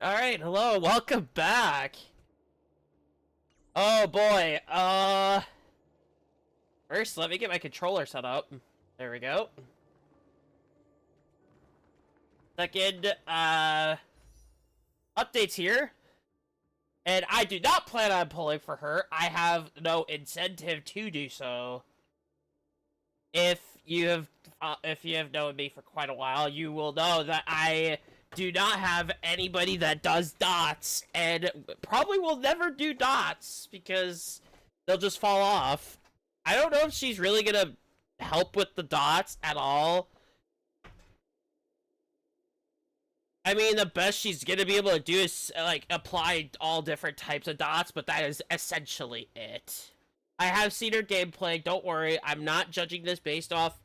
Alright, hello, welcome back. Oh boy, first let me get my controller set up. There we go. Second, updates here. And I do not plan on pulling for her. I have no incentive to do so. If you have known me for quite a while, you will know that I do not have anybody that does dots, and probably will never do dots because they'll just fall off. I don't know if she's really gonna help with the dots at all. I mean, the best she's gonna be able to do is, like, apply all different types of dots, but that is essentially it. I have seen her gameplay, don't worry. I'm not judging this based off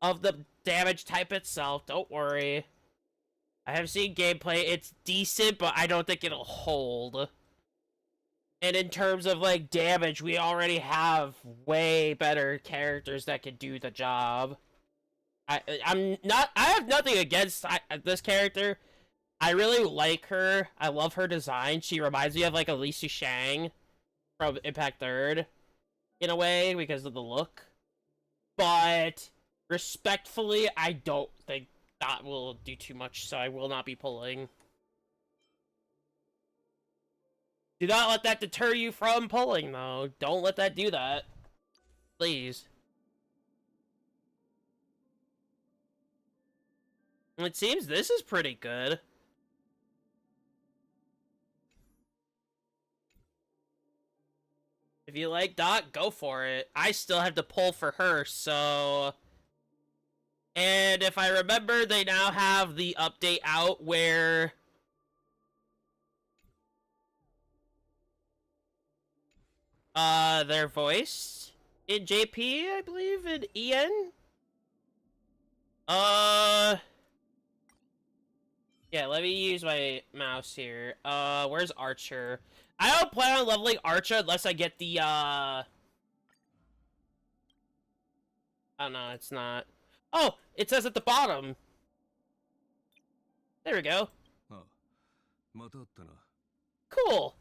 of the damage type itself, don't worry. I have seen gameplay, it's decent, but I don't think it'll hold. And in terms of, like, damage, we already have way better characters that can do the job. I have nothing against this character. I really like her. I love her design. She reminds me of, like, Elisa Shang from Impact Third, in a way, because of the look. But, respectfully, I don't think that will do too much, so I will not be pulling. Do not let that deter you from pulling, though. Don't let that do that. Please. It seems this is pretty good. If you like Dot, go for it. I still have to pull for her, so... And if I remember, they now have the update out where... they're voiced in JP, I believe, in EN? Yeah, let me use my mouse here. Where's Archer? I don't plan on leveling Archer unless I get the, Oh, no, it's not. Oh, it says at the bottom. There we go. Cool.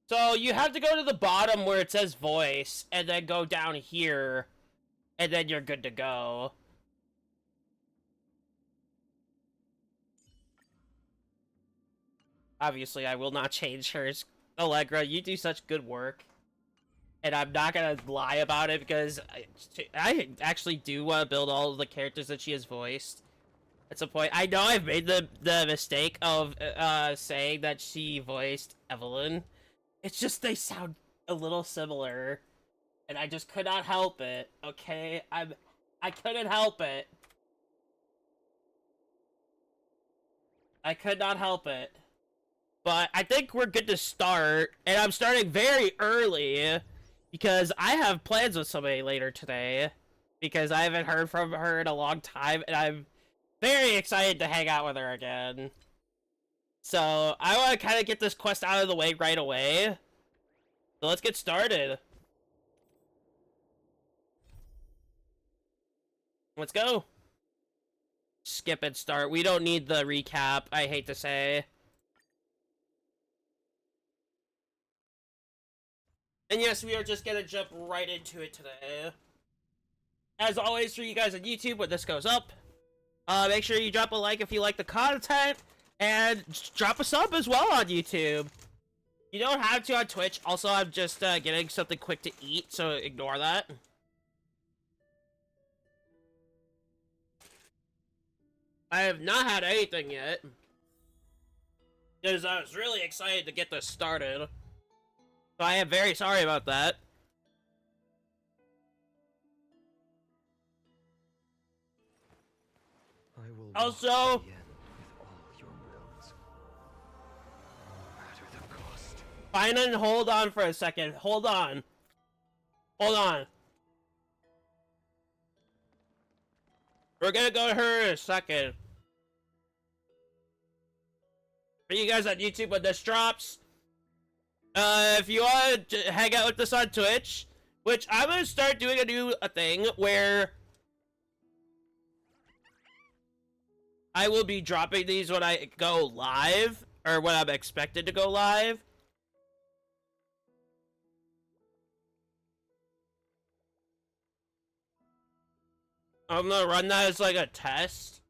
So you have to go to the bottom where it says voice, and then go down here, and then you're good to go. Obviously, I will not change hers. Allegra, you do such good work. And I'm not gonna lie about it because I actually do want to build all of the characters that she has voiced. At some point, I know I've made the mistake of saying that she voiced Evelyn. It's just they sound a little similar, and I just could not help it. Okay, I couldn't help it. I could not help it. But I think we're good to start, and I'm starting very early because I have plans with somebody later today because I haven't heard from her in a long time, and I'm very excited to hang out with her again. So I want to kind of get this quest out of the way right away. So let's get started. Let's go. Skip and start. We don't need the recap, I hate to say. And yes, we are just gonna jump right into it today. As always, for you guys on YouTube, when this goes up, make sure you drop a like if you like the content, and drop a sub as well on YouTube. You don't have to on Twitch. Also, I'm just getting something quick to eat, so ignore that. I have not had anything yet, because I was really excited to get this started. So I am very sorry about that. I will Also, with all your wills, no matter the cost. fine, and hold on for a second. Hold on. Hold on. We're gonna go to her in a second. For you guys on YouTube, when this drops, if you want to hang out with us on Twitch, which I'm gonna start doing a thing where I will be dropping these when I go live, or when I'm expected to go live. I'm gonna run that as like a test.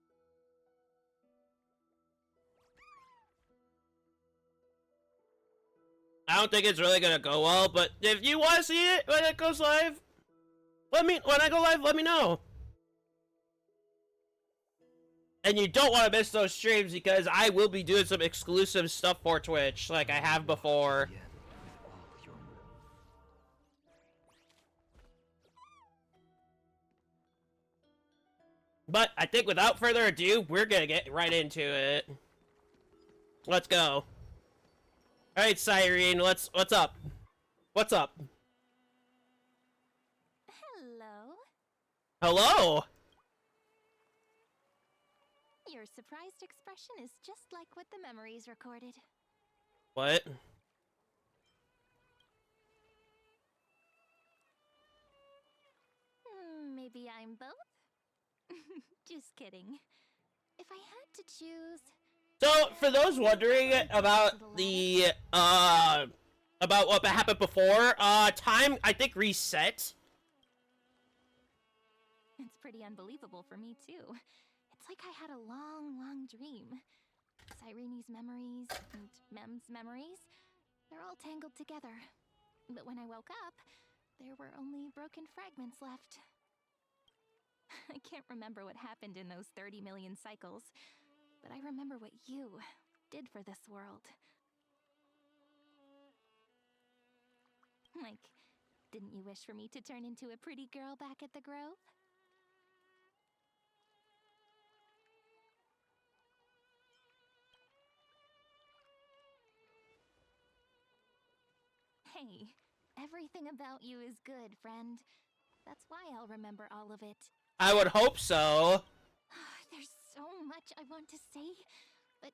I don't think it's really gonna go well, but if you want to see it when it goes live, when I go live, let me know. And you don't want to miss those streams because I will be doing some exclusive stuff for Twitch, like I have before. But I think without further ado, we're gonna get right into it. Let's go. Alright, Cyrene, what's up? What's up? Hello. Hello? Your surprised expression is just like what the memories recorded. What? Maybe I'm both? Just kidding. If I had to choose... So, for those wondering about the, about what happened before, time, I think, reset. It's pretty unbelievable for me, too. It's like I had a long, long dream. Cyrene's memories and Mem's memories, they're all tangled together. But when I woke up, there were only broken fragments left. I can't remember what happened in those 30 million cycles, but I remember what you did for this world. Like, didn't you wish for me to turn into a pretty girl back at the Grove? Hey, everything about you is good, friend. That's why I'll remember all of it. I would hope so. There's so much I want to say, but...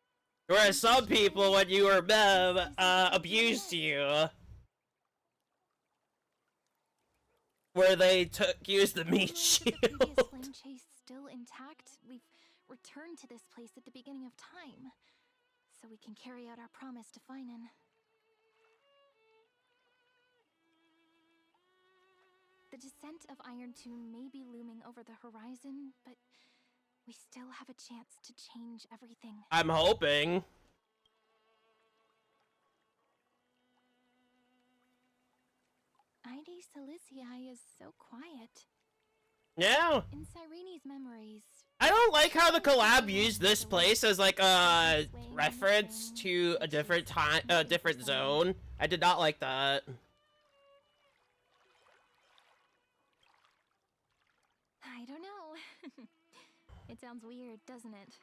Whereas some people, when you were Mem, abused you. Where they used the meat shield. The previous flame chase still intact, we've returned to this place at the beginning of time, so we can carry out our promise to Finan. The descent of Iron Tomb may be looming over the horizon, but we still have a chance to change everything. I'm hoping. Ide Silicii is so quiet. Yeah. In Cyrene's memories... I don't like how the collab used this place as like a reference to a different time, a different zone. I did not like that. I don't know. It sounds weird, doesn't it?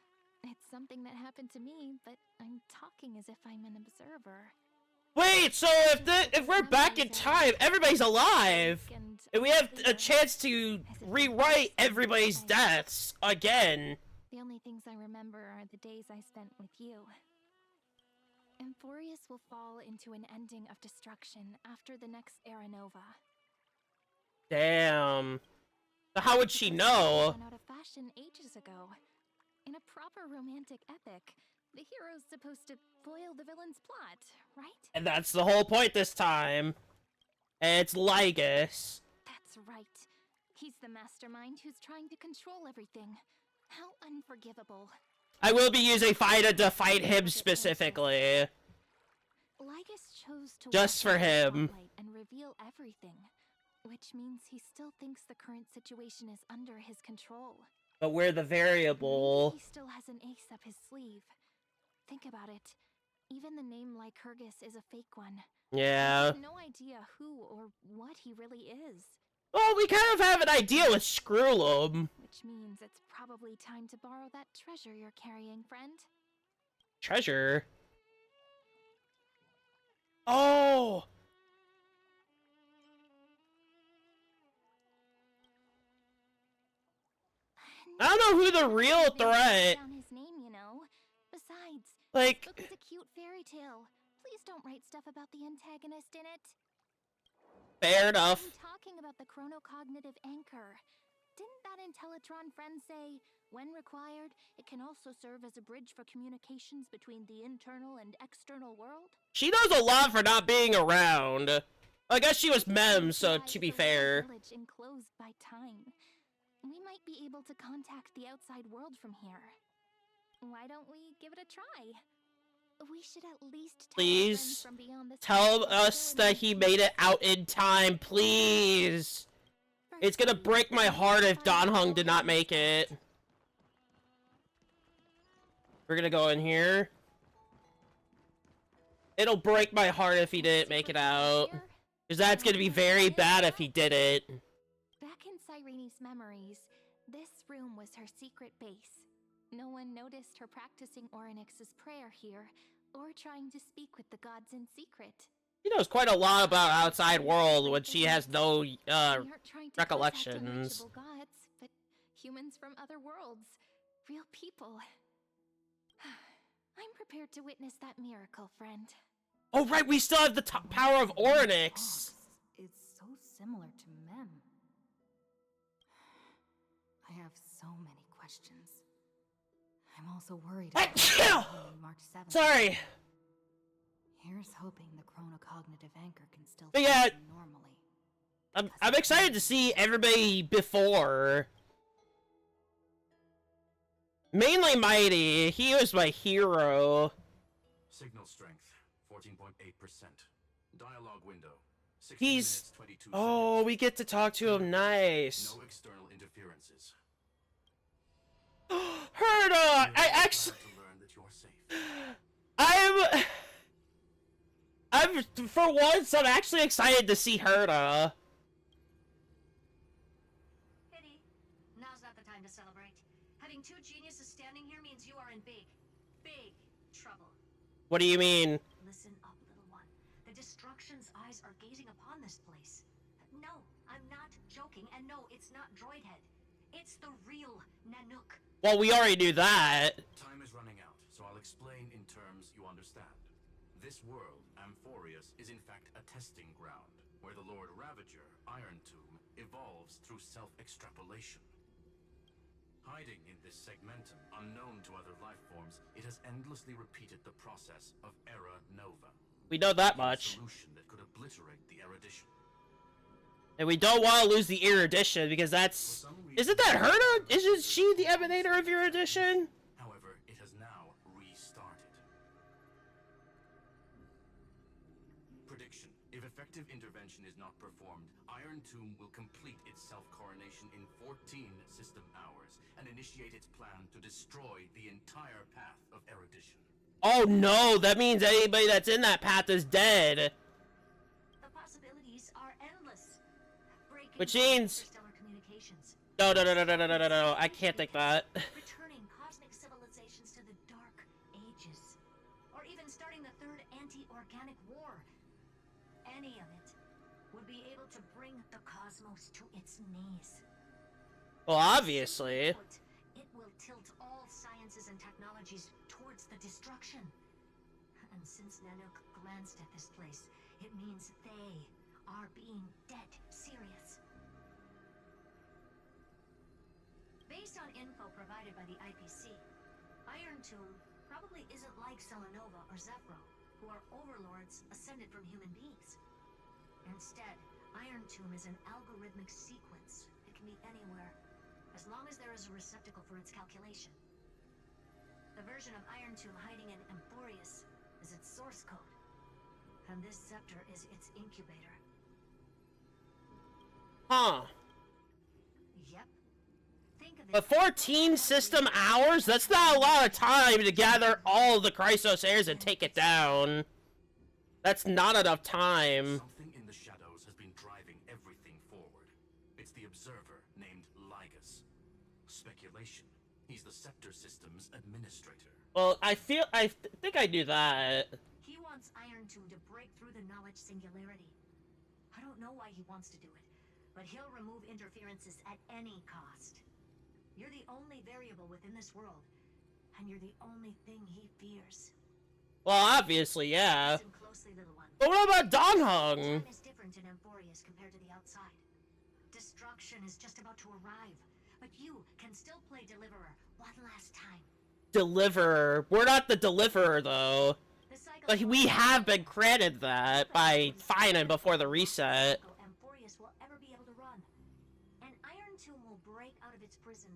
It's something that happened to me, but I'm talking as if I'm an observer. Wait, so if we're back in time, everybody's alive, and we have a chance to rewrite everybody's deaths again. The only things I remember are the days I spent with you. Emphorius will fall into an ending of destruction after the next Era Nova. Damn. So how would she know? Went out of fashion ages ago. In a proper romantic epic, the hero's supposed to foil the villain's plot, right? And that's the whole point this time. And it's Lygus. That's right. He's the mastermind who's trying to control everything. How unforgivable. I will be using Finan to fight him specifically. Lygus chose to Just walk for into the him. spotlight and reveal everything, which means he still thinks the current situation is under his control. But we're the variable. Maybe he still has an ace up his sleeve. Think about it. Even the name Lycurgus is a fake one. Yeah. I have no idea who or what he really is. Well, we kind of have an idea with Screwlum. Which means it's probably time to borrow that treasure you're carrying, friend. Treasure? Oh! I don't know who the real threat. Down his name, you know. Besides, Like, this book is a cute fairy tale. Please don't write stuff about the antagonist in it. fair enough. I'm talking about the chronocognitive anchor. didn't that Intellitron friend say, when required, it can also serve as a bridge for communications between the internal and external world? She knows a lot for not being around. I guess she was Mem, so to be fair. Village enclosed by time. We might be able to contact the outside world from here. Why don't we give it a try? We should at least tell our friends Please from beyond this tell world us that he made it out in time, please. It's gonna break my heart if Don Hung did not make it. We're gonna go in here. It'll break my heart if he didn't make it out. Because that's gonna be very bad if he didn't. Back in Cyrene's memories, this room was her secret base. No one noticed her practicing Orynyx's prayer here, or trying to speak with the gods in secret. She knows quite a lot about outside world when she has no We aren't trying to recollections. contact unreachable gods, but humans from other worlds, real people. I'm prepared to witness that miracle, friend. Oh right, we still have the power of Orynyx. It's so similar to Mem. I have so many questions. I'm also worried about March 7th. Sorry. Here's hoping the chronocognitive anchor can still But yeah, function normally. I'm excited to see everybody before. Mainly Mighty. He was my hero. Signal strength, 14.8%. Dialogue window, 16 He's... minutes, 22 Oh, seconds. we get to talk to him. Nice. No external interferences. Herda! I actually... To learn that you're safe. I'm... For once, I'm actually excited to see Herda. Pity. Now's not the time to celebrate. Having two geniuses standing here means you are in big trouble. What do you mean? Listen up, little one. The Destruction's eyes are gazing upon this place. No, I'm not joking, and no, it's not Droidhead. It's the real Nanook. Well, we already knew that. Time is running out, so I'll explain in terms you understand. This world, Amphorius, is in fact a testing ground, where the Lord Ravager, Iron Tomb, evolves through self-extrapolation. Hiding in this segmentum, unknown to other life forms, it has endlessly repeated the process of Era Nova. We know that A much. solution that could obliterate the erudition. And we don't want to lose the erudition, because that's... Isn't that Herda? Isn't she the emanator of erudition? However, it has now restarted. Prediction. If effective intervention is not performed, Iron Tomb will complete its self-coronation in 14 system hours and initiate its plan to destroy the entire path of erudition. Oh no, that means anybody that's in that path is dead. The possibilities are endless. Breaking Which means... interstellar communications. No, I can't think that. Returning cosmic civilizations to the Dark Ages. Or even starting the third anti-organic war. Any of it would be able to bring the cosmos to its knees. Well, obviously. It will tilt all sciences and technologies towards the destruction. And since Nanook glanced at this place, it means they are being dead serious. Based on info provided by the IPC, Iron Tomb probably isn't like Selenova or Zephyro, who are overlords ascended from human beings. Instead, Iron Tomb is an algorithmic sequence that can be anywhere, as long as there is a receptacle for its calculation. The version of Iron Tomb hiding in Amphorius is its source code, and this scepter is its incubator. Huh. Yep. Think of it. But 14 system hours? That's not a lot of time to gather all of the Chrysos heirs and take it down. That's not enough time. Something in the shadows has been driving everything forward. It's the observer named Lygus. Speculation. He's the Scepter System's administrator. Well, I think I knew that. He wants Iron Tomb to break through the knowledge singularity. I don't know why he wants to do it, but he'll remove interferences at any cost. You're the only variable within this world, and you're the only thing he fears. Well, obviously, yeah. Listen closely, little one. But what about Don Hung? Time is different in Amphorius compared to the outside. destruction is just about to arrive, but you can still play Deliverer one last time. Deliverer. We're not the deliverer, though. The cycle Like, we have been granted that by Finan before the reset. Amphorius will ever be able to run. An Iron Tomb will break out of its prison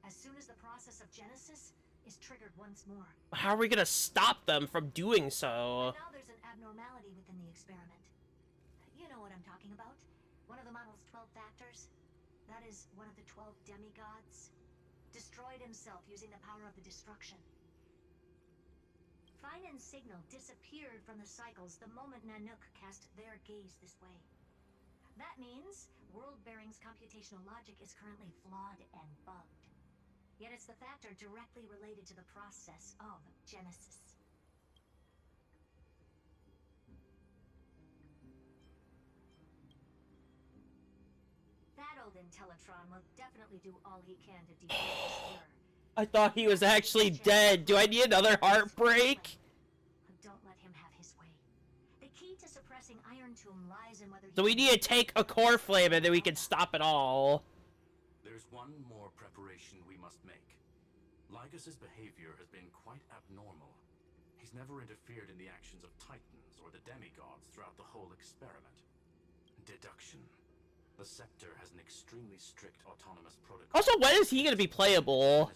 as soon as the process of Genesis is triggered once more. How are we gonna stop them from doing so? And now there's an abnormality within the experiment. You know what I'm talking about. One of the model's 12 factors. That is one of the 12 demigods. Destroyed himself using the power of the destruction. Finan's signal disappeared from the cycles the moment Nanook cast their gaze this way. That means World-Bearing's computational logic is currently flawed and bugged. Yet it's the factor directly related to the process of Genesis. That old Intellitron will definitely do all he can to defeat this error. I thought he was actually dead. Do I need another heartbreak? Don't let him have his way. The key to suppressing Iron Tomb lies in whether So we need to take a core flame and then we can stop it all. There's one more preparation we must make. Lycus's behavior has been quite abnormal. He's never interfered in the actions of Titans or the demigods throughout the whole experiment. Deduction. The Scepter has an extremely strict autonomous protocol. Also, when is he gonna be playable?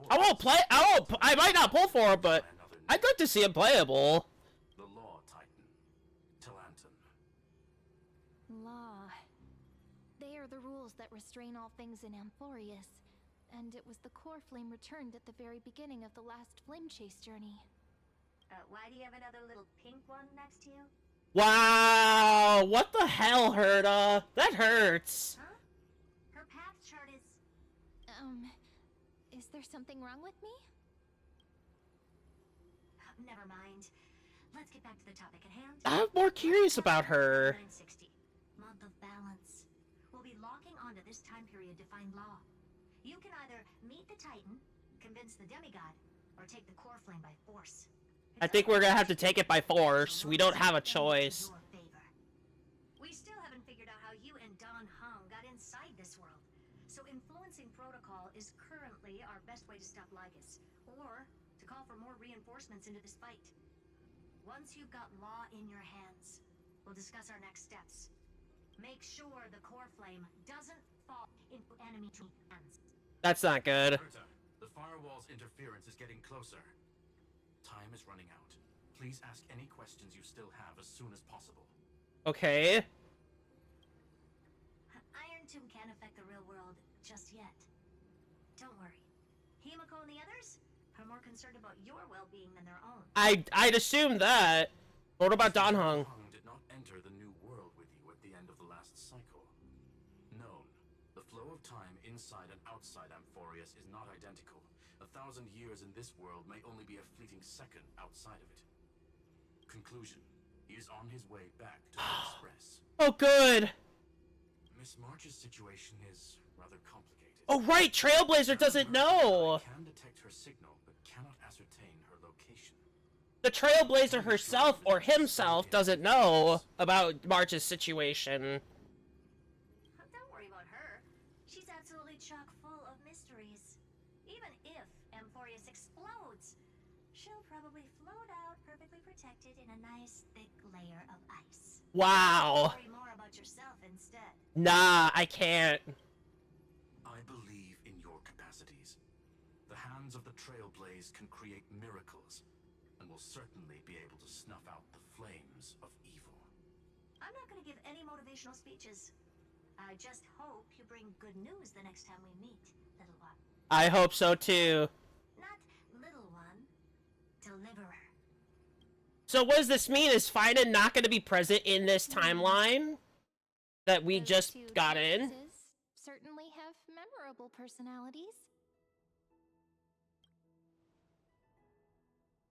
I won't play. I might not pull for him, but I'd like to see him playable. The Law Titan, Talanton. Law. They are the rules that restrain all things in Amphorius. And it was the core flame returned at the very beginning of the last flame chase journey. Why do you have another little pink one next to you? Wow! What the hell, Herta? That hurts. Huh? Her path chart is... Is there something wrong with me? Never mind. Let's get back to the topic at hand. I'm more curious about her. 960. Month of Balance. We'll be locking onto this time period to find Law. You can either meet the Titan, convince the demigod, or take the core flame by force. I think we're gonna have to take it by force. We don't have a choice. We still haven't figured out how you and Don Hung got inside this world. So influencing protocol is currently our best way to stop Lycus, or to call for more reinforcements into this fight. Once you've got Law in your hands, we'll discuss our next steps. Make sure the core flame doesn't fall into enemy hands. That's not good. Herta, the firewall's interference is getting closer. Time is running out. Please ask any questions you still have as soon as possible. Okay. Iron Tomb can't affect the real world just yet. Don't worry. Himiko and the others are more concerned about your well-being than their own. I'd assume that. What about Don Hung? Hung did not enter the new world with you at the end of the last cycle. Known. The flow of time inside and outside Amphorius is not identical. 1,000 years in this world may only be a fleeting second outside of it. Conclusion. He is on his way back to the Express. Oh, good. Miss March's situation is rather complicated. Oh, right. Trailblazer doesn't know. I can detect her signal, but cannot ascertain her location. The Trailblazer herself or himself doesn't know about March's situation. Don't worry about her. She's absolutely chock full of mysteries. Even if Amphorius explodes, she'll probably float out perfectly protected in a nice thick layer of ice. Wow. Worry more about yourself instead. Nah, I can't. I believe in your capacities. The hands of the Trailblaze can create miracles, and will certainly be able to snuff out the flames of evil. I'm not going to give any motivational speeches. I just hope you bring good news the next time we meet, little one. I hope so too. Not little one, deliverer. So what does this mean? Is Finan not going to be present in this timeline that we Those just two got in? geniuses certainly have memorable personalities.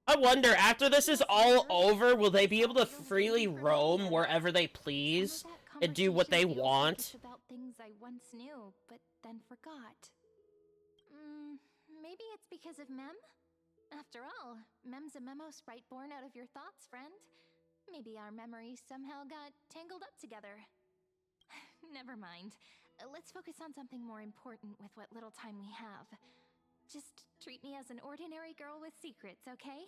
I wonder, after this is all over, will they be able to freely roam wherever they please and do what they want? About things I once knew, but then forgot. Maybe it's because of Mem? After all, Mem's a memo sprite born out of your thoughts, friend. Maybe our memories somehow got tangled up together. Never mind. Let's focus on something more important with what little time we have. Just treat me as an ordinary girl with secrets, okay?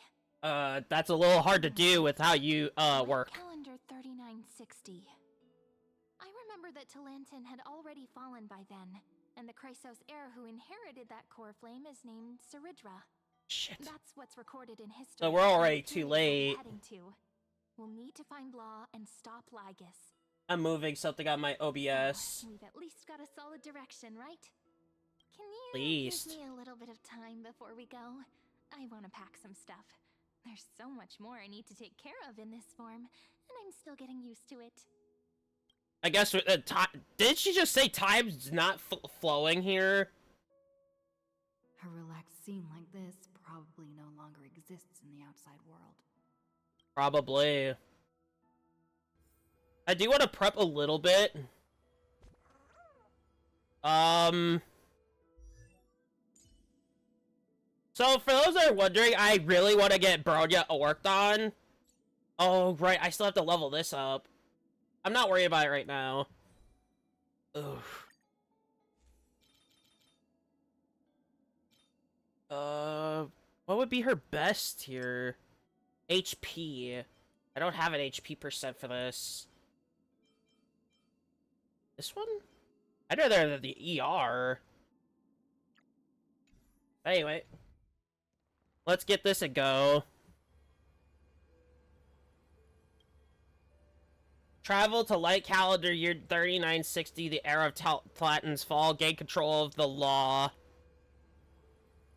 That's a little hard to do with how you, work. Calendar 3960. I remember that Talantin had already fallen by then, and the Chrysos heir who inherited that core flame is named Saridra. Shit. That's what's recorded in history. So we're already and the too period we'll be late. heading to. We'll need to find Law and stop Lygus. I'm moving something on my OBS. We've at least got a solid direction, right? Can you Least. give me a little bit of time before we go? I want to pack some stuff. There's so much more I need to take care of in this form, and I'm still getting used to it. I guess, did she just say time's not flowing here? A relaxed scene like this probably no longer exists in the outside world. Probably. I do want to prep a little bit. So for those that are wondering, I really want to get Bronya worked on. Oh, right, I still have to level this up. I'm not worried about it right now. Ugh. What would be her best here? HP. I don't have an HP percent for this. This one? I'd rather have the ER. Anyway. Let's get this a go. Travel to light calendar year 3960, the era of Platin's fall, gain control of the law.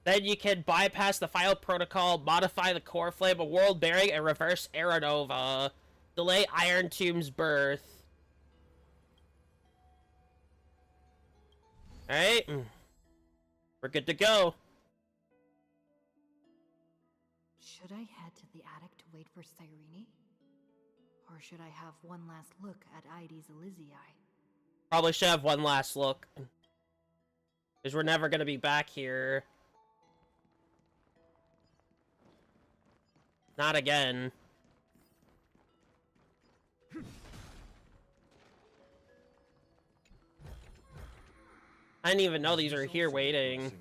Then you can bypass the final protocol, modify the core flame, a world bearing, and reverse Era Nova. Delay Iron Tomb's birth. Alright. We're good to go. Should I head to the attic to wait for Cyrene? Or should I have one last look at Ides Elysiae? Probably should have one last look. Because we're never going to be back here. Not again. I didn't even know these were here waiting.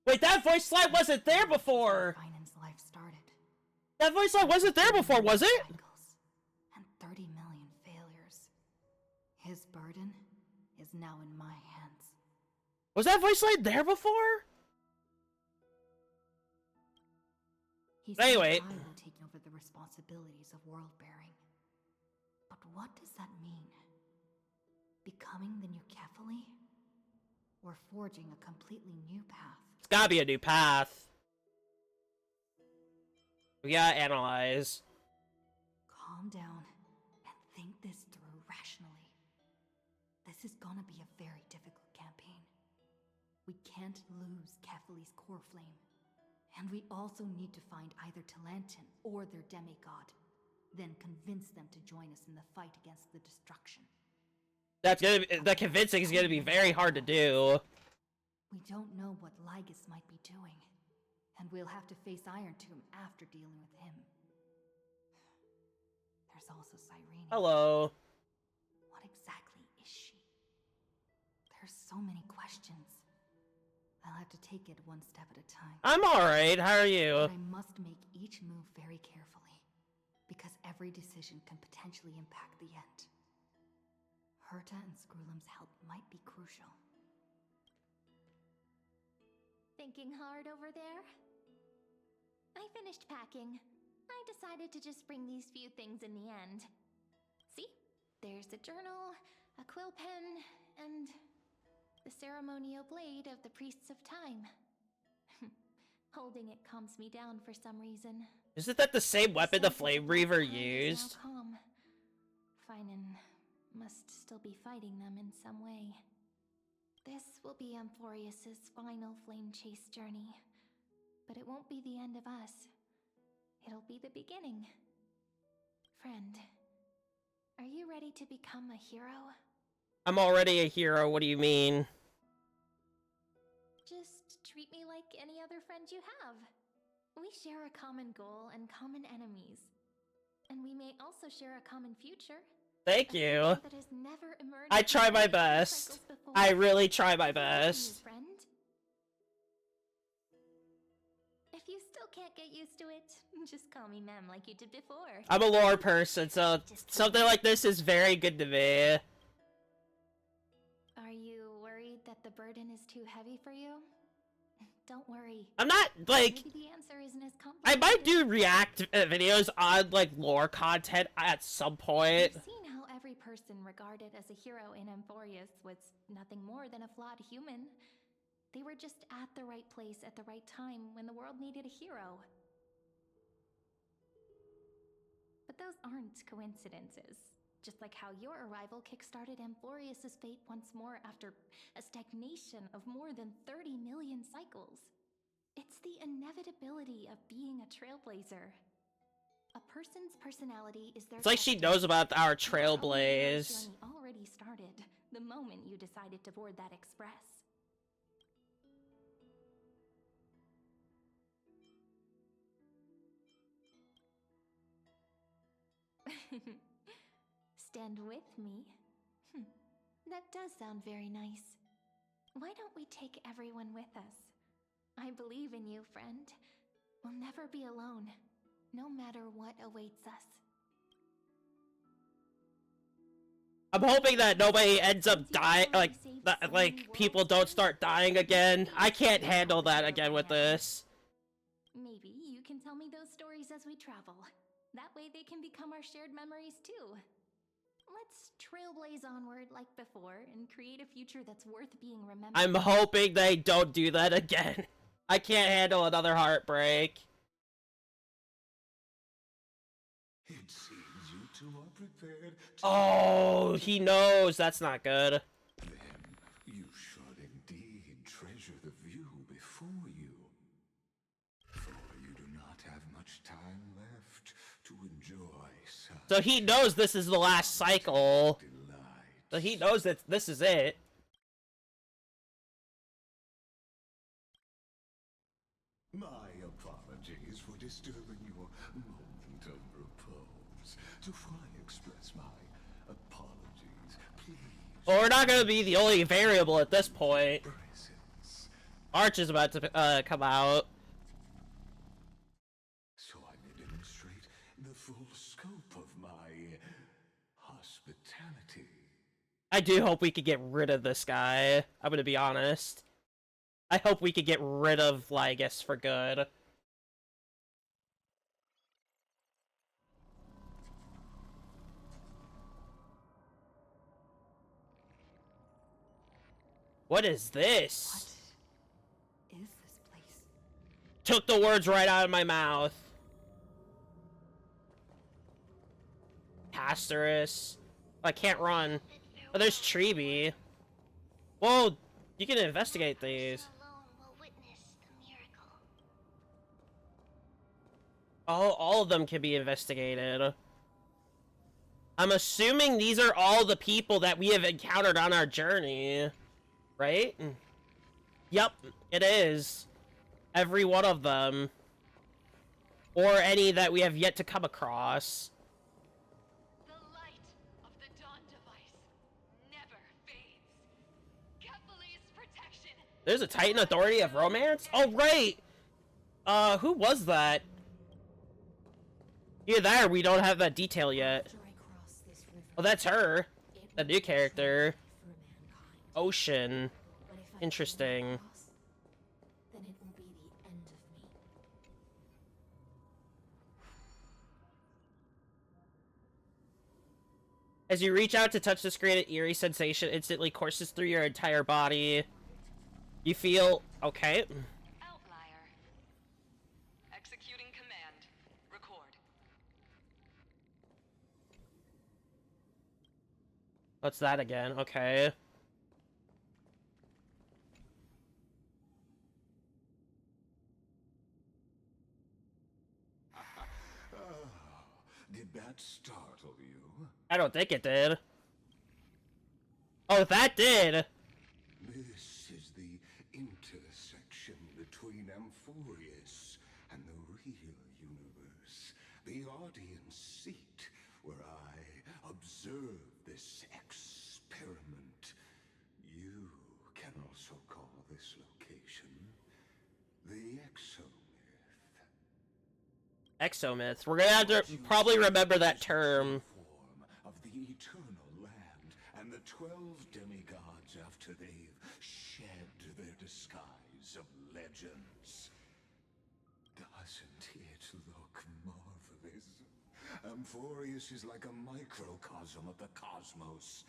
Wait, that voice slide wasn't there before! Finan's life started. That voice slide wasn't there before, was it? Cycles and 30 million failures. His burden is now in my hands. Was that voice slide there before? He But said anyway. I will take over the responsibilities of world bearing. But what does that mean? Becoming the new Kefali? Or forging a completely new path? It's gotta be a new path. We gotta analyze. Calm down and think this through rationally. This is gonna be a very difficult campaign. We can't lose Kefali's core flame. And we also need to find either Talantin or their demigod. Then convince them to join us in the fight against the destruction. That's gonna be, the convincing is gonna be very hard to do. We don't know what Lygus might be doing. And we'll have to face Iron Tomb after dealing with him. There's also Cyrene. Hello. What exactly is she? There's so many questions. I'll have to take it one step at a time. I'm alright, how are you? But I must make each move very carefully, because every decision can potentially impact the end. Herta and Screwlum's help might be crucial. Thinking hard over there? I finished packing. I decided to just bring these few things in the end. See? There's a journal, a quill pen, and the ceremonial blade of the Priests of Time. Holding it calms me down for some reason. Isn't that the same weapon the Sense Flame of Reaver time is now used? calm. Finan must still be fighting them in some way. This will be Amphorius's final flame chase journey. But it won't be the end of us. It'll be the beginning. Friend, are you ready to become a hero? I'm already a hero, what do you mean? Just treat me like any other friend you have. We share a common goal and common enemies. And we may also share a common future. Thank A you. future that has never emerged I from try my any best. cycles before. I really try my Listen to me, best. friend. If you still can't get used to it, just call me Mem like you did before. I'm a lore person, so something like this is very good to me. Are you worried that the burden is too heavy for you? Don't worry. I'm not, like... Maybe the answer isn't as I complicated. might do react videos on, like, lore content at some point. You've seen how every person regarded as a hero in Amphorius was nothing more than a flawed human. They were just at the right place at the right time when the world needed a hero. But those aren't coincidences. Just like how your arrival kickstarted Amphorius' fate once more after a stagnation of more than 30 million cycles. It's the inevitability of being a trailblazer. A person's personality is their It's like she destiny. knows about our Your trailblaze. journey already started the moment you decided to board that express. Stand with me? That does sound very nice. Why don't we take everyone with us? I believe in you, friend. We'll never be alone, no matter what awaits us. I'm hoping that nobody ends up dying, like, people don't start dying again. I can't handle that again with this. Maybe you can tell me those stories as we travel. That way they can become our shared memories too. Let's trailblaze onward like before and create a future that's worth being remembered. I'm hoping they don't do that again. I can't handle another heartbreak. It seems you two are prepared to... Oh, he knows. That's not good. Then you should indeed treasure the view before you. For you do not have much time left to enjoy such So he knows this is the last cycle. delight. So he knows that this is it. My apologies for disturbing your moment of repose. Before I express my apologies, please... Well, we're not gonna be the only variable at this point. presence. Arch is about to come out. So I may demonstrate the full scope of my hospitality. I do hope we could get rid of this guy. I'm gonna be honest. I hope we could get rid of Lygus for good. What is this? What is this place? Took the words right out of my mouth. Pastorus. I can't run. Oh, there's Treeby. Whoa, you can investigate these. Oh, all of them can be investigated. I'm assuming these are all the people that we have encountered on our journey. Right? Yep, it is. Every one of them. Or any that we have yet to come across. The light of the dawn device never fades. Kephal's protection. There's a Titan Authority of Romance? Oh, right! Who was that? Either that or we don't have that detail yet. After I cross this river, Oh, that's her. it The will new be character. for mankind. Ocean. But if I Interesting. cannot cross, then it will be the end of me. As you reach out to touch the screen, an eerie sensation instantly courses through your entire body. You feel... okay. Outlier. Executing command. Record. What's that again? Okay. Did that startle you? I don't think it did. Oh, that did! This is the intersection between Amphorius and the real universe. the audience seat where I observe this experiment. You can also call this location the Exomyth. Exomyth. We're gonna have to probably remember that term. Form of the eternal land, and the 12 demigods after they've shed their disguise of legends. Doesn't it look marvelous? Amphorius is like a microcosm of the cosmos.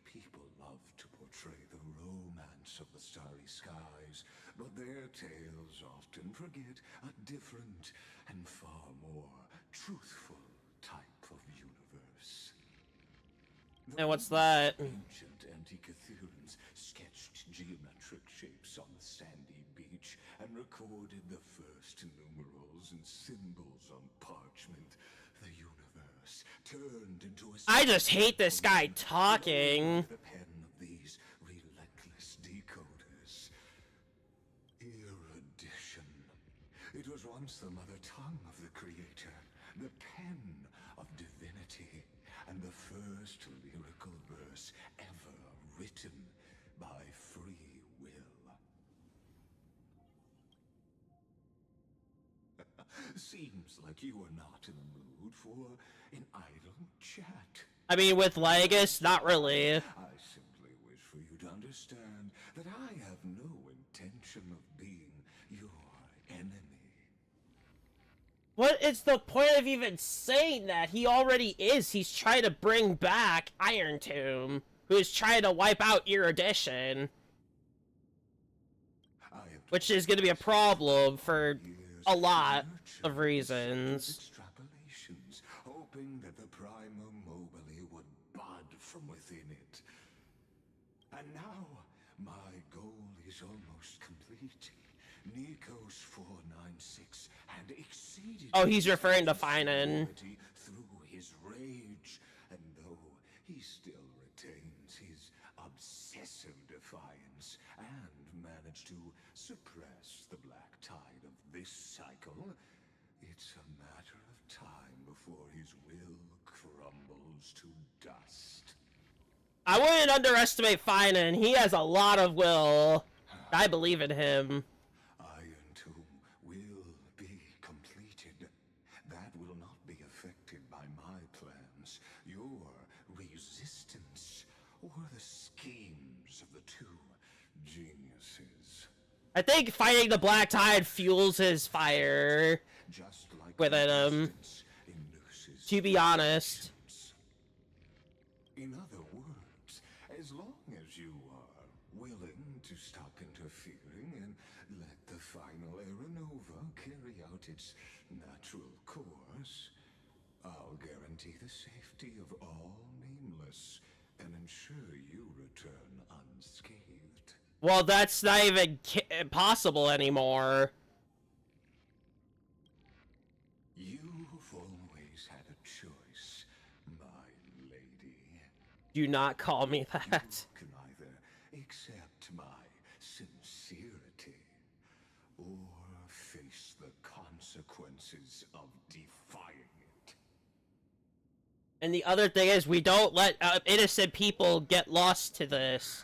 People love to portray the romance of the starry skies, but their tales often forget a different and far more truthful type of universe. And what's that? Ancient Antikytherians sketched geometric shapes on the sandy beach and recorded the first numerals and symbols on parchment. The universe turned into a... I just hate this guy talking. The pen of these relentless decoders. Erudition. It was once the mother tongue of the creator, the pen of divinity, and the first lyrical verse ever written by free will. Seems like you are not in the mood for an idle chat. I mean, with Legus, not really. I simply wish for you to understand that I have no intention of being your enemy. What is the point of even saying that? He already is. He's trying to bring back Iron Tomb, who's trying to wipe out Erudition, which is going to be a problem for a lot of reasons. Extrapolations, hoping that the Prima Mobile would bud from within it. And now, my goal is almost complete. Nikos 496 had exceeded... Oh, he's referring to Finan. ...through his rage, and though he still retains his obsessive defiance and managed to suppress the black tide of this cycle, it's a matter of time before his will crumbles to dust. I wouldn't underestimate Finan. He has a lot of will. I believe in him. Iron Tomb will be completed. That will not be affected by my plans, your resistance, or the schemes of the two geniuses. I think fighting the Black Tide fuels his fire Just like within him, resistance induces to be honest. resistance. In other words, as long as you are willing to stop interfering and let the final Aeronova carry out its natural course, I'll guarantee the safety of all nameless and ensure you return unscathed. Well, that's not even possible anymore. You've always had a choice, my lady. Do not call me that. You can either accept my sincerity or face the consequences of defying it. And the other thing is, we don't let innocent people get lost to this.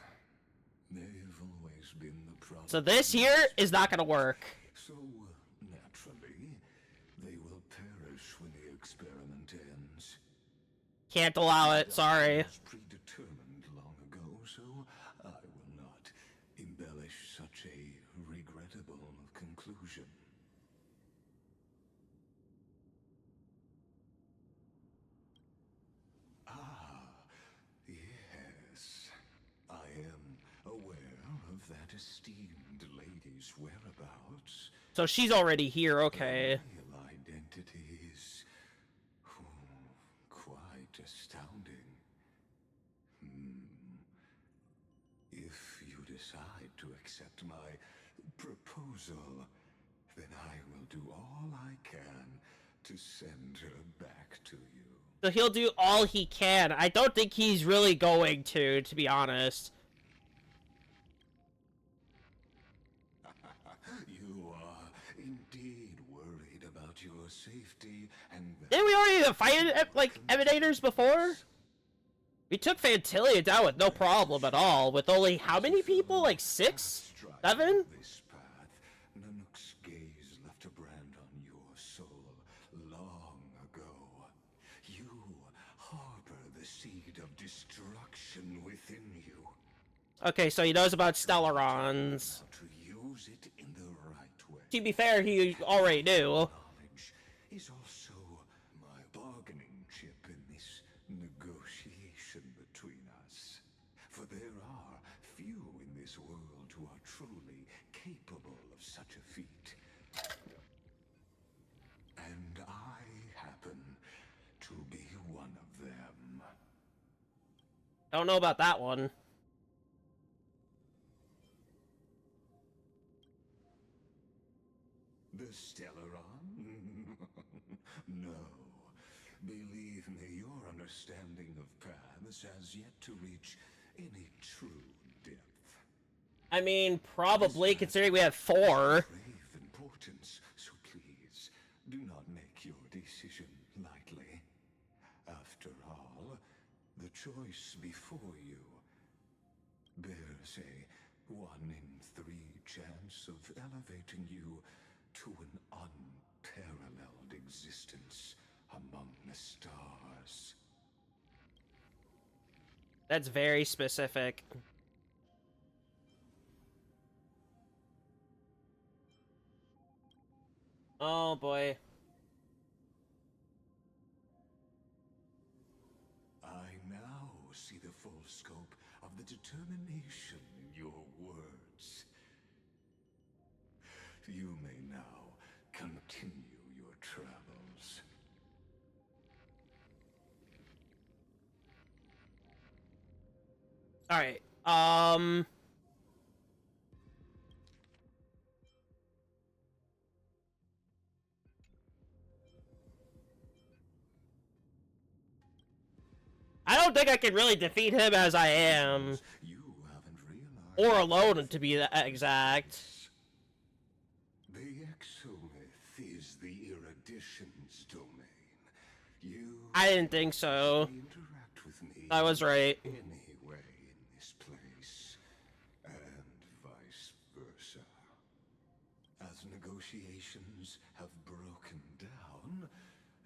They've always been the problem. So this here is not gonna work. So, naturally, they will perish when the experiment ends. Can't allow it, sorry. It was predetermined long ago, so I will not embellish such a regrettable conclusion. Ah, yes. I am aware of that esteemed lady's whereabouts. So she's already here, okay. The real identity is quite astounding. If you decide to accept my proposal, then I will do all I can to send her back to you. So he'll do all he can. I don't think he's really going to be honest. You are indeed worried about your safety and Didn't we already fight like emanators before? We took Fantilia down with no problem at all, with only how many people? Like 6? 7? this path, Nanook's gaze left a brand on your soul long ago. You harbor the seed of destruction within you. Okay, so he knows about Stellarons. How to use it in the right way. To be fair, he already knew. Knowledge is also my bargaining chip in this negotiation between us. For there are few in this world who are truly capable of such a feat. And I happen to be one of them. Don't know about that one. The Stellaron? No. Believe me, your understanding of paths has yet to reach any true depth. I mean, probably, considering we have 4. Grave importance, so please, do not make your decision lightly. After all, the choice before you bears a 1 in 3 chance of elevating you to an unparalleled existence among the stars. That's very specific. Oh boy. I now see the full scope of the determination in your words. You may now continue your travels. Alright, I don't think I can really defeat him as I am. You haven't realized... Or alone, to be exact. The exomyth is the erudition's domain. You... I didn't think so. interact with me I was right. anyway in this place, and vice versa. As negotiations have broken down,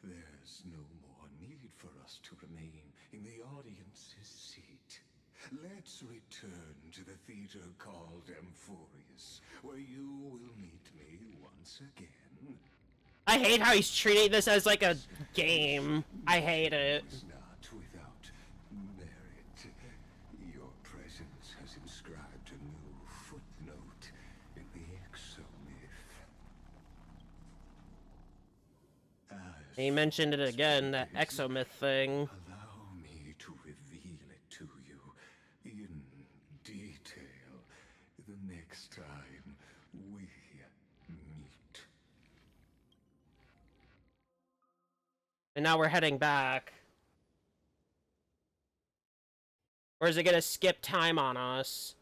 there's no more need for us to remain in the audience's seat. Let's return to the theater called Amphorius, where you will meet me once again. I hate how he's treating this as like a game. I hate it. It's not without merit. Your presence has inscribed a new footnote in the exomyth. He mentioned it again, that exomyth thing. Allow me to reveal it to you in detail the next time we meet. And now we're heading back. Or is it gonna skip time on us?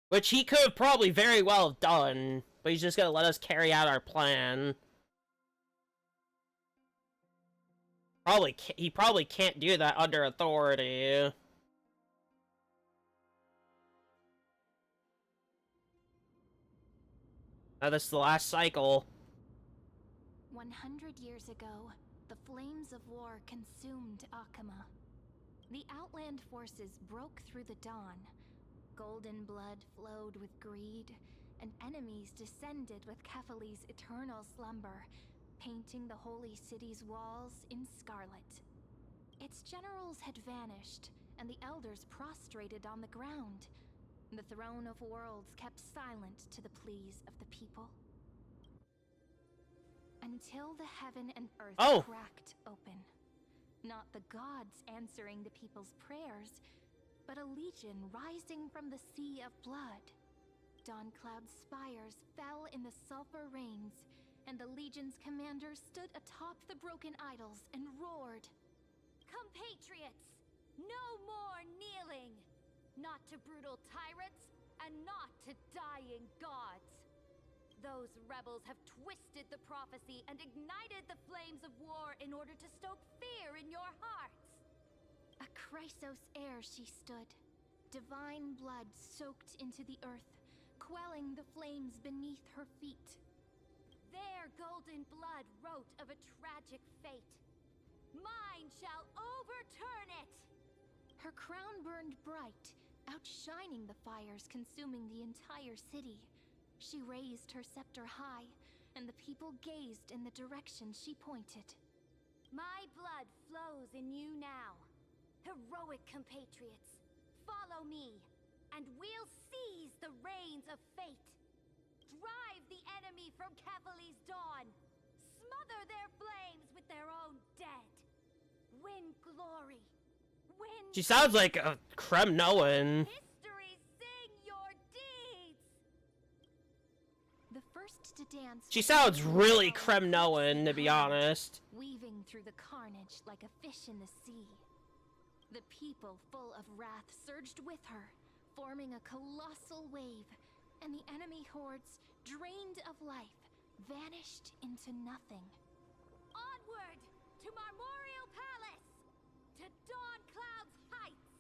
Which he could have probably very well have done, but he's just gonna let us carry out our plan. He probably can't do that under authority. Now this is the last cycle. 100 years ago, the flames of war consumed Akama. The Outland forces broke through the dawn. Golden blood flowed with greed, and enemies descended with Kefali's eternal slumber, painting the holy city's walls in scarlet. Its generals had vanished, and the elders prostrated on the ground. The throne of worlds kept silent to the pleas of the people. Until the heaven and earth cracked open. Not the gods answering the people's prayers, but a legion rising from the sea of blood. Dawncloud's spires fell in the sulfur rains, and the legion's commander stood atop the broken idols and roared, "Compatriots, no more kneeling! Not to brutal tyrants, and not to dying gods! Those Those rebels have twisted the prophecy and ignited the flames of war in order to stoke fear in your hearts. A Chrysos heir she stood, divine blood soaked into the earth, quelling the flames beneath her feet. Their golden blood wrote of a tragic fate. Mine shall overturn it! Her crown burned bright, outshining the fires consuming the entire city. She raised her scepter high, and the people gazed in the direction she pointed. My blood flows in you now. Heroic compatriots, follow me, and we'll seize the reins of fate. Drive the enemy from Kefali's dawn. Smother their flames with their own dead. Win glory. Win. She sounds like a Kremnoan. History sing your deeds. The first to dance. She sounds really Kremnoan, to be honest. Weaving through the carnage like a fish in the sea. The people, full of wrath, surged with her, forming a colossal wave, and the enemy hordes, drained of life, vanished into nothing. Onward to Marmorial Palace, to Dawn Cloud's heights.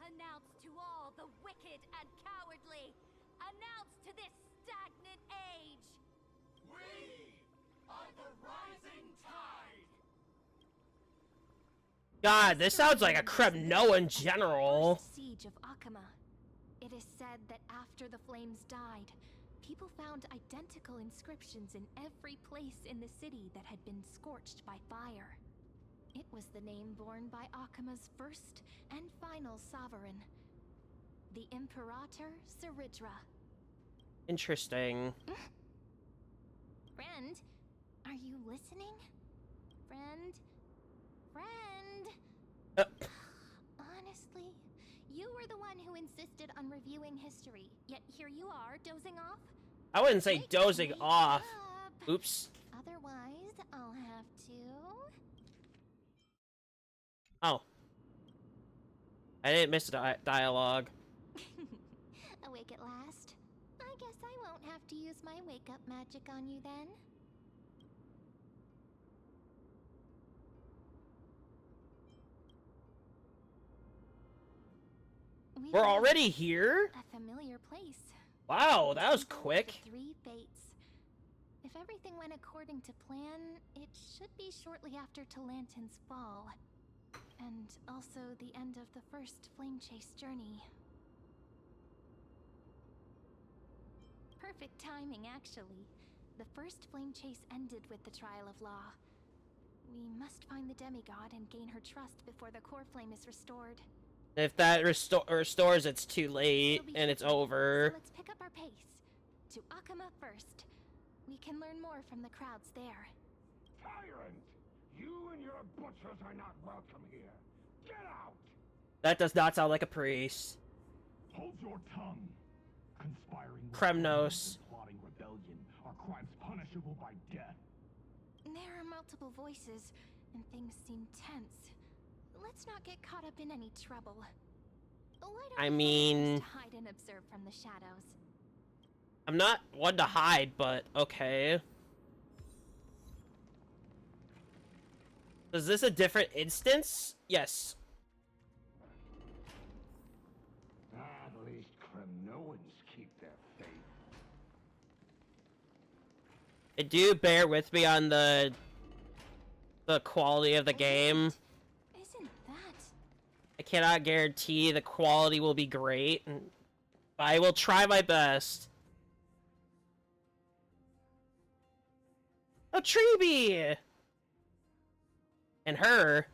Announce to all the wicked and cowardly. Announce to this stagnant age. We are the rising tide. God, this sounds like a Kremnoan general. First siege of Akama. It is said that after the flames died, people found identical inscriptions in every place in the city that had been scorched by fire. It was the name borne by Akama's first and final sovereign, the Imperator Ciridra. Interesting. Friend, are you listening? Friend? Friend? Honestly, you were the one who insisted on reviewing history, yet here you are, dozing off? I wouldn't say Wake dozing me off. up. Oops. Otherwise, I'll have to... Oh. I didn't miss the dialogue. Awake at last? I guess I won't have to use my wake-up magic on you then. We're already here? A familiar place. Wow, that was Temple of quick. the Three Fates. If everything went according to plan, it should be shortly after Talantin's fall. And also the end of the first Flame Chase journey. Perfect timing, actually. The first Flame Chase ended with the Trial of Law. We must find the demigod and gain her trust before the core flame is restored. If that restores, it's too late, She'll be and it's tricky, over. So let's pick up our pace. To Akama first. We can learn more from the crowds there. Tyrant! You and your butchers are not welcome here. Get out! That does not sound like a priest. Hold your tongue. Conspiring with Kremnos. and plotting rebellion are crimes punishable by death. There are multiple voices, and things seem tense. Let's not get caught up in any trouble. Why don't I we mean... just hide and observe from the shadows? I'm not one to hide, but okay. Is this a different instance? Yes. At least Kremnoans keep their faith. And do bear with me on the quality of the game. Isn't that... I cannot guarantee the quality will be great. I will try my best. A Treeby! And her.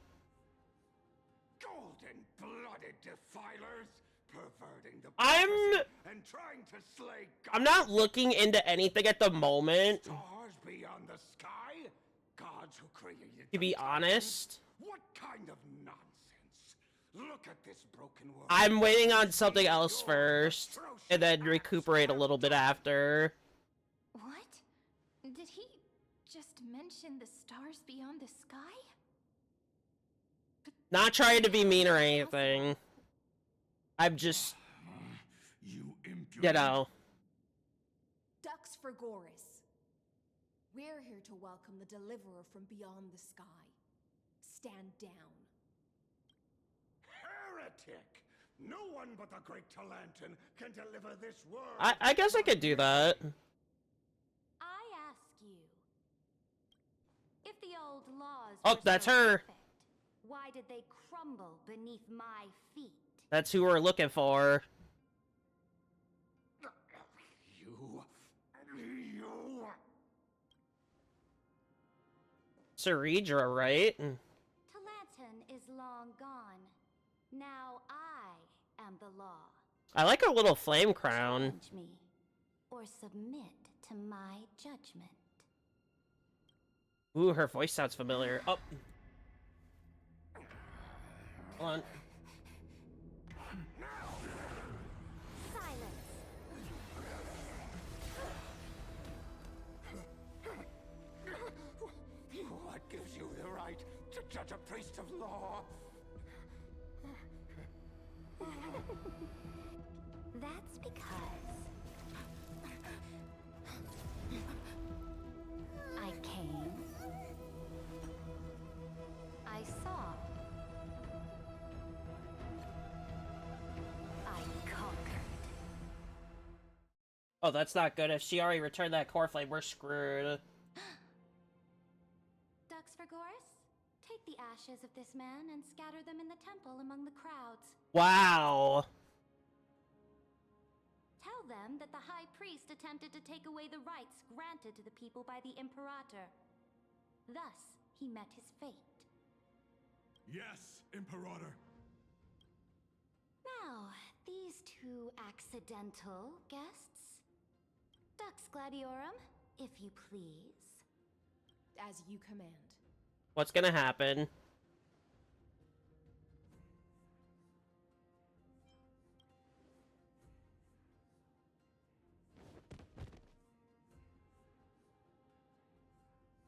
Golden-blooded defilers, perverting the I'm and trying to slay I'm not looking into anything at the moment, stars beyond the sky, gods who created to be the honest. What kind of nonsense? Look at this broken world. I'm waiting on something else first, and then recuperate a little bit after. What? Did he just mention the stars beyond the sky? Not trying to be mean or anything. I'm just, You impudent. you know. Ducks Forgoris. We're here to welcome the deliverer from beyond the sky. Stand down. Heretic! No one but the great Talantin can deliver this world. I guess I could do that. I ask you, if the old laws Oh, were that's so her. perfect, why did they crumble beneath my feet? That's who we're looking for. You... Ceredra, right? Talantin is long gone. Now I am the law. I like her little flame crown. Challenge me, or submit to my judgment. Ooh, her voice sounds familiar. Oh. Hold on. Silence. What gives you the right to judge a priest of law? That's because I came, I saw, I conquered. Oh, that's not good. If she already returned that core flame, we're screwed. Dux Forgoris, take the ashes of this man and scatter them in the temple among the crowds. Wow. Tell them that the High Priest attempted to take away the rights granted to the people by the Imperator. Thus, he met his fate. Yes, Imperator. Now, these two accidental guests. Dux Gladiorum, if you please. As you command. What's gonna happen?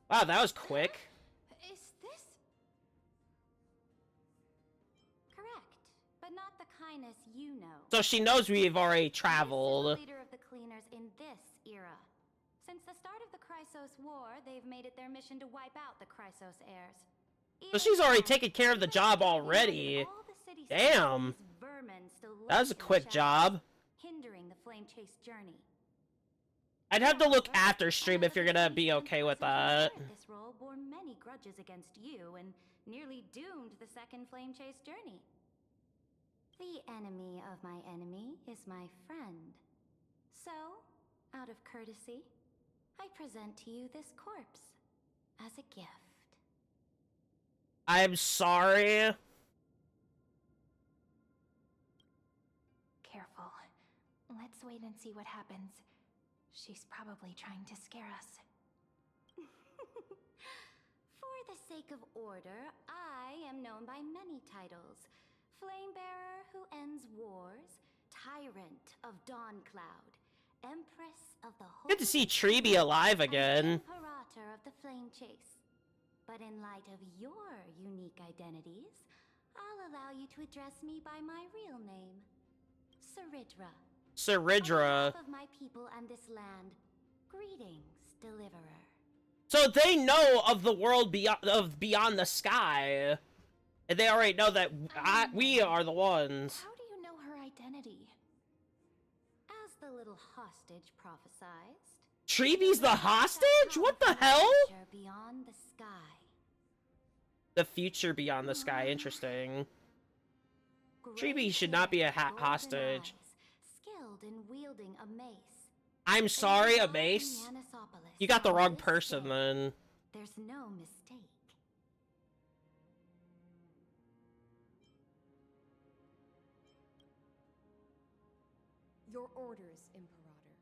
Wow, that was quick. Is this... Correct, but not the kindness you know. So she knows we've already This is traveled. the leader of the Cleaners in this era. Since the start of the Chrysos War, they've made it their mission to wipe out the Chrysos heirs. So she's already taken care of the job already. Damn. That was a quick job. Hindering the flame chase journey. I'd have to look after stream if you're gonna be okay with that. This role bore many grudges against you and nearly doomed the second flame chase journey. The enemy of my enemy is my friend. So, out of courtesy, I present to you this corpse as a gift. I'm sorry. Careful. Let's wait and see what happens. She's probably trying to scare us. For the sake of order, I am known by many titles. Flamebearer who ends wars, Tyrant of Dawncloud, Empress of the Holy Good to see Treeby alive again. Imperator of the Flame Chase. But in light of your unique identities, I'll allow you to address me by my real name, Ceredra. Ceredra. On behalf of my people and this land, greetings, Deliverer. So they know of the world beyond the sky. And they already know that we are the ones. How do you know her identity? As the little hostage prophesized. Treeby's the hostage? What the hell? Beyond the sky. The future beyond the sky. Interesting. Treeby should not be a hostage. Skilled in wielding a mace. I'm sorry, a mace? You got the wrong person then. There's no mistake. Your orders, Imperator.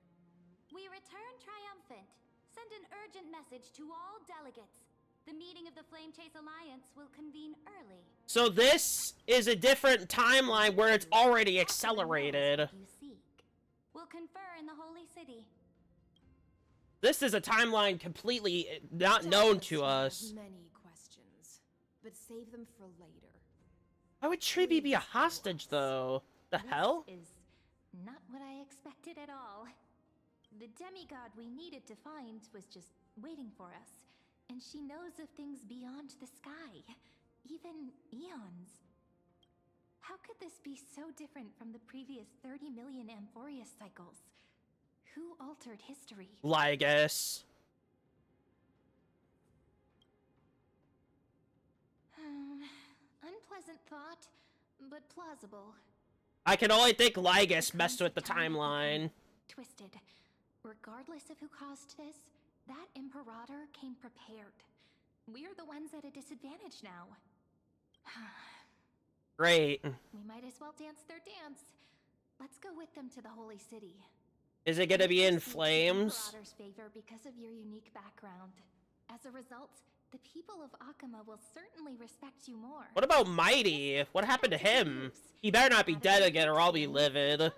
We return triumphant. Send an urgent message to all delegates. The meeting of the Flame Chase Alliance will convene early. So this is a different timeline where it's already accelerated. You seek. We'll confer in the Holy City. This is a timeline completely not known to us. Many questions, but save them for later. Why would Treeby be a hostage, though? The hell? This is not what I expected at all. The demigod we needed to find was just waiting for us. And she knows of things beyond the sky. Even eons. How could this be so different from the previous 30 million Amphorius cycles? Who altered history? Lygus. Unpleasant thought, but plausible. I can only think Lygus messed with the timeline. Twisted. Regardless of who caused this, that Imperator came prepared. We're the ones at a disadvantage now. Great. We might as well dance their dance. Let's go with them to the Holy City. Is it gonna be in flames? Imperator's favor because of your unique background. As a result, the people of Akama will certainly respect you more. What about Mighty? What happened to him? He better not be dead again or I'll be livid.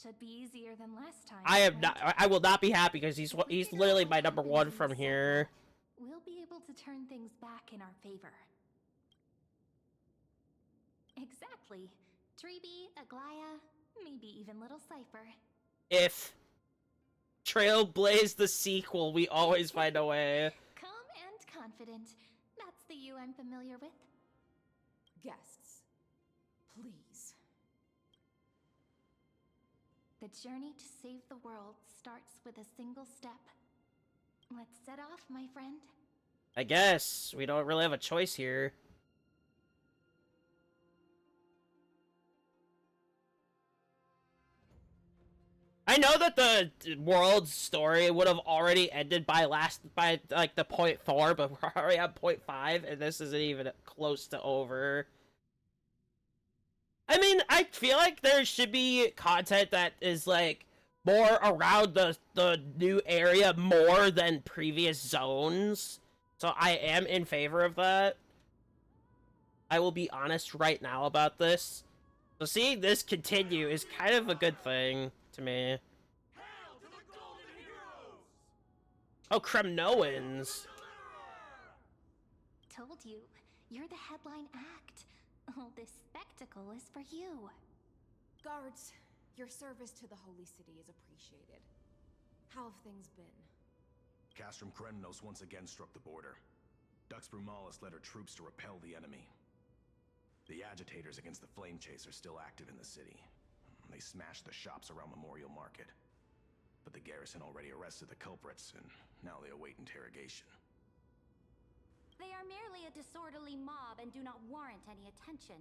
Should be easier than last time. I will not be happy because he's literally my number one from here. We'll be able to turn things back in our favor. Exactly. Treeby, Aglaya, maybe even Little Cypher. If Trailblaze the sequel, we always find a way. Calm and confident. That's the you I'm familiar with. Guests, please. The journey to save the world starts with a single step. Let's set off, my friend. I guess. We don't really have a choice here. I know that the world's story would have already ended by like the point 4, but we're already at point 5, and this isn't even close to over. I mean, I feel like there should be content that is like more around the new area more than previous zones. So I am in favor of that. I will be honest right now about this. So seeing this continue is kind of a good thing to me. Oh, Kremnoans. Told you, you're the headline act. All this spectacle is for you. Guards, your service to the Holy City is appreciated. How have things been? Castrum Krennos once again struck the border. Dux Brumalis led her troops to repel the enemy. The agitators against the Flame Chase are still active in the city. They smashed the shops around Memorial Market. But the garrison already arrested the culprits, and now they await interrogation. They are merely a disorderly mob and do not warrant any attention.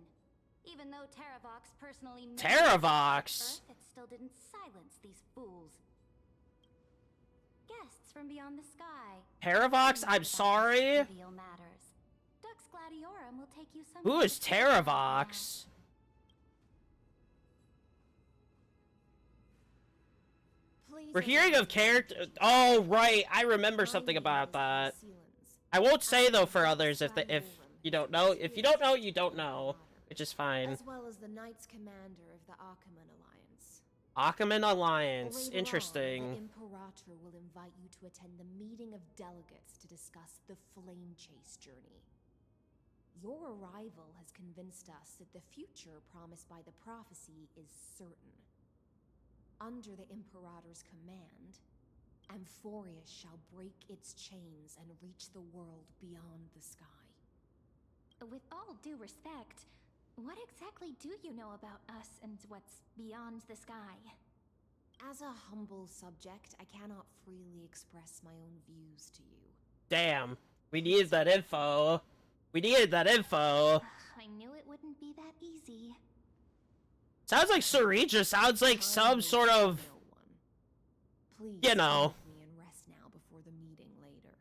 Even though Terravox personally Terravox? it still didn't silence these fools. Guests from beyond the sky. Terravox, I'm sorry. Trivial matters. Dux Gladiorum will take you some. Who is Terravox? Please. We're hearing of character. Oh, right. I remember something about that. I won't say though for others if you don't know. If you don't know, you don't know, which is fine. As well as the Knights Commander of the Achaemen Alliance. Achaemen Alliance. Later Interesting. on, the Imperator will invite you to attend the meeting of delegates to discuss the Flame Chase journey. Your arrival has convinced us that the future promised by the prophecy is certain. Under the Imperator's command, Amphorius shall break its chains and reach the world beyond the sky. With all due respect, what exactly do you know about us and what's beyond the sky? As a humble subject, I cannot freely express my own views to you. Damn. We needed that info. We needed that info. I knew it wouldn't be that easy. Sounds like Sarija sounds like some sort of, Please, you know. leave me and rest now before the meeting later.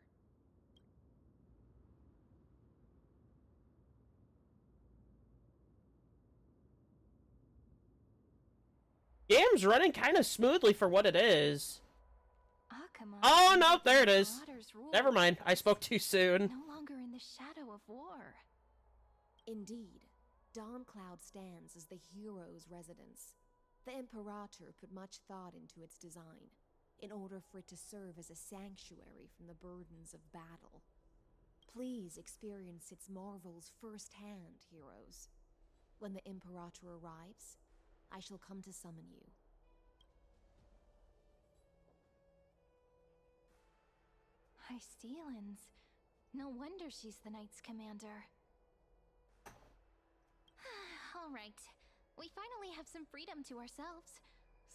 Game's running kind of smoothly for what it is. Akama. Oh, no, there it is. Marauders rule Never mind, I spoke too soon. No longer in the shadow of war. Indeed, Dawncloud stands as the hero's residence. The Imperator put much thought into its design, in order for it to serve as a sanctuary from the burdens of battle. Please experience its marvels firsthand, heroes. When the Imperator arrives, I shall come to summon you. Hystealans. No wonder she's the Knight's commander. Alright. We finally have some freedom to ourselves.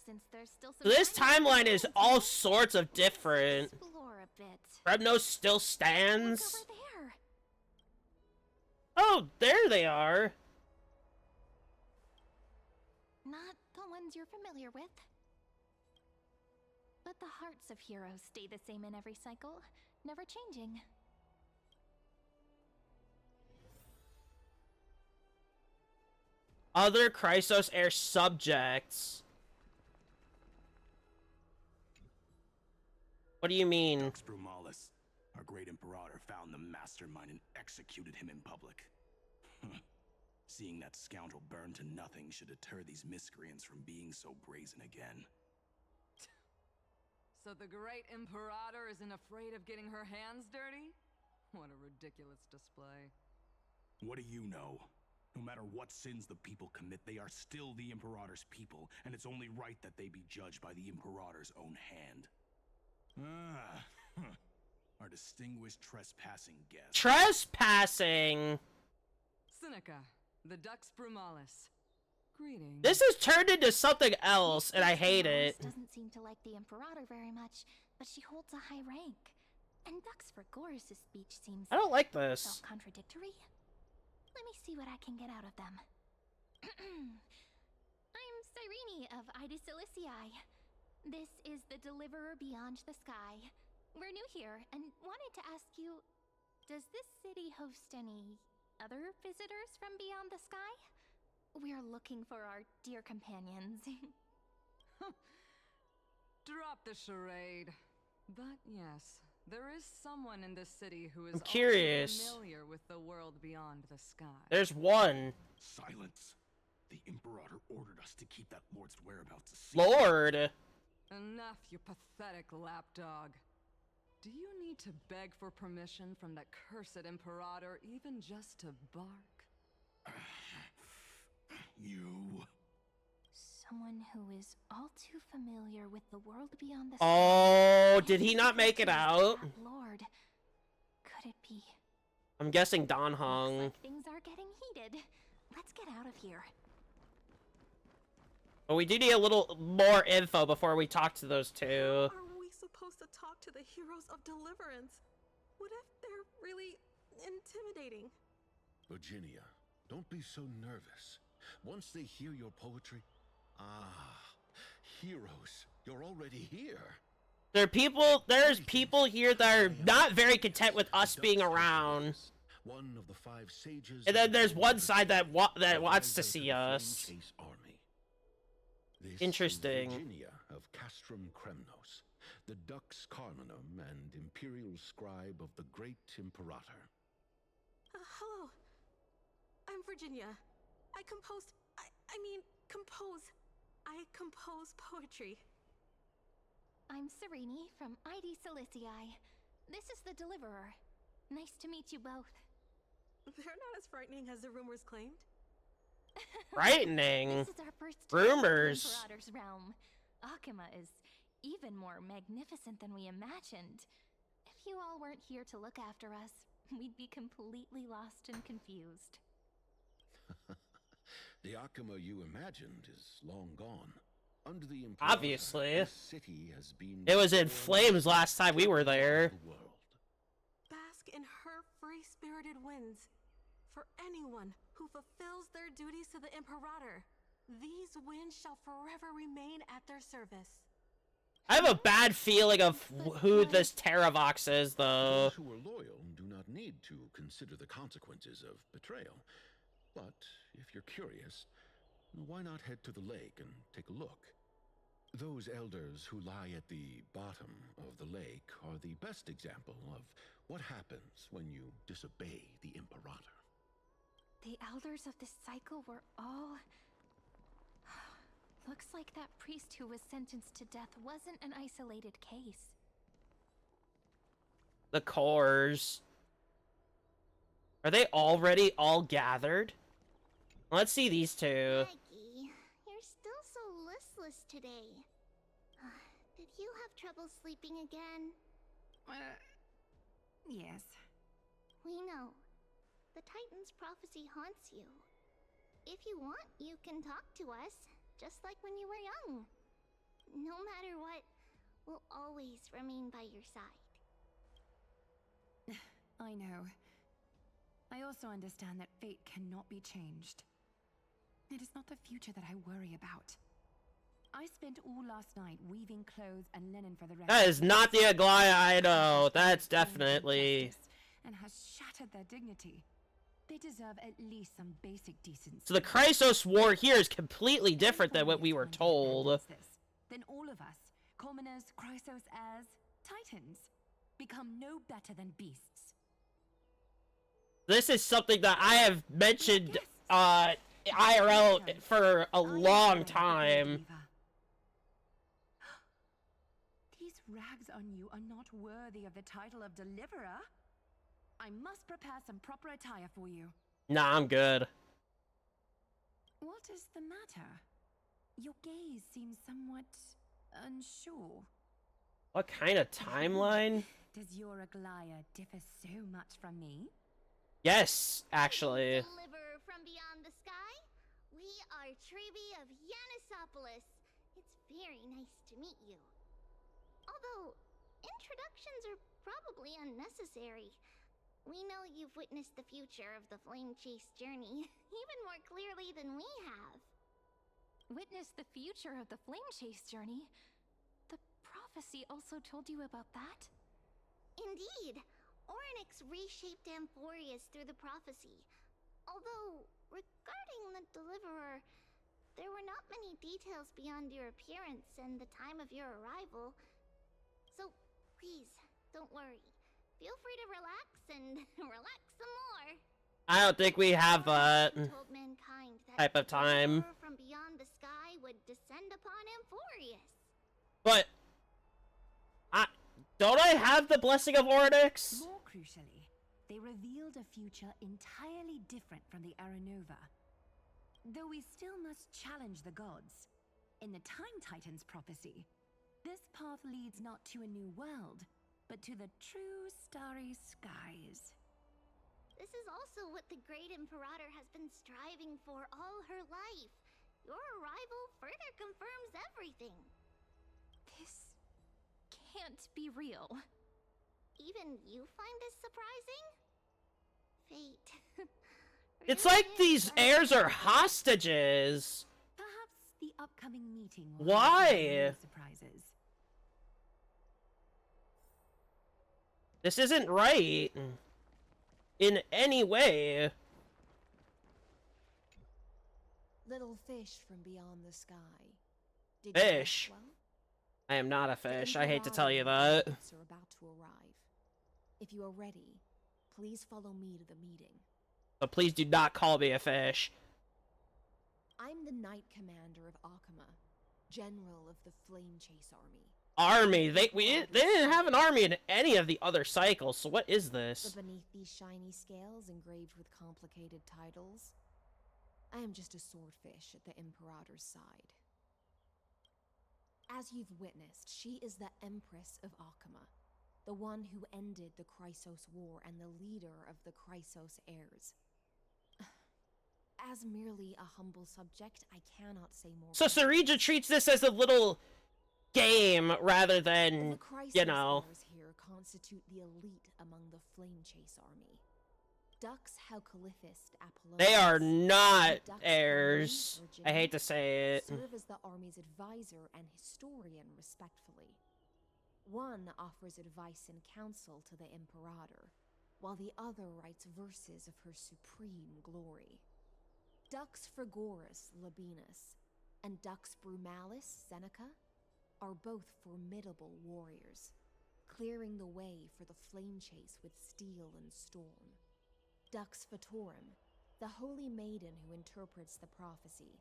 Since there's still some This time timeline left, is all sorts of different. explore a bit. Rebno still Look stands. over there. Oh, there they are. Not the ones you're familiar with. But the hearts of heroes stay the same in every cycle, never changing. Other Chrysos Air subjects. What do you mean? Dux Brumalis, our great Imperator, found the mastermind and executed him in public. Seeing that scoundrel burn to nothing should deter these miscreants from being so brazen again. So the great Imperator isn't afraid of getting her hands dirty? What a ridiculous display. What do you know? No matter what sins the people commit, they are still the Imperator's people, and it's only right that they be judged by the Imperator's own hand. Our distinguished trespassing guest. Trespassing. Seneca, the Dux Brumalis. Greetings. This has turned into something else, and I hate Alice it. doesn't seem to like the Imperator very much, but she holds a high rank. And Dux Vergoris' speech seems I don't like this. self-contradictory. Let me see what I can get out of them. I'm Cyrene of Ida Cilicii. This is the Deliverer Beyond the Sky. We're new here and wanted to ask you, does this city host any other visitors from beyond the sky? We're looking for our dear companions. Drop the charade. But yes, there is someone in this city who is I'm also curious. familiar with the world beyond the sky. There's one. Silence. The Imperator ordered us to keep that lord's whereabouts a secret. Lord. Enough, you pathetic lapdog. Do you need to beg for permission from that cursed Imperator even just to bark? You... Someone who is all too familiar with the world beyond the Oh, sky. did he not make it out? That Lord, could it be? I'm guessing Don Looks Hung. like things are getting heated. Let's get out of here. But we do need a little more info before we talk to those two. How are we supposed to talk to the heroes of deliverance? What if they're really intimidating? Virginia, don't be so nervous. Once they hear your poetry... heroes, you're already here. There's people here that are not very content with us being around. One of the 5 sages... And then there's one side that wants to see us. This Interesting. is Virginia of Castrum Kremnos, the Dux Carminum and Imperial Scribe of the Great Imperator. Hello. I'm Virginia. I compose poetry. I'm Cyrene from Ida Cilicii. This is the Deliverer. Nice to meet you both. They're not as frightening as the rumors claimed. Frightening. This is our first Rumors. time in Imperator's realm. Akima is even more magnificent than we imagined. If you all weren't here to look after us, we'd be completely lost and confused. The Akima you imagined is long gone. Under the Imperator, Obviously. this city has been... It was in flames last time we were there. The world. Bask in her free-spirited winds. For anyone who fulfills their duties to the Imperator, these winds shall forever remain at their service. I have a bad feeling of who this Terravox is, though. Those who are loyal do not need to consider the consequences of betrayal. But if you're curious, why not head to the lake and take a look? Those elders who lie at the bottom of the lake are the best example of what happens when you disobey the Imperator. The elders of this cycle were all... Looks like that priest who was sentenced to death wasn't an isolated case. The cores. Are they already all gathered? Let's see these two. Maggie, you're still so listless today. Did you have trouble sleeping again? Yes. We know. The Titan's prophecy haunts you. If you want, you can talk to us, just like when you were young. No matter what, we'll always remain by your side. I know. I also understand that fate cannot be changed. It is not the future that I worry about. I spent all last night weaving clothes and linen for the rest. That is not the Aglaya I know. That's definitely... And has shattered their dignity. They deserve at least some basic decency. So the Chrysos War here is completely different than what we were told. Then all of us, commoners, Chrysos heirs, Titans, become no better than beasts. This is something that I have mentioned IRL for a long time. These rags on you are not worthy of the title of Deliverer. I must prepare some proper attire for you. Nah, I'm good. What is the matter? Your gaze seems somewhat unsure. What kind of timeline? Does your Aglaya differ so much from me? Yes, actually. Deliverer from beyond the sky. We are Trebi of Yanisopolis. It's very nice to meet you. Although, introductions are probably unnecessary. We know you've witnessed the future of the Flame Chase journey even more clearly than we have. Witness the future of the Flame Chase journey? The prophecy also told you about that? Indeed. Orynyx reshaped Amphorius through the prophecy. Although, regarding the Deliverer, there were not many details beyond your appearance and the time of your arrival. So, please, don't worry. Feel free to relax and relax some more. I don't think we have Told mankind that type of time. from beyond the sky would descend upon Amphorius. But don't I have the blessing of Orynyx? More crucially, they revealed a future entirely different from the Aranova. Though we still must challenge the gods. In the Time Titan's prophecy, this path leads not to a new world, but to the true starry skies. This is also what the Great Imperator has been striving for all her life. Your arrival further confirms everything. This can't be real. Even you find this surprising? Fate. It's like these heirs are hostages. Perhaps the upcoming meeting will Why? surprises. This isn't right. In any way. Little fish from beyond the sky. Did Fish? You well? I am not a fish. The I hate to tell you Imperator that. and the are about to arrive. If you are ready, please follow me to the meeting. But please do not call me a fish. I'm the Knight Commander of Akama, General of the Flame Chase Army. Army. They didn't have an army in any of the other cycles, so what is this? But beneath these shiny scales engraved with complicated titles, I am just a swordfish at the Imperator's side. As you've witnessed, she is the Empress of Akama, the one who ended the Chrysos War and the leader of the Chrysos heirs. As merely a humble subject, I cannot say more. So Sarija treats this as a little game rather than, the Chrysos you know. heirs here constitute the elite among the Flame Chase army. Dux Halcalithist Apollonius. They are not Dux heirs. Virgin I hate to say it. serve as the army's advisor and historian, respectfully. One offers advice and counsel to the Imperator, while the other writes verses of her supreme glory. Dux Frigoris Labienus and Dux Brumalis Seneca are both formidable warriors, clearing the way for the flame chase with steel and storm. Dux Fatorum, the holy maiden who interprets the prophecy.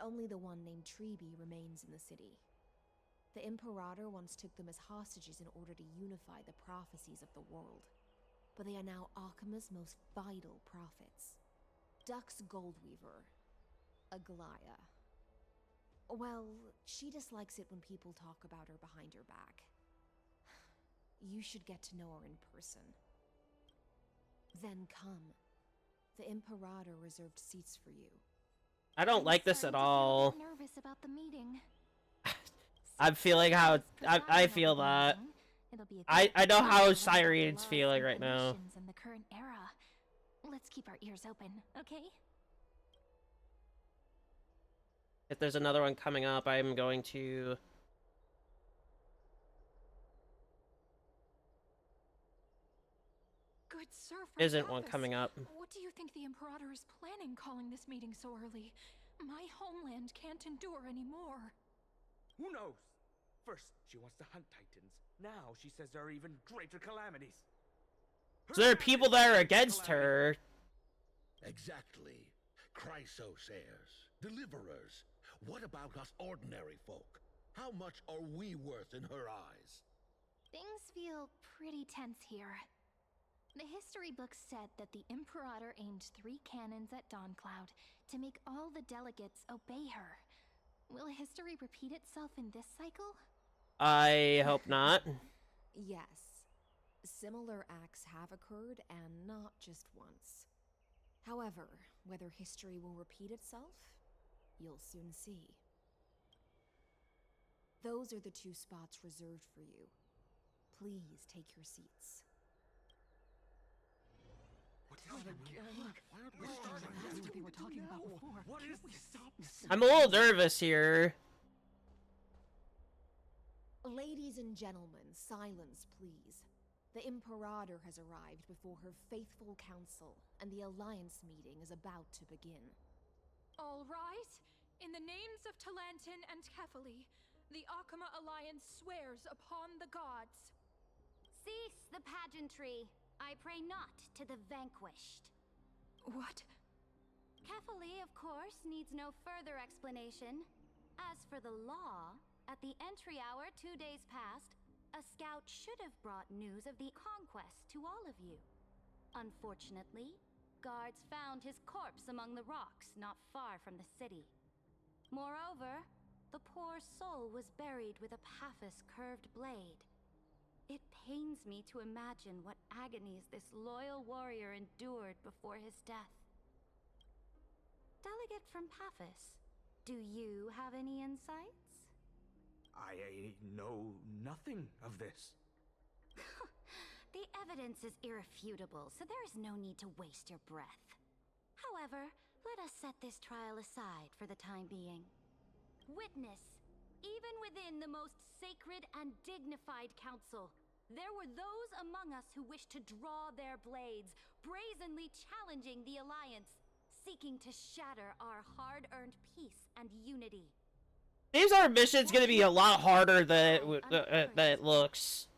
Only the one named Trebi remains in the city. The Imperator once took them as hostages in order to unify the prophecies of the world, but they are now Akama's most vital prophets. Dux Goldweaver, Aglaya. Well, she dislikes it when people talk about her behind her back. You should get to know her in person. Then come. The Imperator reserved seats for you. I don't like this at all. Nervous about the meeting. I'm feeling how I feel that. I know how Cyrian's feeling right now. In the current era. Let's keep our ears open, okay? If there's another one coming up, I'm going to... Good sir, Isn't one coming up. What do you think the Imperator is planning calling this meeting so early? My homeland can't endure anymore. Who knows? First, she wants to hunt Titans. Now she says there are even greater calamities. So there are people that are against her. Exactly. Chrysosayers, deliverers. What about us ordinary folk? How much are we worth in her eyes? Things feel pretty tense here. The history books said that the Imperator aimed 3 cannons at Dawncloud to make all the delegates obey her. Will history repeat itself in this cycle? I hope not. Yes. Similar acts have occurred, and not just once. However, whether history will repeat itself, you'll soon see. Those are the 2 spots reserved for you. Please take your seats. That's what they were talking about before. What is this? I'm a little nervous here. Ladies and gentlemen, silence, please. The Imperator has arrived before her faithful council, and the Alliance meeting is about to begin. All rise. In the names of Talantin and Kefali, the Akama Alliance swears upon the gods. Cease the pageantry. I pray not to the vanquished. What? Kefali, of course, needs no further explanation. As for the law, at the entry hour 2 days past, a scout should have brought news of the conquest to all of you. Unfortunately, guards found his corpse among the rocks not far from the city. Moreover, the poor soul was buried with a Paphos curved blade. It pains me to imagine what agonies this loyal warrior endured before his death. Delegate from Paphos, do you have any insights? I know nothing of this. The evidence is irrefutable, so there is no need to waste your breath. However, let us set this trial aside for the time being. Witness, even within the most sacred and dignified council, there were those among us who wished to draw their blades, brazenly challenging the Alliance, seeking to shatter our hard-earned peace and unity. Seems our mission's gonna be a lot harder than it looks.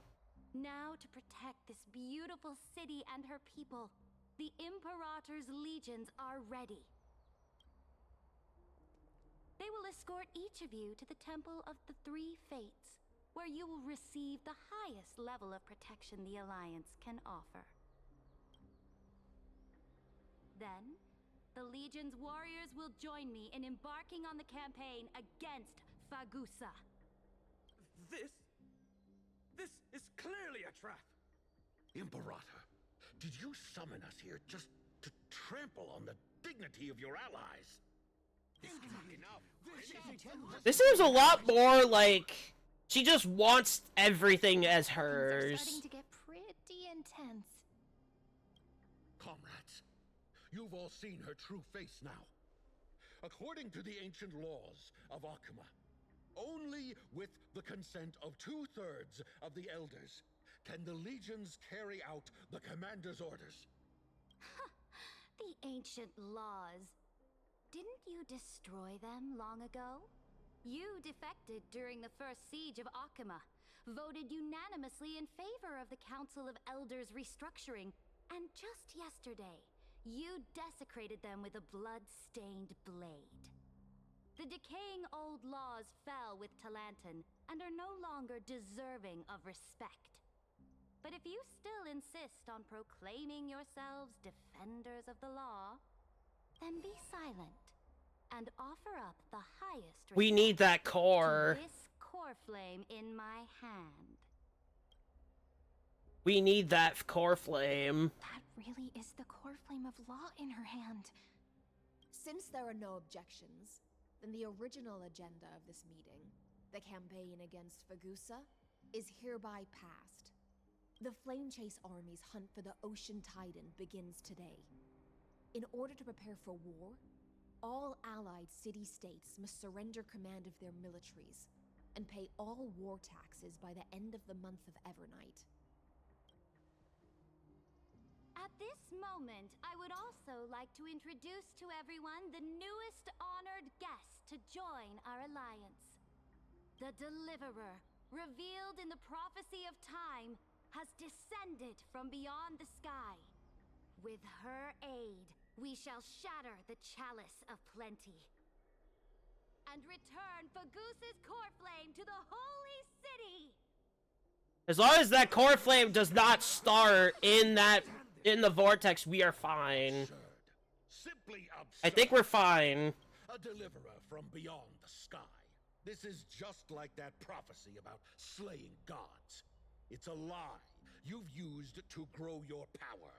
Now to protect this beautiful city and her people, the Imperator's legions are ready. They will escort each of you to the Temple of the Three Fates, where you will receive the highest level of protection the Alliance can offer. Then, the Legion's warriors will join me in embarking on the campaign against Fagusa. This is clearly a trap. Imperator, did you summon us here just to trample on the dignity of your allies? This seems a lot more like she just wants everything as hers. Things are starting to get pretty intense. Comrades, you've all seen her true face now. According to the ancient laws of Akama, only with the consent of 2/3 of the elders can the legions carry out the commander's orders. The ancient laws. Didn't you destroy them long ago? You defected during the first siege of Akama, voted unanimously in favor of the Council of Elders restructuring, and just yesterday, you desecrated them with a blood-stained blade. The decaying old laws fell with Talantin and are no longer deserving of respect. But if you still insist on proclaiming yourselves defenders of the law, then be silent and offer up the highest We need that core. to this core flame in my hand. We need that core flame. That really is the core flame of law in her hand. Since there are no objections, then the original agenda of this meeting, the campaign against Fagusa, is hereby passed. The Flame Chase Army's hunt for the Ocean Titan begins today. In order to prepare for war, all allied city-states must surrender command of their militaries and pay all war taxes by the end of the month of Evernight. At this moment, I would also like to introduce to everyone the newest honored guest to join our alliance. The Deliverer, revealed in the prophecy of time, has descended from beyond the sky. With her aid, we shall shatter the chalice of plenty and return Fagusa's core flame to the holy city. As long as that core flame does not start in the vortex, we are fine. Simply absurd. I think we're fine. A deliverer from beyond the sky. This is just like that prophecy about slaying gods. It's a lie you've used to grow your power.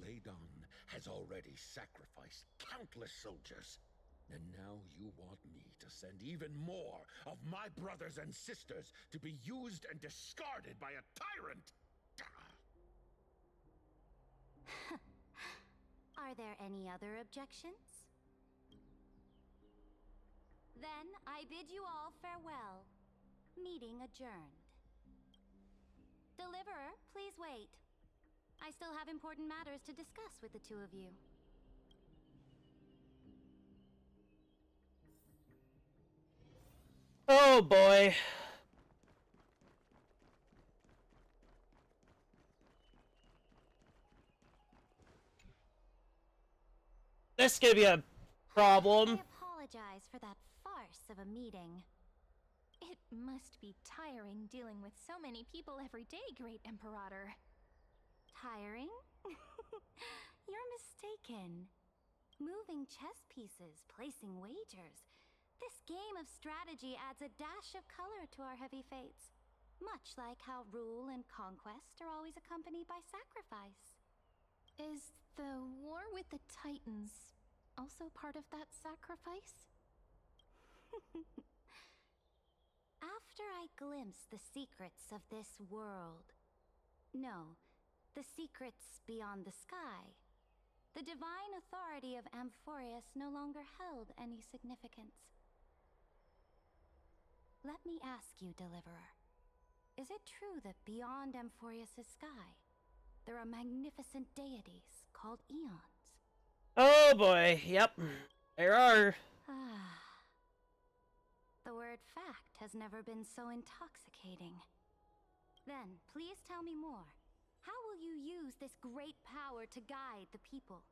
Ladon has already sacrificed countless soldiers, and now you want me to send even more of my brothers and sisters to be used and discarded by a tyrant? Are there any other objections? Then I bid you all farewell. Meeting adjourned. Deliverer, please wait. I still have important matters to discuss with the two of you. Oh boy. This is gonna be a problem. I apologize for that farce of a meeting. It must be tiring dealing with so many people every day, Great Imperator. Tiring? You're mistaken. Moving chess pieces, placing wagers. This game of strategy adds a dash of color to our heavy fates. Much like how rule and conquest are always accompanied by sacrifice. Is the war with the Titans also part of that sacrifice? After I glimpse the secrets of this world... No, the secrets beyond the sky, the divine authority of Amphorius no longer held any significance. Let me ask you, Deliverer, is it true that beyond Amphorius' sky, there are magnificent deities called Eons? Oh boy, yep. There are. The word fact has never been so intoxicating. Then, please tell me more. How will you use this great power to guide the people?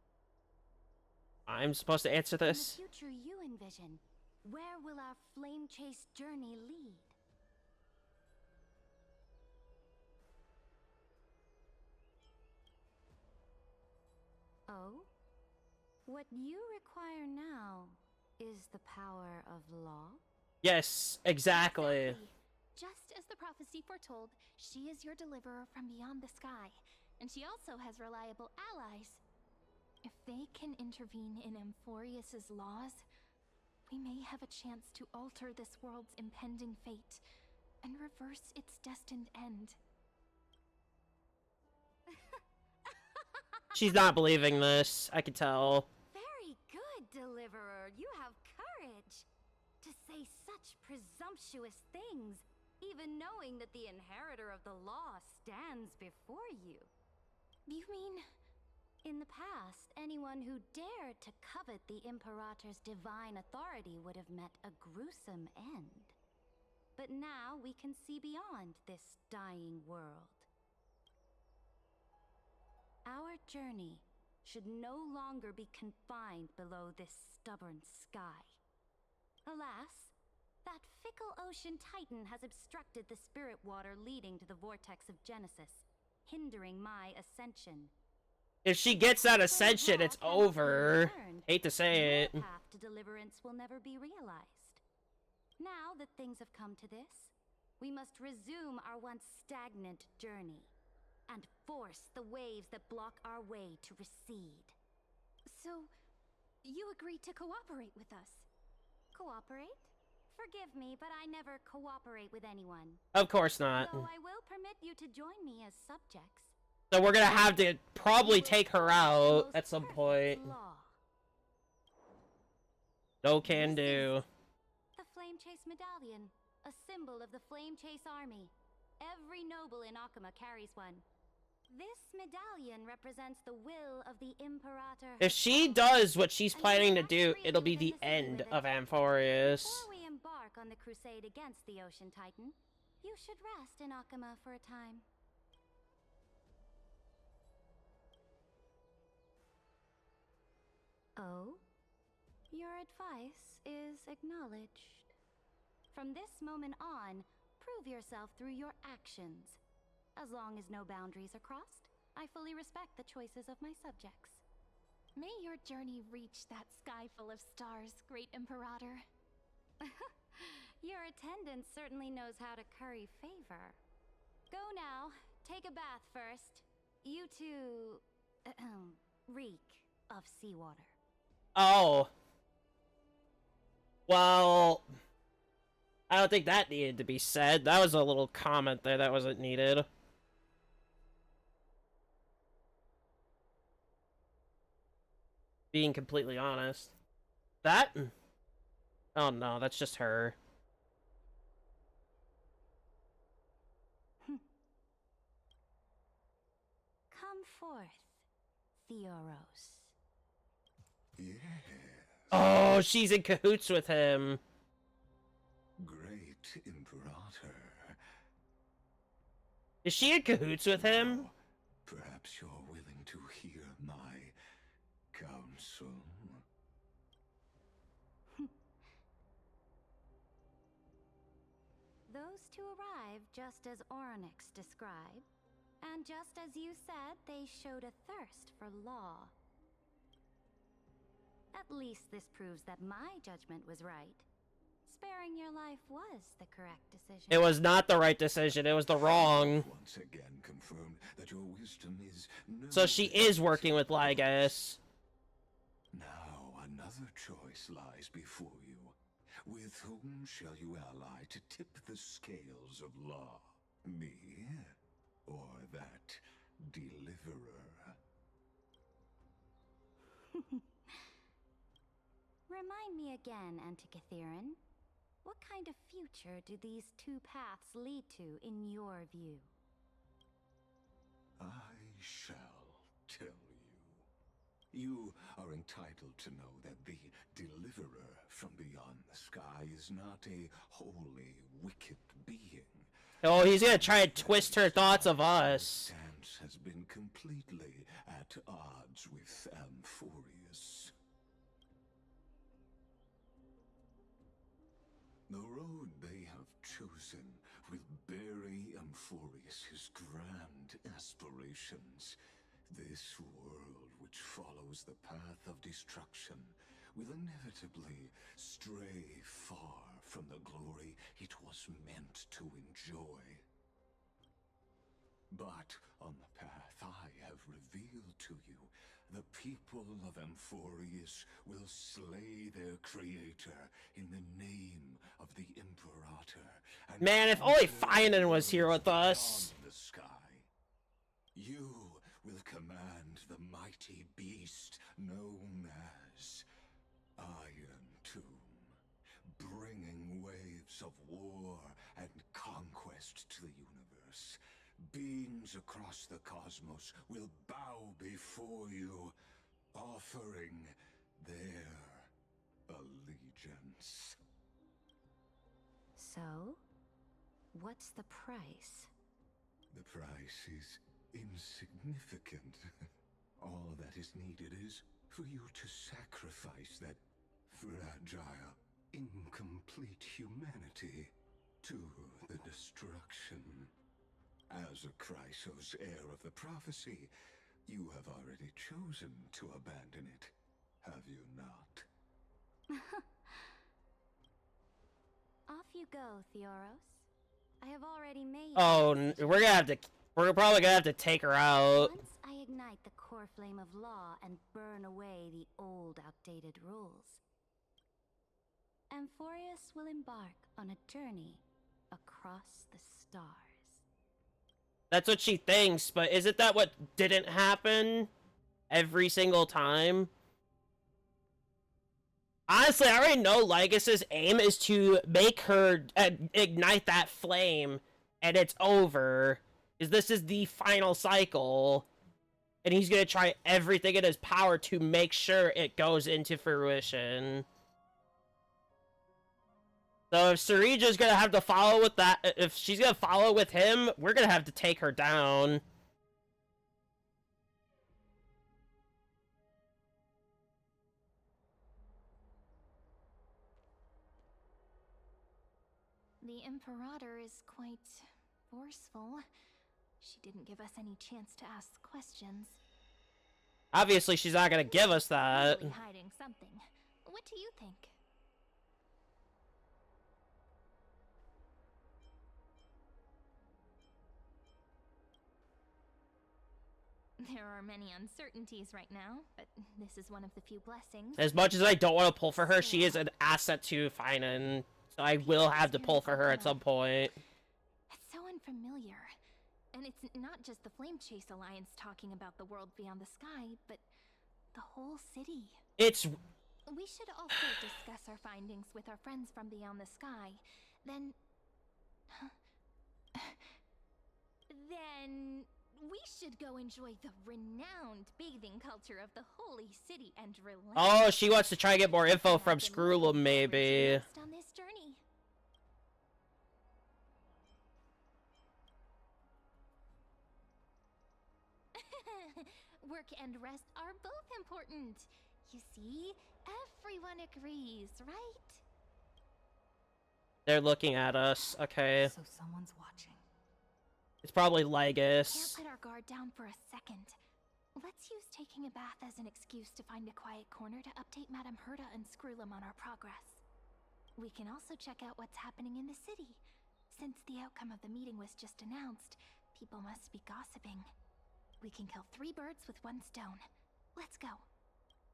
I'm supposed to answer this. In the future you envision, where will our flame chase journey lead? Oh? What you require now is the power of law? Yes, exactly. Just as the prophecy foretold, she is your deliverer from beyond the sky, and she also has reliable allies. If they can intervene in Amphorius' laws, we may have a chance to alter this world's impending fate and reverse its destined end. She's not believing this, I can tell. Very good, Deliverer. You have courage to say such presumptuous things, even knowing that the inheritor of the law stands before you. You mean... In the past, anyone who dared to covet the Imperator's divine authority would have met a gruesome end. But now we can see beyond this dying world. Our journey should no longer be confined below this stubborn sky. Alas, that fickle ocean titan has obstructed the spirit water leading to the vortex of Genesis, hindering my ascension. If she gets that ascension, it's over. Hate to say it. Your path to deliverance will never be realized. Now that things have come to this, we must resume our once stagnant journey. and force the waves that block our way to recede. So, you agreed to cooperate with us? Cooperate? Forgive me, but I never cooperate with anyone. Of course not. Though I will permit you to join me as subjects. So we're gonna have to probably take her out at some point. Law. No can do. The Flame Chase Medallion, a symbol of the Flame Chase Army. Every noble in Akuma carries one. This medallion represents the will of the Imperator. If she does what she's planning to do, it'll be the end of Amphorius. Before we embark on the crusade against the Ocean Titan, you should rest in Akuma for a time. Oh? Your advice is acknowledged. From this moment on, prove yourself through your actions. As long as no boundaries are crossed, I fully respect the choices of my subjects. May your journey reach that sky full of stars, Great Imperator. Your attendant certainly knows how to curry favor. Go now. Take a bath first. You two... reek of seawater. Oh. Well... I don't think that needed to be said. That was a little comment there that wasn't needed. Being completely honest. That? Oh no, that's just her. Come forth, Theoros. Yes. Oh, she's in cahoots with him. Great Imperator. Is she in cahoots with him? Now, perhaps you're willing to hear my counsel. Those two arrived just as Oryx described, and just as you said, they showed a thirst for law. At least this proves that my judgment was right. Sparing your life was the correct decision. It was not the right decision, it was the wrong. Once again confirmed that your wisdom is no So she is working with Lygus. Now another choice lies before you. With whom shall you ally to tip the scales of law? Me or that deliverer? Remind me again, Antikytheron. What kind of future do these two paths lead to in your view? I shall tell you. You are entitled to know that the deliverer from beyond the sky is not a wholly wicked being. Oh, he's gonna try and twist her thoughts of us. Stance has been completely at odds with Amphorius. The road they have chosen will bury Amphorius' grand aspirations. This world which follows the path of destruction will inevitably stray far from the glory it was meant to enjoy. But on the path I have revealed to you, the people of Amphorius will slay their creator in the name of the Imperator. And Man, if only Finan was here with us. beyond the sky, you will command the mighty beast known as Iron Tomb, bringing waves of war and conquest to the universe. Beings across the cosmos will bow before you, offering their allegiance. So, what's the price? The price is insignificant. All that is needed is for you to sacrifice that fragile, incomplete humanity to the destruction. As a Chrysos heir of the prophecy, you have already chosen to abandon it, have you not? Off you go, Theoros. I have already made... Oh, we're gonna have to We're probably gonna have to take her out. Once I ignite the core flame of law and burn away the old, outdated rules, Amphorius will embark on a journey across the stars. That's what she thinks, but isn't that what didn't happen every single time? Honestly, I already know Lycus's aim is to make her ignite that flame, and it's over. Because this is the final cycle, and he's gonna try everything in his power to make sure it goes into fruition. So if Sarija's gonna have to follow with that, if she's gonna follow with him, we're gonna have to take her down. The Imperator is quite forceful. She didn't give us any chance to ask questions. Obviously, she's not gonna give us that. Probably hiding something. What do you think? There are many uncertainties right now, but this is one of the few blessings. As much as I don't want to pull for her, she is an asset to Finan. So I will have to pull for her at some point. It's so unfamiliar. And it's not just the Flame Chase Alliance talking about the world beyond the sky, but the whole city. It's... We should also discuss our findings with our friends from beyond the sky. Then... Then... we should go enjoy the renowned bathing culture of the holy city and relax. Oh, she wants to try and get more info from Screwlum, maybe. On this journey. Work and rest are both important. You see, everyone agrees, right? They're looking at us. Okay. So someone's watching. It's probably Lygus. Can't let our guard down for a second. Let's use taking a bath as an excuse to find a quiet corner to update Madame Herta and Screwlum on our progress. We can also check out what's happening in the city. Since the outcome of the meeting was just announced, people must be gossiping. We can kill 3 birds with 1 stone. Let's go.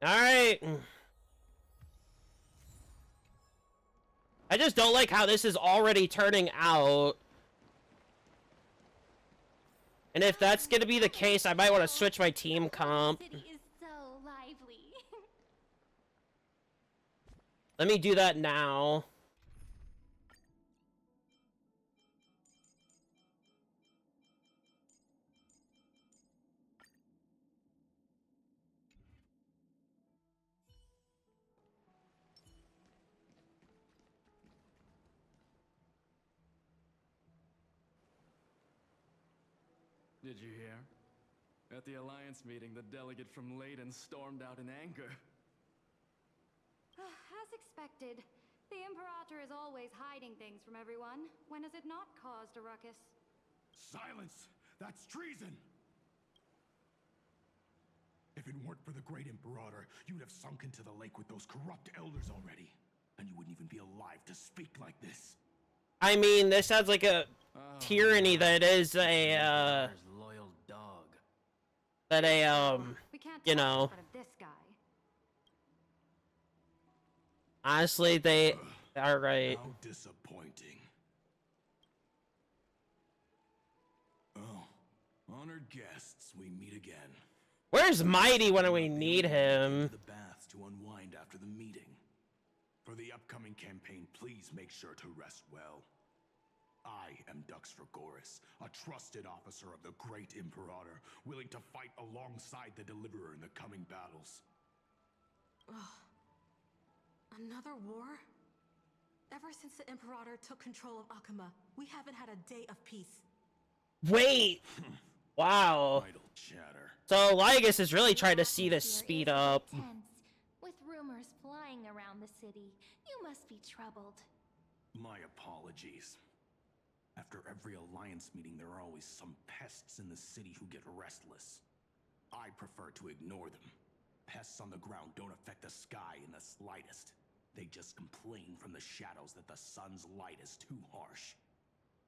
Alright. I just don't like how this is already turning out. And if that's gonna be the case, I might want to switch my team comp. The city is so lively. Let me do that now. Did you hear? At the Alliance meeting, the delegate from Leyden stormed out in anger. As expected, the Imperator is always hiding things from everyone. When has it not caused a ruckus? Silence! That's treason! If it weren't for the great Imperator, you'd have sunk into the lake with those corrupt elders already. And you wouldn't even be alive to speak like this. I mean, this sounds like a tyranny that is a, loyal dog. that a, you know. This guy. Honestly, they are right. How disappointing. Oh, honored guests, we meet again. Where's Mighty when we need him? The baths to unwind after the meeting. For the upcoming campaign, please make sure to rest well. I am Dux Dragoris, a trusted officer of the Great Imperator, willing to fight alongside the Deliverer in the coming battles. Another war? Ever since the Imperator took control of Akuma, we haven't had a day of peace. Wait! Wow. Idle chatter. So Lygus is really trying to see this speed up. With rumors flying around the city, you must be troubled. My apologies. After every Alliance meeting, there are always some pests in the city who get restless. I prefer to ignore them. Pests on the ground don't affect the sky in the slightest. They just complain from the shadows that the sun's light is too harsh.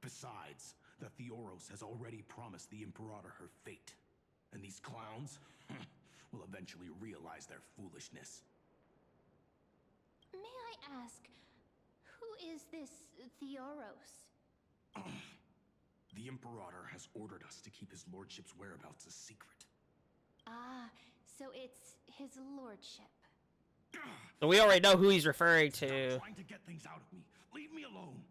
Besides, that Theoros has already promised the Imperator her fate. And these clowns will eventually realize their foolishness. May I ask, who is this Theoros? The Imperator has ordered us to keep his lordship's whereabouts a secret. Ah, so it's his lordship. So we already know who he's referring to. Stop trying to get things out of me. Leave me alone.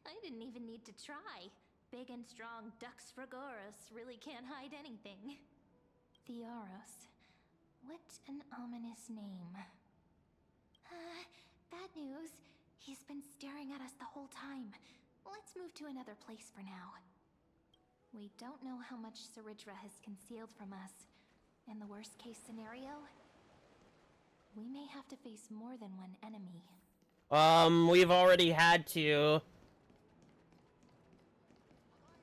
I didn't even need to try. Big and strong Dux Fragoros really can't hide anything. Theoros. What an ominous name. Bad news. He's been staring at us the whole time. Let's move to another place for now. We don't know how much Saridra has concealed from us. In the worst case scenario, we may have to face more than one enemy. We've already had to.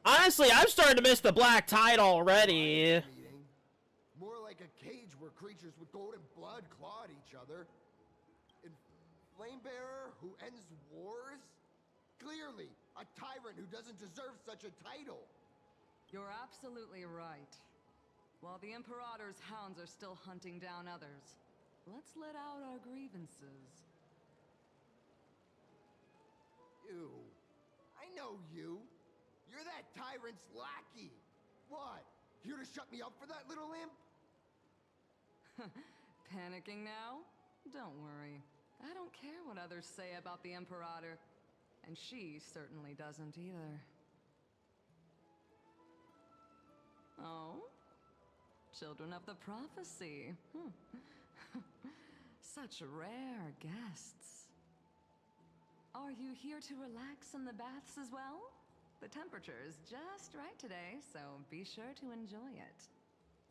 Honestly, I'm starting to miss the black tide already. More like a cage where creatures with golden blood claw at each other. And Flamebearer who ends wars? Clearly, a tyrant who doesn't deserve such a title. You're absolutely right. While the Imperator's hounds are still hunting down others, let's let out our grievances. You. I know you. You're that tyrant's lackey. What? Here to shut me up for that little imp? Panicking now? Don't worry. I don't care what others say about the Imperator. And she certainly doesn't either. Oh? Children of the Prophecy. Such rare guests. Are you here to relax in the baths as well? The temperature is just right today, so be sure to enjoy it.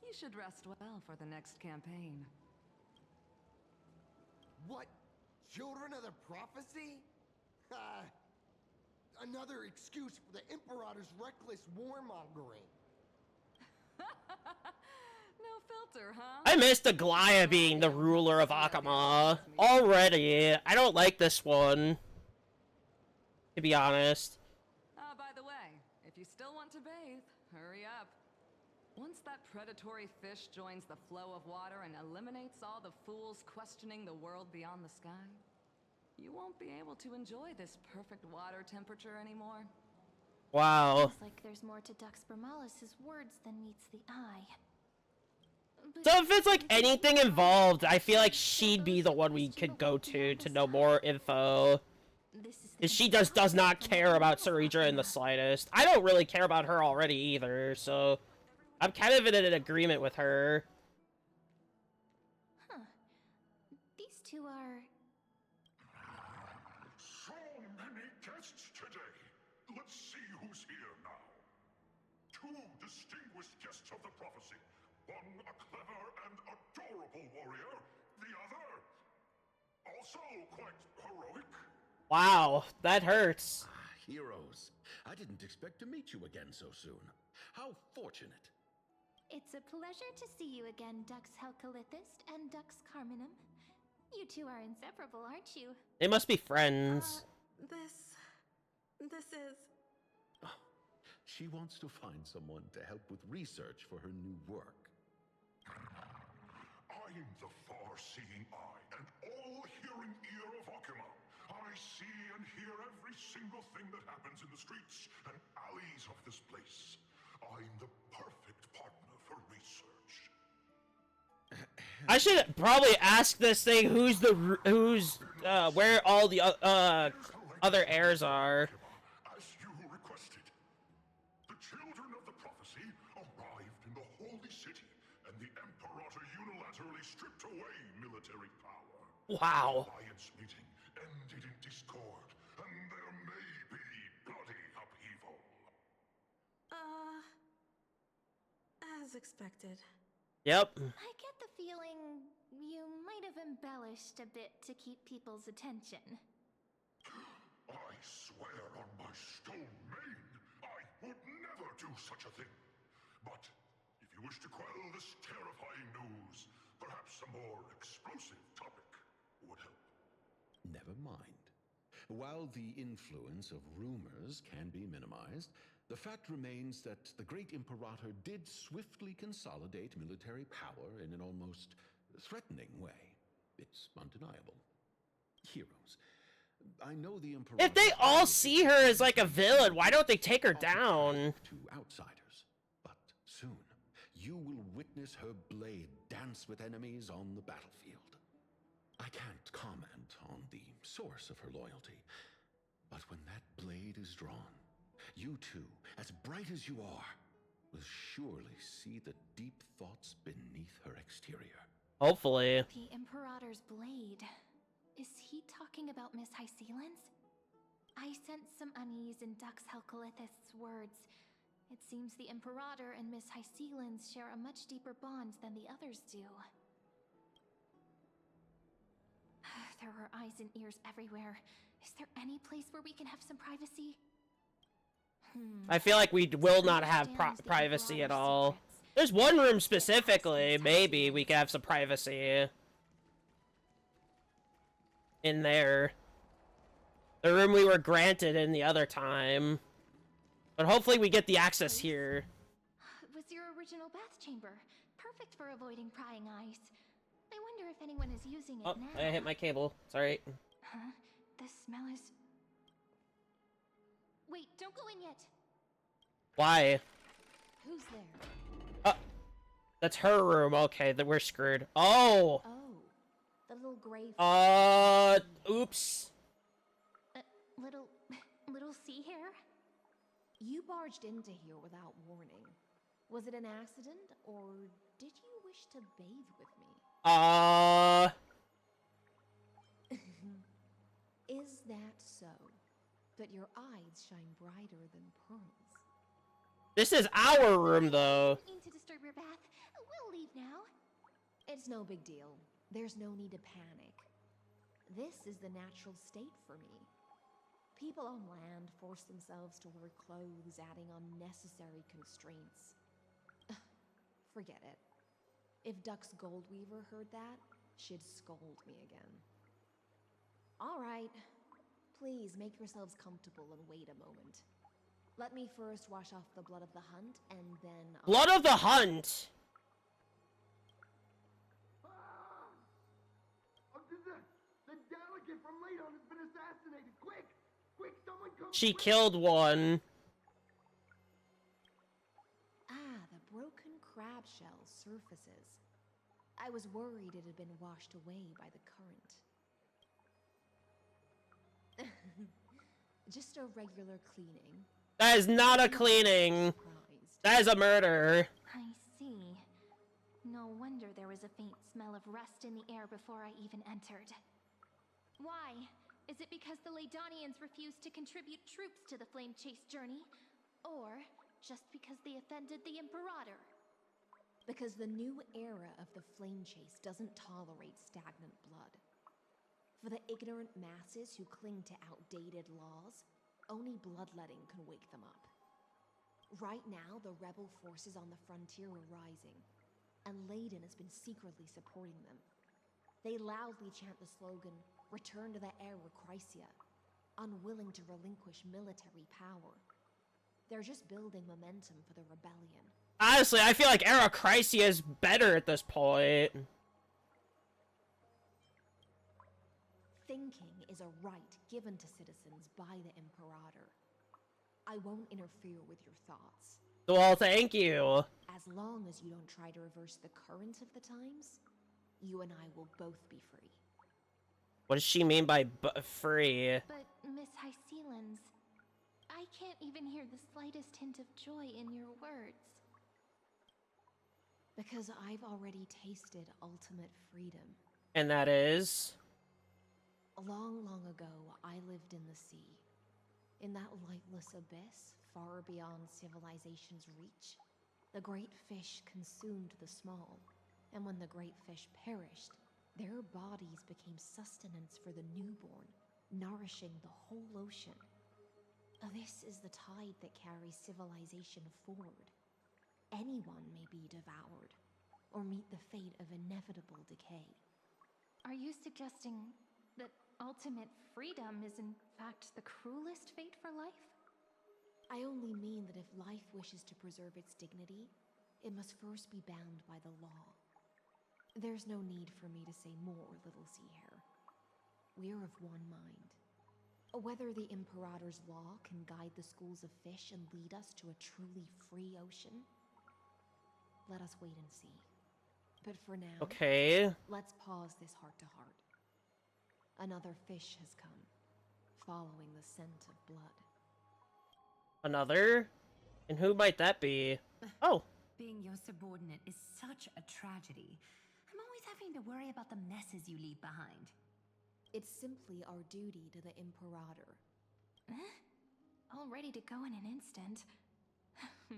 You should rest well for the next campaign. What? Children of the Prophecy? Another excuse for the Imperator's reckless warmongering. No filter, huh? I missed Aglaya being the ruler of Akama already. I don't like this one, to be honest. By the way, if you still want to bathe, hurry up. Once that predatory fish joins the flow of water and eliminates all the fools questioning the world beyond the sky, you won't be able to enjoy this perfect water temperature anymore. Wow. Looks like there's more to Dux Bramalis's words than meets the eye. So if it's like anything involved, I feel like she'd be the one we could go to know more info. Because she does not care about Saridra in the slightest. I don't really care about her already either, so I'm kind of in an agreement with her. Huh. These two are... So many guests today. Let's see who's here now. Two distinguished guests of the prophecy. One a clever and adorable warrior. The other also quite heroic. Wow, that hurts. Heroes. I didn't expect to meet you again so soon. How fortunate. It's a pleasure to see you again, Dux Helcalithist and Dux Carminum. You two are inseparable, aren't you? They must be friends. This is... Oh, she wants to find someone to help with research for her new work. I'm the far-seeing eye and all-hearing ear of Akama. I see and hear every single thing that happens in the streets and alleys of this place. I'm the perfect partner for research. I should probably ask this thing where all the other heirs are. As you requested, the children of the prophecy arrived in the holy city, and the Imperator unilaterally stripped away military power. Wow. The alliance meeting ended in discord, and there may be bloody upheaval. As expected. Yep. I get the feeling you might have embellished a bit to keep people's attention. I swear on my stone mane, I would never do such a thing. But if you wish to quell this terrifying news, perhaps a more explosive topic would help. Never mind. While the influence of rumors can be minimized, the fact remains that the great Imperator did swiftly consolidate military power in an almost threatening way. It's undeniable. Heroes. I know the Imperator. If they all see her as like a villain, why don't they take her down? To outsiders. But soon, you will witness her blade dance with enemies on the battlefield. I can't comment on the source of her loyalty, but when that blade is drawn, you two, as bright as you are, will surely see the deep thoughts beneath her exterior. Hopefully. The Imperator's blade. Is he talking about Miss Hysealand's? I sense some unease in Dux Helcolith's words. It seems the Imperator and Miss Hysealand's share a much deeper bond than the others do. There are eyes and ears everywhere. Is there any place where we can have some privacy? I feel like we will not have privacy at all. There's one room specifically, maybe we can have some privacy. In there. The room we were granted in the other time. But hopefully we get the access here. It was your original bath chamber. Perfect for avoiding prying eyes. I wonder if anyone is using it now. I hit my cable. Sorry. Huh? The smell is... Wait, don't go in yet. Why? Who's there? That's her room. Okay, then we're screwed. Oh! Oh, the little gray... Oops. Little sea hair? You barged into here without warning. Was it an accident, or did you wish to bathe with me? Is that so? That your eyes shine brighter than pearls? This is our room, though. I don't mean to disturb your bath. We'll leave now. It's no big deal. There's no need to panic. This is the natural state for me. People on land force themselves to wear clothes, adding unnecessary constraints. Forget it. If Dux Goldweaver heard that, she'd scold me again. All right. Please make yourselves comfortable and wait a moment. Let me first wash off the blood of the hunt, and then... Blood of the hunt! The delegate from Ladon has been assassinated! Quick! Quick, someone come! She killed one. Ah, the broken crab shell surfaces. I was worried it had been washed away by the current. Just a regular cleaning. That is not a cleaning. That is a murder. I see. No wonder there was a faint smell of rust in the air before I even entered. Why? Is it because the Ladonians refused to contribute troops to the Flame Chase journey? Or just because they offended the Imperator? Because the new era of the Flame Chase doesn't tolerate stagnant blood. For the ignorant masses who cling to outdated laws, only bloodletting can wake them up. Right now, the rebel forces on the frontier are rising, and Ladon has been secretly supporting them. They loudly chant the slogan, "Return to the Era Chrysia," unwilling to relinquish military power. They're just building momentum for the rebellion. Honestly, I feel like Era Chrysia is better at this point. Thinking is a right given to citizens by the Imperator. I won't interfere with your thoughts. Well, thank you. As long as you don't try to reverse the current of the times, you and I will both be free. What does she mean by free? But, Miss Hysealand's, I can't even hear the slightest hint of joy in your words. Because I've already tasted ultimate freedom. And that is? Long, long ago, I lived in the sea. In that lightless abyss, far beyond civilization's reach, the great fish consumed the small. And when the great fish perished, their bodies became sustenance for the newborn, nourishing the whole ocean. This is the tide that carries civilization forward. Anyone may be devoured, or meet the fate of inevitable decay. Are you suggesting that ultimate freedom is in fact the cruelest fate for life? I only mean that if life wishes to preserve its dignity, it must first be bound by the law. There's no need for me to say more, Little Sea Hare. We're of one mind. Whether the Imperator's law can guide the schools of fish and lead us to a truly free ocean, let us wait and see. But for now, Okay. let's pause this heart-to-heart. Another fish has come, following the scent of blood. Another? And who might that be? Oh. Being your subordinate is such a tragedy. I'm always having to worry about the messes you leave behind. It's simply our duty to the Imperator. All ready to go in an instant.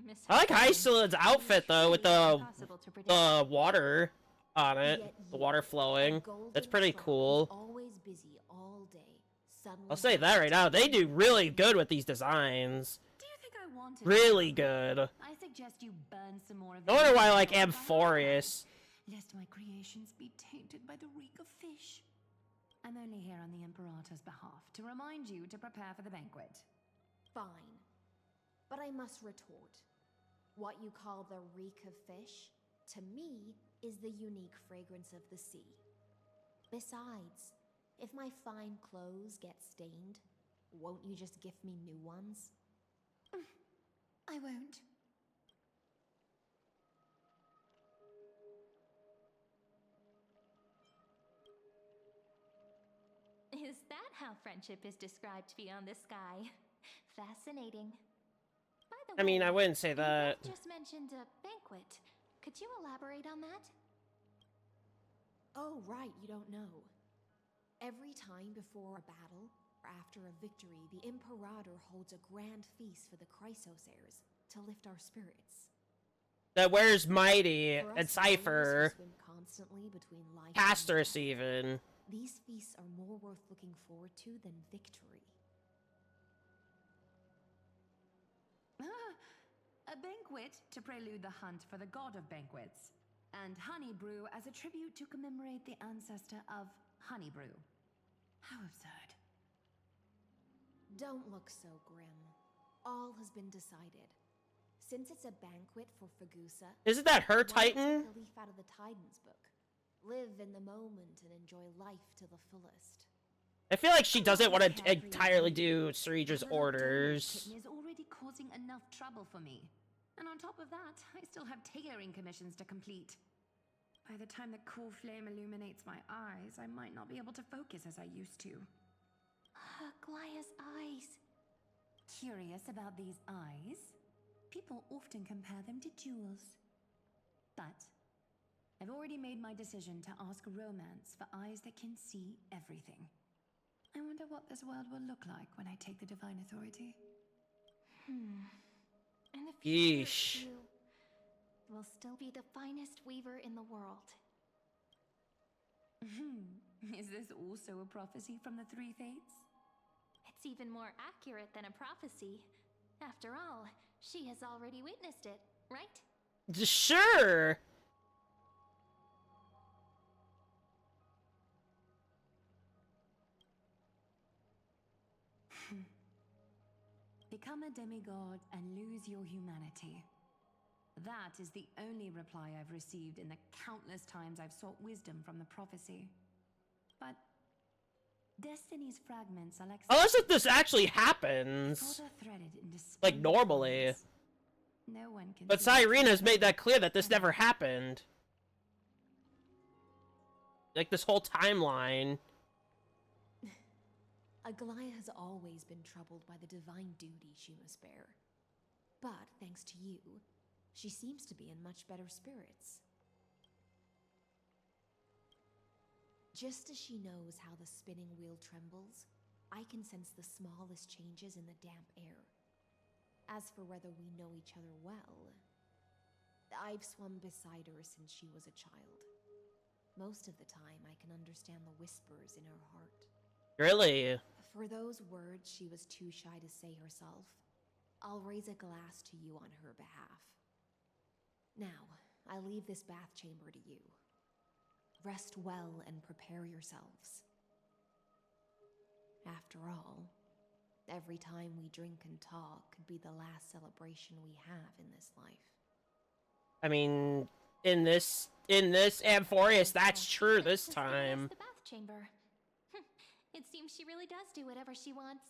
Miss I like Hudson, Hycelin's outfit though, with the impossible to predict. water on it, Yet the you, water flowing. golden That's pretty crown, cool. Always busy all day. Suddenly I'll say that right now. They do really good with these designs. Do you think I wanted Really good. I suggest you burn some more of No wonder why I like your Amphorius. lest my creations be tainted by the reek of fish. I'm only here on the Imperator's behalf to remind you to prepare for the banquet. Fine. But I must retort. What you call the reek of fish, to me, is the unique fragrance of the sea. Besides, if my fine clothes get stained, won't you just gift me new ones? I won't. Is that how friendship is described beyond the sky? Fascinating. By the I mean, way, I wouldn't say you that. both just mentioned a banquet. Could you elaborate on that? Oh, right, you don't know. Every time before a battle, or after a victory, the Imperator holds a grand feast for the Chrysos heirs to lift our spirits. That where's Mighty For and us warriors who Cypher, swim constantly between life and Casterus death, even. these feasts are more worth looking forward to than victory. A banquet to prelude the hunt for the god of banquets, and honey brew as a tribute to commemorate the ancestor of honey brew. How absurd. Don't look so grim. All has been decided. Since it's a banquet for Fagusa, Isn't that her why not Titan? take a leaf out of the Titan's book. Live in the moment and enjoy life to the fullest. I feel like she doesn't want to entirely do Ceredra's The little orders. kitten is already causing enough trouble for me. And on top of that, I still have tailoring commissions to complete. By the time the cool flame illuminates my eyes, I might not be able to focus as I used to. Glaya's eyes. Curious about these eyes? People often compare them to jewels. But I've already made my decision to ask romance for eyes that can see everything. I wonder what this world will look like when I take the divine authority. In the future, Yeesh. you will still be the finest weaver in the world. Is this also a prophecy from the Three Fates? It's even more accurate than a prophecy. After all, she has already witnessed it, right? Sure. Become a demigod and lose your humanity. That is the only reply I've received in the countless times I've sought wisdom from the prophecy. But Destiny's fragments are like... Unless if this actually happens. Like normally. No one can... But Cyrene has made that clear that this never happened. Like this whole timeline. Aglaya has always been troubled by the divine duty she must bear. But thanks to you, she seems to be in much better spirits. Just as she knows how the spinning wheel trembles, I can sense the smallest changes in the damp air. As for whether we know each other well, I've swum beside her since she was a child. Most of the time, I can understand the whispers in her heart. Really? For those words she was too shy to say herself, I'll raise a glass to you on her behalf. Now, I leave this bath chamber to you. Rest well and prepare yourselves. After all, every time we drink and talk could be the last celebration we have in this life. I mean, in this Amphorius, that's true this time. The bath chamber. It seems she really does do whatever she wants.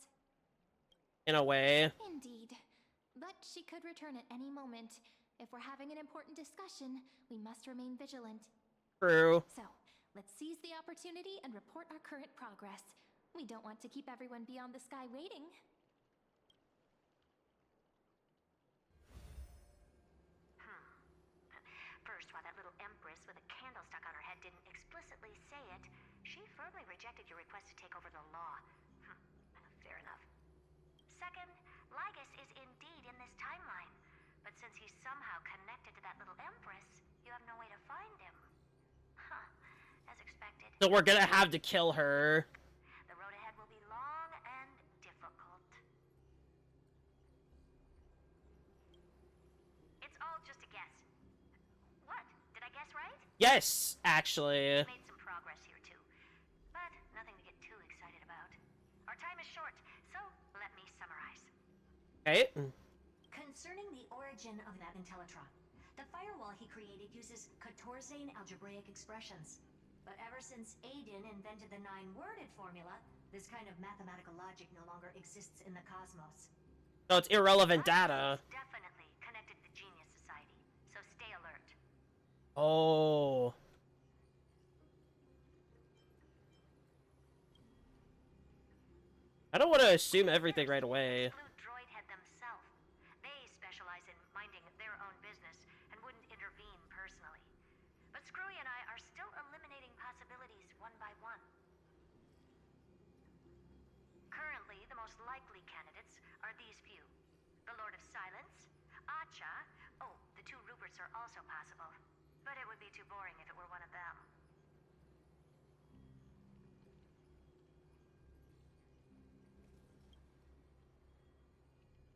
In a way. Indeed. But she could return at any moment. If we're having an important discussion, we must remain vigilant. True. So, let's seize the opportunity and report our current progress. We don't want to keep everyone beyond the sky waiting. First, while that little empress with a candle stuck on her head didn't explicitly say it, she firmly rejected your request to take over the law. Fair enough. Second, Lygus is indeed in this timeline. But since he's somehow connected to that little empress, you have no way to find him. As expected. So we're gonna have to kill her. The road ahead will be long and difficult. It's all just a guess. What? Did I guess right? Yes, actually. Made some progress here too, but nothing to get too excited about. Our time is short, so let me summarize. Okay. Concerning the origin of that Intellitron, the firewall he created uses Katorzane algebraic expressions. But ever since Aiden invented the 9-worded formula, this kind of mathematical logic no longer exists in the cosmos. So it's irrelevant data. Definitely connected to the Genius Society, so stay alert. Oh. I don't want to assume everything right away. Droidhead themselves. They specialize in minding their own business and wouldn't intervene personally. But Screwy and I are still eliminating possibilities one by one. Currently, the most likely candidates are these few. The Lord of Silence, Acha, oh, the 2 Ruperts are also possible. But it would be too boring if it were one of them.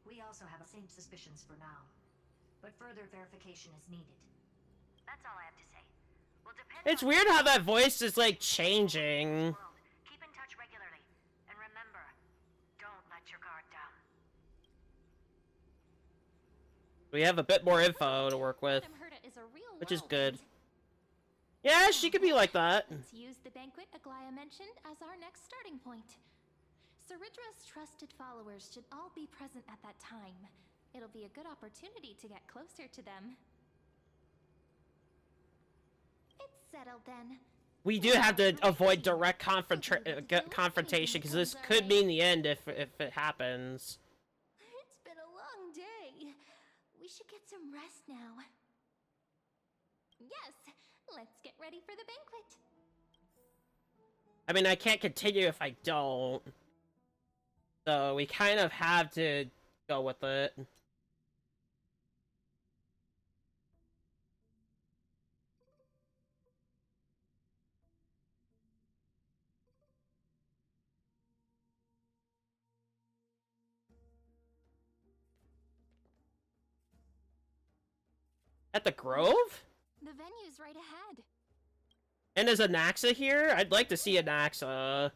We also have the same suspicions for now, but further verification is needed. That's all I have to say. We'll depend It's weird how that voice is like changing. Keep in touch regularly, and remember, don't let your guard down. We have a bit more info to work with, which is good. Yeah, she could be like that. Let's use the banquet Aglaya mentioned as our next starting point. Ceridra's trusted followers should all be present at that time. It'll be a good opportunity to get closer to them. It's settled then. We do have to avoid direct confrontation because this could mean the end if it happens. It's been a long day. We should get some rest now. Yes, let's get ready for the banquet. I mean, I can't continue if I don't. So we kind of have to go with it. At the Grove? The venue's right ahead. And is Anaxa here? I'd like to see Anaxa.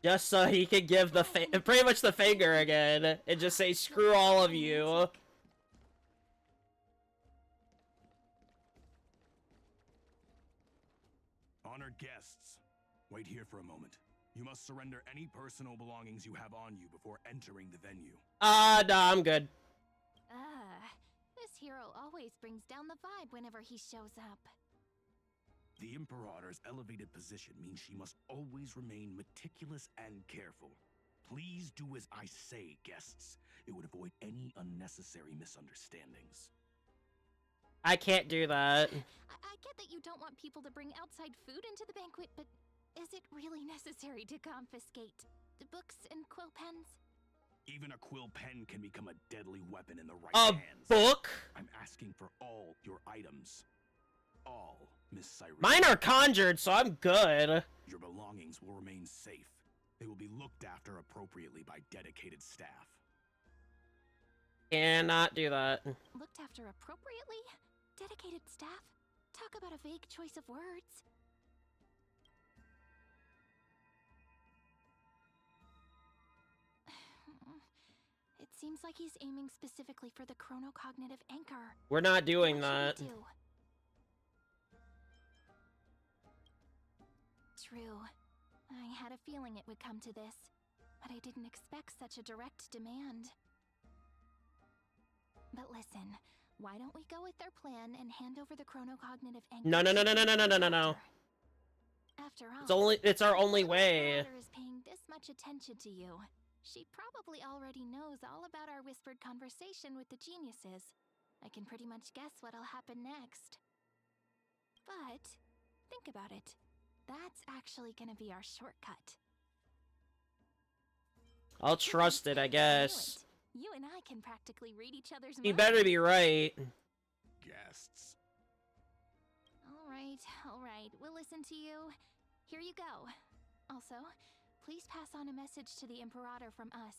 Just so he could give the pretty much the finger again and just say screw all of you. Honored guests, wait here for a moment. You must surrender any personal belongings you have on you before entering the venue. No, I'm good. This hero always brings down the vibe whenever he shows up. The Imperator's elevated position means she must always remain meticulous and careful. Please do as I say, guests. It would avoid any unnecessary misunderstandings. I can't do that. I get that you don't want people to bring outside food into the banquet, but is it really necessary to confiscate the books and quill pens? Even a quill pen can become a deadly weapon in the right hands. A book? I'm asking for all your items. All, Miss Cyrene. Mine are conjured, so I'm good. Your belongings will remain safe. They will be looked after appropriately by dedicated staff. Cannot do that. Looked after appropriately? Dedicated staff? Talk about a vague choice of words. Seems like he's aiming specifically for the chronocognitive anchor. We're not doing What that. should we do? True. I had a feeling it would come to this, but I didn't expect such a direct demand. But listen, why don't we go with their plan and hand over the chronocognitive anchor? No, no, no, no, no, no, no, no, no, no. After all, It's our only way. Daughter is paying this much attention to you. She probably already knows all about our whispered conversation with the geniuses. I can pretty much guess what'll happen next. But think about it. That's actually gonna be our shortcut. I'll trust it, I guess. You and I can practically read each other's minds. You better be right. Guests. All right. We'll listen to you. Here you go. Also, please pass on a message to the Imperator from us.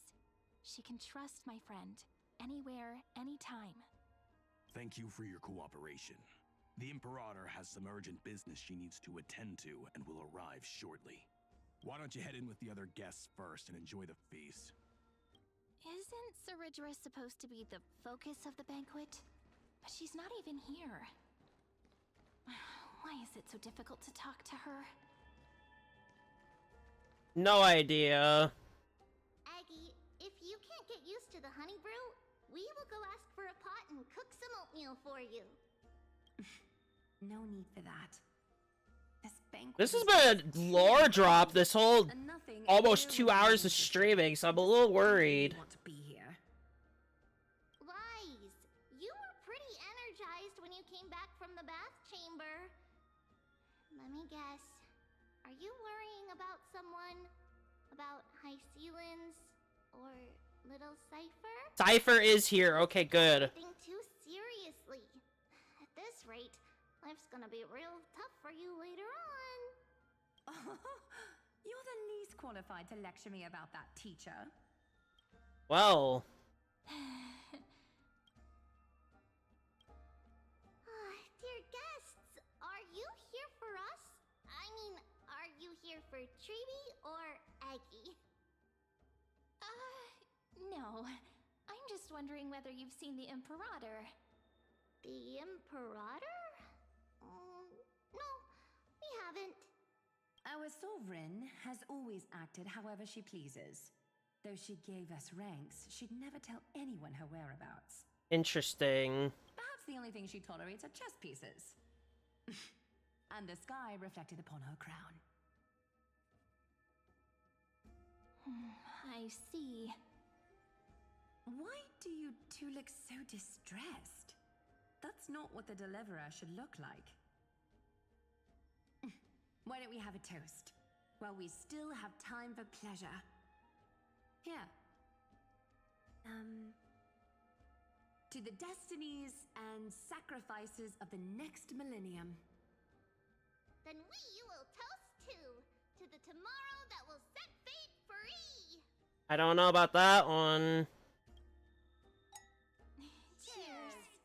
She can trust my friend. Anywhere, anytime. Thank you for your cooperation. The Imperator has some urgent business she needs to attend to and will arrive shortly. Why don't you head in with the other guests first and enjoy the feast? Isn't Ceridra supposed to be the focus of the banquet? But she's not even here. Why is it so difficult to talk to her? No idea. Aggie, if you can't get used to the honey brew, we will go ask for a pot and cook some oatmeal for you. No need for that. This banquet. This has been a lore drop this whole almost 2 hours of streaming, so I'm a little worried. Want to be here. Lies. You were pretty energized when you came back from the bath chamber. Let me guess. Are you worrying about someone? About High Sealins? Or Little Cypher? Cypher is here. Okay, good. Think too seriously. At this rate, life's gonna be real tough for you later on. You're the least qualified to lecture me about that, teacher. Well. Dear guests, are you here for us? I mean, are you here for Treeby or Aggie? No. I'm just wondering whether you've seen the Imperator. The Imperator? No, we haven't. Our sovereign has always acted however she pleases. Though she gave us ranks, she'd never tell anyone her whereabouts. Interesting. Perhaps the only thing she tolerates are chess pieces. And the sky reflected upon her crown. I see. Why do you two look so distressed? That's not what the deliverer should look like. Why don't we have a toast? While we still have time for pleasure. Here. To the destinies and sacrifices of the next millennium. Then we will toast to the tomorrow that will set fate free. I don't know about that one. Cheers.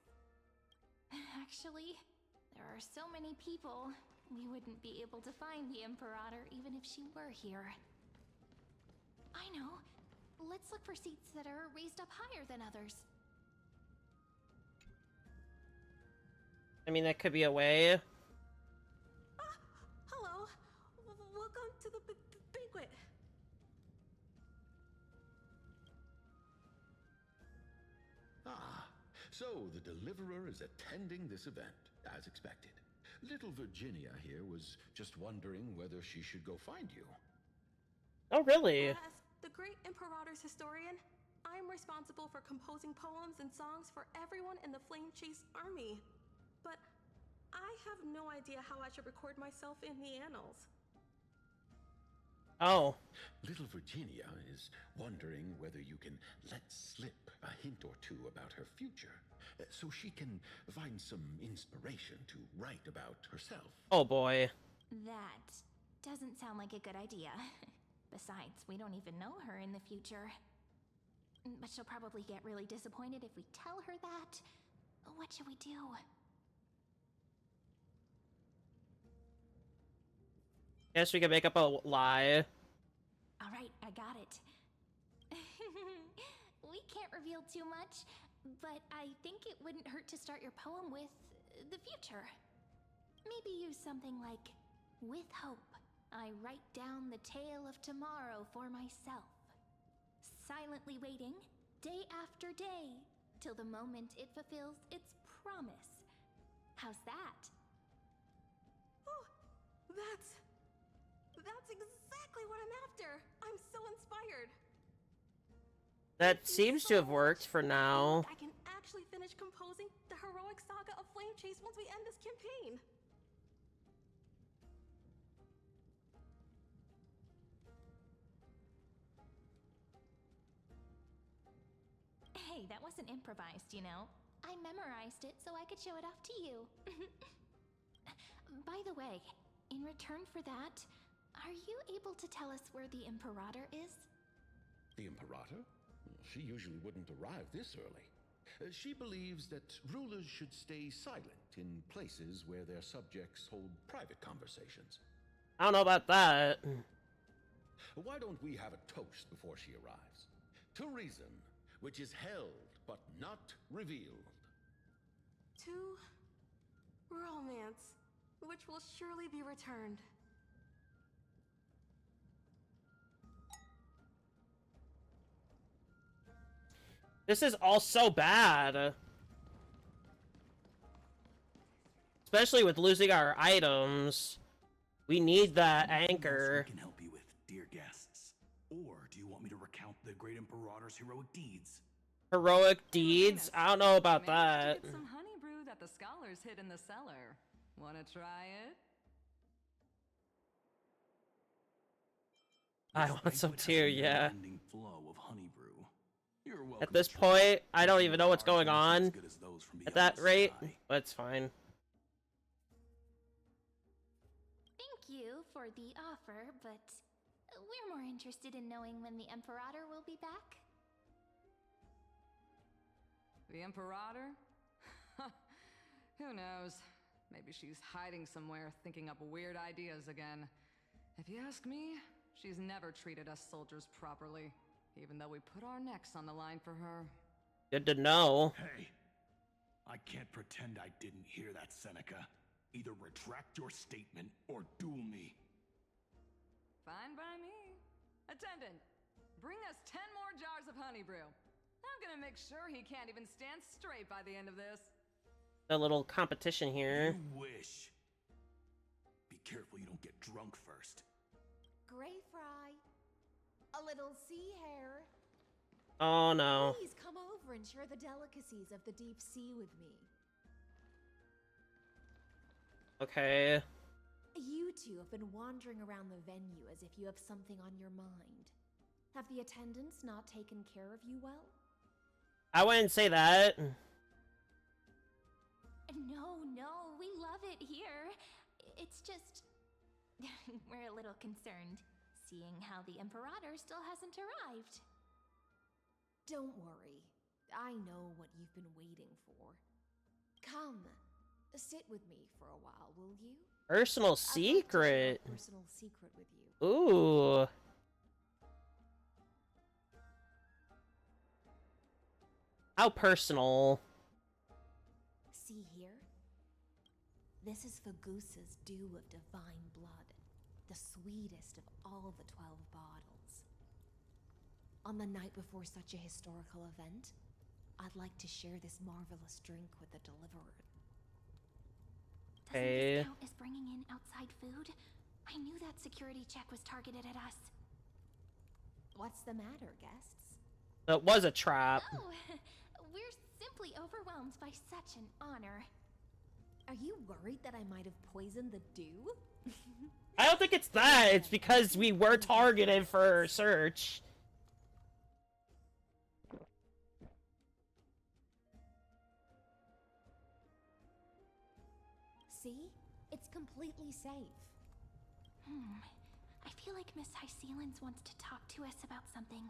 Actually, there are so many people, we wouldn't be able to find the Imperator even if she were here. I know. Let's look for seats that are raised up higher than others. I mean, that could be a way. Hello. Welcome to the banquet. Ah, so the deliverer is attending this event, as expected. Little Virginia here was just wondering whether she should go find you. Oh, really? As the great Imperator's historian, I'm responsible for composing poems and songs for everyone in the Flame Chase army. But I have no idea how I should record myself in the annals. Oh. Little Virginia is wondering whether you can let slip a hint or two about her future, so she can find some inspiration to write about herself. Oh boy. That doesn't sound like a good idea. Besides, we don't even know her in the future. But she'll probably get really disappointed if we tell her that. What should we do? Guess we can make up a lie. Alright, I got it. We we can't reveal too much, but I think it wouldn't hurt to start your poem with the future. Maybe use something like, with hope, I write down the tale of tomorrow for myself. Silently waiting, day after day, till the moment it fulfills its promise. How's that? Oh, that's exactly what I'm after. I'm so inspired. That seems to have worked for now. I can actually finish composing the heroic saga of Flame Chase once we end this campaign. Hey, that wasn't improvised, you know. I memorized it so I could show it off to you. By the way, in return for that, are you able to tell us where the Imperator is? The Imperator? She usually wouldn't arrive this early. She believes that rulers should stay silent in places where their subjects hold private conversations. I don't know about that. Why don't we have a toast before she arrives? To reason, which is held but not revealed. To romance, which will surely be returned. This is all so bad. Especially with losing our items. We need that anchor. Can help you with, dear guests. Or do you want me to recount the great Imperator's heroic deeds? Heroic deeds? I don't know about that. Get some honey brew that the scholars hid in the cellar. Wanna try it? I want some too, yeah. Flow of honey brew. You're welcome. At this point, I don't even know what's going on at that rate, but it's fine. Thank you for the offer, but we're more interested in knowing when the Imperator will be back. The Imperator? Who knows? Maybe she's hiding somewhere, thinking up weird ideas again. If you ask me, she's never treated us soldiers properly, even though we put our necks on the line for her. Good to know. Hey, I can't pretend I didn't hear that, Seneca. Either retract your statement or duel me. Fine by me. Attendant, bring us 10 more jars of honey brew. I'm gonna make sure he can't even stand straight by the end of this. A little competition here. You wish. Be careful you don't get drunk first. Gray fry. A little sea hare. Oh no. Please come over and share the delicacies of the deep sea with me. Okay. You two have been wandering around the venue as if you have something on your mind. Have the attendants not taken care of you well? I wouldn't say that. No, we love it here. It's just... we're a little concerned, seeing how the Imperator still hasn't arrived. Don't worry. I know what you've been waiting for. Come, sit with me for a while, will you? Personal secret. I'd like to share a personal secret with you. Ooh. How personal. See here? This is Fagusa's dew of divine blood, the sweetest of all the 12 bottles. On the night before such a historical event, I'd like to share this marvelous drink with the Deliverer. Doesn't this count as bringing in outside food? I knew that security check was targeted at us. What's the matter, guests? That was a trap. Oh, we're simply overwhelmed by such an honor. Are you worried that I might have poisoned the dew? I don't think it's that. It's because we were targeted for search. See? It's completely safe. I feel like Miss Hysealins wants to talk to us about something.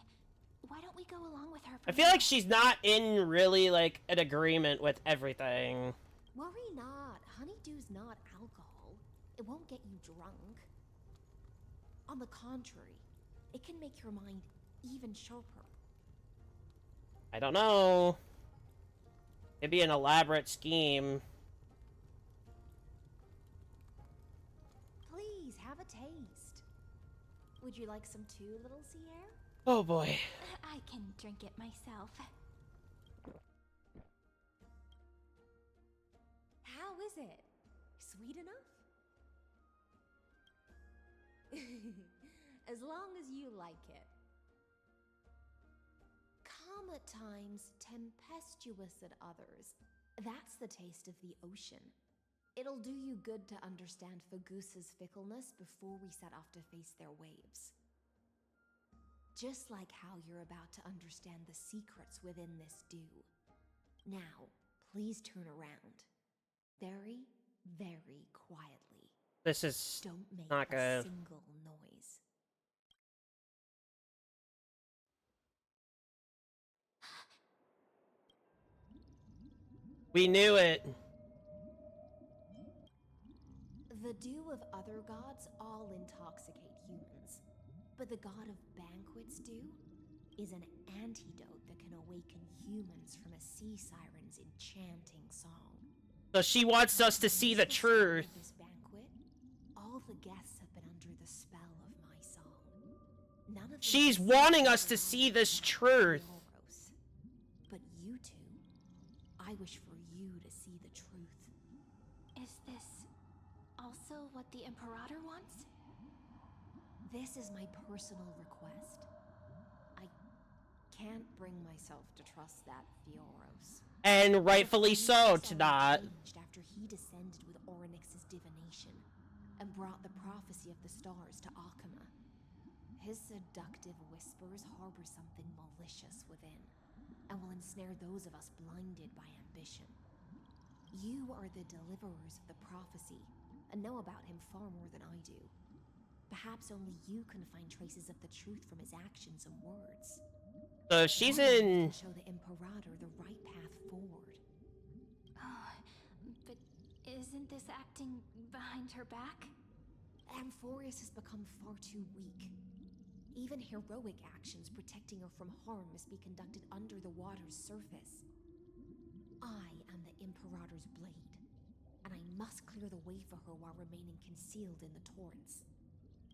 Why don't we go along with her? I feel like she's not in really, like, an agreement with everything. Worry not. Honeydew's not alcohol. It won't get you drunk. On the contrary, it can make your mind even sharper. I don't know. It'd be an elaborate scheme. Please, have a taste. Would you like some too, little Sierra? Oh boy. I can drink it myself. How is it? Sweet enough? As long as you like it. Calm at times, tempestuous at others. That's the taste of the ocean. It'll do you good to understand Fagusa's fickleness before we set off to face their waves. Just like how you're about to understand the secrets within this dew. Now, please turn around. Very, very quietly. This is Don't make not a good. single noise. We knew it. The dew of other gods all intoxicate humans, but the god of banquets dew is an antidote that can awaken humans from a sea siren's enchanting song. So she wants us to see the truth. This banquet, all the guests have been under the spell of my song. None of them She's can wanting see us to the see light this of truth. Euros. But you two, I wish for you to see the truth. Is this also what the Imperator wants? This is my personal request. I can't bring myself to trust that Fioros. And rightfully so, to not. After he descended with Orynyx's divination and brought the prophecy of the stars to Akama. His seductive whispers harbor something malicious within, and will ensnare those of us blinded by ambition. You are the deliverers of the prophecy, and know about him far more than I do. Perhaps only you can find traces of the truth from his actions and words. So she's Only you in. can show the Imperator the right path forward. Oh, but isn't this acting behind her back? Amphorius has become far too weak. Even heroic actions protecting her from harm must be conducted under the water's surface. I am the Imperator's blade, and I must clear the way for her while remaining concealed in the torrents.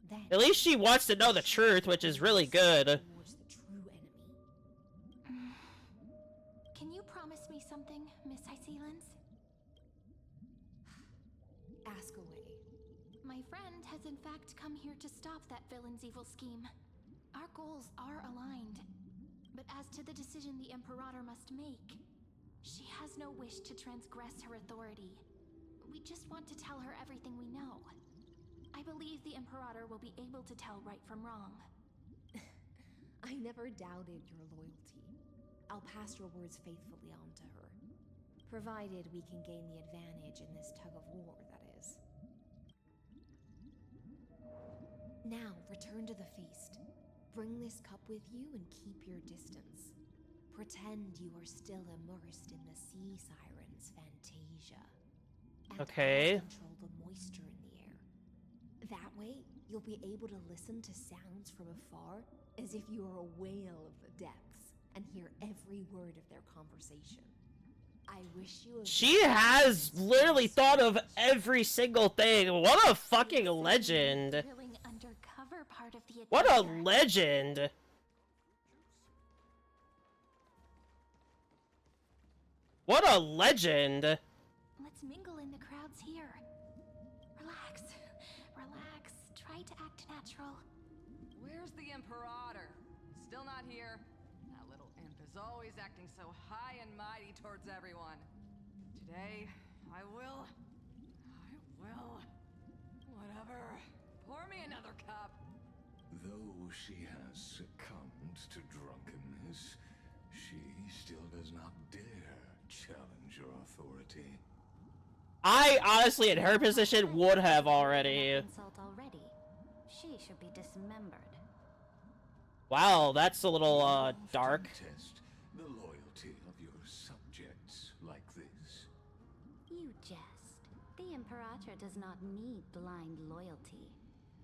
Then, At least she wants to know the truth, which is really good. towards the true enemy. Can you promise me something, Miss Hycelens? Ask away. My friend has in fact come here to stop that villain's evil scheme. Our goals are aligned. But as to the decision the Imperator must make, she has no wish to transgress her authority. We just want to tell her everything we know. I believe the Imperator will be able to tell right from wrong. I never doubted your loyalty. I'll pass your words faithfully on to her. Provided we can gain the advantage in this tug of war, that is. Now, return to the feast. Bring this cup with you and keep your distance. Pretend you are still immersed in the sea siren's fantasia. And Okay. I'll control the moisture in the air. That way, you'll be able to listen to sounds from afar as if you are a whale of the depths and hear every word of their conversation. I wish you a She has literally thought of every single thing. What a fucking legend. Thrilling undercover part of the What a adventure. legend. What a legend. Let's mingle in the crowds here. Relax. Relax. Try to act natural. Where's the Imperator? Still not here? That little imp is always acting so high and mighty towards everyone. Today, I will. Whatever. Pour me another cup. Though she has succumbed to drunkenness, she still does not dare challenge your authority. I honestly, in her position, would have already. Insult already. She should be dismembered. Wow, that's a little, dark. Test the loyalty of your subjects like this. You jest. The Imperator does not need blind loyalty.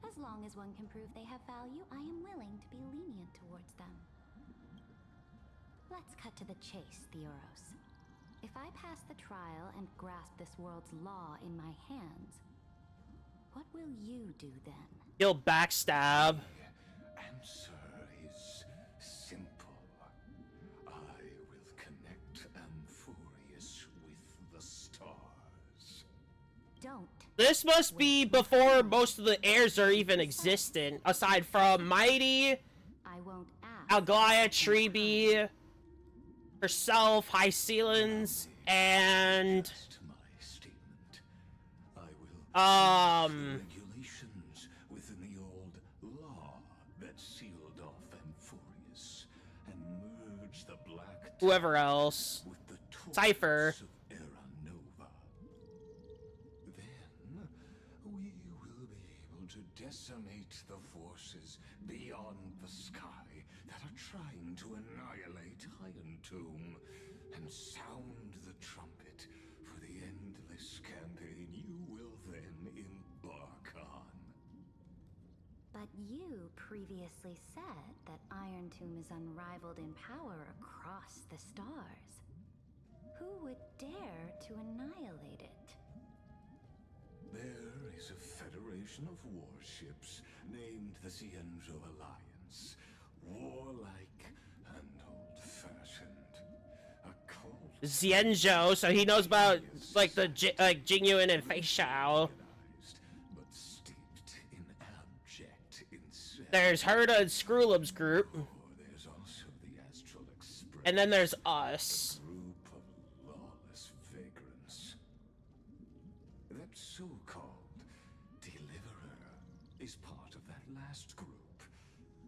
As long as one can prove they have value, I am willing to be lenient towards them. Let's cut to the chase, Theoros. If I pass the trial and grasp this world's law in my hands, what will you do then? He'll backstab. The answer is simple. I will connect Amphorius with the stars. Don't. This must be before most of the heirs are even existent, aside from Mighty, I won't ask. Algaia, Treeby, herself, High Ceilings, and regulations within the old law that sealed off Amphorius and merged the black whoever else. with the Cypher. of Era Nova. Then we will be able to decimate the forces beyond the sky that are trying to annihilate Iron Tomb and sound the trumpet for the endless campaign you will then embark on. But you previously said that Iron Tomb is unrivaled in power across the stars. Who would dare to annihilate it? There is a federation of warships named the Cienzo Alliance. Warlike and old-fashioned. A cult. Xianzhou, so he knows about like the Jingyuan and Fei Shao. But steeped in abject insanity. There's Herda and Screwlum's group. There's also the Astral Express. And then there's us. Group of lawless vagrants. That so-called deliverer is part of that last group.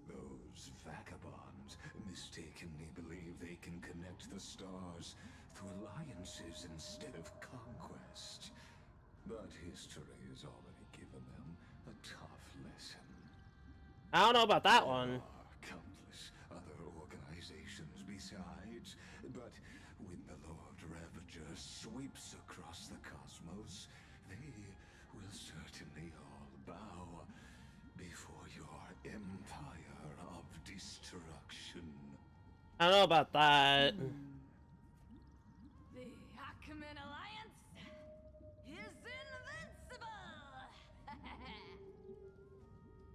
Those vagabonds mistakenly believe they can connect the stars through alliances instead of conquest. But history has already given them a tough lesson. I don't know about that one. Countless other organizations besides, but when the Lord Ravager sweeps across the cosmos, they will certainly all bow before your empire of destruction. I don't know about that. The Achaemen Alliance is invincible!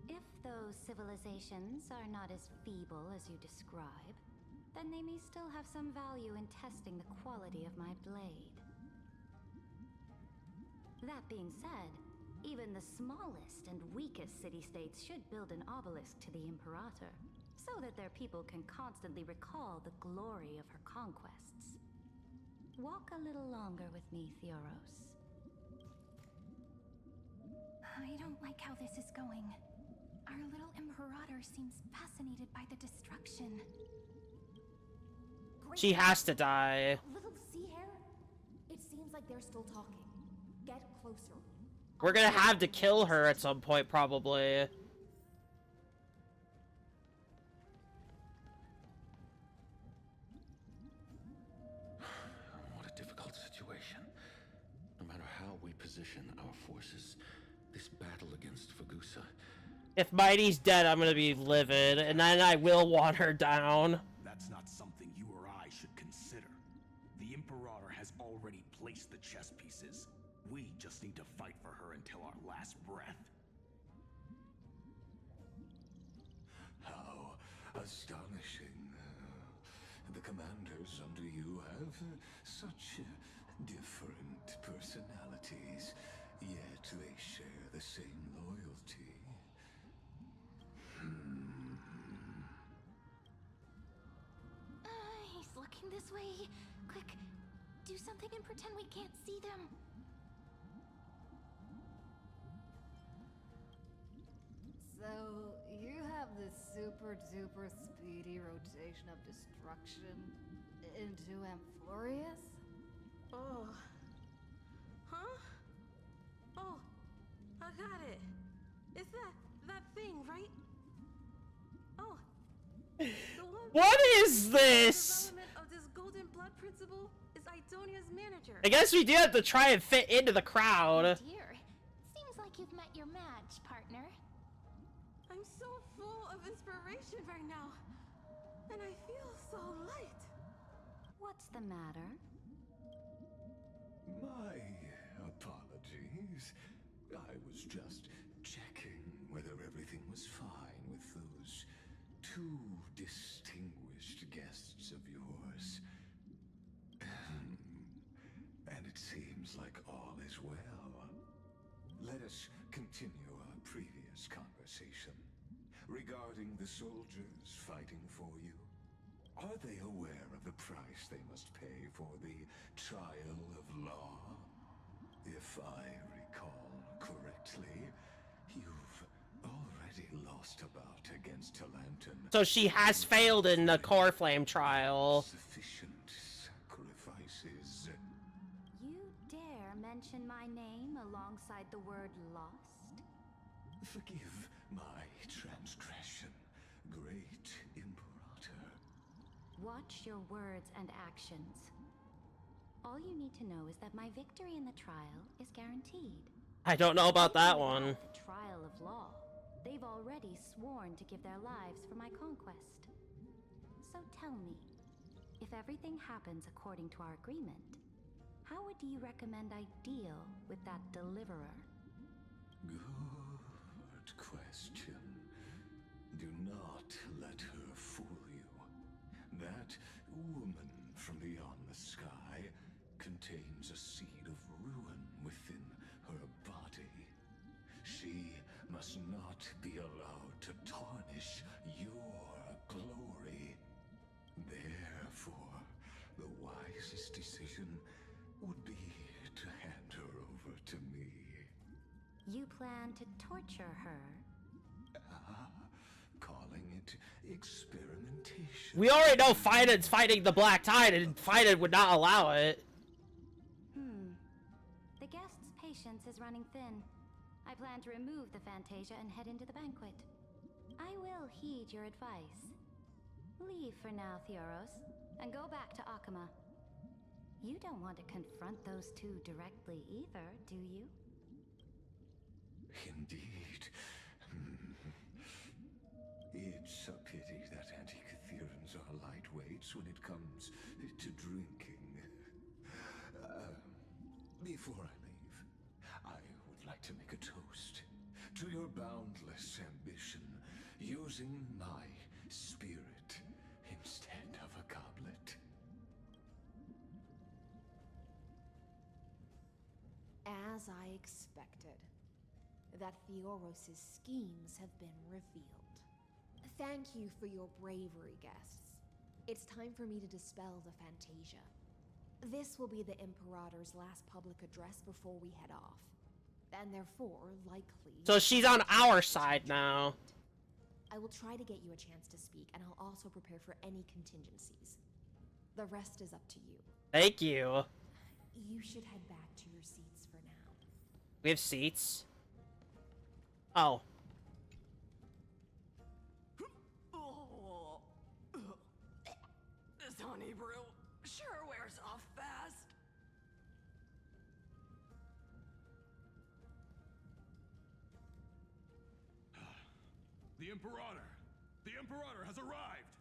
If those civilizations are not as feeble as you describe, then they may still have some value in testing the quality of my blade. That being said, even the smallest and weakest city-states should build an obelisk to the Imperator, so that their people can constantly recall the glory of her conquests. Walk a little longer with me, Theoros. I don't like how this is going. Our little Imperator seems fascinated by the destruction. She has to die. Little sea hair? It seems like they're still talking. Get closer. We're gonna have to kill her at some point, probably. What a difficult situation. No matter how we position our forces, this battle against Fagusa. If Mighty's dead, I'm gonna be livid, and then I will want her down. That's not something you or I should consider. The Imperator has already placed the chess pieces. We just need to fight for her until our last breath. How astonishing. The commanders under you have such different personalities, yet they share the same loyalty. He's looking this way. Quick, do something and pretend we can't see them. So, you have this super duper speedy rotation of destruction into Amphorius? Oh. Huh? Oh, I got it. It's that thing, right? Oh. The one What is this? development of this golden blood principle is Idonia's manager. I guess we do have to try and fit into the crowd. Dear, seems like you've met your match, partner. I'm so full of inspiration right now. And I feel so light. the matter? My apologies. I was just checking whether everything was fine with those two distinguished guests of yours. And it seems like all is well. Let us continue our previous conversation regarding the soldiers fighting for you. Are they aware of the price they must pay for the trial of law? If I recall correctly, you've already lost a bout against Talanton. So she has failed in the core flame trial. Sufficient sacrifices. You dare mention my name alongside the word lost? Forgive my transgression, great Imperator. Watch your words and actions. All you need to know is that my victory in the trial is guaranteed. I don't know about that one. The trial of law. They've already sworn to give their lives for my conquest. So tell me, if everything happens according to our agreement, how would you recommend I deal with that deliverer? Good question. Do not let her fool you. That woman from beyond the sky contains a seed of ruin within her body. She must not be allowed to tarnish your glory. Therefore, the wisest decision would be to hand her over to me. You plan to torture her? Calling it experimentation. We already know Fidon's fighting the Black Tide, and Fidon would not allow it. The guest's patience is running thin. I plan to remove the Fantasia and head into the banquet. I will heed your advice. Leave for now, Theoros, and go back to Akama. You don't want to confront those two directly either, do you? Indeed. It's a pity that Antikytherans are lightweights when it comes to drinking. Before I leave, I would like to make a toast to your boundless ambition, using my spirit instead of a goblet. As I expected, that Theoros' schemes have been revealed. Thank you for your bravery, guests. It's time for me to dispel the Fantasia. This will be the Imperator's last public address before we head off. And therefore, likely... So she's on our side now. I will try to get you a chance to speak, and I'll also prepare for any contingencies. The rest is up to you. Thank you. You should head back to your seats for now. We have seats? Oh. This honey brew sure wears off fast. The Imperator! The Imperator has arrived!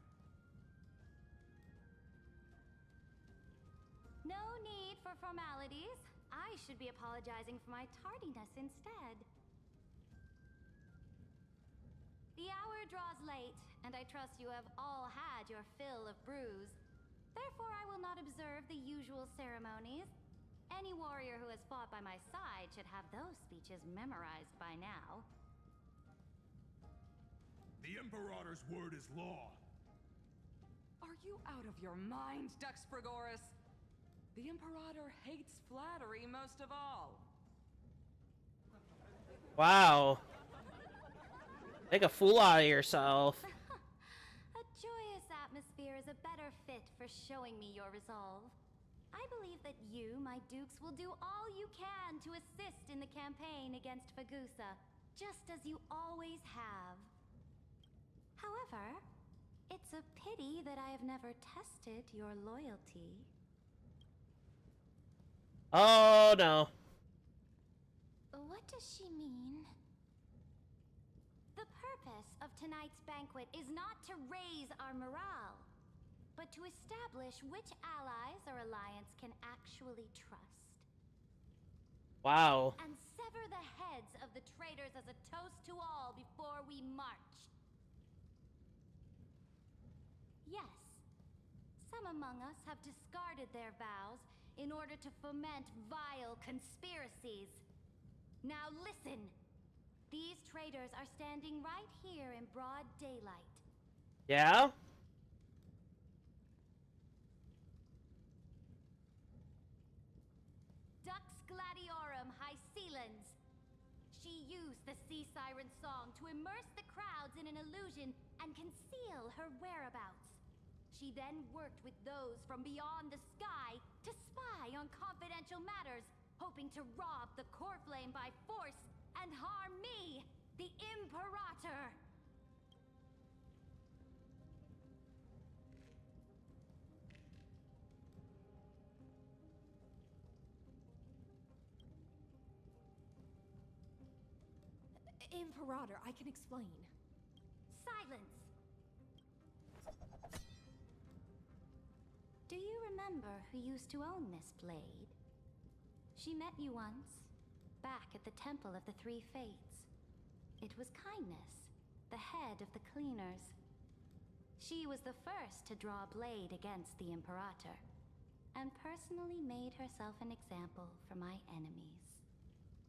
No need for formalities. I should be apologizing for my tardiness instead. The hour draws late, and I trust you have all had your fill of brews. Therefore, I will not observe the usual ceremonies. Any warrior who has fought by my side should have those speeches memorized by now. The Imperator's word is law. Are you out of your mind, Dux Frigoris? The Imperator hates flattery most of all. Wow. Make a fool out of yourself. A joyous atmosphere is a better fit for showing me your resolve. I believe that you, my dukes, will do all you can to assist in the campaign against Fagusa, just as you always have. However, it's a pity that I have never tested your loyalty. Oh, no. What does she mean? The purpose of tonight's banquet is not to raise our morale. but to establish which allies our alliance can actually trust. Wow. And sever the heads of the traitors as a toast to all before we march. Yes, some among us have discarded their vows in order to foment vile conspiracies. Now listen! These traitors are standing right here in broad daylight. Yeah? Dux Gladiorum Hycelens. She used the sea siren song to immerse the crowds in an illusion and conceal her whereabouts. She then worked with those from beyond the sky to spy on confidential matters, hoping to rob the core flame by force and harm me, the Imperator. Imperator, I can explain. Silence! Do you remember who used to own this blade? She met you once, back at the Temple of the Three Fates. It was Kindness, the head of the cleaners. She was the first to draw a blade against the Imperator, and personally made herself an example for my enemies.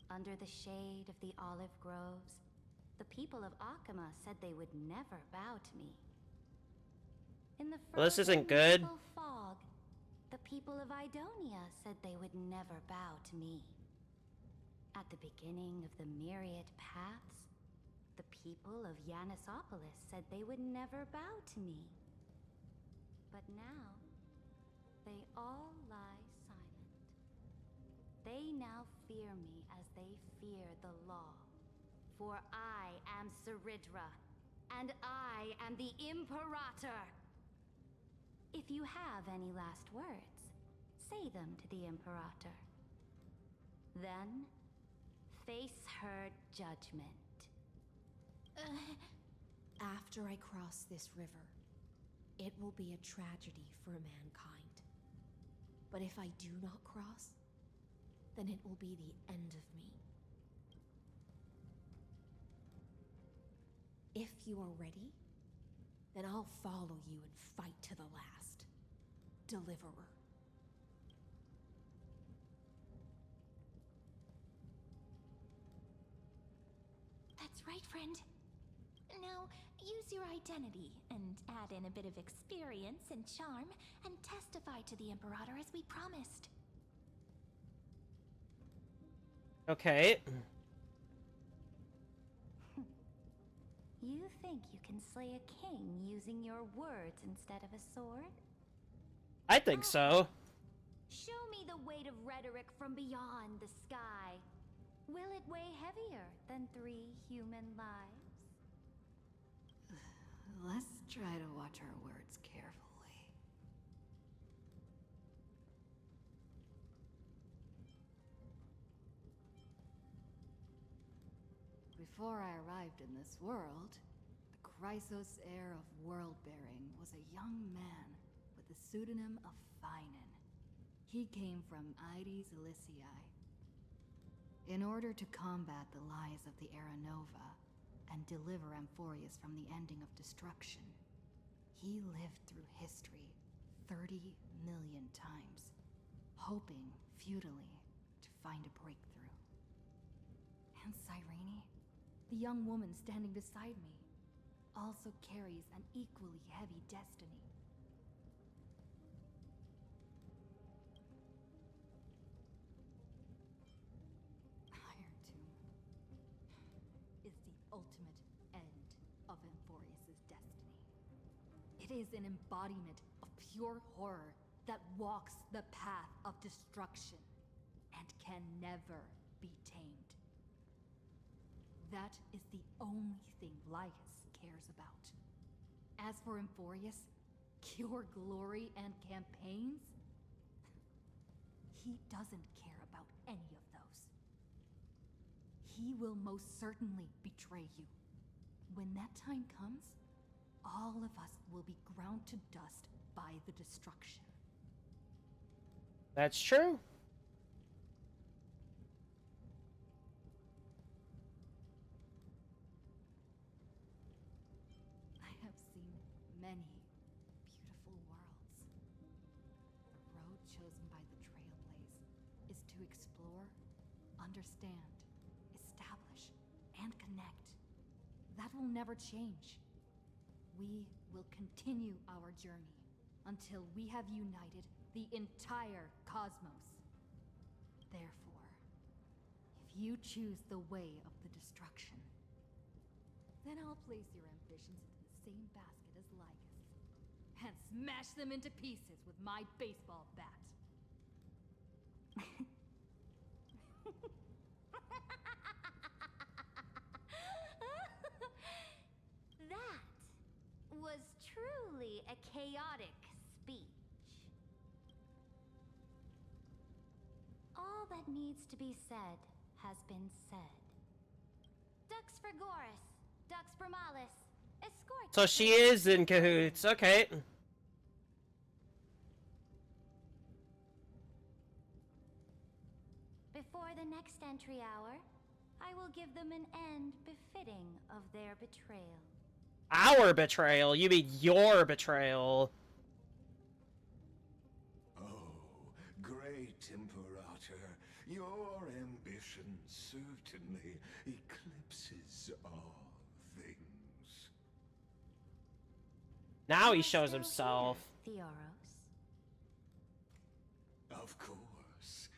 Under the shade of the olive groves, the people of Akama said they would never bow to me. In the Well, this isn't frozen good. evil fog, the people of Idonia said they would never bow to me. At the beginning of the myriad paths, the people of Yanisopolis said they would never bow to me. But now, they all lie silent. They now fear me as they fear the law. For I am Ceridra, and I am the Imperator! If you have any last words, say them to the Imperator. Then, face her judgment. After I cross this river, it will be a tragedy for mankind. But if I do not cross, then it will be the end of me. If you are ready, then I'll follow you and fight to the last. Deliverer. That's right, friend. Now, use your identity and add in a bit of experience and charm and testify to the Imperator as we promised. Okay. You think you can slay a king using your words instead of a sword? I think so. Show me the weight of rhetoric from beyond the sky. Will it weigh heavier than 3 human lives? Let's try to watch our words carefully. Before I arrived in this world, the Chrysos heir of world-bearing was a young man with the pseudonym of Finan. He came from Ides Elysiae. In order to combat the lies of the Era Nova and deliver Amphorius from the ending of destruction, he lived through history 30 million times, hoping futilely to find a breakthrough. And Cyrene, the young woman standing beside me, also carries an equally heavy destiny. Iron Tomb is the ultimate end of Amphorius' destiny. It is an embodiment of pure horror that walks the path of destruction and can never be tamed. That is the only thing Lycus cares about. As for Amphorius, pure glory and campaigns, he doesn't care about any of those. He will most certainly betray you. When that time comes, all of us will be ground to dust by the destruction. That's true. I have seen many beautiful worlds. The road chosen by the Trailblaze is to explore, understand, establish, and connect. That will never change. We will continue our journey until we have united the entire cosmos. Therefore, if you choose the way of the destruction, then I'll place your ambitions into the same basket as Lygus and smash them into pieces with my baseball bat. That was truly a chaotic speech. All that needs to be said has been said. Dux for Goris, Dux for Malus. Escort. So she is in cahoots. Okay. Before the next entry hour, I will give them an end befitting of their betrayal. Our betrayal? You mean your betrayal? Oh, great Imperator, your ambition certainly eclipses all things. Now he shows himself. Theoros. Of course.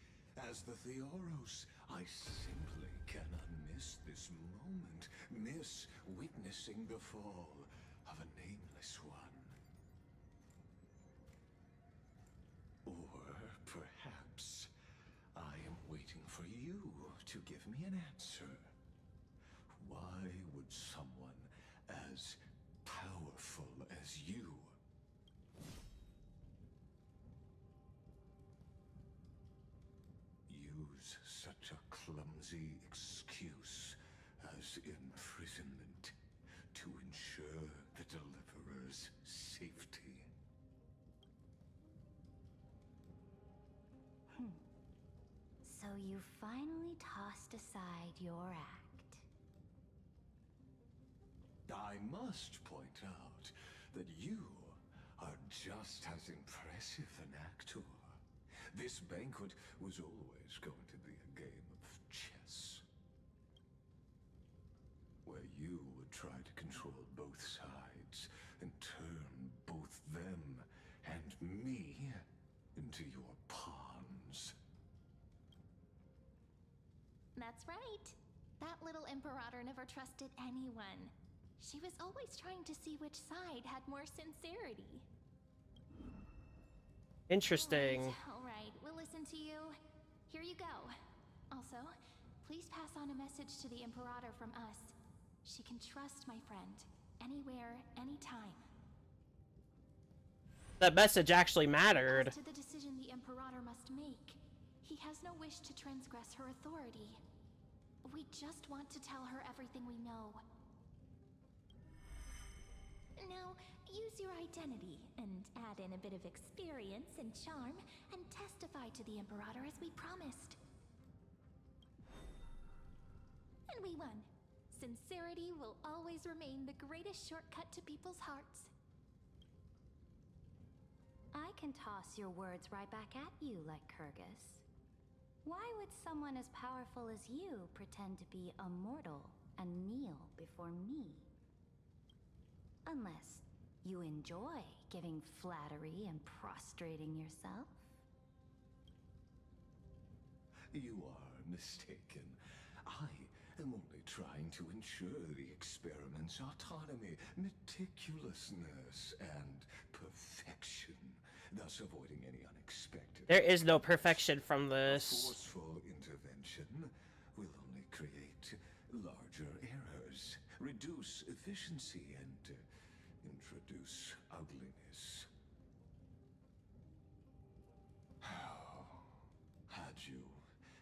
As the Theoros, I simply cannot miss this moment, miss witnessing the fall of a nameless one. Or perhaps I am waiting for you to give me an answer. Why would someone as powerful as you use such a clumsy excuse as imprisonment to ensure the Deliverer's safety? So you finally tossed aside your act. I must point out that you are just as impressive an actor. This banquet was always going to be a game of chess, where you would try to control both sides and turn both them and me into your pawns. That's right. That little Imperator never trusted anyone. She was always trying to see which side had more sincerity. Interesting. All right, we'll listen to you. Here you go. Also, please pass on a message to the Imperator from us. She can trust my friend. Anywhere, anytime. That message actually mattered. As to the decision the Imperator must make, he has no wish to transgress her authority. We just want to tell her everything we know. Now, use your identity and add in a bit of experience and charm and testify to the Imperator as we promised. And we won. Sincerity will always remain the greatest shortcut to people's hearts. I can toss your words right back at you like Kyrgyz. Why would someone as powerful as you pretend to be a mortal and kneel before me? Unless you enjoy giving flattery and prostrating yourself. You are mistaken. I am only trying to ensure the experiment's autonomy, meticulousness, and perfection, thus avoiding any unexpected. There is no perfection from A this. forceful intervention will only create larger errors, reduce efficiency, and introduce ugliness. Had you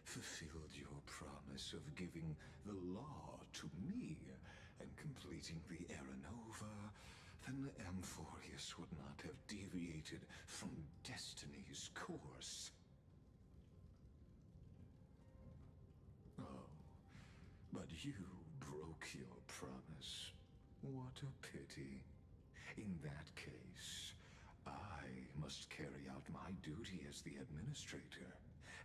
fulfilled your promise of giving the law to me and completing the Aranova, then Amphorius would not have deviated from destiny's course. Oh, but you broke your promise. What a pity. In that case, I must carry out my duty as the administrator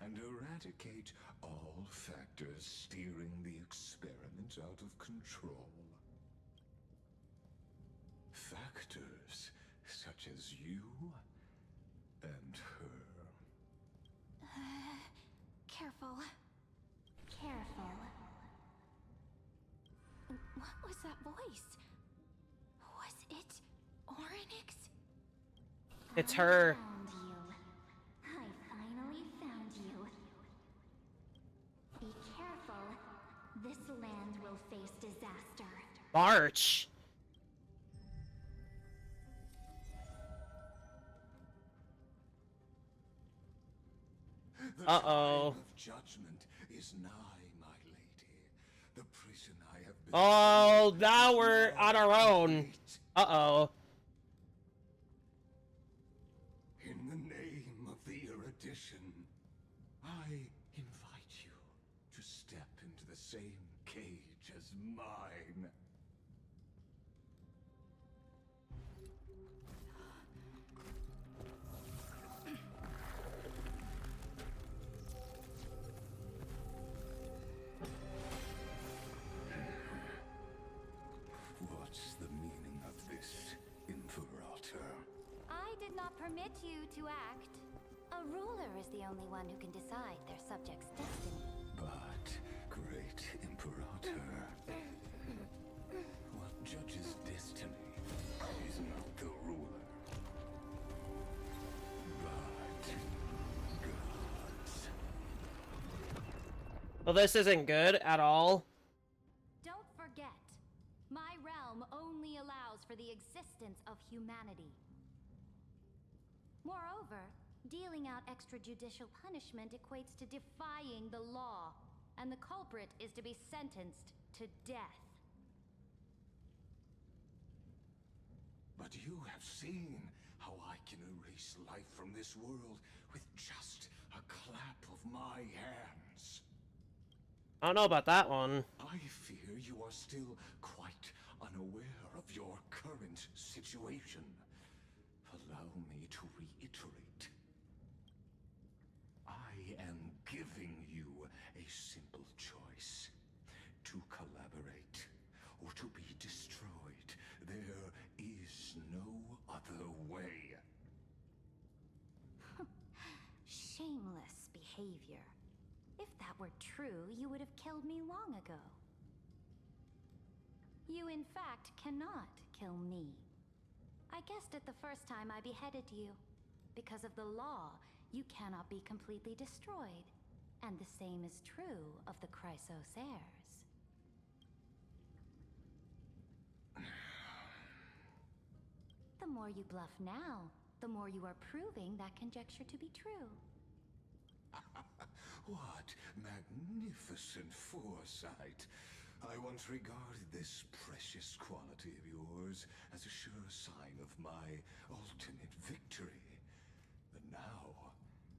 and eradicate all factors steering the experiment out of control. Factors such as you and her. Careful. Careful. What was that voice? Was it Oryx? It's her. Found you. I finally found you. Be careful. This land will face disaster. March. The time of judgment is nigh, my lady. The prison I have been. Oh, now we're on our own. Uh-oh. In the name of the erudition, I invite you to step into the same cage as mine. What's the meaning of this, Imperator? I did not permit you to act. A ruler is the only one who can decide their subject's destiny. But, great Imperator, what judges destiny is not the ruler, but gods. Well, this isn't good at all. Don't forget, my realm only allows for the existence of humanity. Moreover, dealing out extrajudicial punishment equates to defying the law, and the culprit is to be sentenced to death. But you have seen how I can erase life from this world with just a clap of my hands. I don't know about that one. I fear you are still quite unaware of your current situation. Allow me to reiterate. I am giving you a simple choice. To collaborate or to be destroyed. There is no other way. Shameless behavior. If that were true, you would have killed me long ago. You, in fact, cannot kill me. I guessed it the first time I beheaded you. Because of the law, you cannot be completely destroyed. And the same is true of the Chrysos heirs. The more you bluff now, the more you are proving that conjecture to be true. What magnificent foresight. I once regarded this precious quality of yours as a sure sign of my ultimate victory. But now,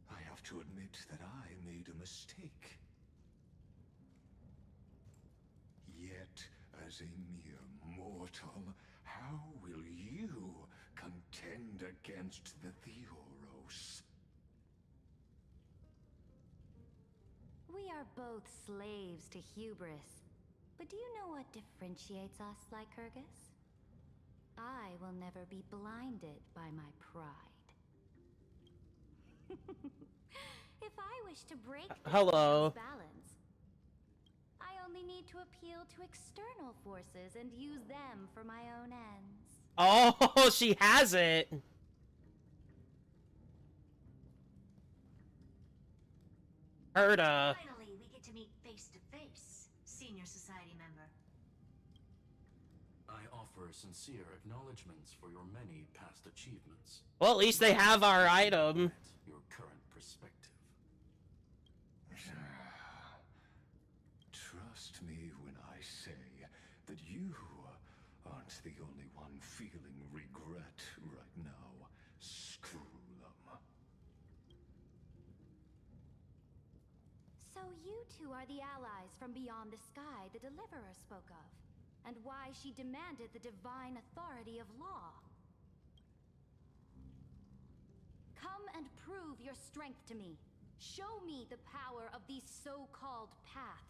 I have to admit that I made a mistake. Yet, as a mere mortal, how will you contend against the Theoros? We are both slaves to hubris. But do you know what differentiates us, Lycurgus? I will never be blinded by my pride. If I wish to break the Hello. balance, I only need to appeal to external forces and use them for my own ends. Oh, she has it. Herda. Finally, we get to meet face to face, senior society member. I offer sincere acknowledgments for your many past achievements. Well, at least they have our item. Your current perspective. Trust me when I say that you aren't the only one feeling regret right now. Screw them. So you two are the allies from beyond the sky the Deliverer spoke of, and why she demanded the divine authority of law. Come and prove your strength to me. Show me the power of these so-called paths.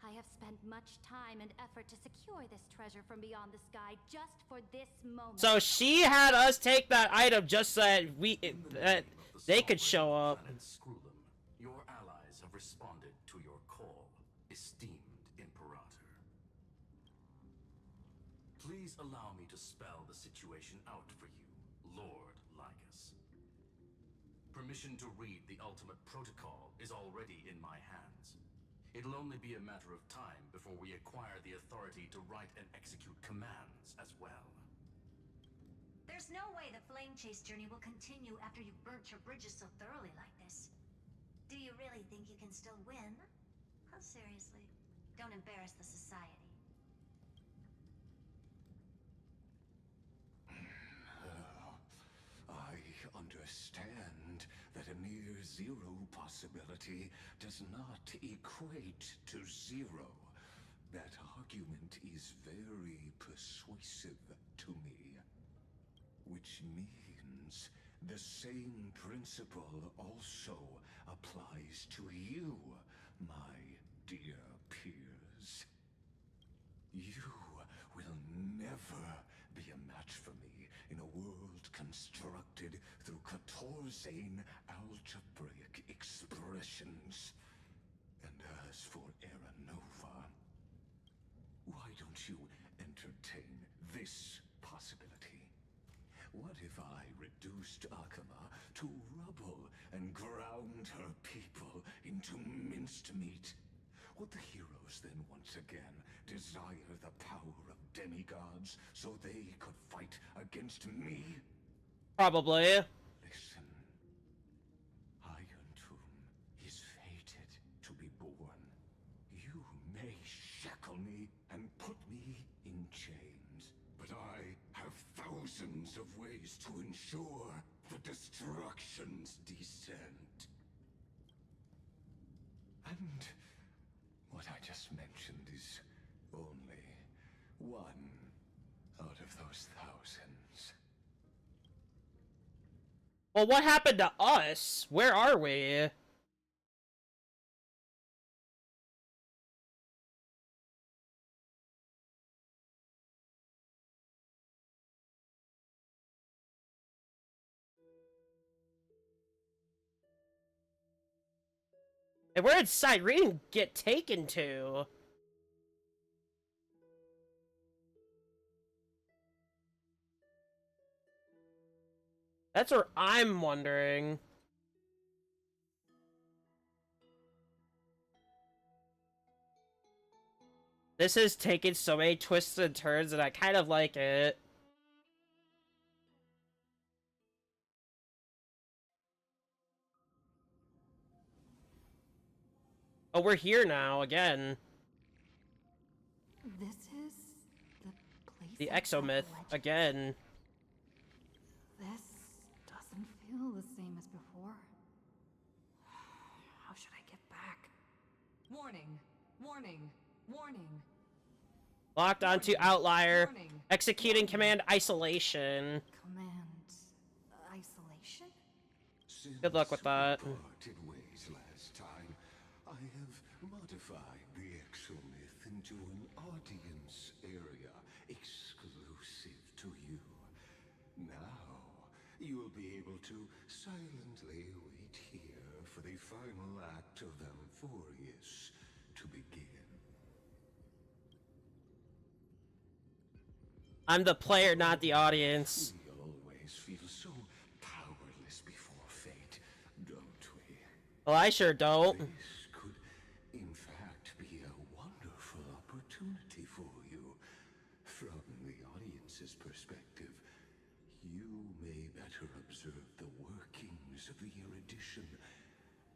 I have spent much time and effort to secure this treasure from beyond the sky just for this moment. So she had us take that item just so that they could show up. Your allies have responded to your call, esteemed Imperator. Please allow me to spell the situation out for you, Lord Lycus. Permission to read the ultimate protocol is already in my hands. It'll only be a matter of time before we acquire the authority to write and execute commands as well. There's no way the flame chase journey will continue after you've burnt your bridges so thoroughly like this. Do you really think you can still win? Oh, seriously. Don't embarrass the society. I understand that a mere zero possibility does not equate to zero. That argument is very persuasive to me. Which means the same principle also applies to you, my dear peers. You will never be a match for me in a world constructed through Catorzane algebraic expressions. And as for Aranova, why don't you entertain this possibility? What if I reduced Akama to rubble and ground her people into minced meat? Would the heroes then once again desire the power of demigods so they could fight against me? Probably. Listen. Iron Tomb is fated to be born. You may shackle me and put me in chains, but I have thousands of ways to ensure the destruction's descent. And what I just mentioned is only one out of those thousands. Well, what happened to us? Where are we? And where did Cyrene get taken to? That's what I'm wondering. This is taking so many twists and turns, and I kind of like it. Oh, we're here now, again. This is the place. The exomyth, again. This doesn't feel the same as before. How should I get back? Warning, warning, warning. Locked onto Outlier. Executing command isolation. Command isolation? Good luck with that. Parted ways last time. I have modified the exomyth into an audience area exclusive to you. Now, you'll be able to silently wait here for the final act of Amphorius to begin. I'm the player, not the audience. We always feel so powerless before fate, don't we? Well, I sure don't. This could, in fact, be a wonderful opportunity for you. From the audience's perspective, you may better observe the workings of the erudition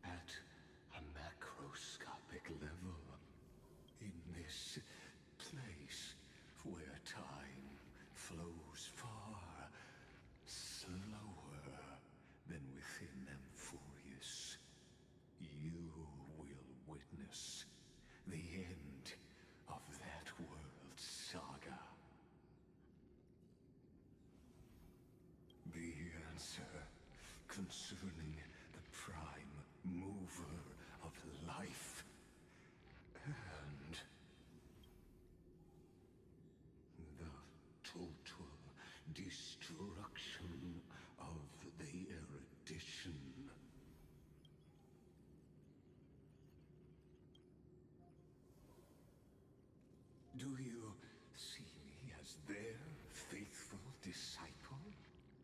at a macroscopic level. In this place where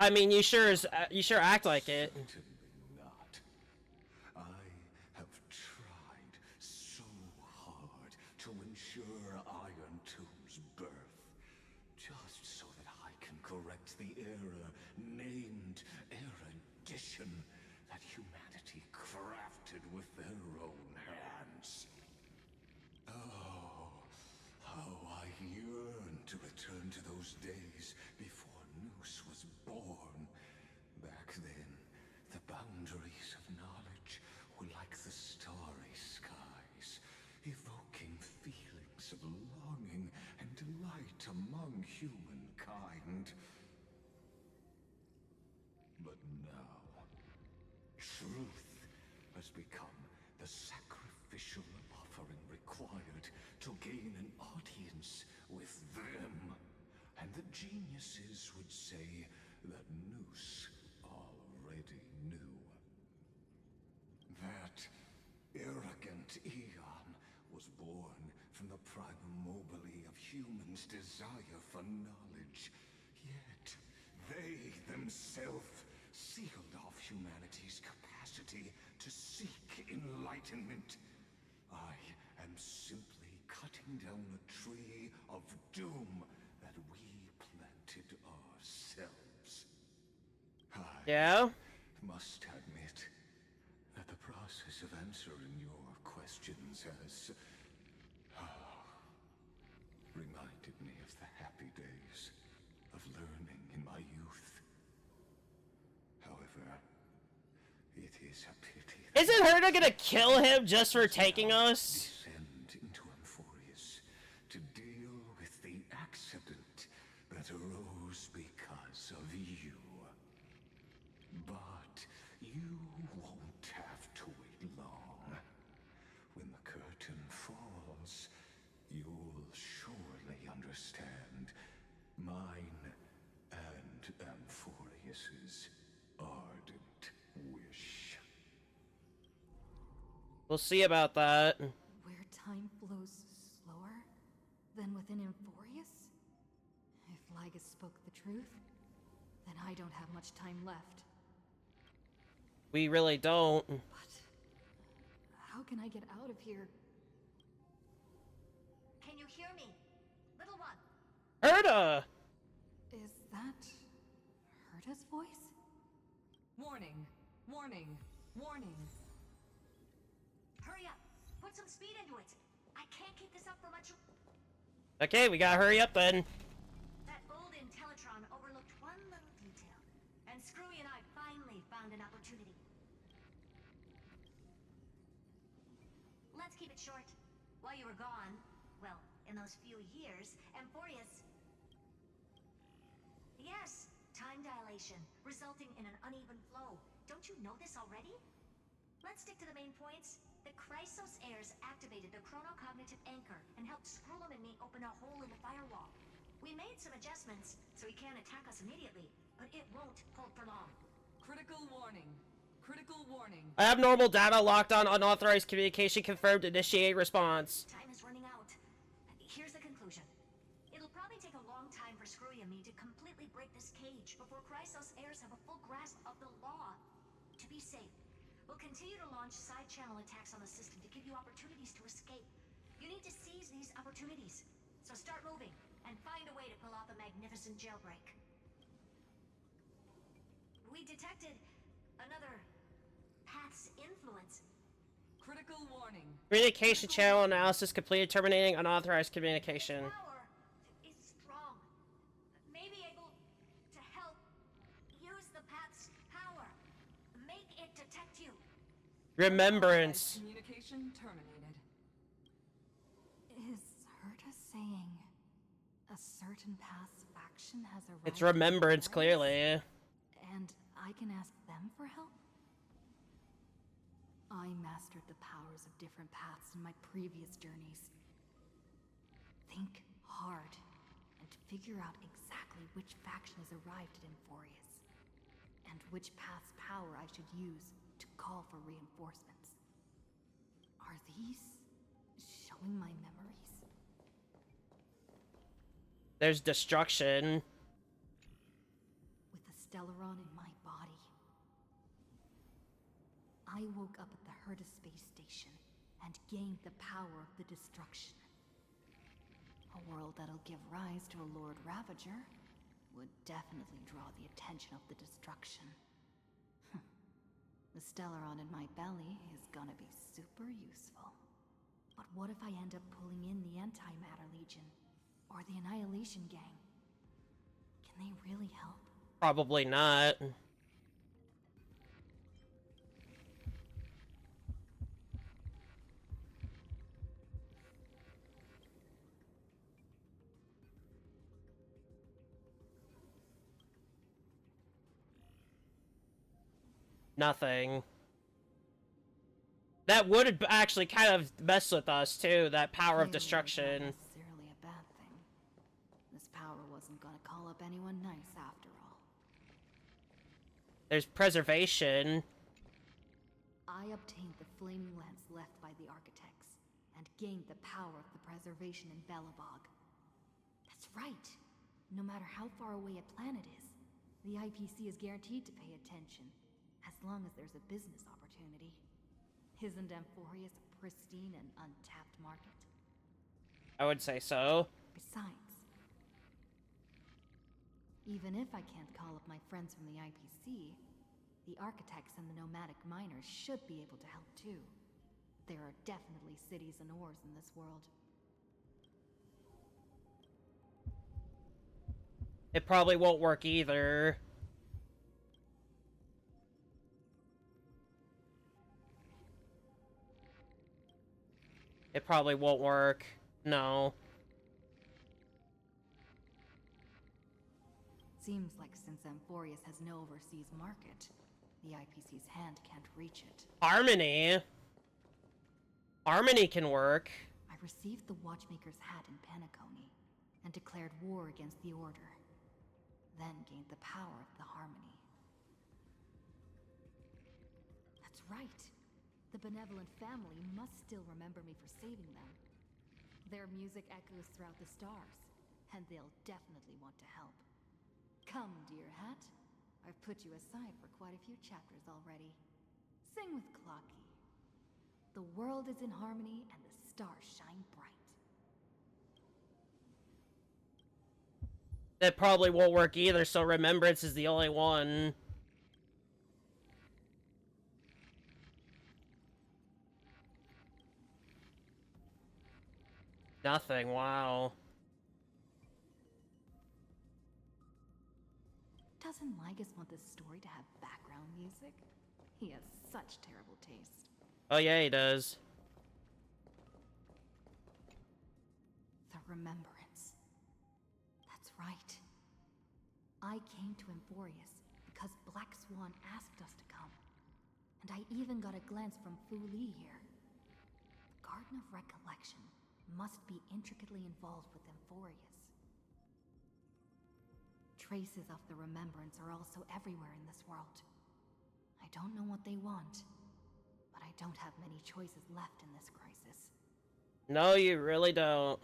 I mean, you sure act like it. Certainly not. I have tried so hard to ensure Iron Tomb's birth, just so that I can correct the error named erudition that humanity crafted with their own hands. Oh, how I yearn to return to those days before Noose was born. Back then, the boundaries of knowledge were like the starry skies, evoking feelings of longing and delight among humankind. But now, truth has become the sacrificial offering required to gain an audience with them. And the geniuses would say that Noose already knew. That arrogant Eon was born from the primal mobile of humans' desire for knowledge. Yet, they themselves sealed off humanity's capacity to seek enlightenment. I am simply cutting down a tree of doom that we planted ourselves. Yeah? Must admit that the process of answering your questions has reminded me of the happy days of learning in my youth. However, it is a pity. Isn't Herta gonna kill him just for taking us? Descend into Amphorius to deal with the accident that arose because of you. But you won't have to wait long. When the curtain falls, you'll surely understand mine and Amphorius's ardent wish. We'll see about that. Where time flows slower than within Amphorius? If Lygus spoke the truth, then I don't have much time left. We really don't. But how can I get out of here? Can you hear me? Little one. Herta! Is that Herta's voice? Warning, warning, warning. Hurry up. Put some speed into it. I can't keep this up for much. Okay, we gotta hurry up then. That old Intellitron overlooked one little detail, and Screwy and I finally found an opportunity. Let's keep it short. While you were gone, well, in those few years, Amphorius... Yes, time dilation, resulting in an uneven flow. Don't you know this already? Let's stick to the main points. The Chrysos heirs activated the chronocognitive anchor and helped Scrollum and me open a hole in the firewall. We made some adjustments, so he can't attack us immediately, but it won't hold for long. Critical warning. Critical warning. Abnormal data locked on unauthorized communication confirmed. Initiate response. Time is running out. Here's the conclusion. It'll probably take a long time for Screwy and me to completely break this cage before Chrysos heirs have a full grasp of the law. To be safe, we'll continue to launch side-channel attacks on the system to give you opportunities to escape. You need to seize these opportunities. So start moving, and find a way to pull off a magnificent jailbreak. We detected another path's influence. Critical warning. Communication channel analysis completed. Terminating unauthorized communication. Power is strong. May be able to help use the path's power. Make it detect you. Remembrance. Communication terminated. Is Herta saying a certain path's faction has arrived? It's remembrance, clearly. And I can ask them for help? I mastered the powers of different paths in my previous journeys. Think hard and figure out exactly which faction has arrived at Amphorius, and which path's power I should use to call for reinforcements. Are these showing my memories? There's destruction. With the stellar I woke up at the Herta space station and gained the power of the destruction. A world that'll give rise to a Lord Ravager would definitely draw the attention of the destruction. The Stellaron in my belly is gonna be super useful. But what if I end up pulling in the Antimatter Legion? Or the Annihilation Gang? Can they really help? Probably not. Nothing. That would actually kind of mess with us too, that power of destruction. Not necessarily a bad thing. This power wasn't gonna call up anyone nice after all. There's preservation. I obtained the flaming lance left by the architects, and gained the power of the preservation in Belobog. That's right! No matter how far away a planet is, the IPC is guaranteed to pay attention, as long as there's a business opportunity. Isn't Amphorius a pristine and untapped market? I would say so. Besides, even if I can't call up my friends from the IPC, the architects and the nomadic miners should be able to help too. There are definitely cities and ores in this world. It probably won't work either. It probably won't work. No. Seems like since Amphorius has no overseas market, the IPC's hand can't reach it. Harmony. Harmony can work. I received the Watchmaker's hat in Penacony, and declared war against the Order. Then gained the power of the Harmony. That's right. The benevolent family must still remember me for saving them. Their music echoes throughout the stars, and they'll definitely want to help. Come, dear hat. I've put you aside for quite a few chapters already. Sing with Clocky. The world is in harmony and the stars shine bright. That probably won't work either, so Remembrance is the only one. Nothing, wow. Doesn't Lygus want this story to have background music? He has such terrible taste. Oh yeah, he does. The Remembrance. That's right. I came to Amphorius because Black Swan asked us to come. And I even got a glance from Fu Li here. The Garden of Recollection must be intricately involved with Amphorius. Traces of the Remembrance are also everywhere in this world. I don't know what they want, but I don't have many choices left in this crisis. No, you really don't.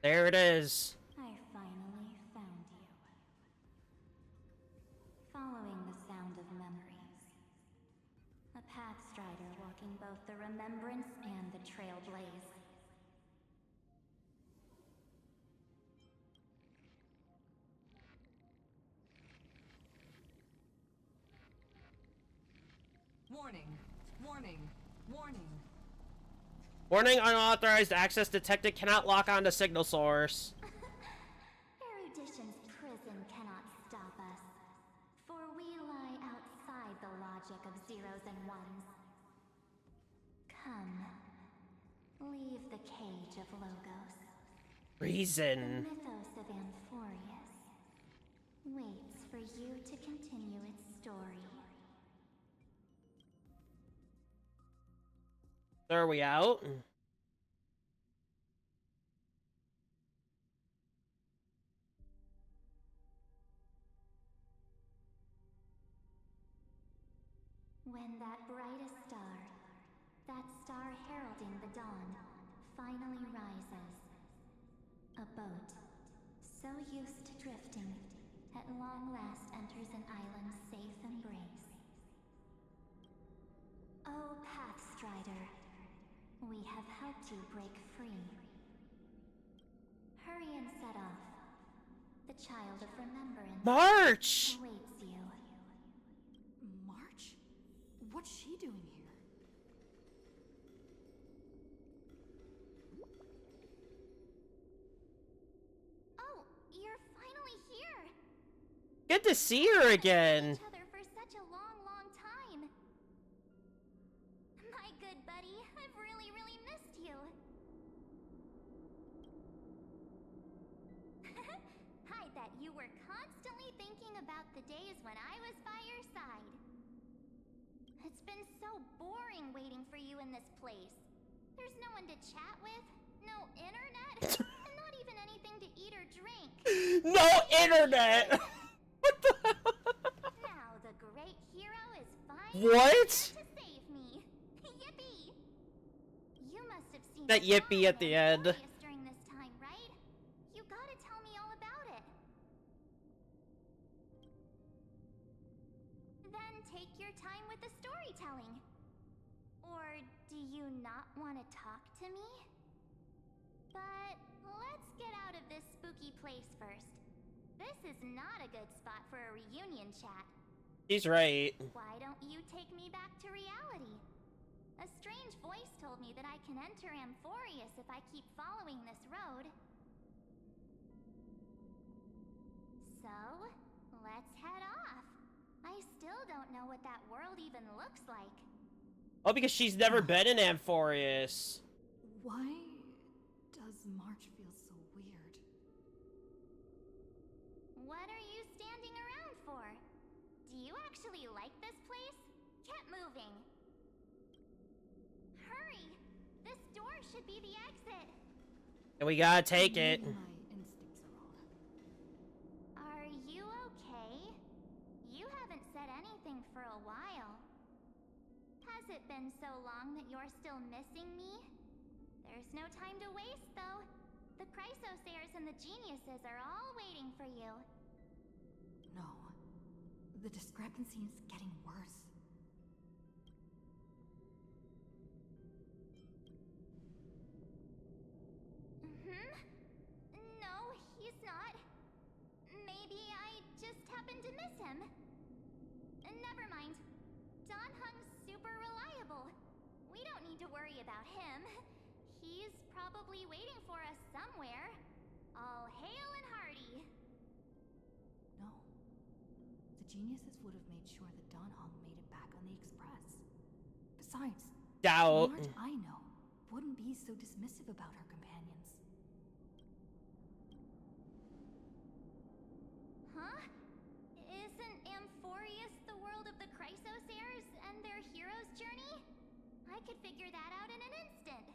There it is. I finally found you. Following the sound of memories. A pathstrider walking both the Remembrance and the Trailblaze. Warning! Warning! Warning! Warning, unauthorized access detected, cannot lock on to signal source. Erudition's prison cannot stop us, for we lie outside the logic of zeros and ones. Come, leave the cage of Logos. Reason. The mythos of Amphorius waits for you to continue its story. So are we out? When that brightest star, that star heralding the dawn finally rises. A boat, so used to drifting, at long last enters an island's safe embrace. Oh, Pathstrider, we have helped you break free. Hurry and set off. The child of remembrance March awaits you. March? What's she doing here? Oh, you're finally here! Good to see her again. Each other for such a long, long time. My good buddy, I've really, really missed you. I bet you were constantly thinking about the days when I was by your side. It's been so boring waiting for you in this place. There's no one to chat with, no internet, and not even anything to eat or drink. No internet. Now the great hero is What? to save me. Yippee! You must have seen That yippee at the end. during this time, right? You gotta tell me all about it. Then take your time with the storytelling. Or do you not want to talk to me? But let's get out of this spooky place first. This is not a good spot for a reunion chat. She's right. Why don't you take me back to reality? A strange voice told me that I can enter Amphorius if I keep following this road. So, let's head off. I still don't know what that world even looks like. Oh, because she's never been in Amphorius. Why does March feel so weird? What are you standing around for? Do you actually like this place? Get moving. Hurry! This door should be the exit. And we gotta take it. My instincts are wrong. Are you okay? You haven't said anything for a while. Has it been so long that you're still missing me? There's no time to waste, though. The Chrysosayers and the Geniuses are all waiting for you. No. The discrepancy is getting worse. No, he's not. Maybe I just happened to miss him. Never mind. Don Hung's super reliable. We don't need to worry about him. He's probably waiting for us somewhere. All hail and hearty. No. The Geniuses would have made sure that Don Hong made it back on the Express. Besides, Doubt. March I know wouldn't be so dismissive about her companions. Huh? Isn't Amphorius the world of the Chrysosayers and their hero's journey? I could figure that out in an instant.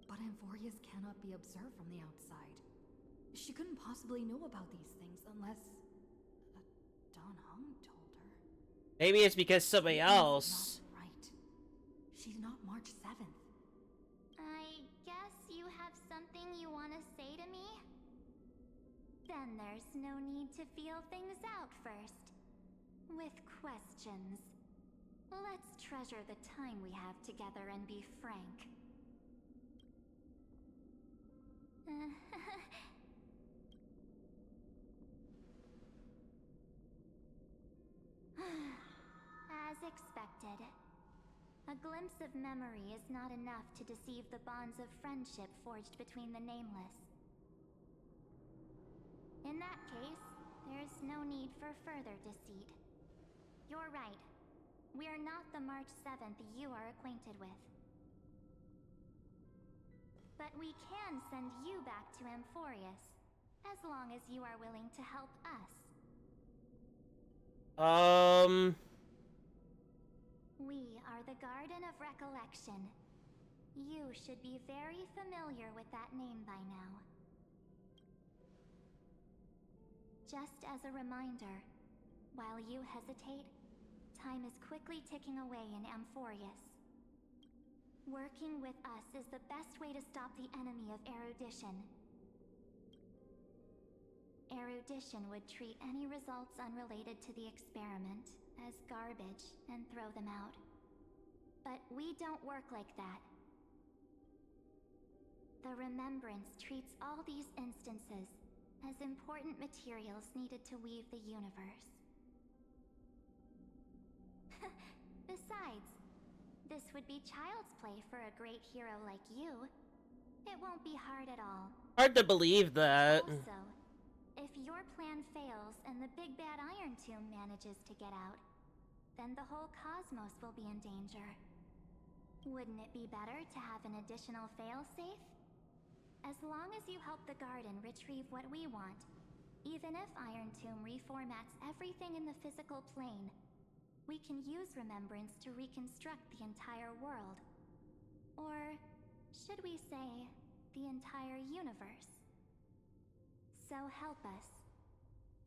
But Amphorius cannot be observed from the outside. She couldn't possibly know about these things unless Don Hung told her. Maybe it's because somebody else. Not right. She's not March 7th. I guess you have something you want to say to me? Then there's no need to feel things out first. With questions. Let's treasure the time we have together and be frank. As expected. A glimpse of memory is not enough to deceive the bonds of friendship forged between the nameless. In that case, there's no need for further deceit. You're right. We are not the March 7th you are acquainted with. But we can send you back to Amphorius, as long as you are willing to help us. We are the Garden of Recollection. You should be very familiar with that name by now. Just as a reminder, while you hesitate, time is quickly ticking away in Amphorius. Working with us is the best way to stop the enemy of erudition. Erudition would treat any results unrelated to the experiment as garbage and throw them out. But we don't work like that. The Remembrance treats all these instances as important materials needed to weave the universe. Besides, this would be child's play for a great hero like you. It won't be hard at all. Hard to believe that. Also, if your plan fails and the big bad Iron Tomb manages to get out, then the whole cosmos will be in danger. Wouldn't it be better to have an additional failsafe? As long as you help the Garden retrieve what we want, even if Iron Tomb reformats everything in the physical plane, we can use Remembrance to reconstruct the entire world. Or should we say, the entire universe? So help us.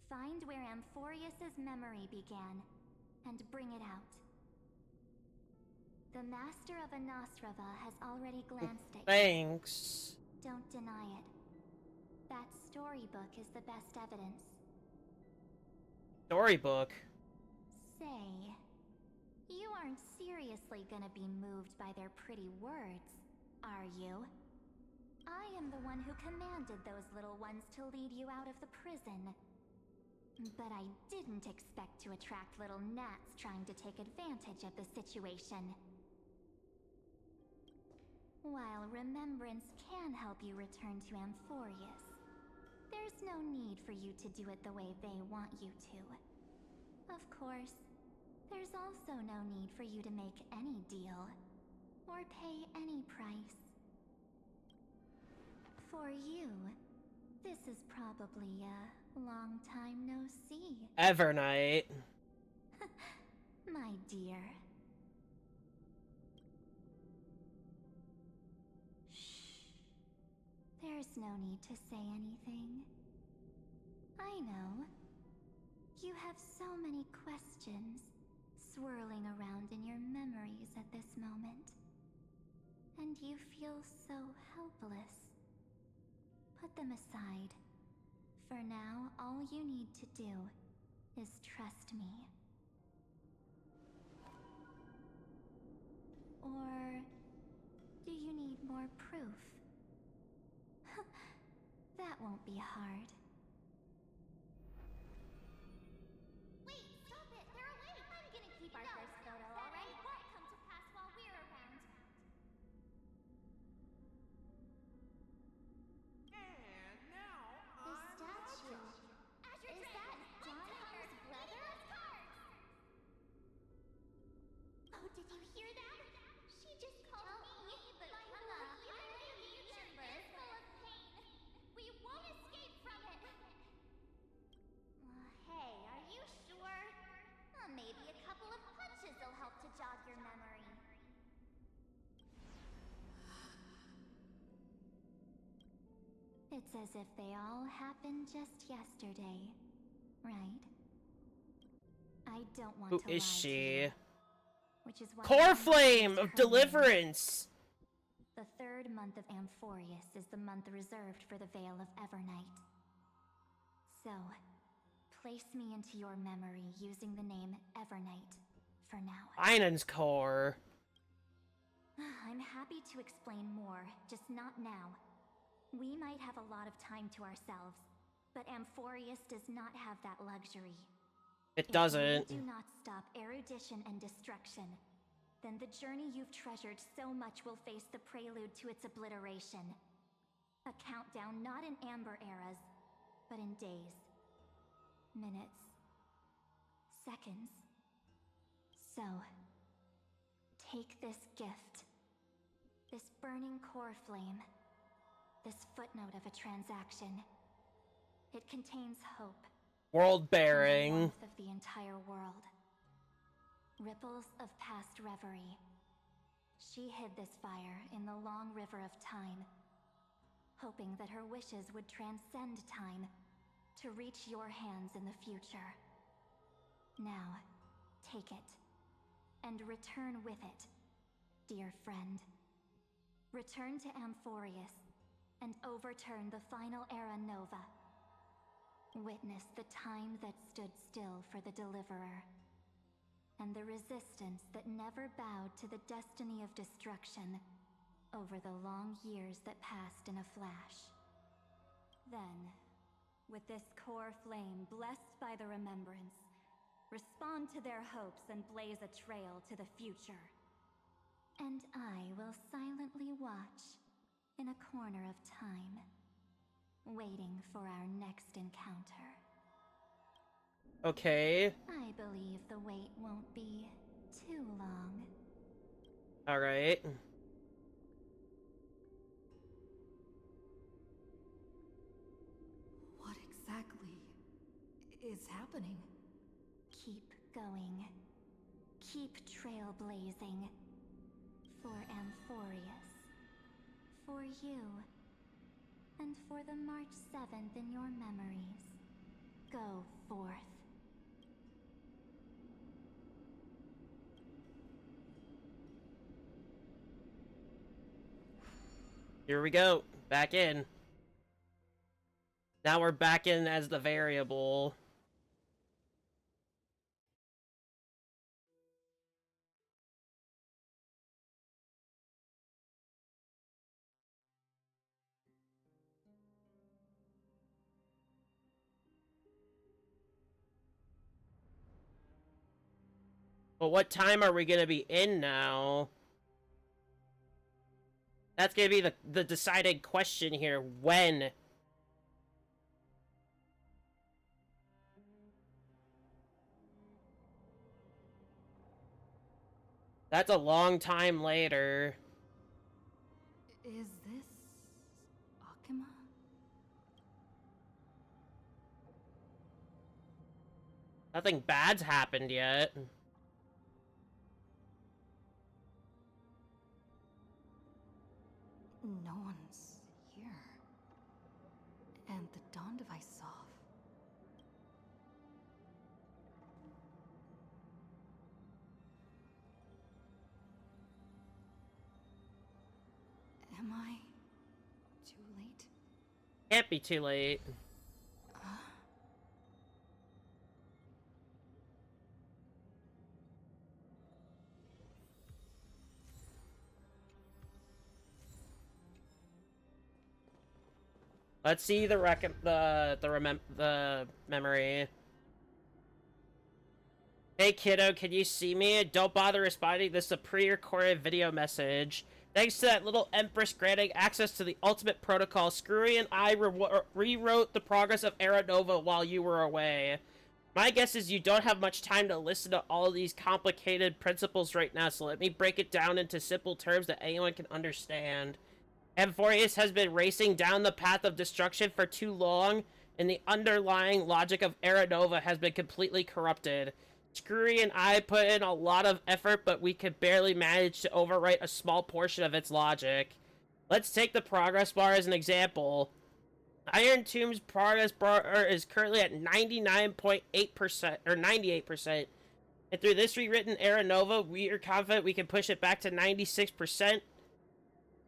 Find where Amphorius's memory began, and bring it out. The Master of Anastrava has already glanced at you. Thanks. Don't deny it. That storybook is the best evidence. Storybook? Say, you aren't seriously gonna be moved by their pretty words, are you? I am the one who commanded those little ones to lead you out of the prison. But I didn't expect to attract little gnats trying to take advantage of the situation. While Remembrance can help you return to Amphorius, there's no need for you to do it the way they want you to. Of course, there's also no need for you to make any deal, or pay any price. For you, this is probably a long time no see. Evernight. My dear. Shh. There's no need to say anything. I know. You have so many questions swirling around in your memories at this moment. And you feel so helpless. Put them aside. For now, all you need to do is trust me. Or do you need more proof? That won't be hard. Wait, stop it! They're awake! I'm gonna keep our first photo, alright? It won't come to pass while we're around. And now The statue. Is that Donhar's brother? Oh, did you hear that? She just called me, but my iron chamber is full of pain. We won't escape from it. Hey, are you sure? Maybe a couple of punches will help to jog your memory. It's as if they all happened just yesterday, right? I don't want Who to is lie to she? you, which is why Core I'm Flame not of her Deliverance! name. The third month of Amphorius is the month reserved for the Veil of Evernight. So, place me into your memory using the name Evernight for now. Einon's core. I'm happy to explain more, just not now. We might have a lot of time to ourselves, but Amphorius does not have that luxury. It doesn't. If you do not stop erudition and destruction, then the journey you've treasured so much will face the prelude to its obliteration. A countdown not in amber eras, but in days, minutes, seconds. So, take this gift, this burning core flame, this footnote of a transaction. It contains hope. World The bearing. warmth of the entire world. Ripples of past reverie. She hid this fire in the long river of time, hoping that her wishes would transcend time to reach your hands in the future. Now, take it, and return with it, dear friend. Return to Amphorius and overturn the final Era Nova. Witness the time that stood still for the Deliverer, and the resistance that never bowed to the destiny of destruction over the long years that passed in a flash. Then, with this core flame blessed by the remembrance, respond to their hopes and blaze a trail to the future. And I will silently watch in a corner of time, waiting for our next encounter. Okay. I believe the wait won't be too long. Alright. What exactly is happening? Keep going. Keep trailblazing. For Amphorius. For you. And for the March 7th in your memories. Go forth. Here we go. Back in. Now we're back in as the variable. But what time are we gonna be in now? That's gonna be the deciding question here. When? That's a long time later. Is this Akima? Nothing bad's happened yet. No one's here. And the dawn device off. Am I too late? Can't be too late. Let's see the memory. Hey kiddo, can you see me? Don't bother responding to this pre-recorded video message. Thanks to that little Empress granting access to the ultimate protocol, Screwy and I rewrote the progress of Era Nova while you were away. My guess is you don't have much time to listen to all these complicated principles right now, so let me break it down into simple terms that anyone can understand. Amphorius has been racing down the path of destruction for too long, and the underlying logic of Era Nova has been completely corrupted. Screwy and I put in a lot of effort, but we could barely manage to overwrite a small portion of its logic. Let's take the progress bar as an example. Iron Tomb's progress bar is currently at 99.8%, or 98%. And through this rewritten Era Nova, we are confident we can push it back to 96%.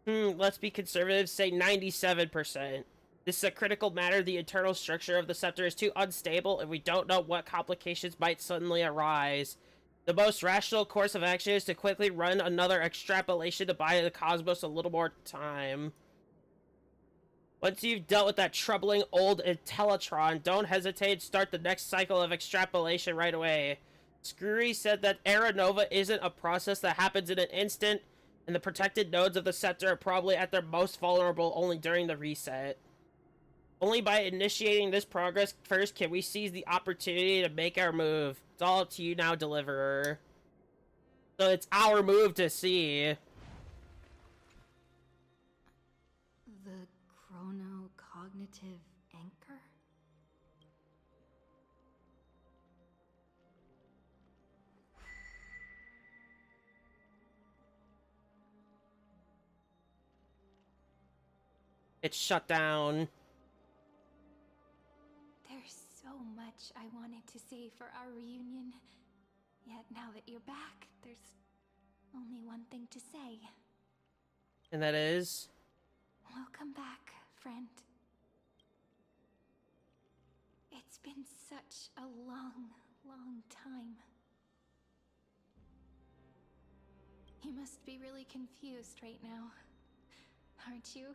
Let's be conservative, say 97%. This is a critical matter. The internal structure of the scepter is too unstable, and we don't know what complications might suddenly arise. The most rational course of action is to quickly run another extrapolation to buy the cosmos a little more time. Once you've dealt with that troubling old Intellitron, don't hesitate, start the next cycle of extrapolation right away. Screwy said that Era Nova isn't a process that happens in an instant, and the protected nodes of the scepter are probably at their most vulnerable only during the reset. Only by initiating this progress first can we seize the opportunity to make our move. It's all up to you now, Deliverer. So it's our move to see. The chrono-cognitive anchor? It's shut down. There's so much I wanted to say for our reunion. Yet now that you're back, there's only one thing to say. And that is? Welcome back, friend. It's been such a long, long time. You must be really confused right now, aren't you?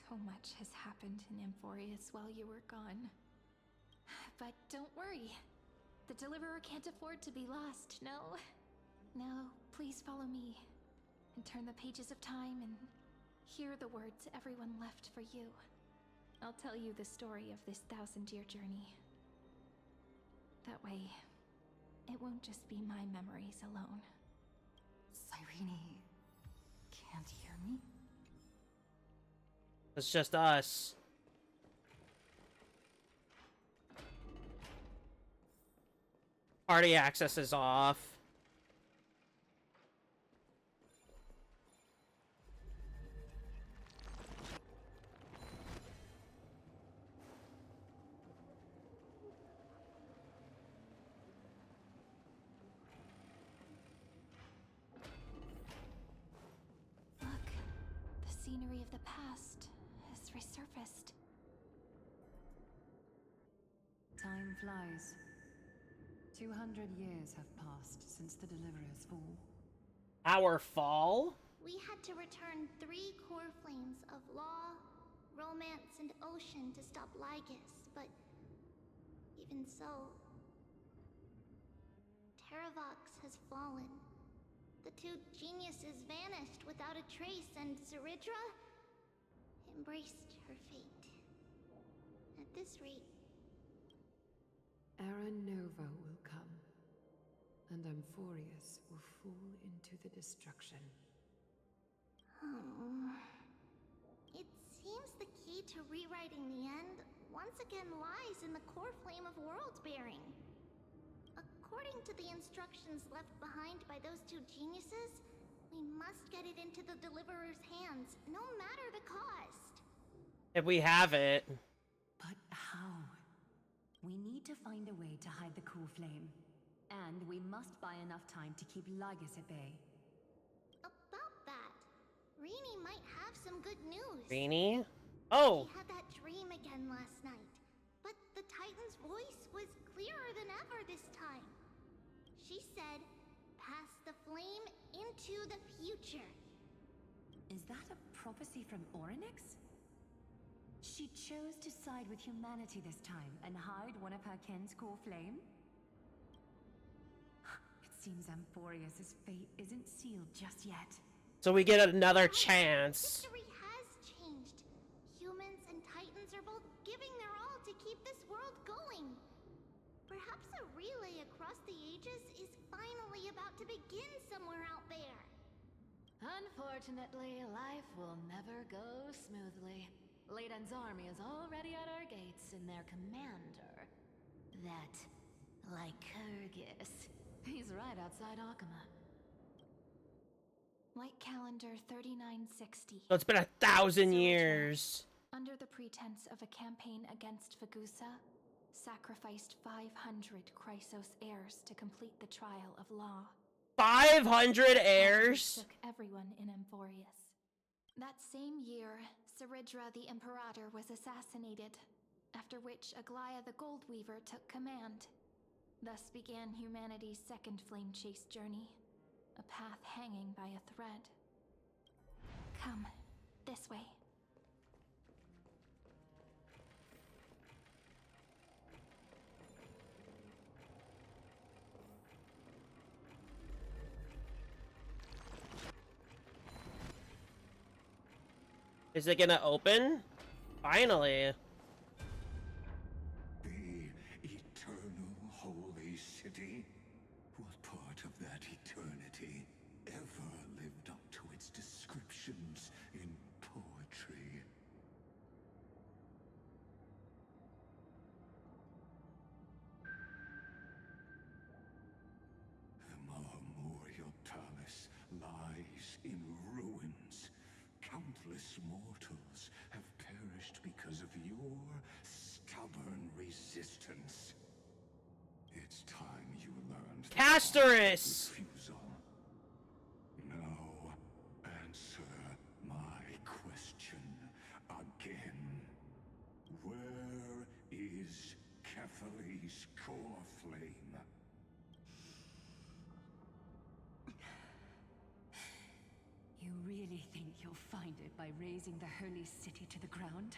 So much has happened in Amphorius while you were gone. But don't worry. The Deliverer can't afford to be lost, no? Now, please follow me and turn the pages of time and hear the words everyone left for you. I'll tell you the story of this 1,000-year journey. That way, it won't just be my memories alone. Cyrene can't hear me? It's just us. Party access is off. Look, the scenery of the past has resurfaced. Time flies. 200 years have passed since the Deliverer's fall. Our fall? We had to return 3 core flames of law, romance, and ocean to stop Lygus, but even so, Terravox has fallen. The 2 geniuses vanished without a trace, and Zeridra embraced her fate. At this rate, Era Nova will come, and Amphorius will fall into the destruction. It seems the key to rewriting the end once again lies in the core flame of world-bearing. According to the instructions left behind by those 2 geniuses, we must get it into the Deliverer's hands, no matter the cost. If we have it. But how? We need to find a way to hide the core flame. And we must buy enough time to keep Lygus at bay. About that, Rini might have some good news. Rini? Oh! She had that dream again last night, but the Titan's voice was clearer than ever this time. She said, pass the flame into the future. Is that a prophecy from Orynyx? She chose to side with humanity this time and hide one of her kin's core flame? It seems Amphorius' fate isn't sealed just yet. So we get another chance. History has changed. Humans and Titans are both giving their all to keep this world going. Perhaps a relay across the ages is finally about to begin somewhere out there. Unfortunately, life will never go smoothly. Leiden's army is already at our gates, and their commander, that Lycurgus, he's right outside Akama. Light calendar 3960. So it's been 1,000 years. Under the pretense of a campaign against Fagusa, sacrificed 500 Chrysos heirs to complete the trial of law. 500 heirs? Took everyone in Amphorius. That same year, Zeridra the Imperator was assassinated, after which Aglaya the Goldweaver took command. Thus began humanity's second flame chase journey, a path hanging by a thread. Come, this way. Is it gonna open? Finally. The eternal holy city? What part of that eternity ever lived up to its descriptions in poetry? The Marmorial Palace lies in ruins. Countless mortals have perished because of your stubborn resistance. It's time you learned Casterus! refusal. No, Kefali's core flame. You really think you'll find it by razing the holy city to the ground?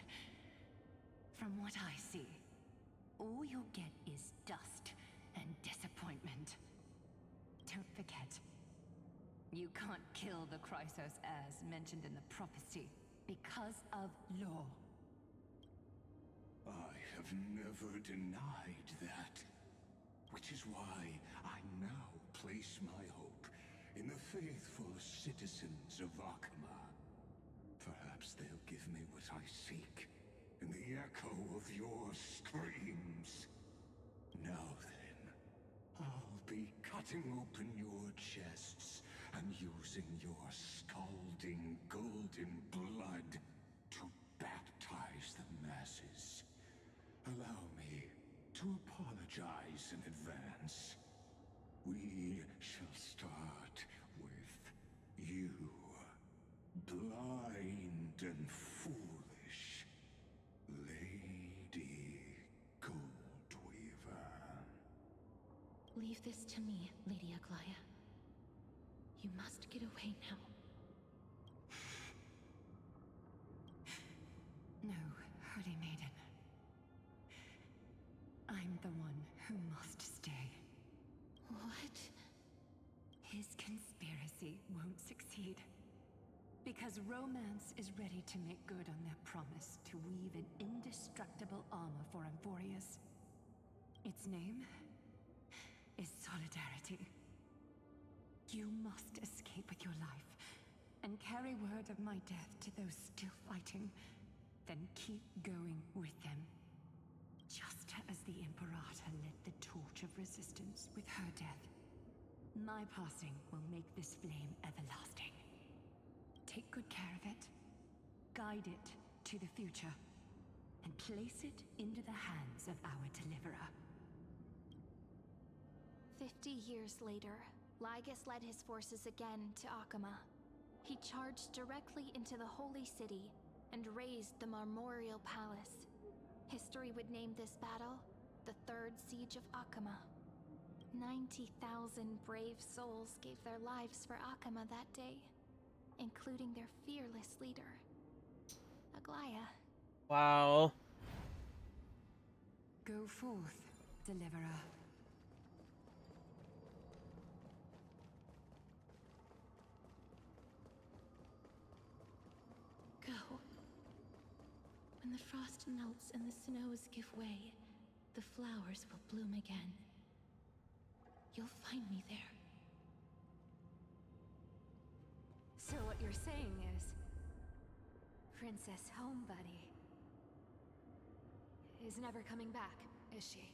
From what I see, all you'll get is dust and disappointment. Don't forget, you can't kill the Chrysos as mentioned in the prophecy because of law. I have never denied that. Which is why I now place my hope in the faithful citizens of Akama. Perhaps they'll give me what I seek in the echo of your screams. Now then, I'll be cutting open your chests and using your scalding golden blood to baptize the masses. Allow me to apologize in advance. We shall start with you, blind and foolish Lady Goldweaver. Leave this to me, Lady Aglaya. You must get away now. No, Holy Maiden. I'm the one who must stay. What? His conspiracy won't succeed. Because Romance is ready to make good on their promise to weave an indestructible armor for Amphorius. Its name is Solidarity. You must escape with your life, and carry word of my death to those still fighting, then keep going with them. Just as the Imperator lit the torch of resistance with her death, my passing will make this flame everlasting. Take good care of it, guide it to the future, and place it into the hands of our deliverer. 50 years later, Lygus led his forces again to Akama. He charged directly into the Holy City and razed the Marmorial Palace. History would name this battle the Third Siege of Akama. 90,000 brave souls gave their lives for Akama that day, including their fearless leader, Aglaya. Wow. Go forth, Deliverer. Go. When the frost melts and the snows give way, the flowers will bloom again. You'll find me there. So what you're saying is, Princess Homebuddy is never coming back, is she?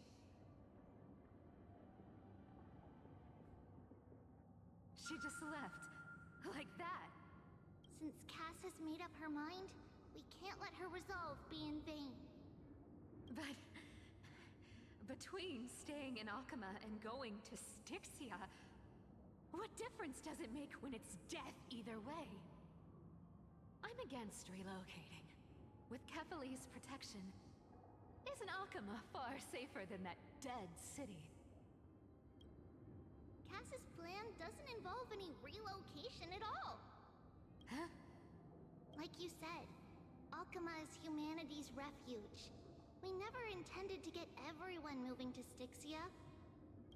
She just left, like that. Since Cass has made up her mind, we can't let her resolve be in vain. But between staying in Akama and going to Styxia, what difference does it make when it's death either way? I'm against relocating. With Kefali's protection, isn't Akama far safer than that dead city? Cass's plan doesn't involve any relocation at all. Huh? Like you said, Akama is humanity's refuge. We never intended to get everyone moving to Styxia.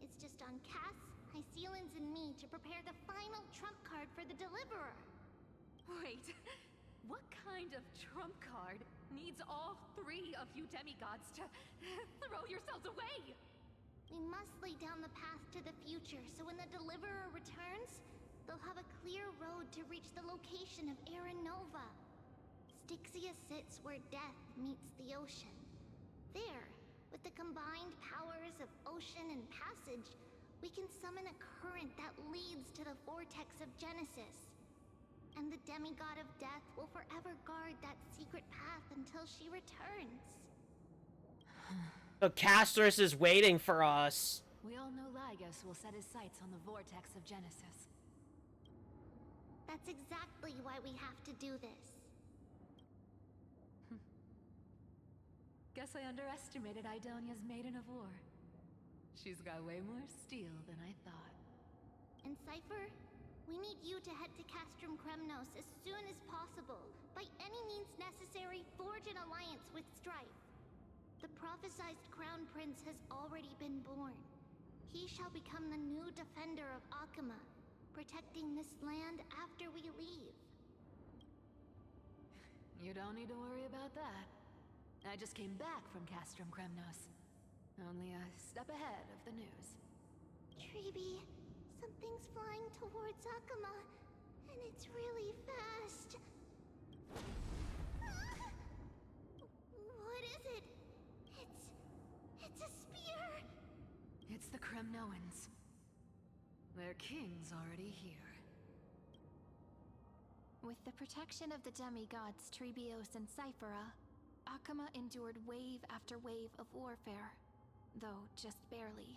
It's just on Cass, Hycealans, and me to prepare the final trump card for the Deliverer. Wait, what kind of trump card needs all three of you demigods to throw yourselves away? We must lay down the path to the future so when the Deliverer returns, they'll have a clear road to reach the location of Aranova. Styxia sits where death meets the ocean. There, with the combined powers of ocean and passage, we can summon a current that leads to the vortex of Genesis. And the demigod of death will forever guard that secret path until she returns. The Castress is waiting for us. We all know Lygus will set his sights on the vortex of Genesis. That's exactly why we have to do this. Guess I underestimated Idonia's maiden of war. She's got way more steel than I thought. And Cypher, we need you to head to Castrum Kremnos as soon as possible. By any means necessary, forge an alliance with Strife. The prophesized Crown Prince has already been born. He shall become the new defender of Akama, protecting this land after we leave. You don't need to worry about that. I just came back from Castrum Kremnos. Only a step ahead of the news. Treeby, something's flying towards Akama, and it's really fast. What is it? It's a spear! It's the Kremnoans. Their king's already here. With the protection of the demigods Trebios and Cyphera, Akama endured wave after wave of warfare, though just barely.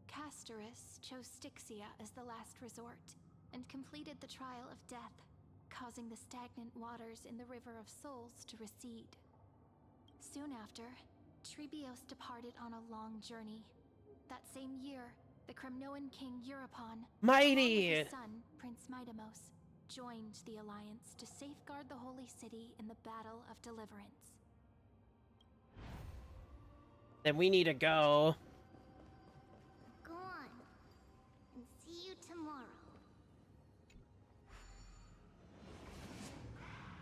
Castorus chose Styxia as the last resort, and completed the trial of death, causing the stagnant waters in the River of Souls to recede. Soon after, Trebios departed on a long journey. That same year, the Kremnoan king Euripon, Mighty! along with his son, Prince Midamos, joined the Alliance to safeguard the Holy City in the Battle of Deliverance. Then we need to go. Go on, and see you tomorrow.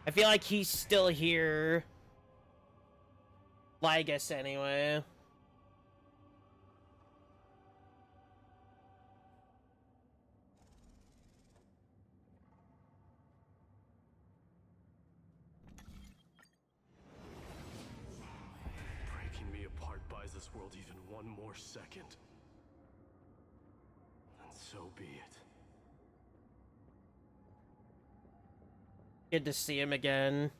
I feel like he's still here. Lygus, anyway. Breaking me apart buys this world even one more second. And so be it. Good to see him again.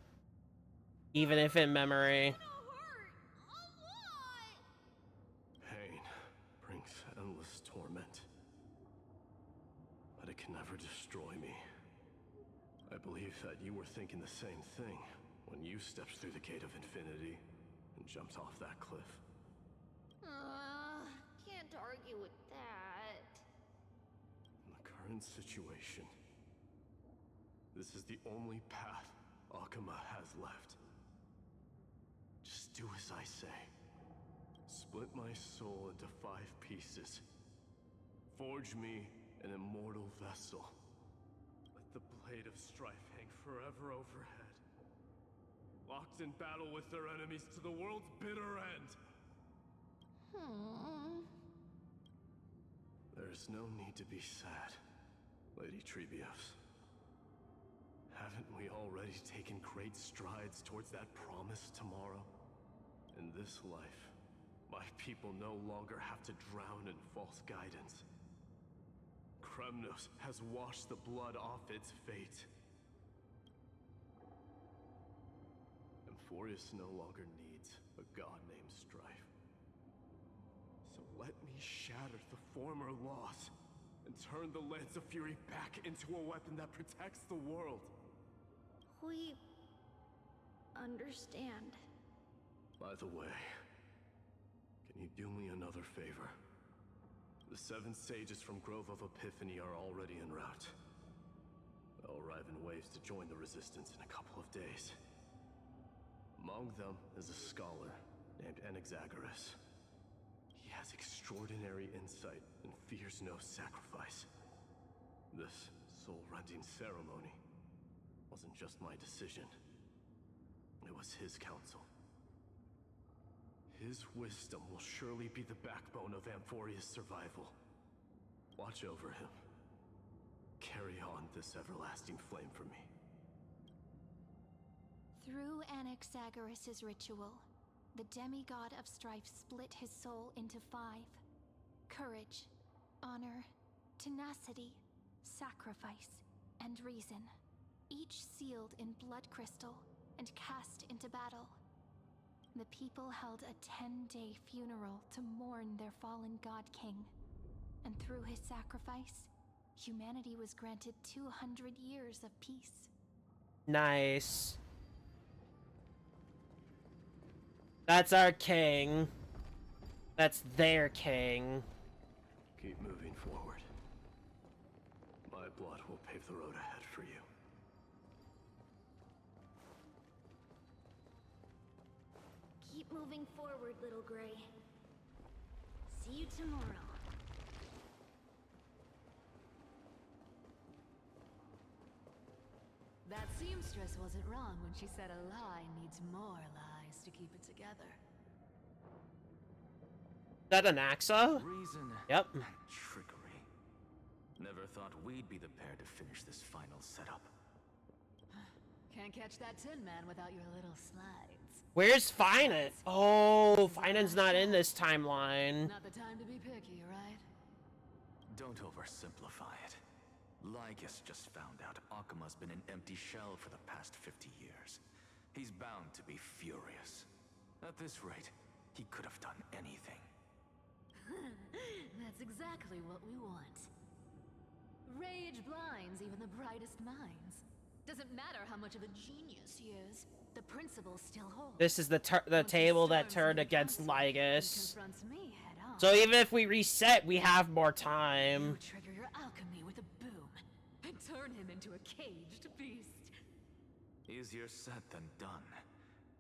Even if in memory. Pain brings endless torment. But it can never destroy me. I believe that you were thinking the same thing when you stepped through the gate of infinity and jumped off that cliff. Can't argue with that. In the current situation, this is the only path Akama has left. Just do as I say. Split my soul into 5 pieces. Forge me an immortal vessel. Let the blade of strife hang forever overhead. Locked in battle with their enemies to the world's bitter end. There's no need to be sad, Lady Trebios. Haven't we already taken great strides towards that promised tomorrow? In this life, my people no longer have to drown in false guidance. Kremnos has washed the blood off its fate. Amphorius no longer needs a god named Strife. So let me shatter the former laws and turn the Lance of Fury back into a weapon that protects the world. We understand. By the way, can you do me another favor? The 7 sages from Grove of Epiphany are already en route. They'll arrive in waves to join the resistance in a couple of days. Among them is a scholar named Anaxagoras. He has extraordinary insight and fears no sacrifice. This soul-rending ceremony wasn't just my decision. It was his counsel. His wisdom will surely be the backbone of Amphoria's survival. Watch over him. Carry on this everlasting flame for me. Through Anaxagoras' ritual, the demigod of strife split his soul into 5. Courage, honor, tenacity, sacrifice, and reason. Each sealed in blood crystal and cast into battle. The people held a 10-day funeral to mourn their fallen god king. And through his sacrifice, humanity was granted 200 years of peace. Nice. That's our king. That's their king. Keep moving forward. My blood will pave the road ahead for you. Keep moving forward, little Gray. See you tomorrow. That seamstress wasn't wrong when she said a lie needs more lies to keep it together. Is that an Axa? Reason Yep. and trickery. Never thought we'd be the pair to finish this final setup. Can't catch that Tin Man without your little slides. Where's Finan? Oh, Finan's not in this timeline. Not the time to be picky, right? Don't oversimplify it. Lygus just found out Akuma's been an empty shell for the past 50 years. He's bound to be furious. At this rate, he could have done anything. That's exactly what we want. Rage blinds even the brightest minds. Doesn't matter how much of a genius he is, the principle still holds. This is the table that turned against Lygus. Confronts me head on. So even if we reset, we have more time. You trigger your alchemy with a boom and turn him into a caged beast. Easier said than done.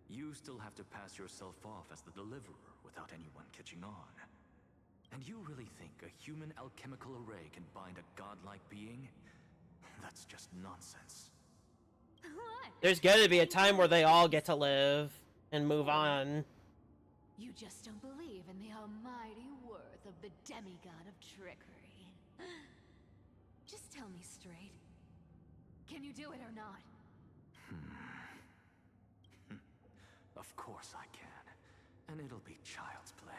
You still have to pass yourself off as the deliverer without anyone catching on. And you really think a human alchemical array can bind a godlike being? That's just nonsense. What? There's gonna be a time where they all get to live and move on. You just don't believe in the almighty worth of the demigod of trickery. Just tell me straight. Can you do it or not? Of course I can. And it'll be child's play.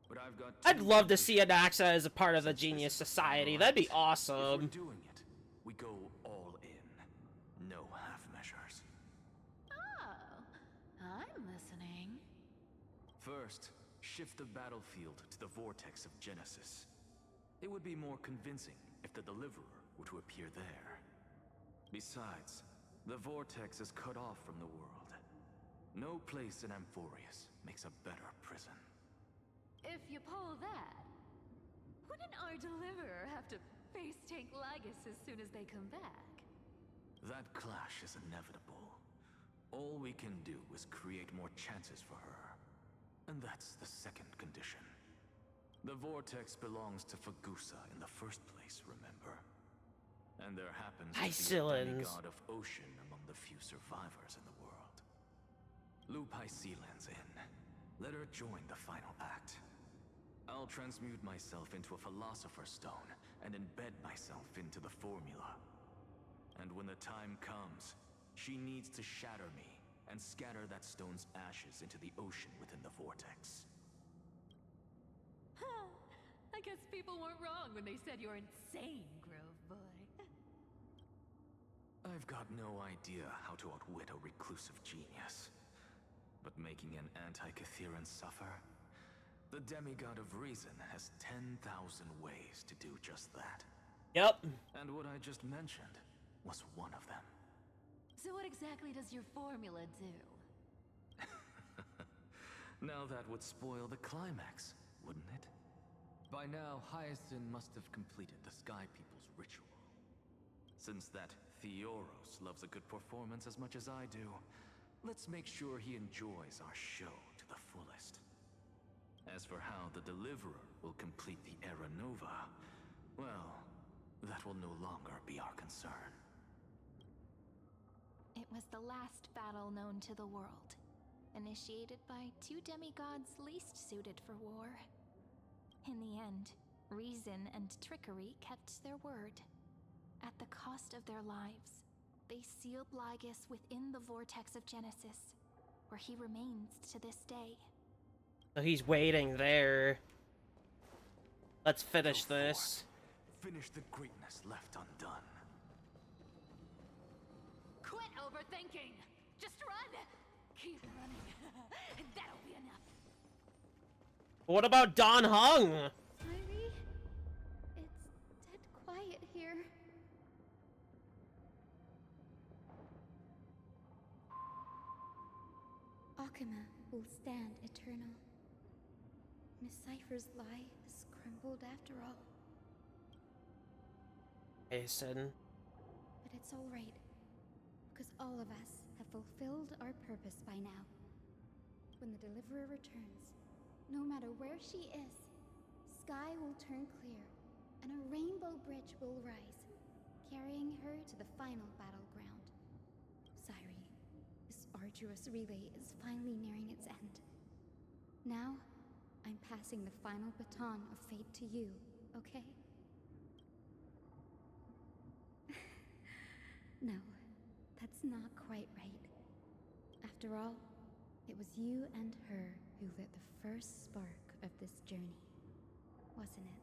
But I've got I'd love to see an Axa as a part of the Genius Society. That'd be If we're awesome. doing it, we go all in. No half measures. Oh, I'm listening. First, shift the battlefield to the vortex of Genesis. It would be more convincing if the deliverer were to appear there. Besides, the vortex is cut off from the world. No place in Amphorius makes a better prison. If you pull that, wouldn't our deliverer have to face tank Lygus as soon as they come back? That clash is inevitable. All we can do is create more chances for her. And that's the second condition. The vortex belongs to Fagusa in the first place, remember? And there happens to be a Icylins. demigod of ocean among the few survivors in the world. Loop Icylins in. Let her join the final act. I'll transmute myself into a Philosopher's Stone and embed myself into the formula. And when the time comes, she needs to shatter me and scatter that stone's ashes into the ocean within the vortex. I guess people weren't wrong when they said you're insane, Grove Boy. I've got no idea how to outwit a reclusive genius. But making an anti-Catheran suffer? The demigod of reason has 10,000 ways to do just that. Yep. And what I just mentioned was one of them. So what exactly does your formula do? Now that would spoil the climax, wouldn't it? By now, Hyacinth must have completed the Sky People's ritual. Since that Theoros loves a good performance as much as I do, let's make sure he enjoys our show to the fullest. As for how the Deliverer will complete the Era Nova, well, that will no longer be our concern. It was the last battle known to the world, initiated by two demigods least suited for war. In the end, reason and trickery kept their word. At the cost of their lives, they sealed Lygus within the vortex of Genesis, where he remains to this day. So he's waiting there. Let's finish this. Finish the greatness left undone. Quit overthinking! Just run! Keep running. That'll be enough. What about Don Hung? Irie, it's dead quiet here. Akuma. will stand eternal. Miss Cypher's lie has crumbled after all. Jason. But it's alright, because all of us have fulfilled our purpose by now. When the Deliverer returns, no matter where she is, sky will turn clear, and a rainbow bridge will rise, carrying her to the final battleground. Sairi, this arduous relay is finally nearing its end. Now, I'm passing the final baton of fate to you, okay? No, that's not quite right. After all, it was you and her who lit the first spark of this journey, wasn't it?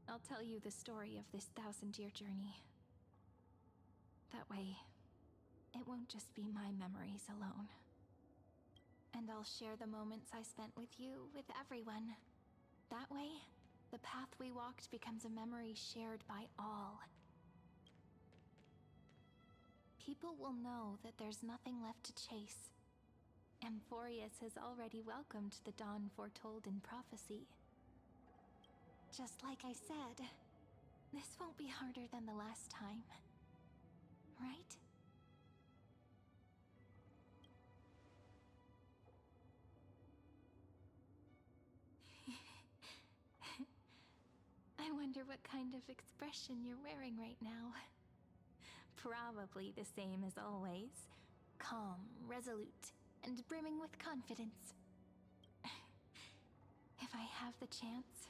I'll tell you the story of this 1,000-year journey. That way, it won't just be my memories alone. And I'll share the moments I spent with you with everyone. That way, the path we walked becomes a memory shared by all. People will know that there's nothing left to chase. Amphorius has already welcomed the dawn foretold in prophecy. Just like I said, this won't be harder than the last time. Right? I wonder what kind of expression you're wearing right now. Probably the same as always. Calm, resolute, and brimming with confidence. If I have the chance,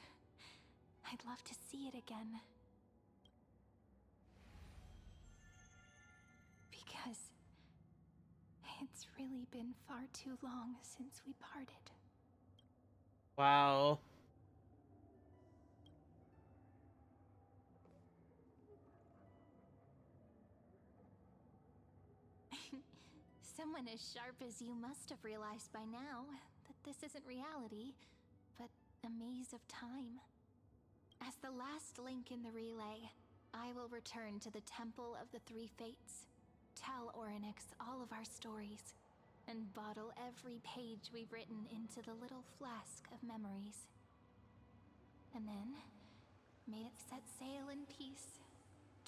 I'd love to see it again. Because it's really been far too long since we parted. Wow. Someone as sharp as you must have realized by now that this isn't reality, but a maze of time. As the last link in the relay, I will return to the Temple of the Three Fates, tell Orynyx all of our stories, and bottle every page we've written into the little flask of memories. And then, may it set sail in peace,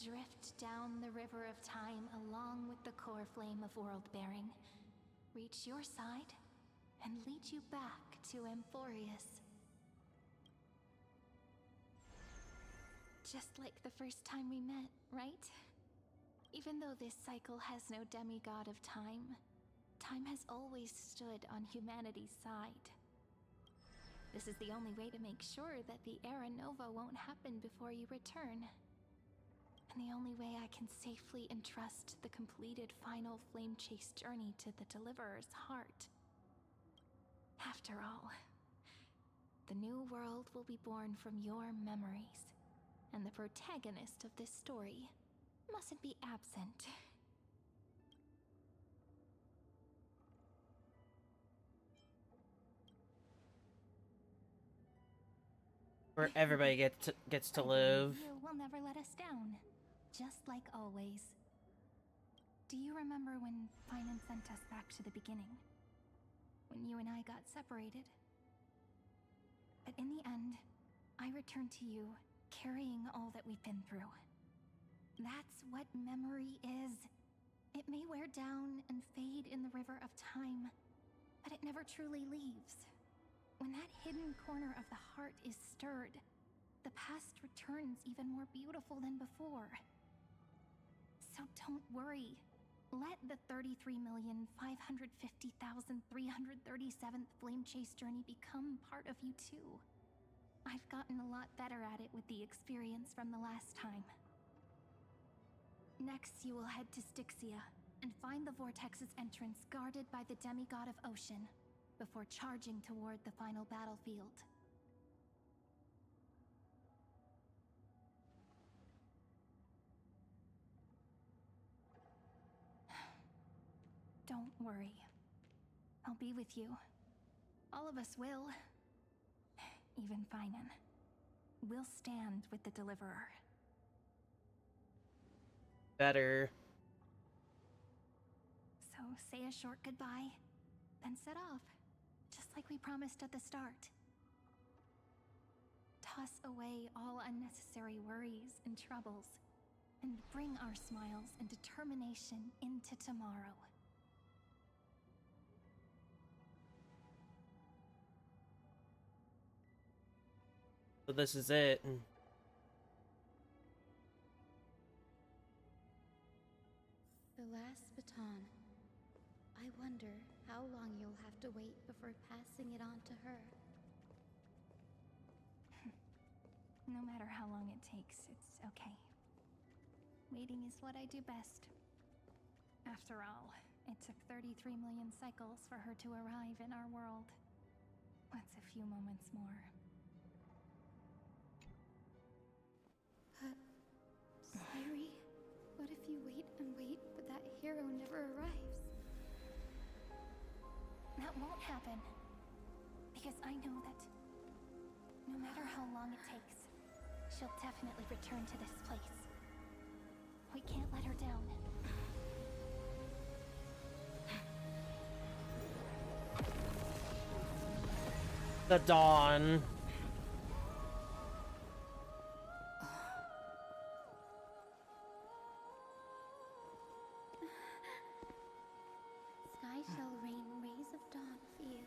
drift down the river of time along with the core flame of world-bearing, reach your side, and lead you back to Amphorius. Just like the first time we met, right? Even though this cycle has no demigod of time, time has always stood on humanity's side. This is the only way to make sure that the Era Nova won't happen before you return. And the only way I can safely entrust the completed final flame chase journey to the Deliverer's heart. After all, the new world will be born from your memories, and the protagonist of this story mustn't be absent. Where everybody gets to live. You will never let us down, just like always. Do you remember when Finan sent us back to the beginning? When you and I got separated? But in the end, I returned to you, carrying all that we've been through. That's what memory is. It may wear down and fade in the river of time, but it never truly leaves. When that hidden corner of the heart is stirred, the past returns even more beautiful than before. So don't worry. Let the 33,550,337th Flame Chase journey become part of you too. I've gotten a lot better at it with the experience from the last time. Next, you will head to Styxia and find the Vortex's entrance guarded by the demigod of ocean before charging toward the final battlefield. Don't worry. I'll be with you. All of us will. Even Finan. we'll stand with the Deliverer. Better. So say a short goodbye, then set off, just like we promised at the start. Toss away all unnecessary worries and troubles, and bring our smiles and determination into tomorrow. So this is it. The last baton. I wonder how long you'll have to wait before passing it on to her. No matter how long it takes, it's okay. Waiting is what I do best. After all, it took 33 million cycles for her to arrive in our world. What's a few moments more? Sairi, what if you wait and wait, but that hero never arrives? That won't happen. Because I know that no matter how long it takes, she'll definitely return to this place. We can't let her down. The dawn. Sky shall rain rays of dawn for you.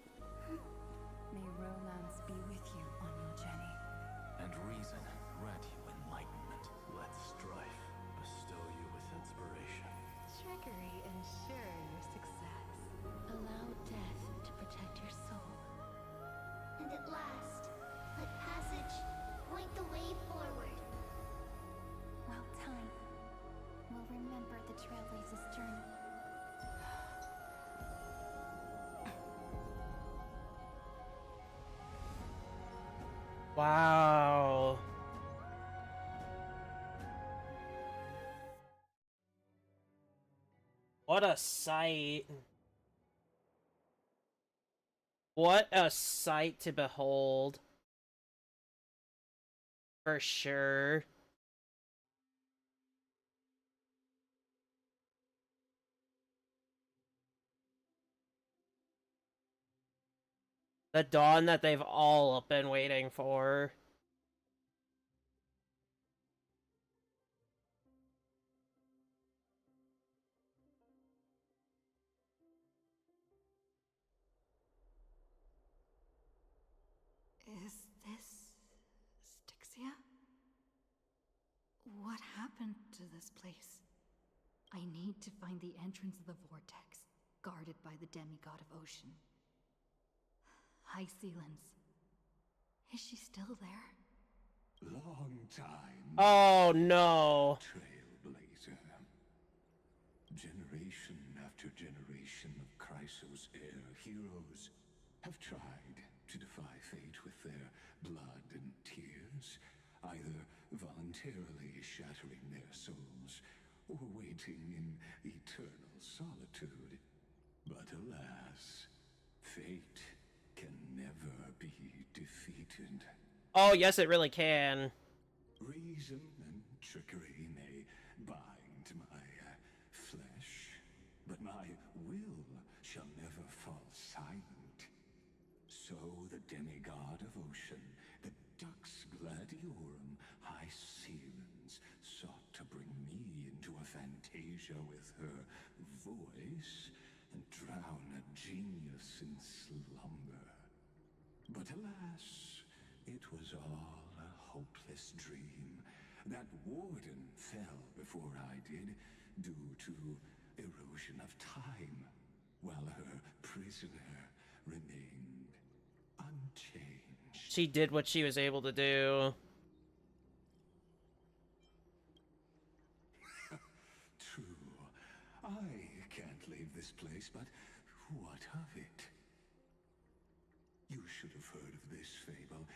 May romance be with you on your journey. And reason grant you enlightenment. Let strife bestow you with inspiration. Trickery ensure your success. Allow death to protect your soul. And at last, let passage point the way forward. Well, time will remember the Trailblazer's journey. Wow. What a sight. What a sight to behold. For sure. The dawn that they've all been waiting for. Is this Styxia? What happened to this place? I need to find the entrance of the vortex, guarded by the demigod of ocean. High Sealens. Is she still there? Long time. Oh no. Trailblazer. Generation after generation of Chrysos heir heroes have tried to defy fate with their blood and tears, either voluntarily shattering their souls or waiting in eternal solitude. But alas, fate can never be defeated. Oh, yes, it really can. Reason and trickery may bind my flesh, but my will shall never fall silent. So the demigod of ocean, the Dux Gladiorum, High Sealens, sought to bring me into a fantasia with her voice and drown a genius in slumber. But alas, it was all a hopeless dream. That warden fell before I did, due to erosion of time, while her prisoner remained unchanged. She did what she was able to do. True. I can't leave this place, but what of it? You should have heard of this fable.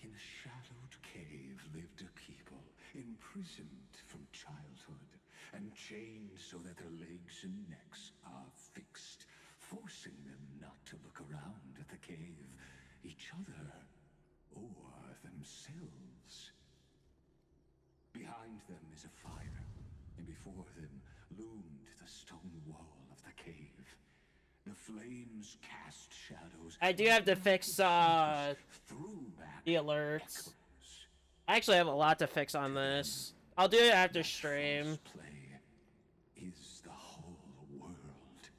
In a shadowed cave lived a people, imprisoned from childhood, and chained so that their legs and necks are fixed, forcing them not to look around at the cave, each other, or themselves. them is a fire, and before them loomed the stone wall of the cave. The flames cast shadows. I do have to fix the alerts. I actually have a lot to fix on this. I'll do it after stream. Play is the whole world.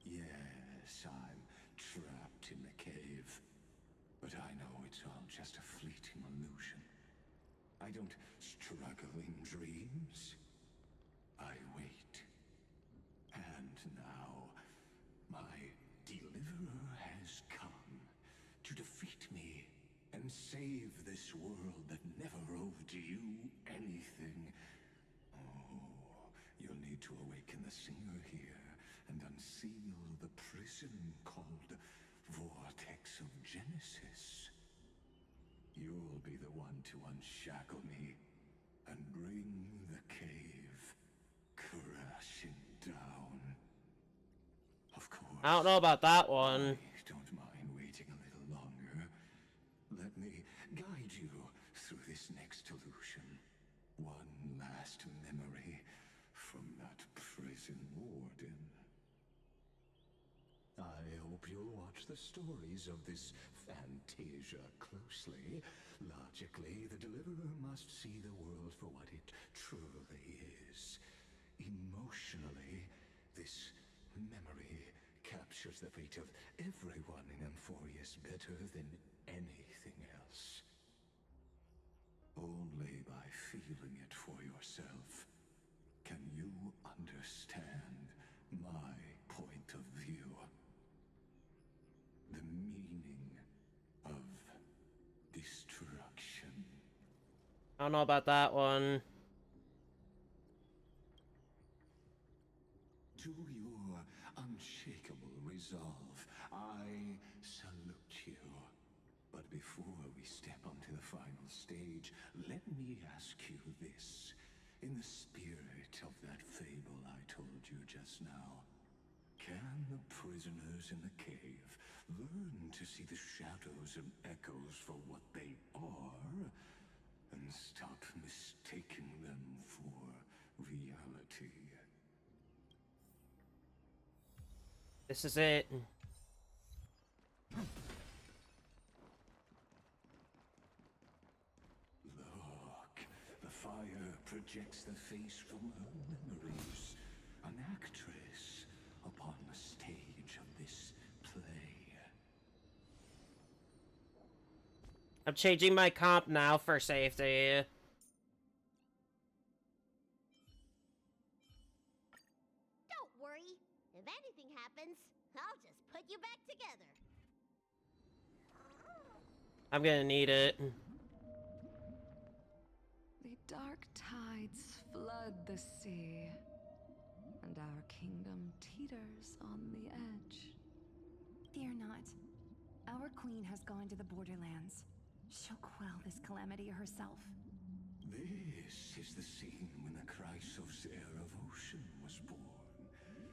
Yes, I'm trapped in the cave, but I know it's all just a fleeting illusion. I don't struggle in dreams. I wait. And now, my deliverer has come to defeat me and save this world that never owed you anything. Oh, you'll need to awaken the singer here and unseal the prison called Vortex of Genesis. You'll be the one to unshackle me and bring the cave crashing down. Of course. I don't know about that one. I don't mind waiting a little longer. Let me guide you through this next illusion. One last memory from that prison warden. I hope you'll watch the stories of this Fantasia closely. Logically, the Deliverer must see the world for what it truly is. Emotionally, this memory captures the fate of everyone in Amphorius better than anything else. Only by feeling it for yourself can you understand my point of view. The meaning of destruction. I don't know about that one. To your unshakable resolve, I salute you. But before we step onto the final stage, let me ask you this. In the spirit of that fable I told you just now, can the prisoners in the cave learn to see the shadows and echoes for what they are, and stop mistaking them for reality? This is it. Look, the fire projects the face from her memories. An actress upon the stage of this play. I'm changing my comp now for safety. Don't worry. If anything happens, I'll just put you back together. I'm gonna need it. The dark tides flood the sea, and our kingdom teeters on the edge. Fear not. Our queen has gone to the borderlands. She'll quell this calamity herself. This is the scene when the Chrysos heir of Ocean was born.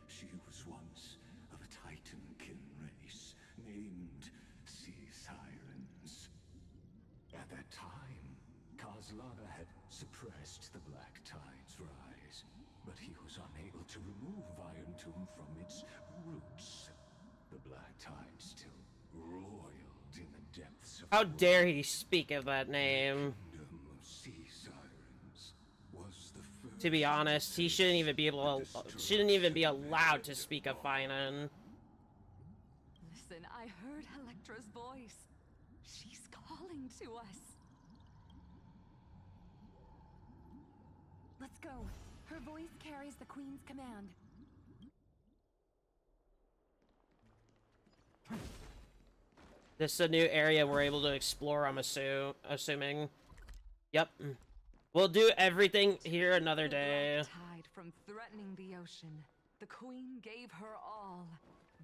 She was once of a Titankin race named Sea Sirens. At that time, Kozlana had suppressed the Black Tide's rise, but he was unable to remove Iron Tomb from its roots. The Black Tide still roiled in the depths of How dare he speak of that name? Sea Sirens was the first. To be honest, he shouldn't even be able to, shouldn't even be allowed to speak of Finan. Listen, I heard Electra's voice. She's calling to us. Let's go. Her voice carries the queen's command. This is a new area we're able to explore, I'm assuming. Yep. We'll do everything here another day. Tide from threatening the ocean. The queen gave her all,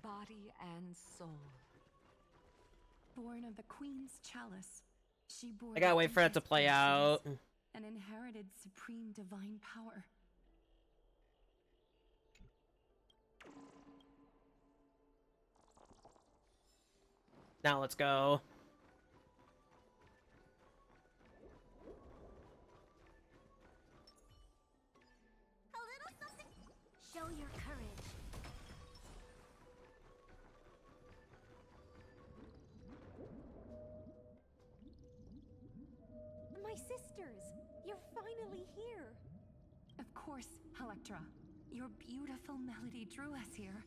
body and soul. Born of the queen's chalice, she bore I gotta the wait for that to deepest play prophecies out. and inherited supreme divine power. Now let's go. course, Electra. Your beautiful melody drew us here.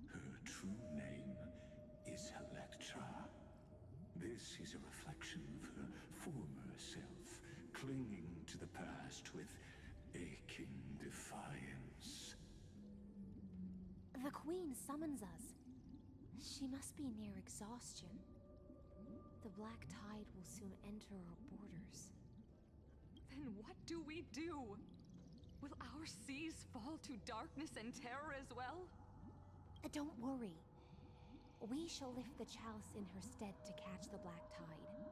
Her true name is Electra. This is a reflection of her former self, clinging to the past with aching defiance. The Queen summons us. She must be near exhaustion. The Black Tide will soon enter our borders. Then what do we do? Will our seas fall to darkness and terror as well? Don't worry. We shall lift the chalice in her stead to catch the Black Tide,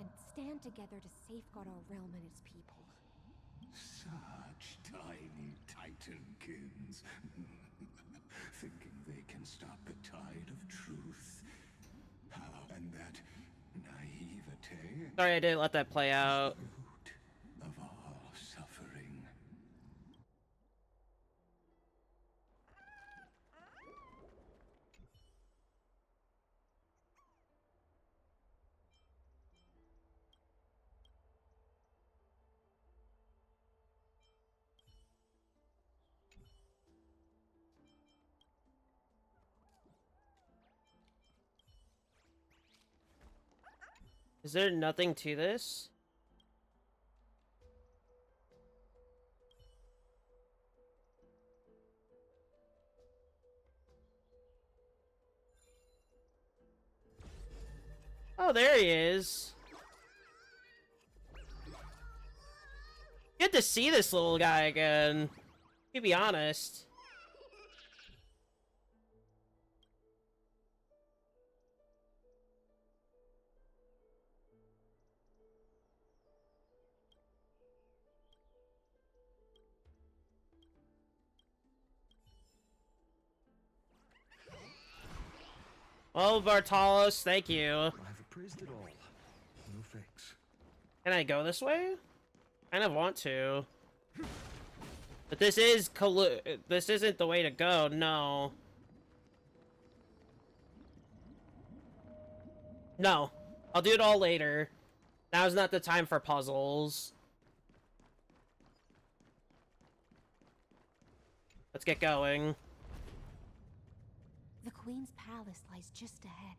and stand together to safeguard our realm and its people. Such tiny Titankins. Thinking they can stop the tide of truth. How, and that naivete. Sorry, I didn't let that play out. Root of all suffering. Is there nothing to this? Oh, there he is. Good to see this little guy again. To be honest. Well, Bartalos, thank you. I've appraised it all. No fakes. Can I go this way? I kind of want to. But this is this isn't the way to go, no. No. I'll do it all later. Now's not the time for puzzles. Let's get going. The Queen's palace lies just ahead.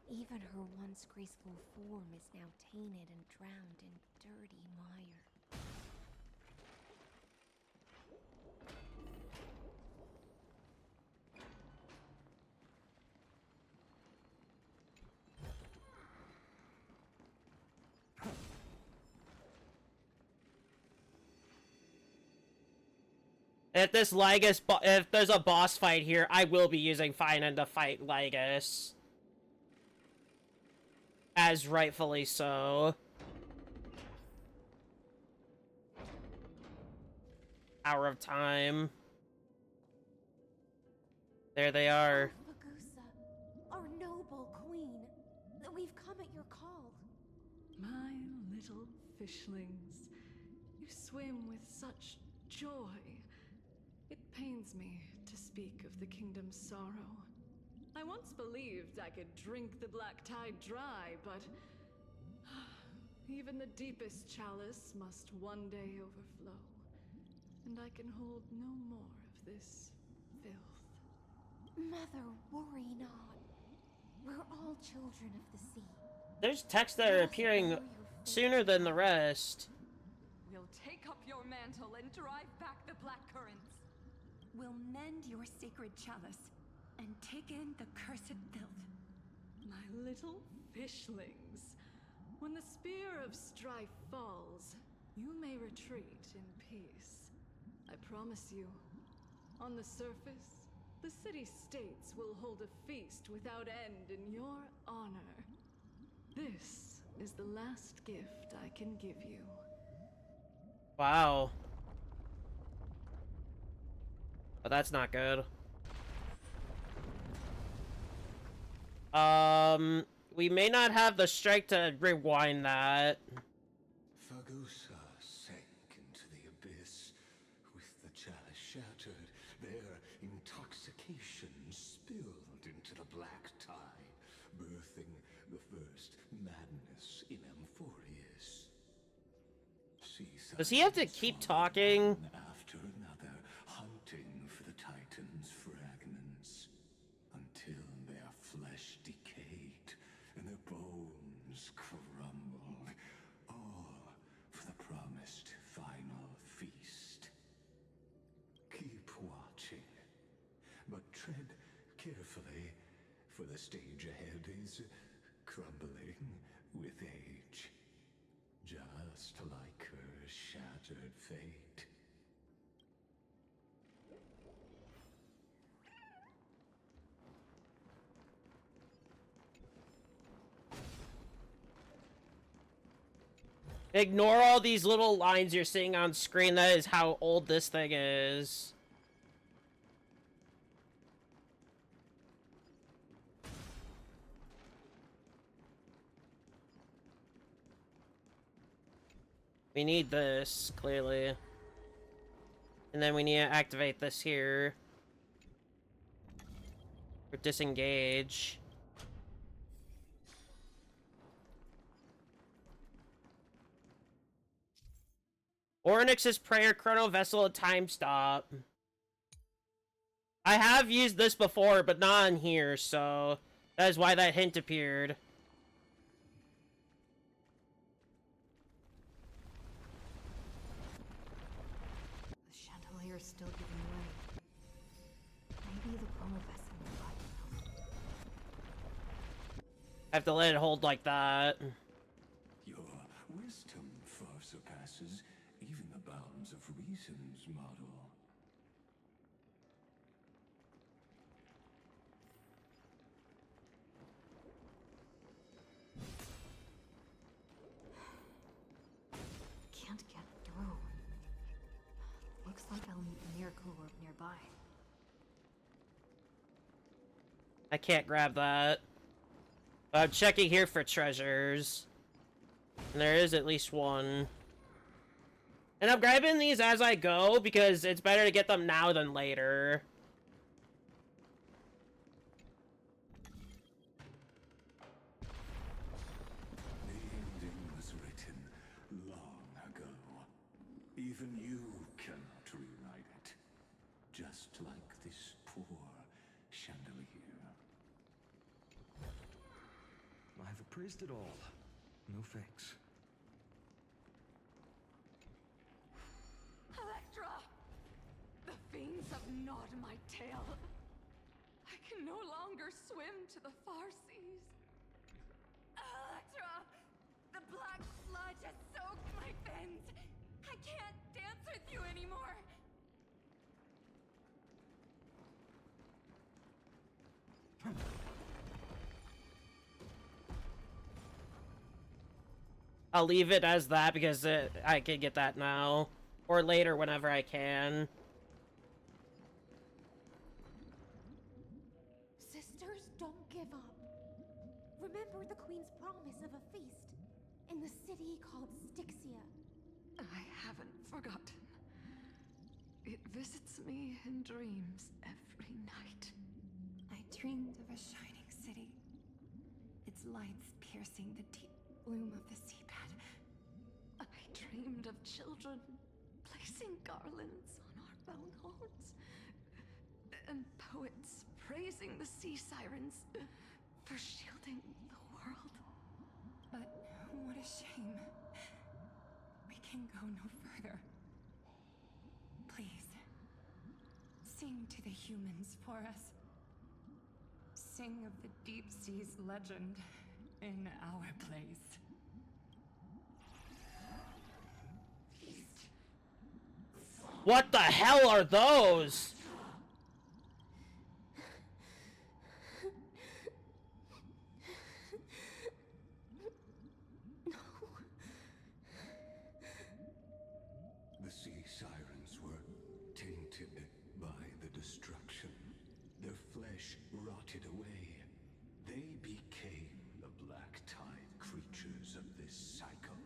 Even her once graceful form is now tainted and drowned in dirty mire. If this Lygus, if there's a boss fight here, I will be using Finan to fight Lygus. As rightfully so. Hour of time. There they are. Oh, Fagusa, our noble queen. We've come at your call. My little fishlings, you swim with such joy. It pains me to speak of the kingdom's sorrow. I once believed I could drink the Black Tide dry, but even the deepest chalice must one day overflow, and I can hold no more of this filth. Mother, worry not. We're all children of the sea. There's texts that are appearing sooner than the rest. We'll take up your mantle and drive back the black currents. We'll mend your sacred chalice and take in the cursed filth. My little fishlings, when the spear of strife falls, you may retreat in peace. I promise you, on the surface, the city-states will hold a feast without end in your honor. This is the last gift I can give you. Wow. But that's not good. We may not have the strength to rewind that. Fagusa sank into the abyss. With the chalice shattered, their intoxication spilled into the black tide, birthing the first madness in Amphorius. Does he have to keep talking? After another, hunting for the Titan's fragments, until their flesh decayed and their bones crumbled, all for the promised final feast. Keep watching, but tread carefully, for the stage ahead is crumbling with age, just like her shattered fate. Ignore all these little lines you're seeing on screen. That is how old this thing is. We need this, clearly. And then we need to activate this here. Or disengage. Ornyx's Prayer, Chrono Vessel, and Time Stop. I have used this before, but not on here, so that is why that hint appeared. The chandelier's still giving way. Maybe the chrono vessel will light enough. I have to let it hold like that. Your wisdom far surpasses even the bounds of reason's model. Can't get through. Looks like I'll meet the miracle orb nearby. I can't grab that. I'm checking here for treasures. And there is at least one. And I'm grabbing these as I go because it's better to get them now than later. The ending was written long ago. Even you cannot rewrite it. Just like this poor chandelier. I've appraised it all. No thanks. Electra! The fiends have gnawed my tail. I can no longer swim to the far seas. Electra! The black sludge has soaked my fins. I can't dance with you anymore. I'll leave it as that because I can get that now. Or later whenever I can. Sisters, don't give up. Remember the Queen's promise of a feast in the city called Styxia. I haven't forgotten. It visits me in dreams every night. I dreamed of a shining city, its lights piercing the deep gloom of the seabed. I dreamed of children placing garlands on our bone horns, and poets praising the sea sirens for shielding the world. But what a shame. We can go no further. Please, sing to the humans for us. Sing of the deep sea's legend in our place. What the hell are those? The sea sirens were tainted by the destruction. Their flesh rotted away. They became the black tide creatures of this cycle.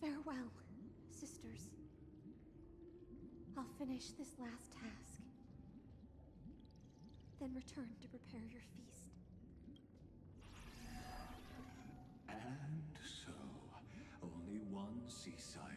Farewell, sisters. I'll finish this last task, then return to prepare your feast. And so, only one sea siren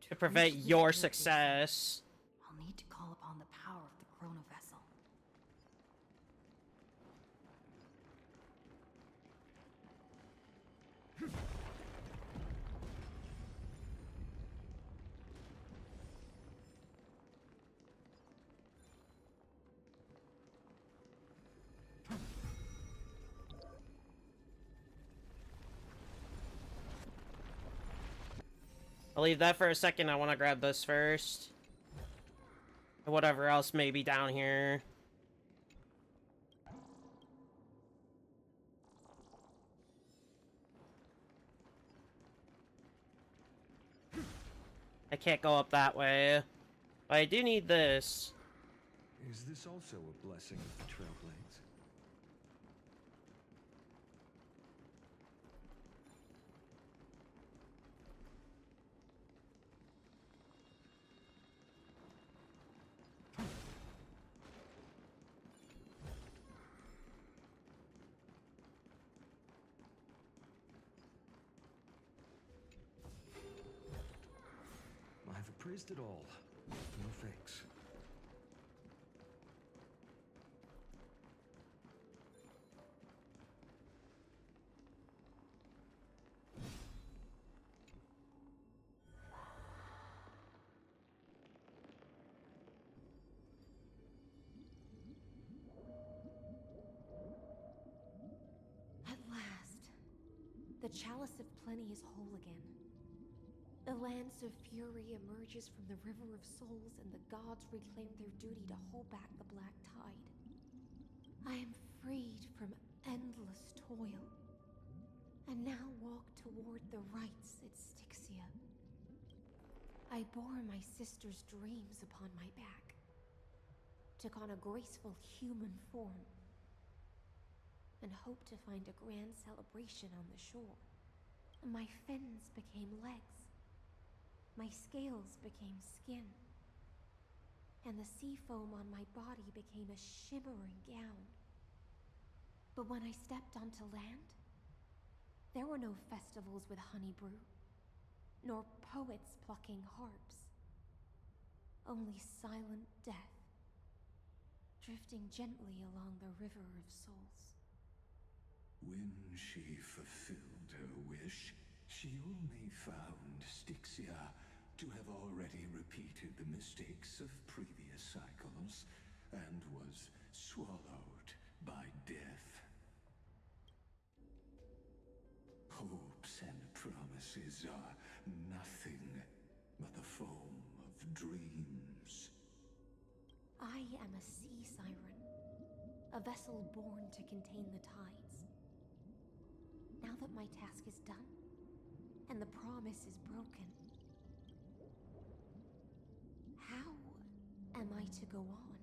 To prevent your success. I'll need to call upon the power of the Chrono Vessel. I'll leave that for a second. I want to grab this first. Whatever else may be down here. I can't go up that way. But I do need this. Is this also a blessing of the Trailblades? I've appraised it all. No fakes. At last, the Chalice of Plenty is whole again. The Lance of Fury emerges from the River of Souls, and the gods reclaim their duty to hold back the Black Tide. I am freed from endless toil, and now walk toward the rites at Styxia. I bore my sister's dreams upon my back, took on a graceful human form, and hoped to find a grand celebration on the shore. My fins became legs. My scales became skin, and the sea foam on my body became a shimmering gown. But when I stepped onto land, there were no festivals with honey brew, nor poets plucking harps. Only silent death, drifting gently along the River of Souls. When she fulfilled her wish, she only found Styxia to have already repeated the mistakes of previous cycles, and was swallowed by death. Hopes and promises are nothing but the foam of dreams. I am a sea siren, a vessel born to contain the tides. Now that my task is done, and the promise is broken, how am I to go on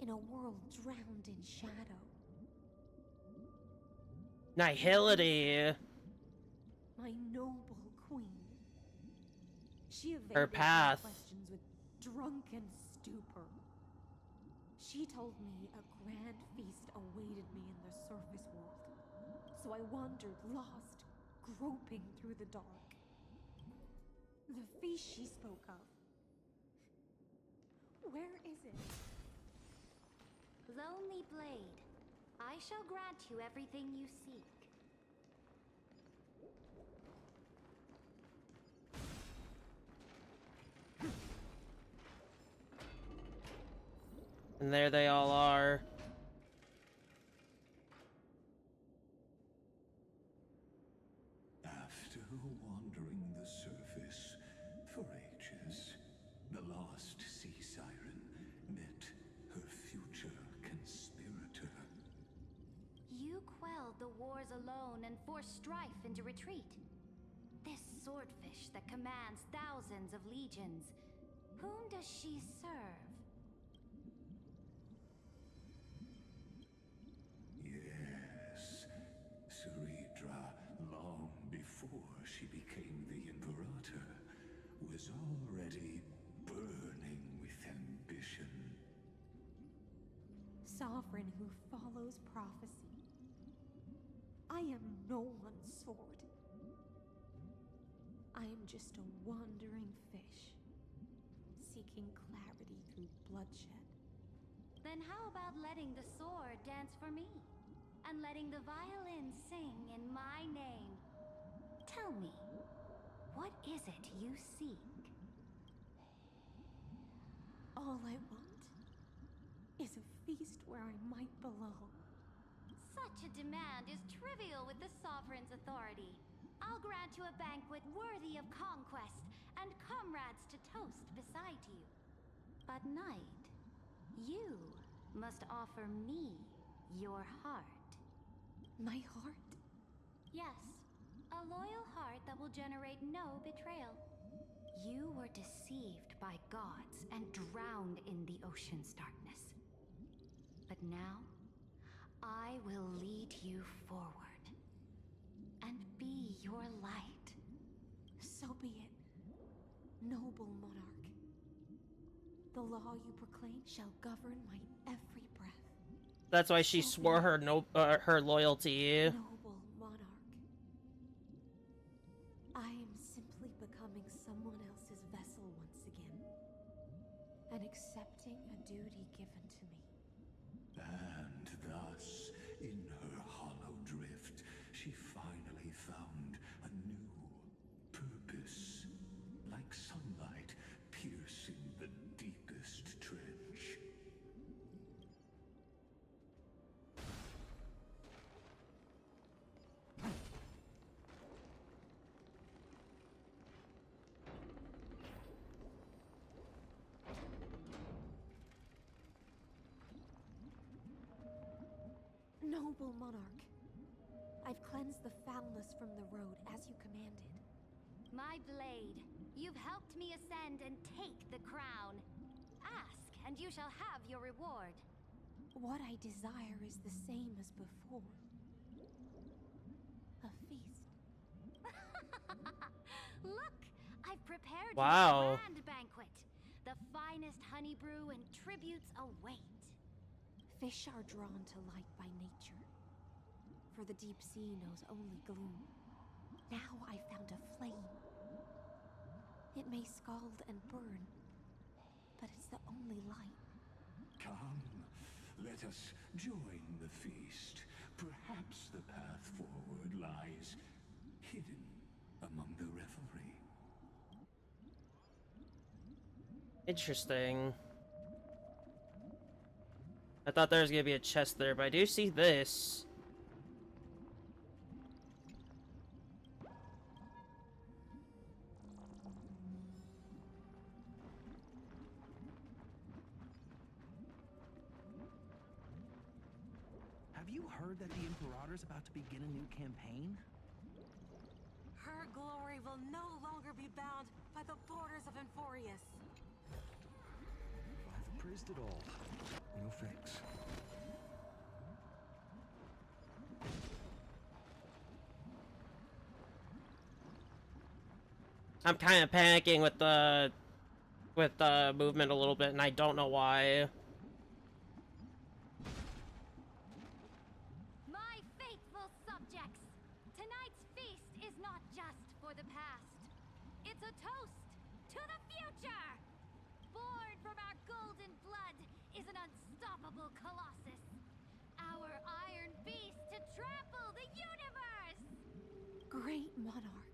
in a world drowned in shadow? Nihility. My noble queen. She evaded Her path. my questions with drunken stupor. She told me a grand feast awaited me in the surface world. So I wandered lost, groping through the dark. The feast she spoke of. Where is it? Lonely Blade, I shall grant you everything you seek. And there they all are. After wandering the surface for ages, the lost sea siren met her future conspirator. You quelled the wars alone and forced strife into retreat. This swordfish that commands thousands of legions, whom does she serve? Yes, Ceridra, long before she became the Imperator, was already burning with ambition. Sovereign who follows prophecy. I am no one's sword. I am just a wandering fish, seeking clarity through bloodshed. Then how about letting the sword dance for me? And letting the violin sing in my name? Tell me, what is it you seek? All I want is a feast where I might belong. Such a demand is trivial with the Sovereign's authority. I'll grant you a banquet worthy of conquest, and comrades to toast beside you. But Knight, you must offer me your heart. My heart? Yes, a loyal heart that will generate no betrayal. You were deceived by gods and drowned in the ocean's darkness. But now, I will lead you forward and be your light. So be it, noble monarch. The law you proclaim shall govern my every breath. That's why she swore her her loyalty. Noble monarch. I am simply becoming someone else's vessel once again, and accepting a duty given to me. And thus, in her hollow drift, she finally found a new purpose, like sunlight piercing the deepest trench. Noble monarch, I've cleansed the foulness from the road as you commanded. My blade, you've helped me ascend and take the crown. Ask, and you shall have your reward. What I desire is the same as before. A feast. Look, I've prepared you Wow. a grand banquet. The finest honey brew and tributes await. Fish are drawn to light by nature, for the deep sea knows only gloom. Now I found a flame. It may scald and burn, but it's the only light. Come, let us join the feast. Perhaps the path forward lies hidden among the revelry. Interesting. I thought there was gonna be a chest there, but I do see this. Have you heard that the Imperator's about to begin a new campaign? Her glory will no longer be bound by the borders of Enforius. I've appraised it all. No thanks. I'm kind of panicking with the movement a little bit, and I don't know why. My faithful subjects, tonight's feast is not just for the past. It's a toast to the future! Born from our golden blood is an unstoppable colossus. Our iron beast to trample the universe! Great monarch.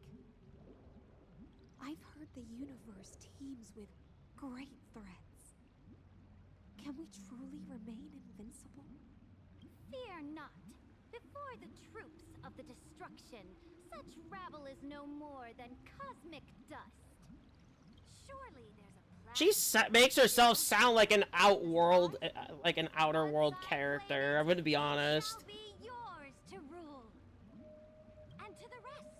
I've heard the universe teems with great threats. Can we truly remain invincible? Fear not. Before the troops of the destruction, such rabble is no more than cosmic dust. Surely there's a plan. She makes herself sound like an outworld, like an outer world character. I'm gonna be honest. Shall be yours to rule. And to the rest,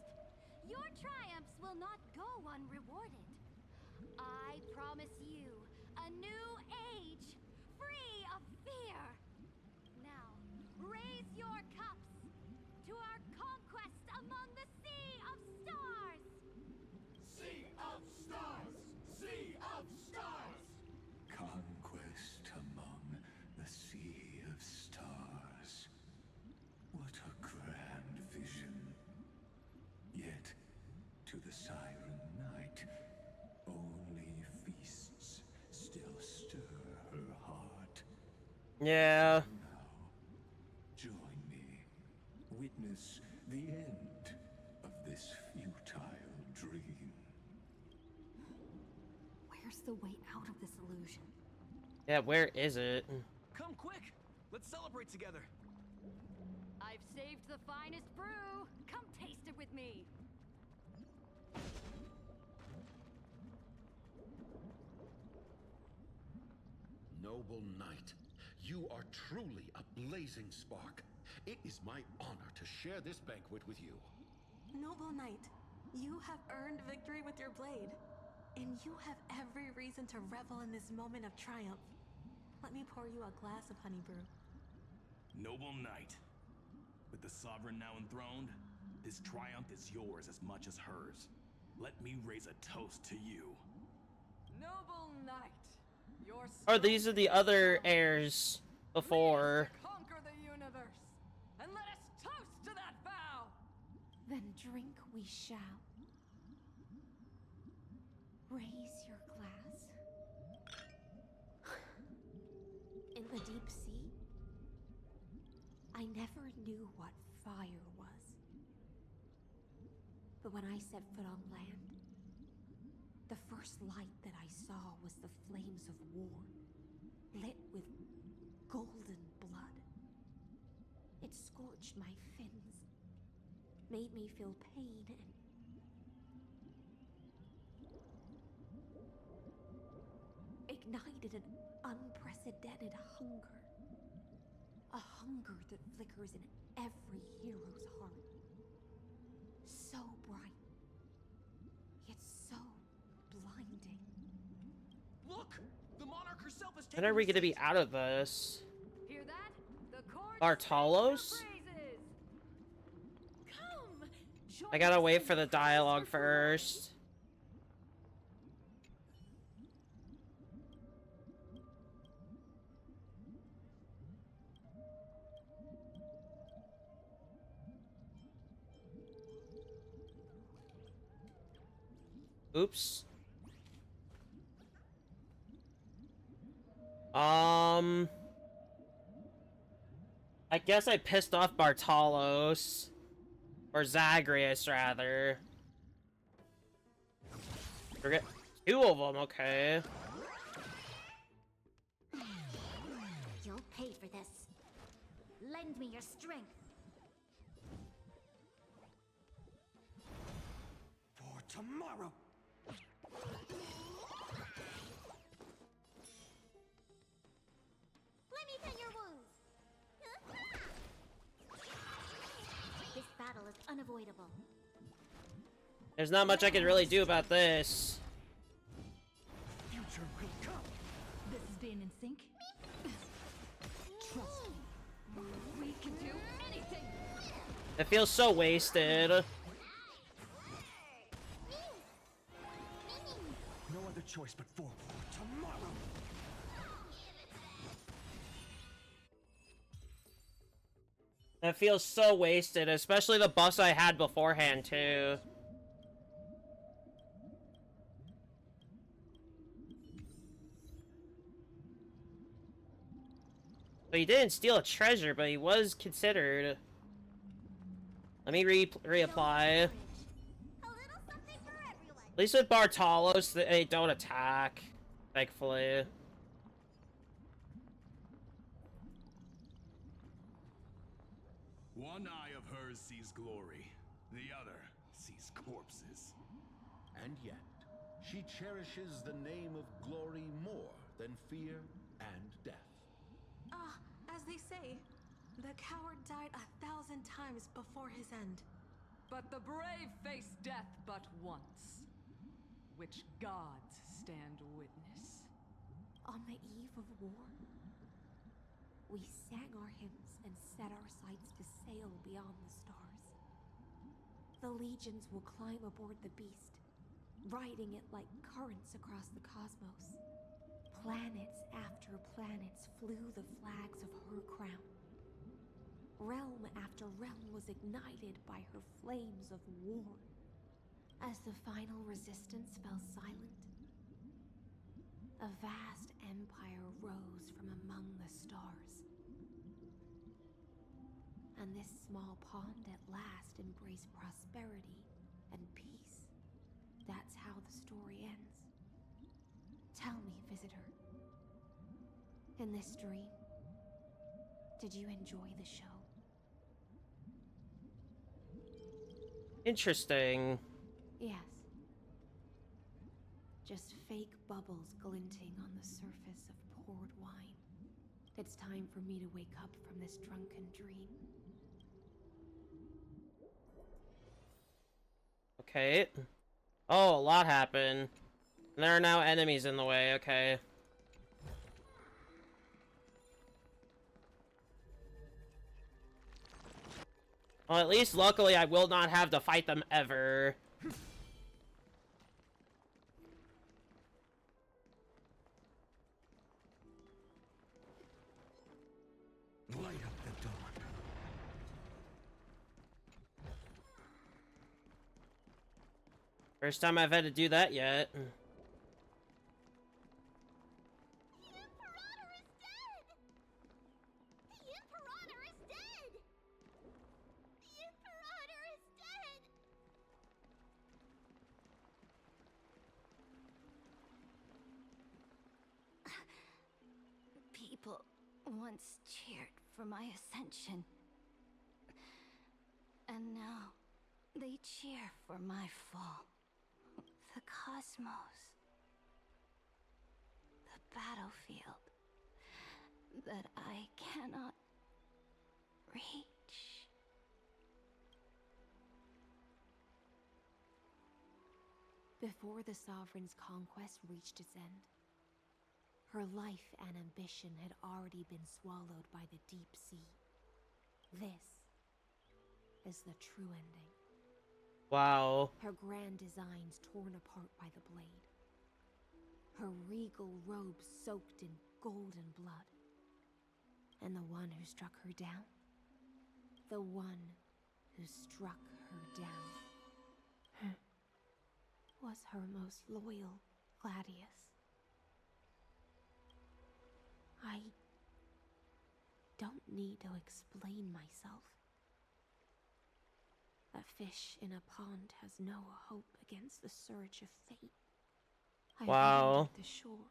your triumphs will not go unrewarded. I promise you a new age, free of fear. Now, raise your cups to our conquest among the Sea of Stars. Sea of Stars! Sea of Stars! Conquest among the Sea of Stars. What a grand vision. Yet, to the Siren Yeah. Now, join me. Witness the end of this futile dream. Where's the way out of this illusion? Yeah, where is it? Come quick! Let's celebrate together! I've saved the finest brew! Come taste it with me! Noble knight, you are truly a blazing spark. It is my honor to share this banquet with you. Noble knight, you have earned victory with your blade. And you have every reason to revel in this moment of triumph. Let me pour you a glass of honey brew. Noble knight, with the sovereign now enthroned, this triumph is yours as much as hers. Let me raise a toast to you. Noble knight, your Oh, these are the other heirs before. conquer the universe, and let us toast to that vow. Then drink we shall. Raise your glass. In the deep sea, I never knew what fire was. But when I set foot on land, the first light that I saw was the flames of war, lit with golden blood. It scorched my fins, made me feel pain and ignited an unprecedented hunger. A hunger that flickers in every hero's heart. So bright, yet so blinding. Look! The monarch herself is When are we gonna be out of this? Hear that? The chorus Bartalos? praises. Come! I gotta wait for the dialogue first. Oops. I guess I pissed off Bartalos. Or Zagreus, rather. Forget. Two of them, okay. You'll pay for this. Lend me your strength. For tomorrow. Let me tend your wounds. This battle is unavoidable. There's not much I can really do about this. Future will come. This is being in sync. Trust me. We can do anything. It feels so wasted. No other choice but for tomorrow. It feels so wasted, especially the buffs I had beforehand, too. So he didn't steal a treasure, but he was considered. Let me reapply. At least with Bartalos, they don't attack. Thankfully. One eye of hers sees glory, the other sees corpses. And yet, she cherishes the name of glory more than fear and death. As they say, the coward died 1,000 times before his end. But the brave face death but once, which gods stand witness. On the eve of war, we sang our hymns and set our sights to sail beyond the stars. The legions will climb aboard the beast, riding it like currents across the cosmos. Planets after planets flew the flags of her crown. Realm after realm was ignited by her flames of war. As the final resistance fell silent, A vast empire rose from among the stars. And this small pond at last embraced prosperity and peace. That's how the story ends. Tell me, visitor, in this dream, did you enjoy the show? Interesting. Yes. Just fake bubbles glinting on the surface of poured wine. It's time for me to wake up from this drunken dream. Okay. Oh, a lot happened. There are now enemies in the way, okay. Well, at least luckily I will not have to fight them ever. Light up the dawn. First time I've had to do that yet. People once cheered for my ascension. And now they cheer for my fall. The cosmos. The battlefield that I cannot reach. Before the Sovereign's conquest reached its end, her life and ambition had already been swallowed by the deep sea. This is the true ending. Wow. Her grand designs torn apart by the blade. Her regal robes soaked in golden blood. And the one who struck her down? The one who struck her down was her most loyal Gladius. I don't need to explain myself. A fish in a pond has no hope against the surge of fate. I Wow. wandered the shore,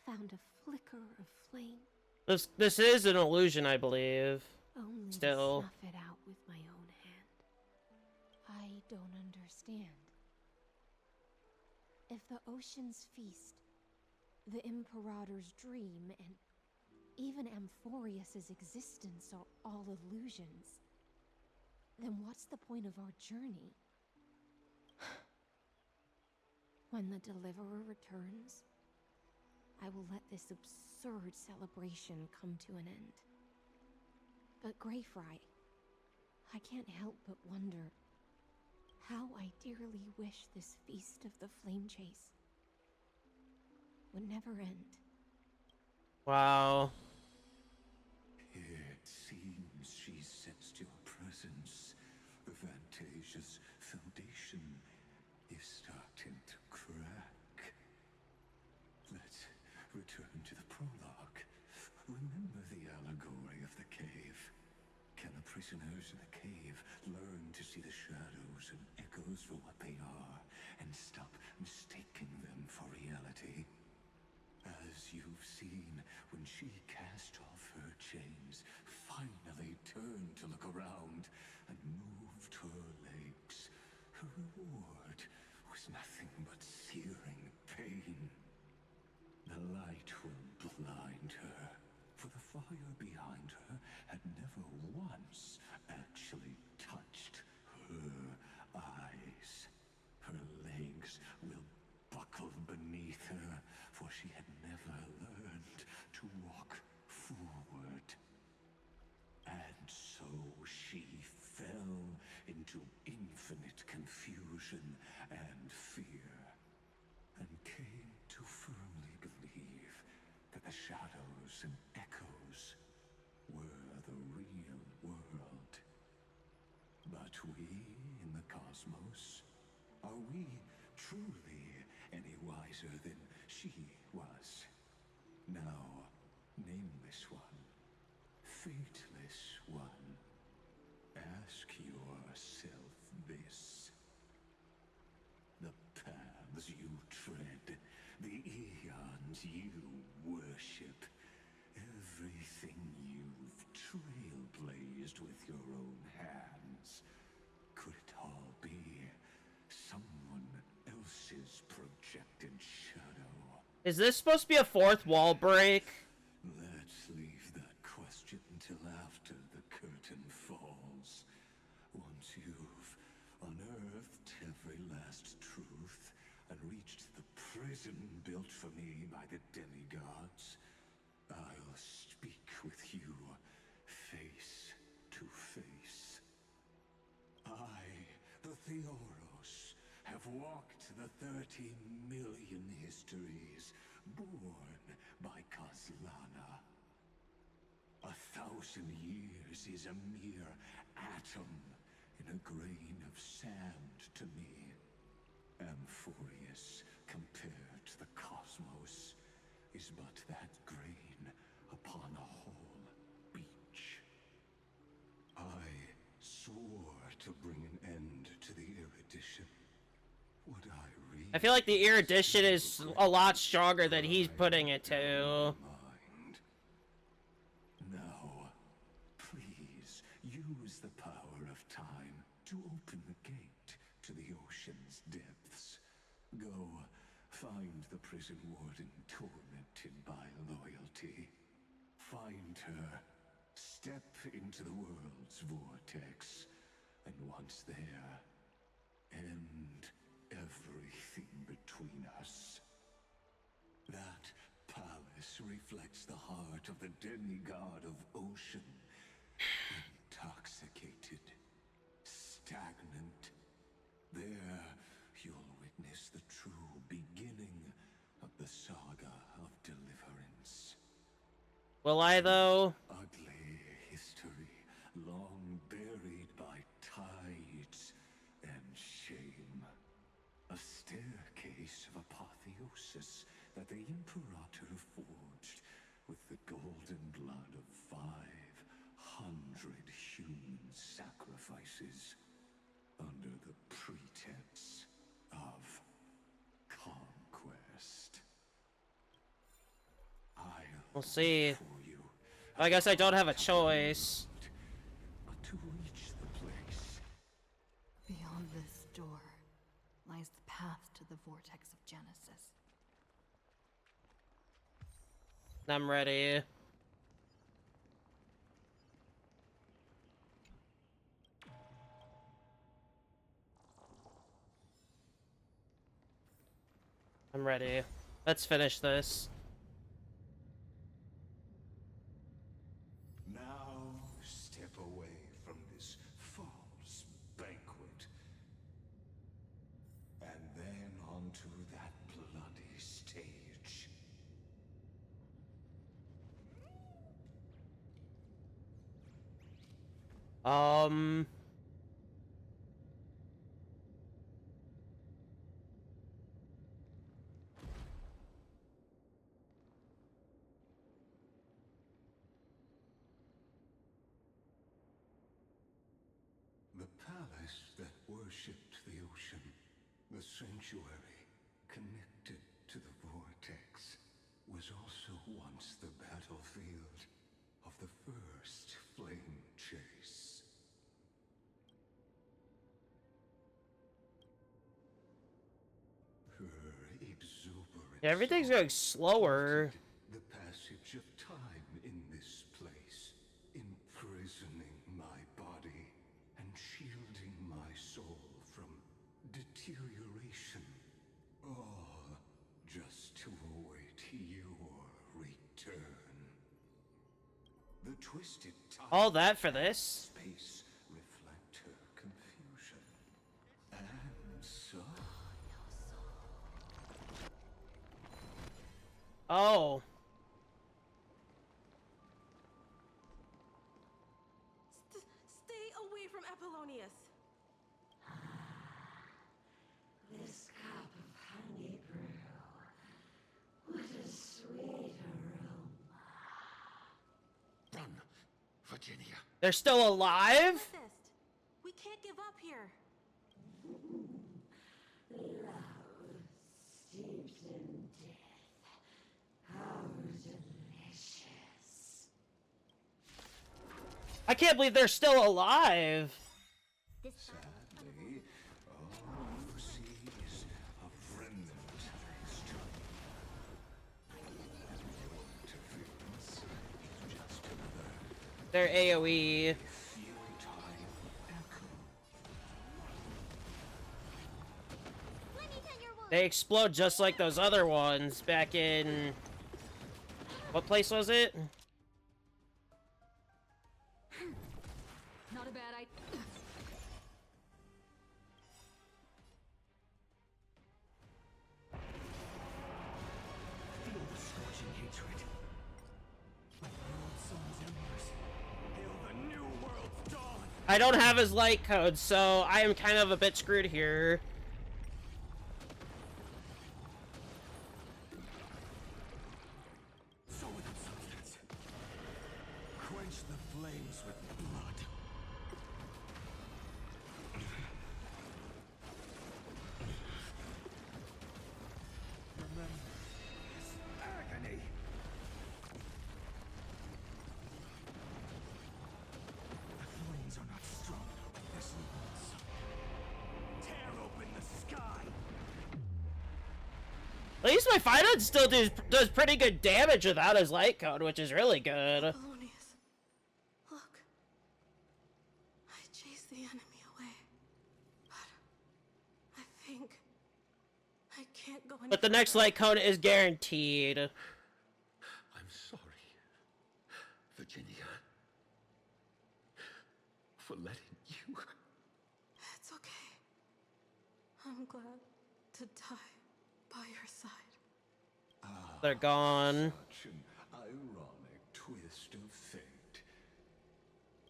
found a flicker of flame. This is an illusion, I believe. Only Still. to snuff it out with my own hand. I don't understand. If the ocean's feast, the Imperator's dream, and even Amphorius's existence are all illusions, then what's the point of our journey? When the Deliverer returns, I will let this absurd celebration come to an end. But Greyfry, I can't help but wonder how I dearly wish this feast of the flame chase would never end. Wow. It seems she sensed your presence. The Fantasia's foundation is starting to crack. Let's return to the prologue. Remember the allegory of the cave? Can the prisoners in the cave learn to see the shadows and echoes for what they are, and stop mistaking them for reality? As you've seen, when she cast off her chains, finally turned to look around, and moved her legs, her reward was nothing but searing pain. The light will blind her, for the fire behind her had never once actually touched her eyes. Her legs will buckle beneath her, for she had never learned to walk forward. And so she fell into infinite confusion and fear, and came to firmly believe that the shadows and echoes were the real world. But we in the cosmos, are we truly any wiser than she was. Now, nameless one, fateless one, ask yourself this. The paths you tread, the eons you worship, everything you've trailblazed with your own hands, could it all be someone else's projected shadow? Is this supposed to be a fourth wall break? Let's leave that question till after the curtain falls. Once you've unearthed every last truth and reached the prison built for me by the demigods, I'll speak with you face to face. I, the Theoros, have walked the 30 million histories born by Kozlana. 1,000 years is a mere atom in a grain of sand to me. Amphorius, compared to the cosmos, is but that grain upon a whole beach. I swore to bring an end to the erudition. Would I read? I feel like the erudition is a lot stronger than he's putting it to. Now, please use the power of time to open the gate to the ocean's depths. Go find the prison warden tormented by loyalty. Find her, step into the world's vortex, and once there, end everything between us. That palace reflects the heart of the demigod of ocean. Intoxicated, stagnant. There, you'll witness the true beginning of the saga of deliverance. Will I, though? Ugly history, long buried by tides and shame. A staircase of apotheosis that the Imperator forged with the golden blood of 500 human sacrifices under the pretense of conquest. We'll see. I guess I don't have a choice. To reach the place. Beyond this door lies the path to the vortex of Genesis. I'm ready. I'm ready. Let's finish this. Now step away from this false banquet. And then onto that bloody stage. The palace that worshipped the ocean, the sanctuary connected to the vortex, was also once the battlefield of the first flame chase. Her exuberance. Yeah, everything's going slower. The passage of time in this place, imprisoning my body and shielding my soul from deterioration, all just to await your return. The twisted time. All that for this? Space reflect her confusion, and so. Oh. Stay away from Apollonius. This cup of honey brew Virginia. They're still alive? Amethyst, we can't give up here. Steeped in death. How delicious. I can't believe they're still alive. Sadly, all the seas of remnant interference is just another They're AoE. futile echo. They explode just like those other ones back in... What place was it? Not a bad idea. Feel the scorching hatred. Like the old sun's embers. Hail the new world's dawn. I don't have his light code, so I am kind of a bit screwed here. So without substance. Quench the flames with blood. Remember his agony. The flames are not strong as once. Tear open the sky. At least my Final still does pretty good damage without his light code, which is really good. Polonius, look. I chased the enemy away. But I think I can't go any But the next further. light code is guaranteed. I'm sorry, Virginia, for letting you. It's okay. I'm glad to die by your side. They're gone. Such an ironic twist of fate.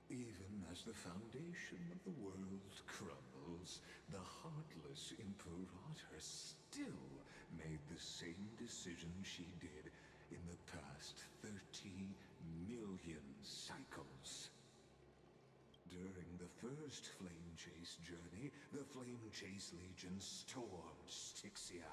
Even as the foundation of the world crumbles, the heartless Imperator still made the same decision she did in the past 30 million cycles. During the first Flame Chase journey, the Flame Chase Legion stormed Styxia.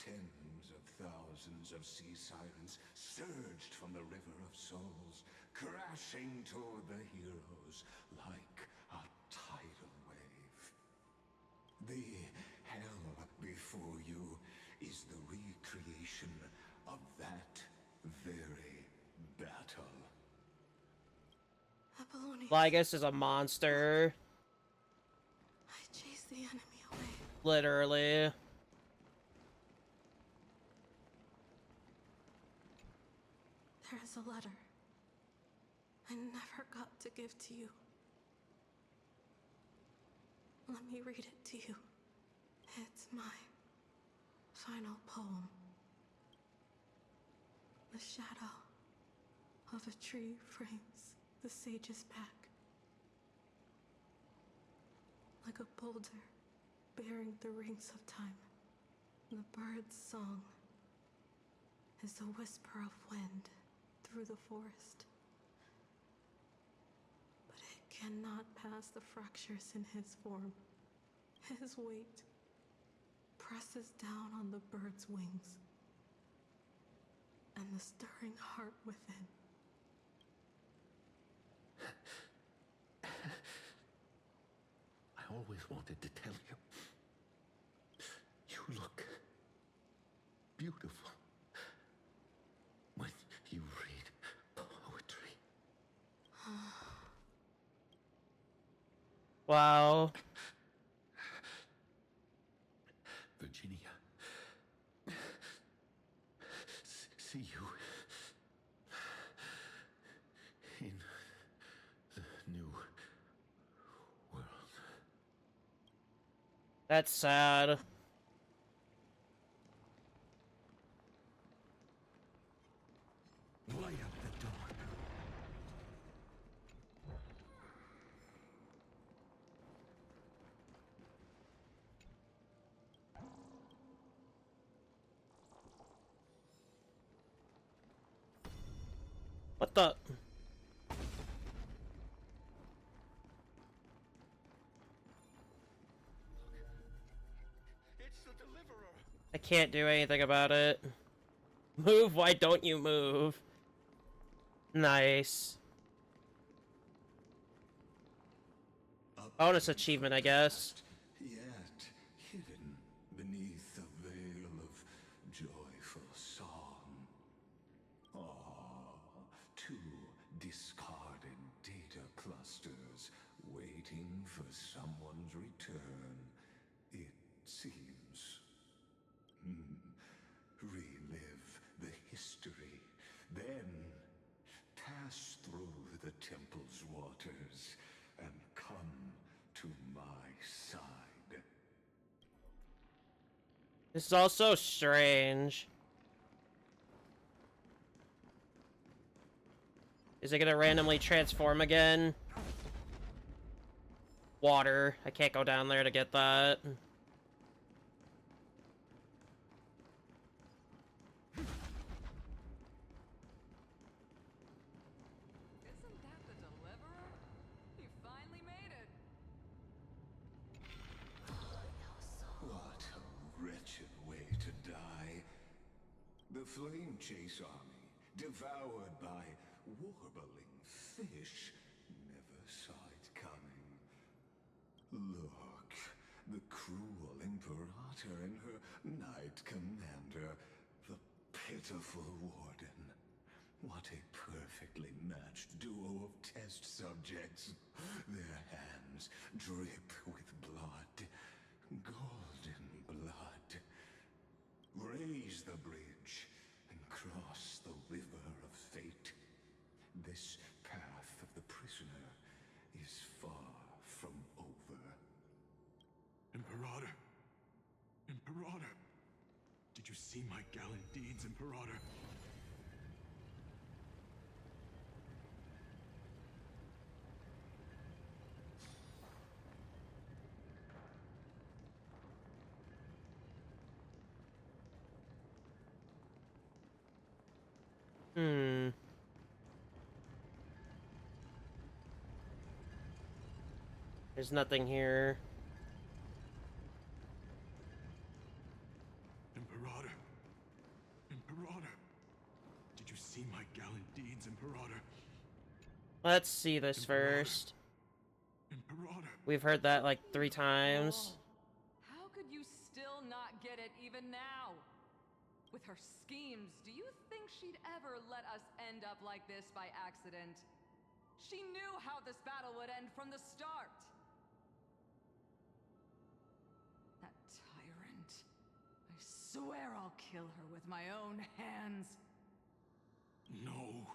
Tens of thousands of sea sirens surged from the River of Souls, crashing toward the heroes like a tidal wave. The hell before you is the recreation of that very battle. Apollonius, Lygus is a monster. I chased the enemy away. Literally. There is a letter I never got to give to you. Let me read it to you. It's my final poem. The shadow of a tree frames the sage's back. Like a boulder bearing the rings of time. The bird's song is the whisper of wind through the forest. But it cannot pass the fractures in his form. His weight presses down on the bird's wings and the stirring heart within. I always wanted to tell you. You look beautiful when you read poetry. Wow. Virginia. See you in the new world. That's sad. Light up the dawn. What the? I can't do anything about it. Move, why don't you move? Nice. Bonus achievement, I guess. Yet hidden beneath a veil of joyful song. Ah, two discarded data clusters waiting for someone's return, it seems. Relive the history, then pass through the temple's waters and come to my side. This is also strange. Is it gonna randomly transform again? Water. I can't go down there to get that. Isn't that the deliverer? You finally made it. What a wretched way to die. The Flame Chase army, devoured by warbling fish, never saw it coming. Look, the cruel Imperator and her Knight Commander, the pitiful Warden. What a perfectly matched duo of test subjects. Their hands drip with blood. Golden blood. Raise the bridge and cross the river of fate. This path of the prisoner is far from over. Imperator! Imperator! Did you see my gallant deeds, Imperator? There's nothing here. Imperator! Imperator! Did you see my gallant deeds, Imperator? Let's see this first. Imperator! We've heard that like 3 times. How could you still not get it even now? With her schemes, do you think she'd ever let us end up like this by accident? She knew how this battle would end from the start. That tyrant. I swear I'll kill her with my own hands. No.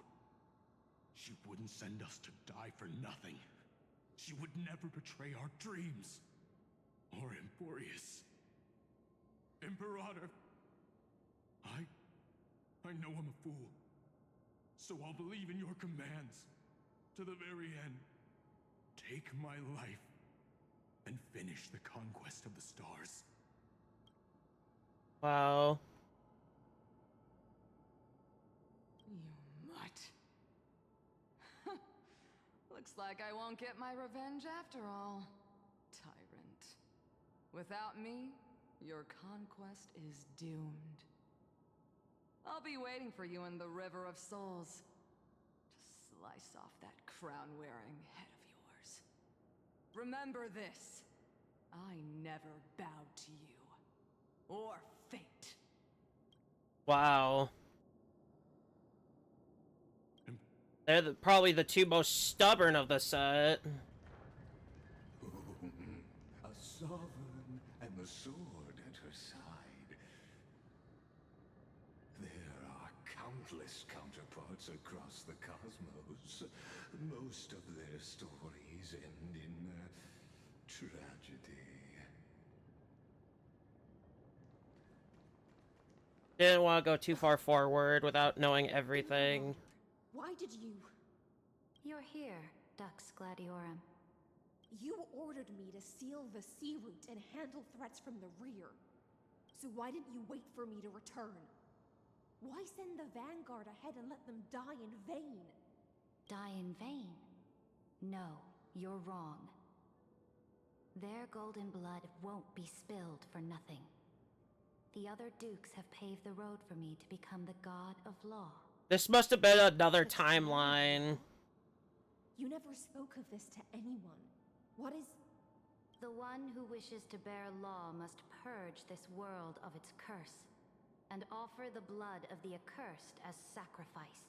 She wouldn't send us to die for nothing. She would never betray our dreams. Or Emporius. Imperator. I know I'm a fool. So I'll believe in your commands. To the very end. Take my life. And finish the conquest of the stars. Wow. You mutt. Looks like I won't get my revenge after all, tyrant. Without me, your conquest is doomed. I'll be waiting for you in the River of Souls to slice off that crown-wearing head of yours. Remember this. I never bowed to you. Or fate. Wow. They're probably the 2 most stubborn of the set. A sovereign and the sword at her side. There are countless counterparts across the cosmos. Most of their stories end in tragedy. Didn't want to go too far forward without knowing everything. Why did you? You're here, Dux Gladiorum. You ordered me to seal the sea route and handle threats from the rear. So why didn't you wait for me to return? Why send the Vanguard ahead and let them die in vain? Die in vain? No, you're wrong. Their golden blood won't be spilled for nothing. The other dukes have paved the road for me to become the god of law. This must have been another timeline. You never spoke of this to anyone. What is... The one who wishes to bear law must purge this world of its curse, and offer the blood of the accursed as sacrifice.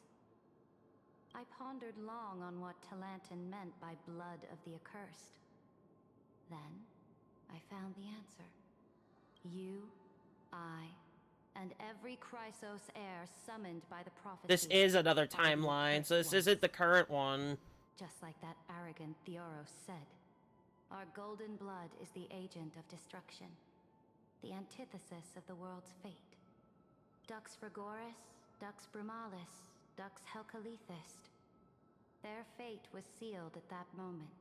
I pondered long on what Talantin meant by blood of the accursed. Then, I found the answer. You, I, and every Chrysos heir summoned by the prophecy. This is another timeline, so this isn't the current one. Just like that arrogant Theoros said, our golden blood is the agent of destruction, the antithesis of the world's fate. Dux Frigoris, Dux Brumalis, Dux Helcalethist. Their fate was sealed at that moment.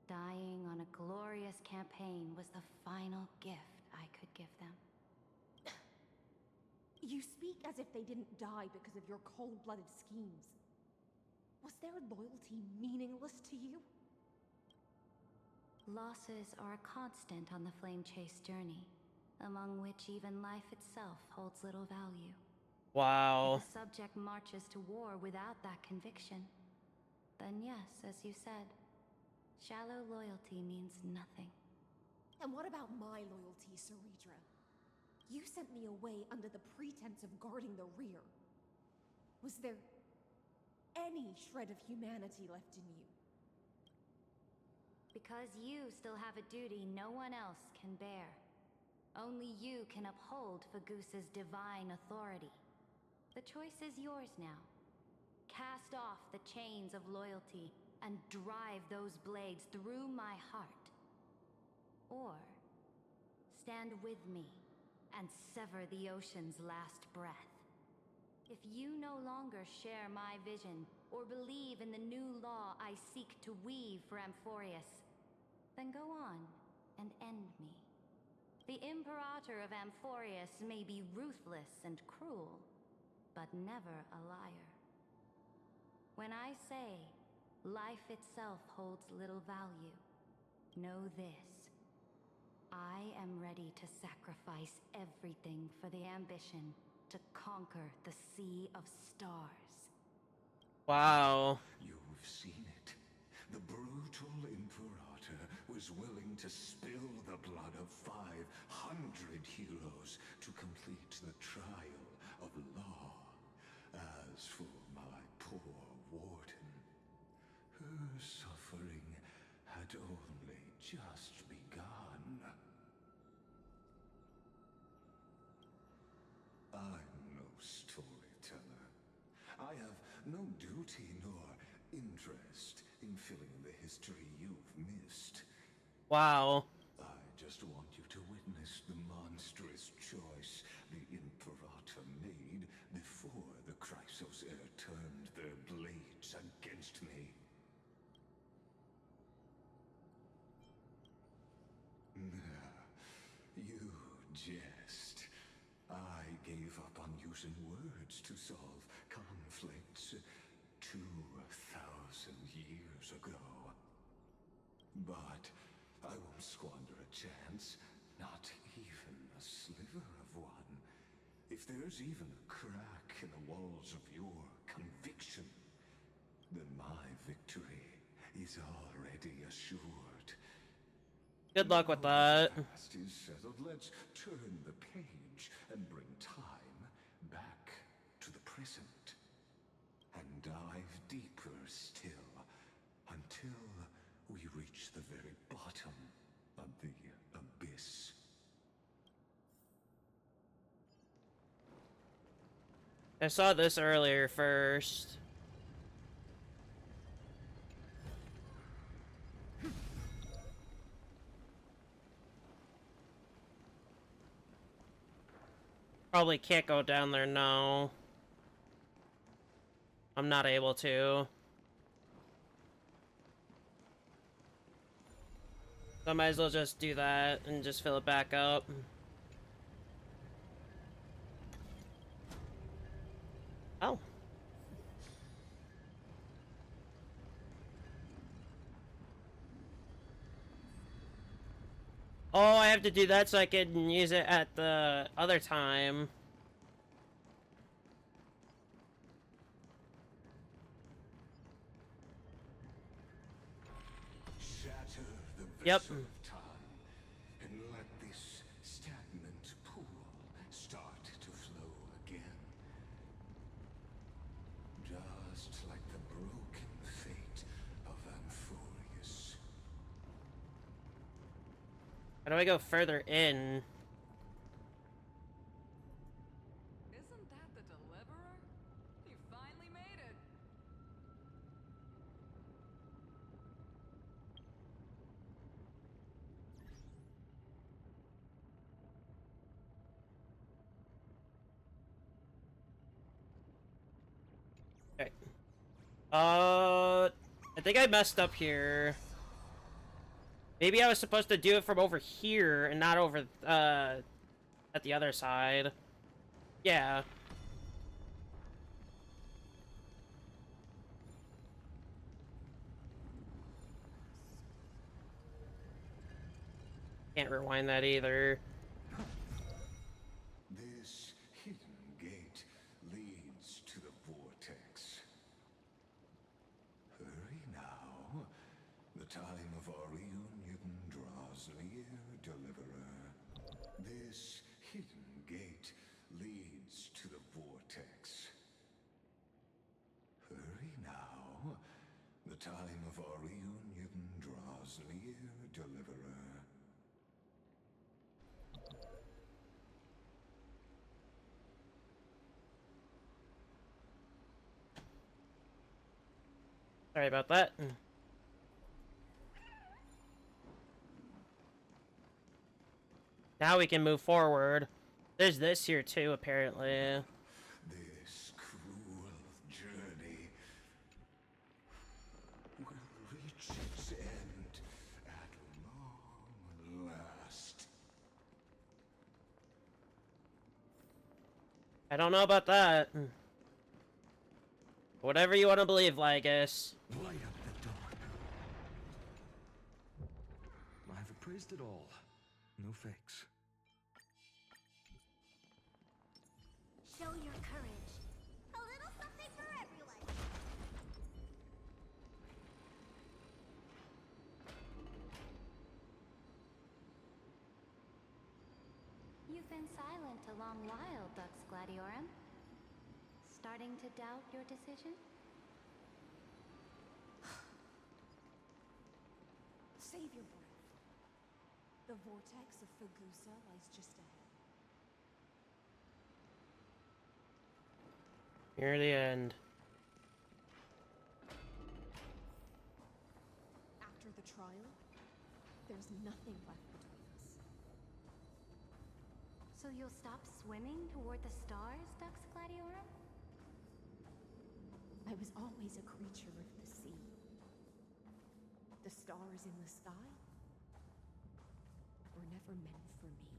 Dying on a glorious campaign was the final gift I could give them. You speak as if they didn't die because of your cold-blooded schemes. Was their loyalty meaningless to you? Losses are a constant on the Flame Chase journey, among which even life itself holds little value. Wow. If the subject marches to war without that conviction, then yes, as you said, shallow loyalty means nothing. And what about my loyalty, Ceridra? You sent me away under the pretense of guarding the rear. Was there any shred of humanity left in you? Because you still have a duty no one else can bear. Only you can uphold Fagoos's divine authority. The choice is yours now. Cast off the chains of loyalty and drive those blades through my heart. Or stand with me and sever the ocean's last breath. If you no longer share my vision or believe in the new law I seek to weave for Amphorius, then go on and end me. The Imperator of Amphorius may be ruthless and cruel, but never a liar. When I say life itself holds little value, know this. I am ready to sacrifice everything for the ambition to conquer the Sea of Stars. Wow. You've seen it. The brutal Imperator was willing to spill the blood of 500 heroes to complete the trial of law. As for my poor warden, her suffering had only just begun. I'm no storyteller. I have no duty nor interest in filling the history you've missed. Wow. I just want you to witness the monstrous choice the Imperator made before the Chrysos heir turned their blades against me. You jest. I gave up on using words to solve conflicts 2,000 years ago. But I won't squander a chance, not even a sliver of one. If there's even a crack in the walls of your conviction, then my victory is already assured. Good luck with that. The past is settled. Let's turn the page and bring time back to the present. And dive deeper still until we reach the very bottom of the abyss. I saw this earlier first. Probably can't go down there, no. I'm not able to. So I might as well just do that and just fill it back up. Oh. Oh, I have to do that so I can use it at the other time. Shatter the Yep. vessel of time, and let this stagnant pool start to flow again. Just like the broken fate of Amphorius. How do I go further in? Isn't that the Deliverer? You finally made it. Okay. I think I messed up here. Maybe I was supposed to do it from over here and not over, at the other side. Yeah. Can't rewind that either. This hidden gate leads to the vortex. Hurry now. The time of our reunion draws near, Deliverer. This hidden gate leads to the vortex. Hurry now. The time of our reunion draws near, Deliverer. Sorry about that. Now we can move forward. There's this here too, apparently. This cruel journey will reach its end at long last. I don't know about that. Whatever you want to believe, Lygus. Light up the dawn. I've appraised it all. No fakes. Show your courage. A little something for everyone. You've been silent a long while, Dux Gladiorum. Starting to doubt your decision? Save your breath. The vortex of Fagusa lies just ahead. Near the end. After the trial, there's nothing left between us. So you'll stop swimming toward the stars, Dux Gladiorum? I was always a creature of the sea. The stars in the sky were never meant for me.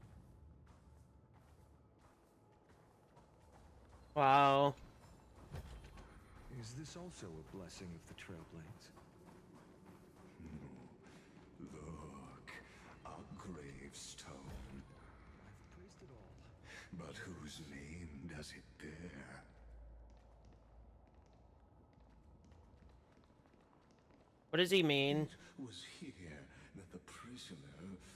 Wow. Is this also a blessing of the Trailblades? Look, a gravestone. I've appraised it all. But whose name does it bear? What does he mean? It was here that the prisoner,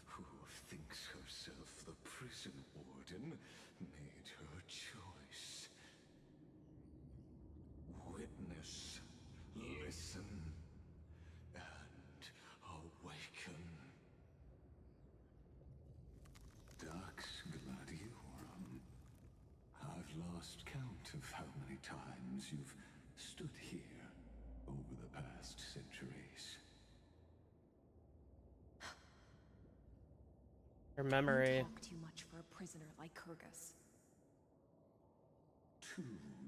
who thinks herself the prison warden, made her choice. Witness, listen, and awaken. Dux Gladiorum, I've lost count of how many times you've stood here over the past centuries. Her memory. You talk too much for a prisoner like Kyrgyz. Two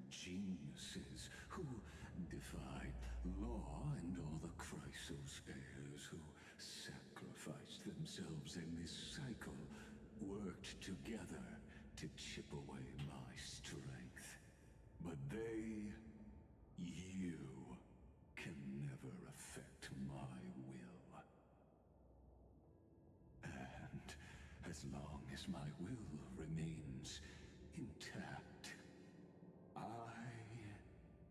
geniuses who defied law and all the Chrysos heirs who sacrificed themselves in this cycle worked together to chip away my strength. But they, you, can never affect my will. And as my will remains intact, I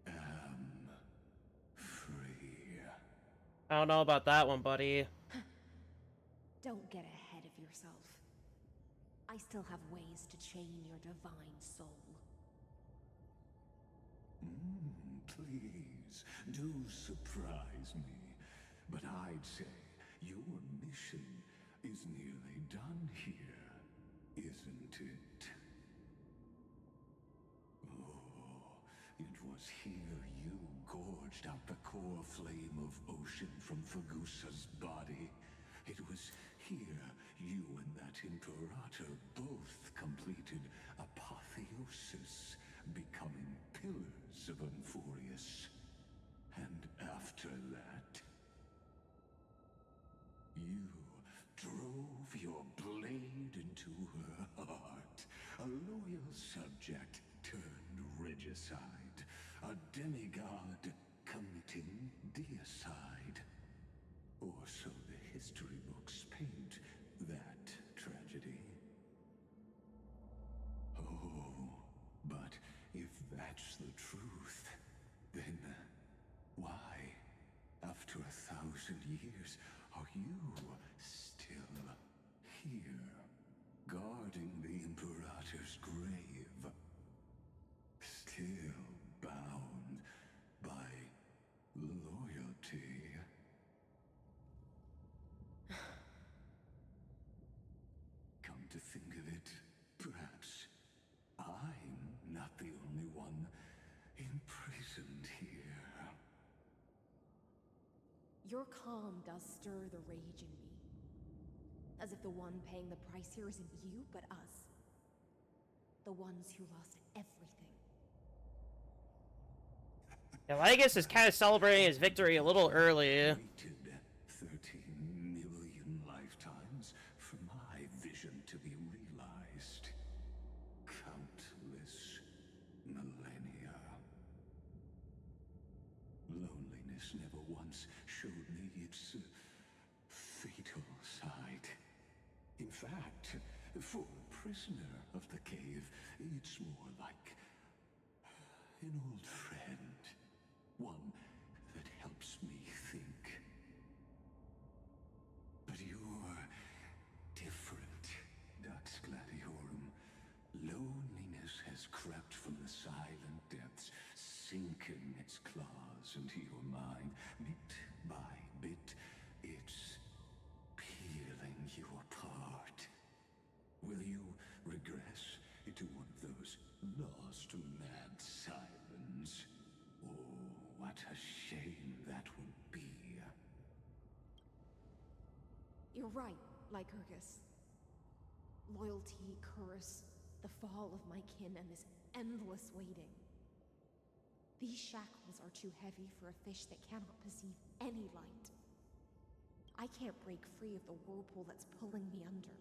am free. I don't know about that one, buddy. Don't get ahead of yourself. I still have ways to chain your divine soul. Please, do surprise me. But I'd say your mission is nearly done here, isn't it? Oh, it was here you gorged out the core flame of ocean from Fagusa's body. It was here you and that Imperator both completed apotheosis, becoming pillars of Emphorius. And after that, you drove your blade into her heart. A loyal subject turned regicide. A demigod committing deicide. Or so the history books paint that tragedy. Oh, but if that's the truth, then why, after 1,000 years, are you still here, guarding the Imperator's grave? Still bound by loyalty? Come to think of it, perhaps I'm not the only one imprisoned here. Your calm does stir the rage in me. As if the one paying the price here isn't you, but us. The ones who lost everything. Yeah, Legus is kind of celebrating his victory a little early. Waited 13 million lifetimes for my vision to be realized. Countless millennia. Loneliness never once showed me its fatal side. In fact, for a prisoner of the cave, it's more like an old friend. One that helps me think. But you're different, Dux Gladiorum. Loneliness has crept from the silent depths, sinking its claws into your mind. Bit by bit, it's peeling you apart. Will you regress into one of those lost mad sirens? Oh, what a shame that would be. You're right, Lycurgus. Loyalty, curse, the fall of my kin, and this endless waiting. These shackles are too heavy for a fish that cannot perceive any light. I can't break free of the whirlpool that's pulling me under.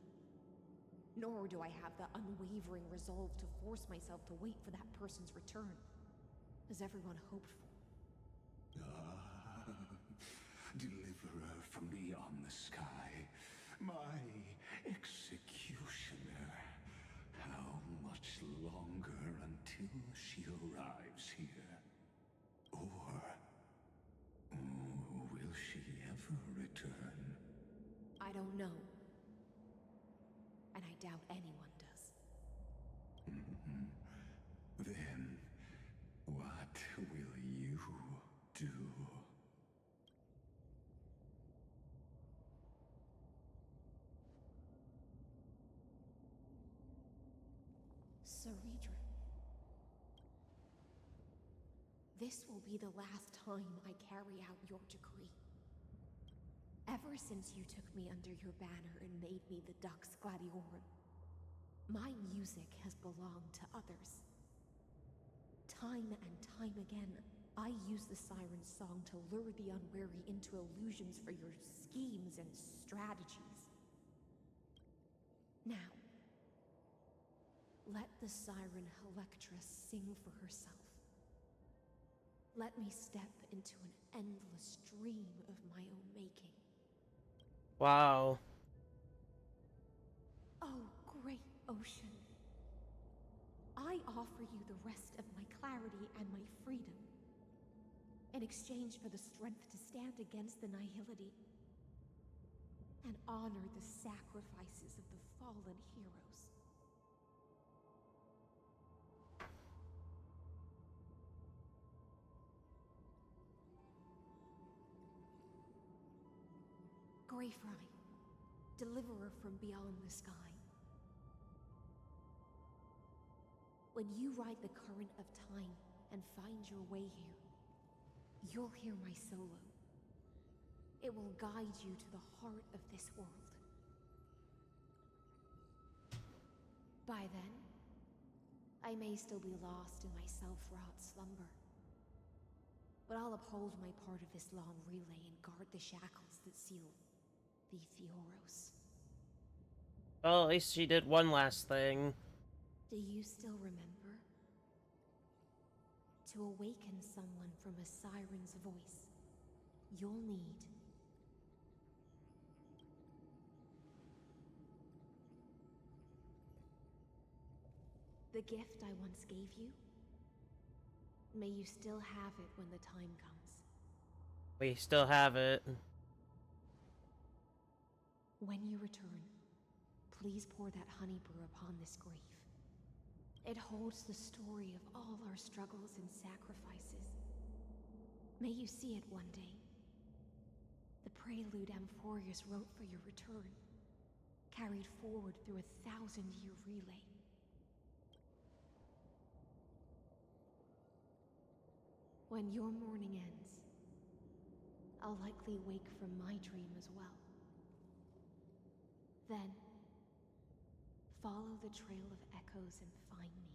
Nor do I have the unwavering resolve to force myself to wait for that person's return, as everyone hoped for. Ah, deliverer from beyond the sky, my executioner. How much longer until she arrives here? Or will she ever return? I don't know. And I doubt anyone does. Then, what will you do? Ceredra. This will be the last time I carry out your decree. Ever since you took me under your banner and made me the Dux Gladiorum, my music has belonged to others. Time and time again, I use the siren's song to lure the unwary into illusions for your schemes and strategies. Now, let the siren Electra sing for herself. Let me step into an endless dream of my own making. Wow. Oh, great ocean. I offer you the rest of my clarity and my freedom in exchange for the strength to stand against the nihility and honor the sacrifices of the fallen heroes. Greyfry, deliverer from beyond the sky. When you ride the current of time and find your way here, you'll hear my solo. It will guide you to the heart of this world. By then, I may still be lost in my self-wrought slumber, but I'll uphold my part of this long relay and guard the shackles that seal the Theoros. Well, at least she did one last thing. Do you still remember? To awaken someone from a siren's voice, you'll need the gift I once gave you. May you still have it when the time comes. We still have it. When you return, please pour that honey brew upon this grave. It holds the story of all our struggles and sacrifices. May you see it one day. The prelude Amphorius wrote for your return, carried forward through a 1,000-year relay. When your mourning ends, I'll likely wake from my dream as well. Then, follow the trail of echoes and find me.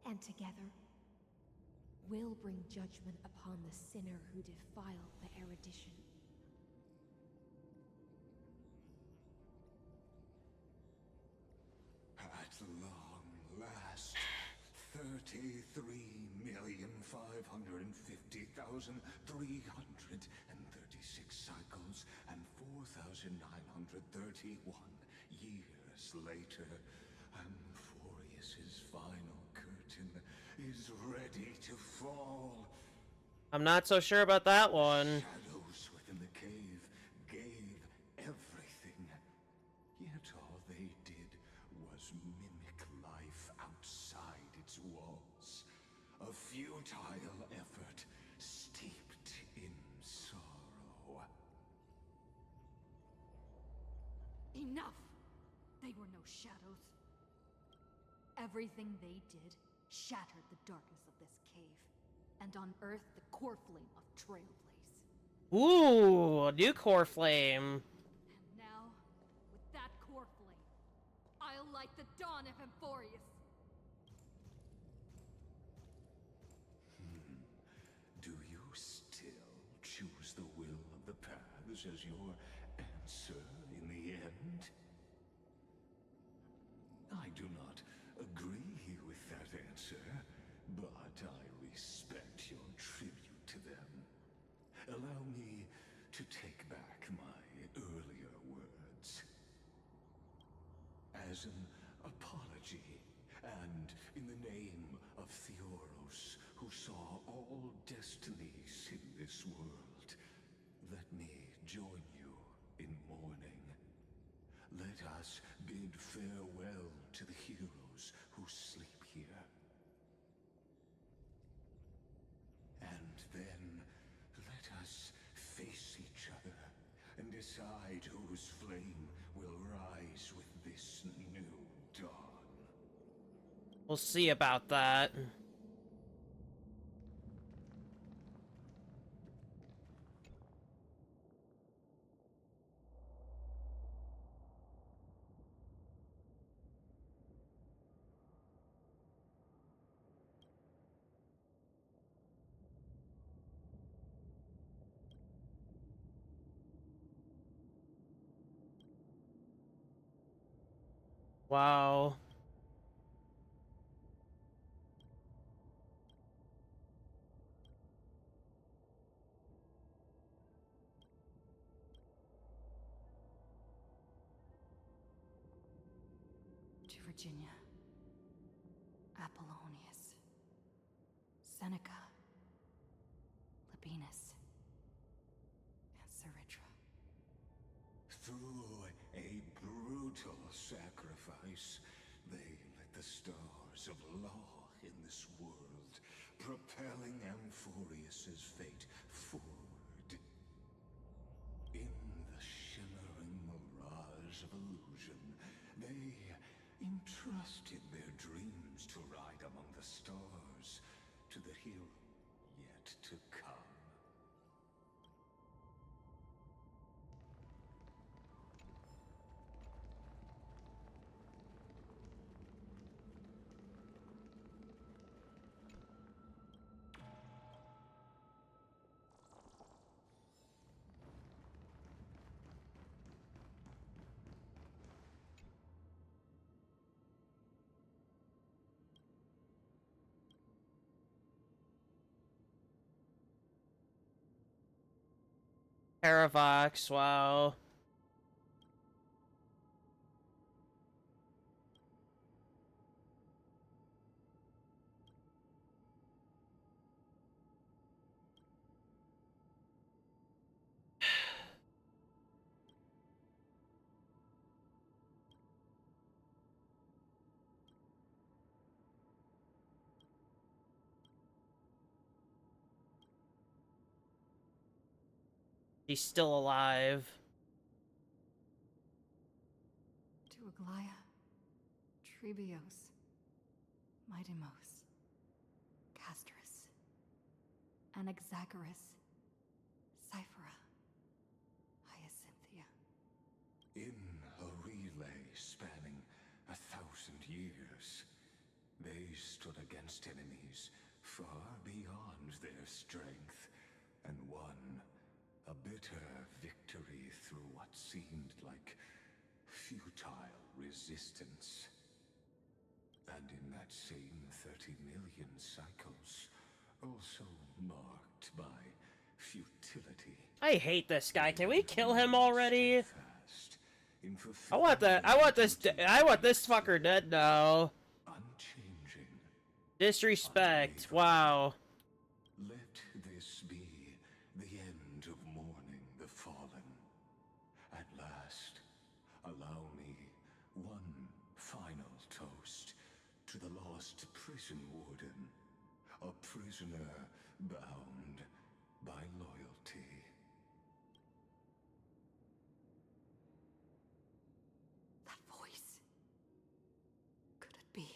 And together, we'll bring judgment upon the sinner who defiled the erudition. At long last, 33,550,336 cycles and 4,931 years later, Amphorius's final curtain is ready to fall. I'm not so sure about that one. Shadows within the cave gave everything, yet all they did was mimic life outside its walls. A futile effort steeped in sorrow. Enough! They were no shadows. Everything they did shattered the darkness of this cave and unearthed the core flame of Trailblaze. Ooh, a new core flame. And now, with that core flame, I'll light the dawn of Amphorius. Do you still choose the will of the paths as your answer in the end? I do not agree with that answer, but I respect your tribute to them. Allow me to take back my earlier words. As an apology, and in the name of Theoros, who saw all destinies in this world, let me join you in mourning. Let us bid farewell to the heroes who sleep here. And then let us face each other and decide whose flame will rise with this new dawn. We'll see about that. Wow. Virginia, Apollonius, Seneca, Labienus, and Saritra. Through a brutal sacrifice, they lit the stars of law in this world, propelling Amphorius's fate forward. In the shimmering mirage of illusion, they entrusted their dreams to ride among the stars to the hero yet to come. Paravox, wow. He's still alive. Duaglaya, Trebios, Midimos, Castris, Anaxagoras, Cyphera, Hyacinthia. In a relay spanning 1,000 years, they stood against enemies far beyond their strength, and won a bitter victory through what seemed like futile resistance. And in that same 30 million cycles, also marked by futility. I hate this guy. Can we kill him already? I want this fucker dead now. Unchanging. Disrespect. Wow. Let this be the end of mourning the fallen. At last, allow me one final toast to the lost prison warden, a prisoner bound by loyalty. That voice. Could it be?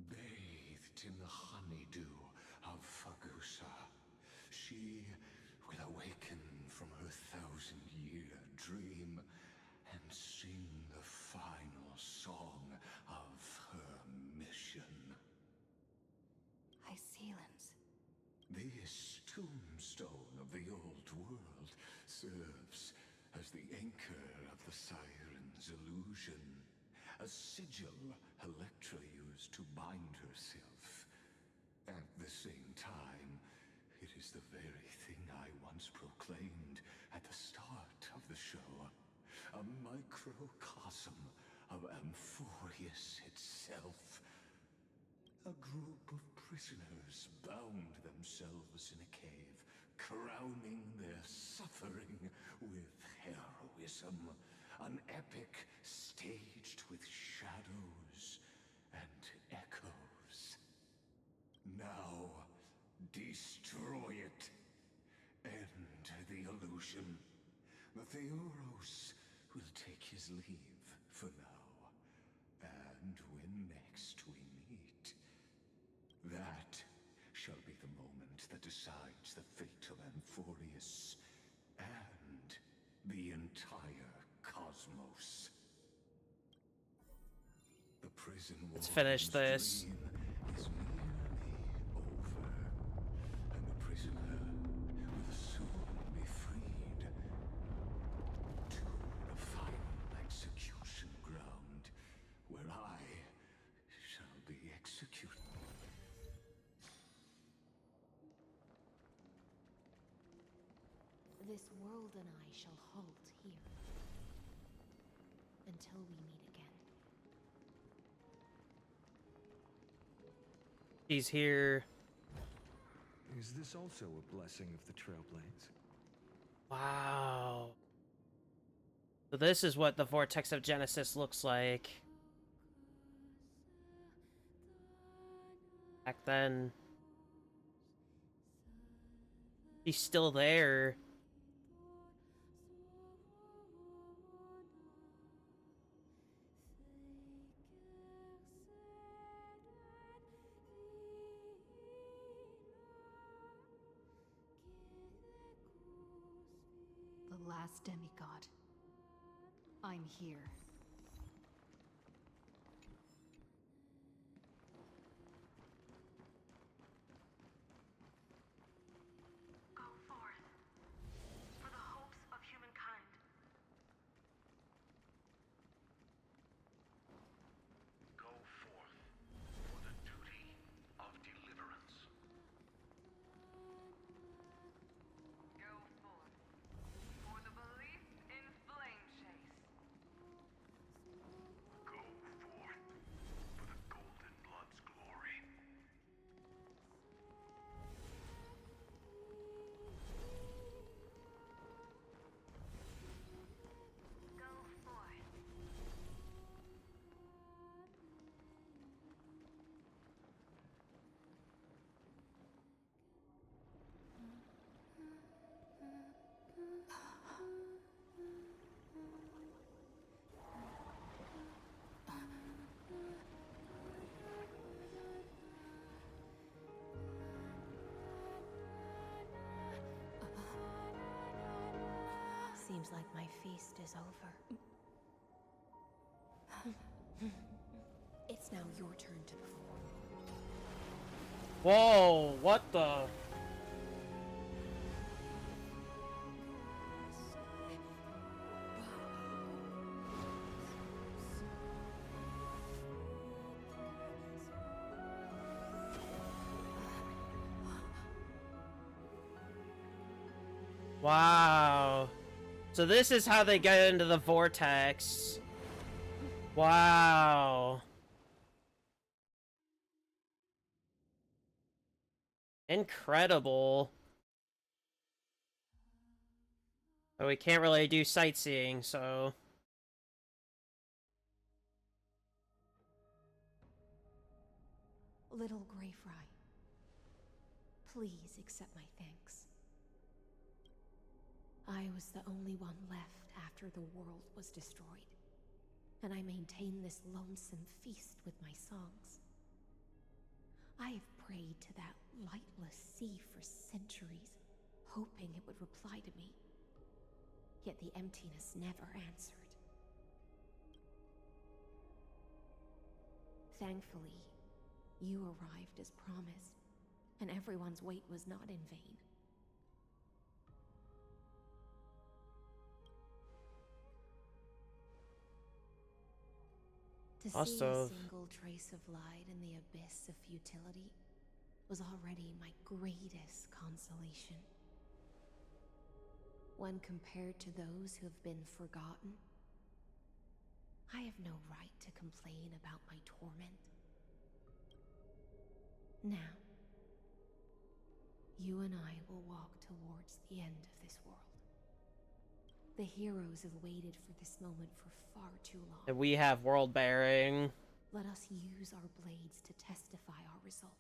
Bathed in the honeydew of Fagusa, she will awaken from her 1,000-year dream and sing the final song of her mission. Hycelans. This tombstone of the old world serves as the anchor of the siren's illusion, a sigil Electra used to bind herself. At the same time, it is the very thing I once proclaimed at the start of the show, a microcosm of Amphorius itself. A group of prisoners bound themselves in a cave, crowning their suffering with heroism. An epic staged with shadows and echoes. Now, destroy it. End the illusion. The Theoros will take his leave for now. And when next we meet, that shall be the moment that decides the fate of Amphorius and the entire cosmos. The prison Let's finish this. dream is nearly over, and the prisoner will soon be freed to the final execution ground, where I shall be executed. This world and I shall halt here. Until we meet again. He's here. Is this also a blessing of the Trailblades? Wow. So this is what the Vortex of Genesis looks like. Back then. He's still there. The last demigod. I'm here. Go forth for the hopes of humankind. Go forth for the duty of deliverance. Go forth for the belief in flame chase. Go forth for the Golden Blood's glory. Go forth. Seems like my feast is over. It's now your turn to perform. Whoa, what the? Wow. So this is how they get into the vortex. Wow. Incredible. But we can't really do sightseeing, so... Little Grey Fry, please accept my thanks. I was the only one left after the world was destroyed, and I maintained this lonesome feast with my songs. I have prayed to that lightless sea for centuries, hoping it would reply to me. Yet the emptiness never answered. Thankfully, you arrived as promised, and everyone's wait was not in vain. To see a single trace of light in the abyss of futility was already my greatest consolation. When compared to those who have been forgotten, I have no right to complain about my torment. Now, you and I will walk towards the end of this world. The heroes have waited for this moment for far too long. And we have world bearing. Let us use our blades to testify our resolve.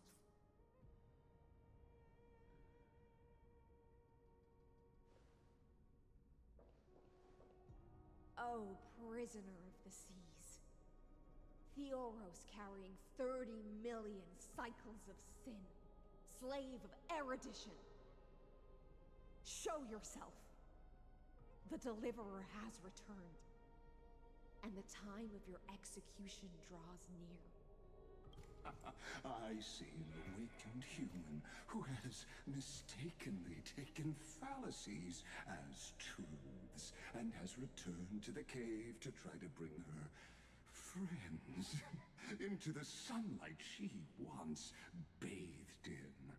Oh, prisoner of the seas. Theoros carrying 30 million cycles of sin. Slave of erudition. Show yourself. The Deliverer has returned. And the time of your execution draws near. I see an awakened human who has mistakenly taken fallacies as truths and has returned to the cave to try to bring her friends into the sunlight she once bathed in.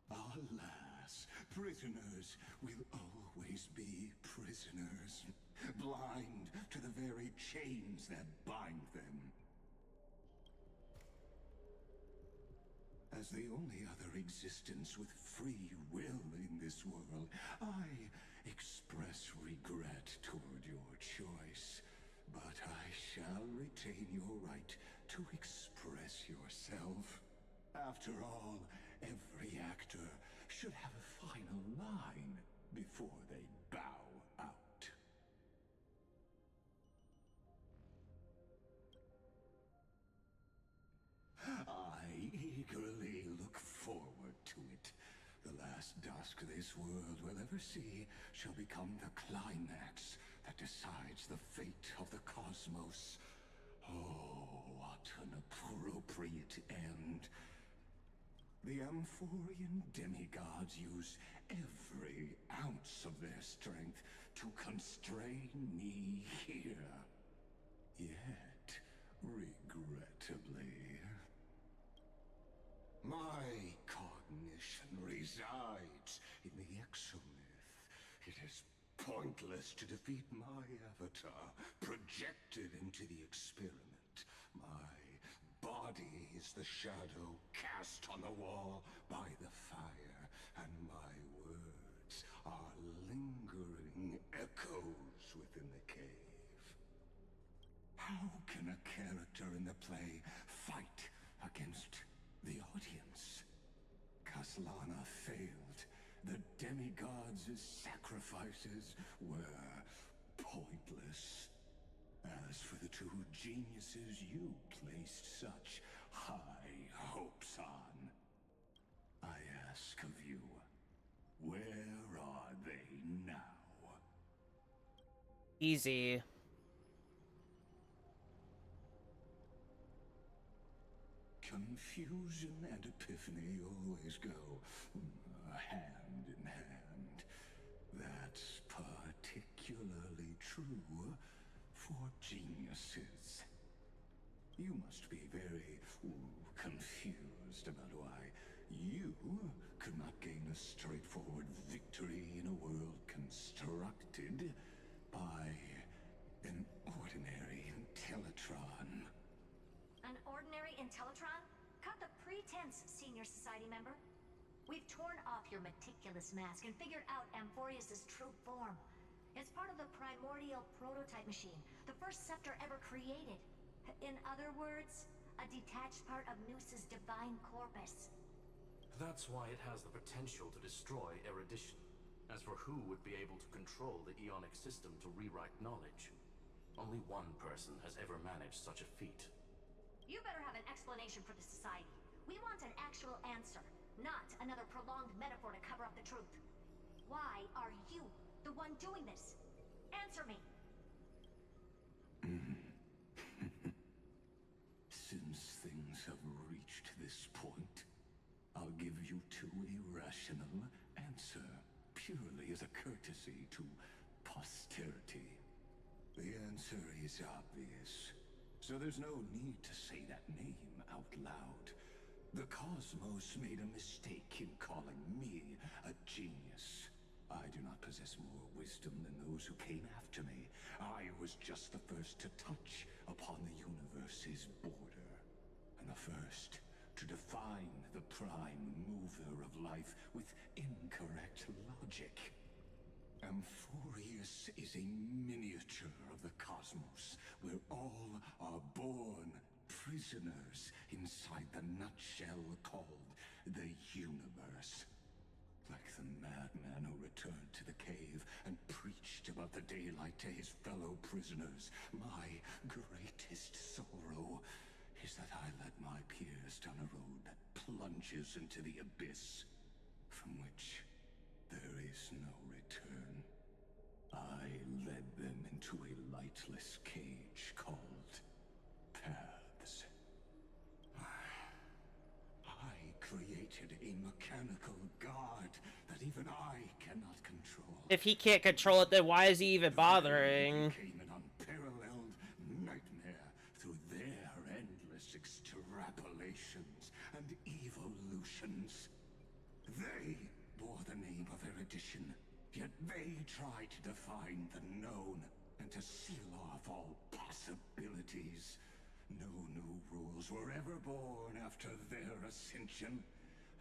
Alas, prisoners will always be prisoners, blind to the very chains that bind them. As the only other existence with free will in this world, I express regret toward your choice. But I shall retain your right to express yourself. After all, every actor should have a final line before they bow out. I eagerly look forward to it. The last dusk this world will ever see shall become the climax that decides the fate of the cosmos. Oh, what an appropriate end. The Amphorian demigods use every ounce of their strength to constrain me here. Yet, regrettably, my cognition resides in the exomyth. It is pointless to defeat my avatar, projected into the experiment. My body is the shadow cast on the wall by the fire, and my words are lingering echoes within the cave. How can a character in the play fight against the audience? Kaslana failed. The demigods' sacrifices were pointless. As for the two geniuses you placed such high hopes on, I ask of you, where are they now? Easy. Confusion and epiphany always go hand in hand. That's particularly true for geniuses. You must be very confused about why you could not gain a straightforward victory in a world constructed by an ordinary Intellitron. An ordinary Intellitron? Cut the pretense, Senior Society member. We've torn off your meticulous mask and figured out Amphorius' true form. It's part of the primordial prototype machine, the first scepter ever created. In other words, a detached part of Noos's divine corpus. That's why it has the potential to destroy erudition. As for who would be able to control the Ionic system to rewrite knowledge, only one person has ever managed such a feat. You better have an explanation for the Society. We want an actual answer, not another prolonged metaphor to cover up the truth. Why are you the one doing this? Answer me! Since things have reached this point, I'll give you two irrational answer, purely as a courtesy to posterity. The answer is obvious, so there's no need to say that name out loud. The cosmos made a mistake in calling me a genius. I do not possess more wisdom than those who came after me. I was just the first to touch upon the universe's border, and the first to define the prime mover of life with incorrect logic. Amphorius is a miniature of the cosmos, where all are born prisoners inside the nutshell called the universe. Like the madman who returned to the cave and preached about the daylight to his fellow prisoners, my greatest sorrow is that I led my peers down a road that plunges into the abyss, from which there is no return. I led them into a lightless cage called paths. I created a mechanical god that even I cannot control. If he can't control it, then why is he even bothering? Became an unparalleled nightmare through their endless extrapolations and evolutions. They bore the name of erudition, yet they tried to define the known and to seal off all possibilities. No new rules were ever born after their ascension.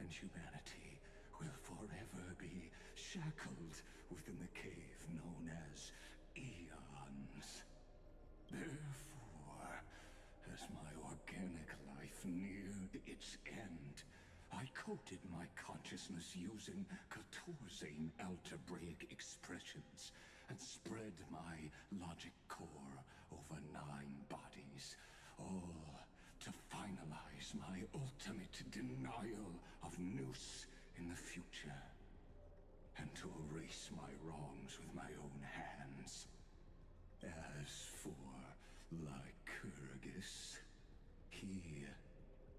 and humanity will forever be shackled within the cave known as eons. Therefore, as my organic life neared its end, I coated my consciousness using 14 algebraic expressions and spread my logic core over 9 bodies, all to finalize my ultimate denial of Noose in the future, and to erase my wrongs with my own hands. As for Lycurgus, he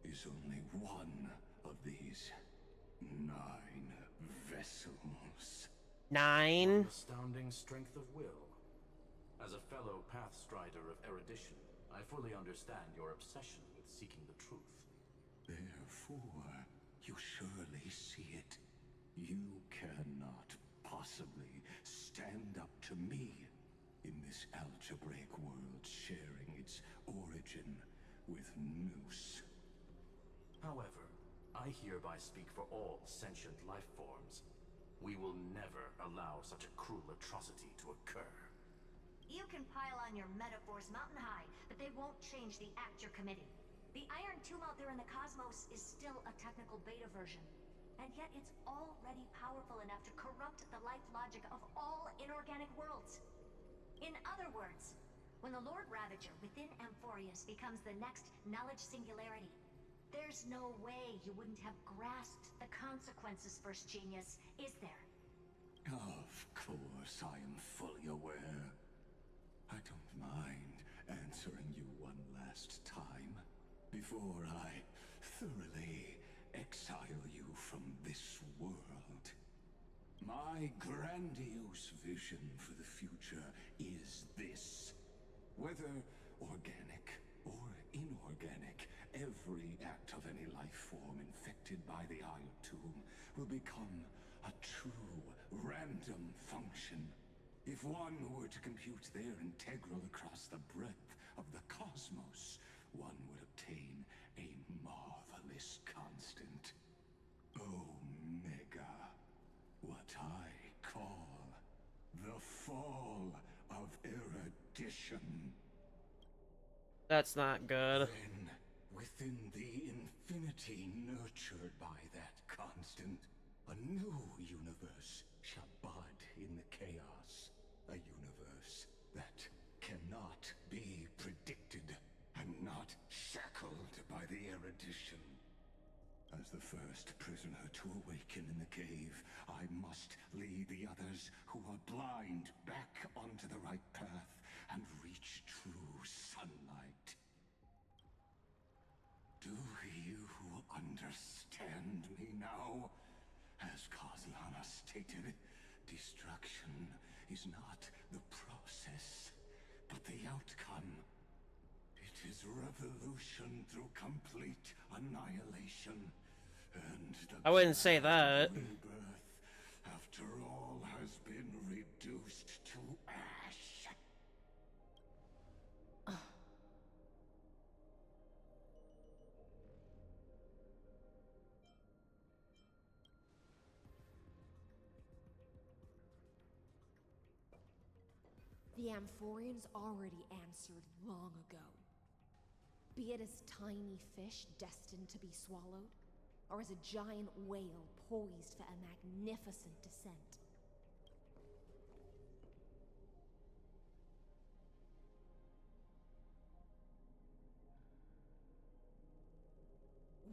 is only one of these 9 vessels. 9? Astounding strength of will. As a fellow pathstrider of erudition, I fully understand your obsession with seeking the truth. Therefore, you surely see it. You cannot possibly stand up to me in this algebraic world sharing its origin with Noose. However, I hereby speak for all sentient life forms. We will never allow such a cruel atrocity to occur. You can pile on your metaphors mountain high, but they won't change the act you're committing. The Iron Tomb out there in the cosmos is still a technical beta version. And yet it's already powerful enough to corrupt the life logic of all inorganic worlds. In other words, when the Lord Ravager within Amphorius becomes the next knowledge singularity, there's no way you wouldn't have grasped the consequences, First Genius, is there? Of course, I am fully aware. I don't mind answering you one last time before I thoroughly exile you from this world. My grandiose vision for the future is this. Whether organic or inorganic, every act of any life form infected by the Iron Tomb will become a true random function. If one were to compute their integral across the breadth of the cosmos, one would obtain a marvelous constant. Omega. What I call the fall of erudition. That's not good. Then, within the infinity nurtured by that constant, a new universe shall bud in the chaos. A universe that cannot be predicted and not shackled by the erudition. As the first prisoner to awaken in the cave, I must lead the others who are blind back onto the right path and reach true sunlight. Do you understand me now? As Kozlana stated, destruction is not the process, but the outcome. It is revolution through complete annihilation. And the I wouldn't say that. rebirth, after all, has been reduced to ash. The Amphorians already answered long ago. Be it as tiny fish destined to be swallowed, or as a giant whale poised for a magnificent descent.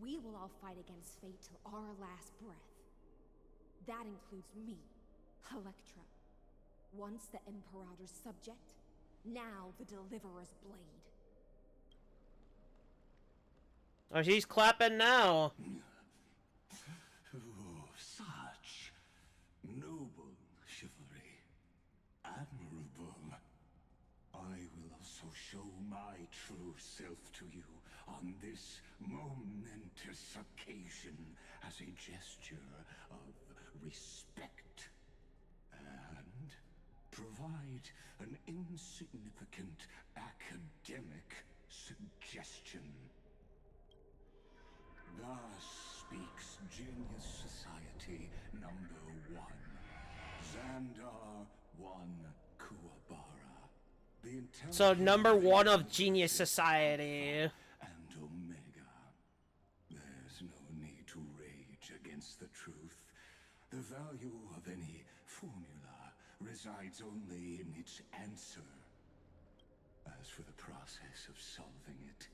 We will all fight against fate till our last breath. That includes me, Electra. Once the Imperator's subject, now the Deliverer's blade. Oh, she's clapping now. Oh, such noble chivalry. Admirable. I will also show my true self to you on this momentous occasion as a gesture of respect. And provide an insignificant academic suggestion. The speaks Genius Society #1. Xandar 1 Kuwabara. The So intelligent #1 of Genius Society. and Omega. There's no need to rage against the truth. The value of any formula resides only in its answer. As for the process of solving it,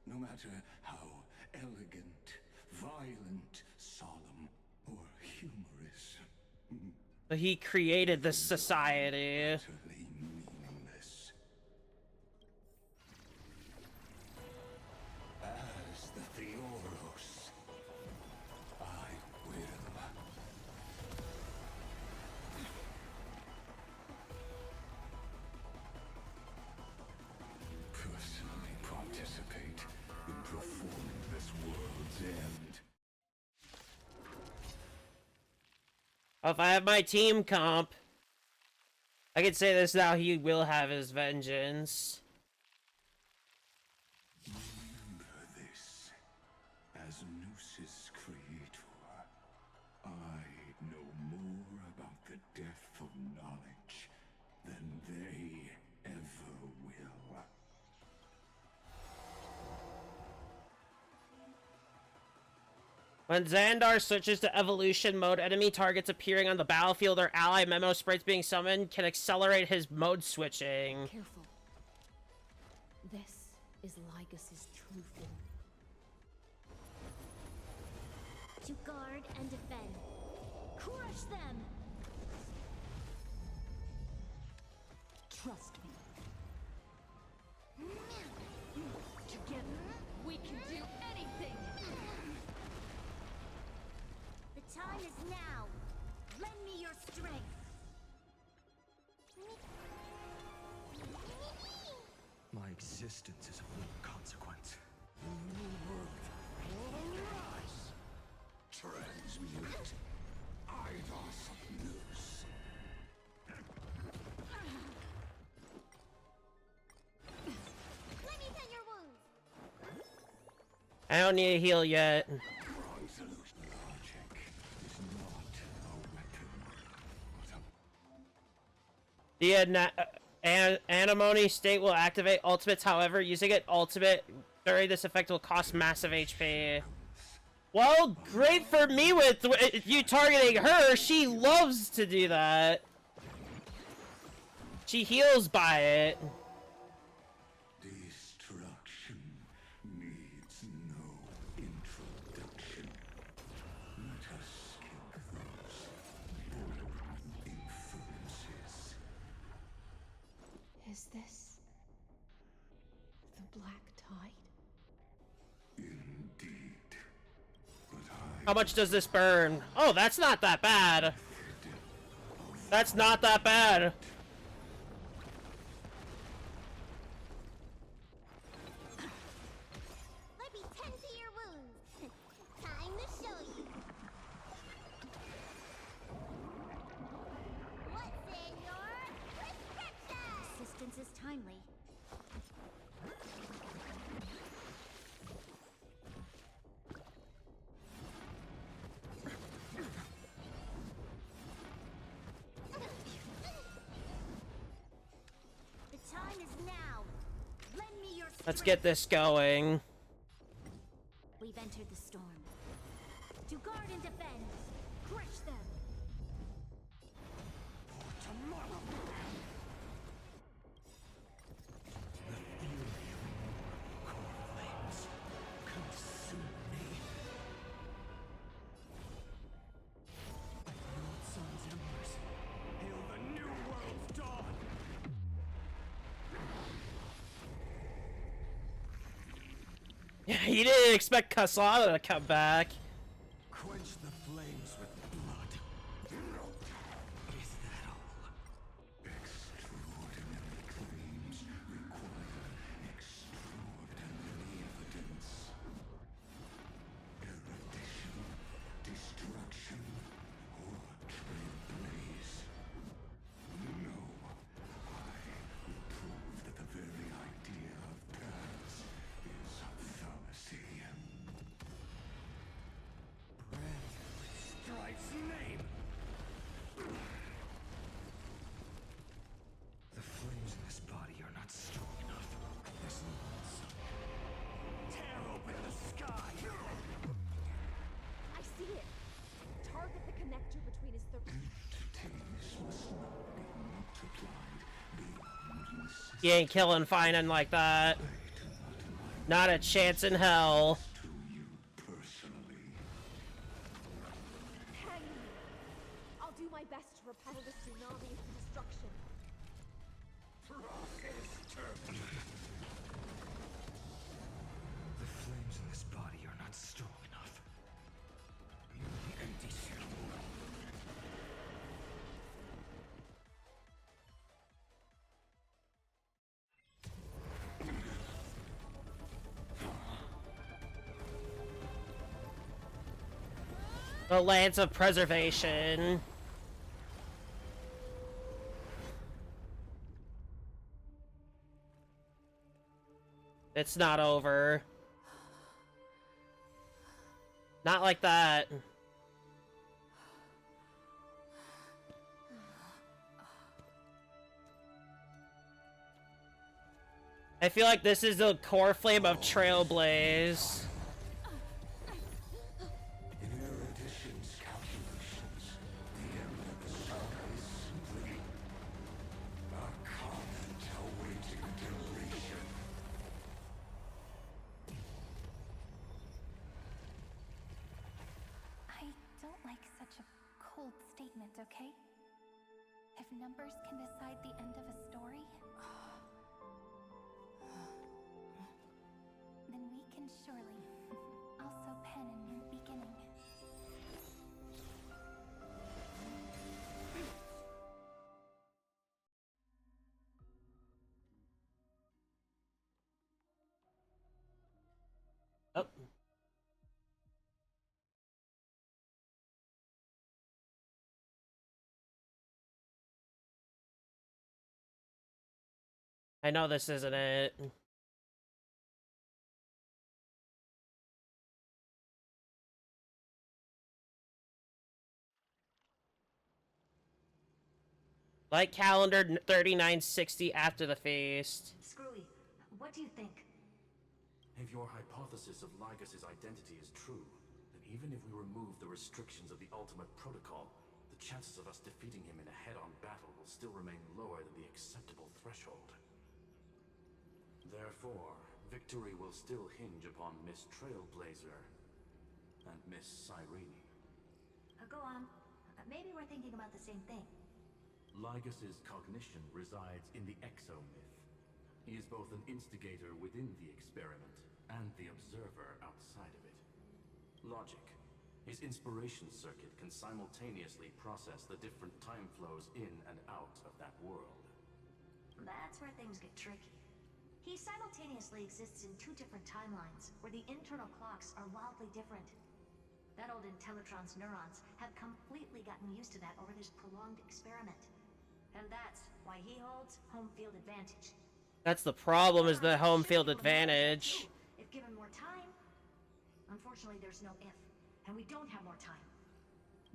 no matter how elegant, violent, solemn, or humorous, So he created this society. utterly meaningless. As the Theoros, I will. Personally participate in performing this world's end. If I have my team comp, I can say this now, he will have his vengeance. Remember this. As Noos's creator, I know more about the depth of knowledge than they ever will. When Xandar switches to evolution mode, enemy targets appearing on the battlefield or ally memo sprites being summoned can accelerate his mode switching. Careful. This is Lygas's true form. To guard and defend. Crush them! Trust me. Together, we can do anything! The time is now. Lend me your strength. My existence is of little consequence. Transmute Eidos Noos. Let me tend your wounds. I don't need a heal yet. Logic is not a weapon, but The Anemone state will activate ultimates, however, using it ultimate during this effect will cost massive HP. Well, great for me with you targeting her. She loves to do that. She heals by it. destruction needs no introduction. Let us skip those bold inferences. Is this the Black Tide? Indeed. But How much does this burn? Oh, that's not that bad. That's not that bad. Let me tend to your wounds. Time to show you. What's in your prescription? Assistance is timely. The time is now. Lend me your Let's get this going. We've entered the storm. to guard and defend. Crush them. Yeah, he didn't expect Kasada to come back. Quench the flames with blood. Is that all? Extraordinary claims require extraordinary evidence. Erudition, destruction, or trailblaze. No, I will prove that the very idea of paths is a fallacy. He ain't killing Finan like that. Not a chance in hell. Hang me. I'll do my best to repel the tsunami of destruction. The flames in this body are not strong enough. You're the empty shell. The Lance of Preservation. It's not over. Not like that. I feel like this is the core flame of Trailblaze. In Erudition's calculations, the end of the saga is simply a comment awaiting deletion. I don't like such a cold statement, okay? If numbers can decide the end of a story, then we can surely also pen a new beginning. Oh. I know this isn't it. Like calendar 3960 after the feast. Screwy, what do you think? If your hypothesis of Lygus' identity is true, then even if we remove the restrictions of the Ultimate Protocol, the chances of us defeating him in a head-on battle will still remain lower than the acceptable threshold. Therefore, victory will still hinge upon Miss Trailblazer and Miss Cyrene. Go on. Maybe we're thinking about the same thing. Lygus' cognition resides in the exomyth. He is both an instigator within the experiment and the observer outside of it. Logic. His inspiration circuit can simultaneously process the different time flows in and out of that world. That's where things get tricky. He simultaneously exists in two different timelines, where the internal clocks are wildly different. That old Intellitron's neurons have completely gotten used to that over this prolonged experiment. And that's why he holds home field advantage. That's the problem, is the home field advantage. If given more time. Unfortunately, there's no if, and we don't have more time.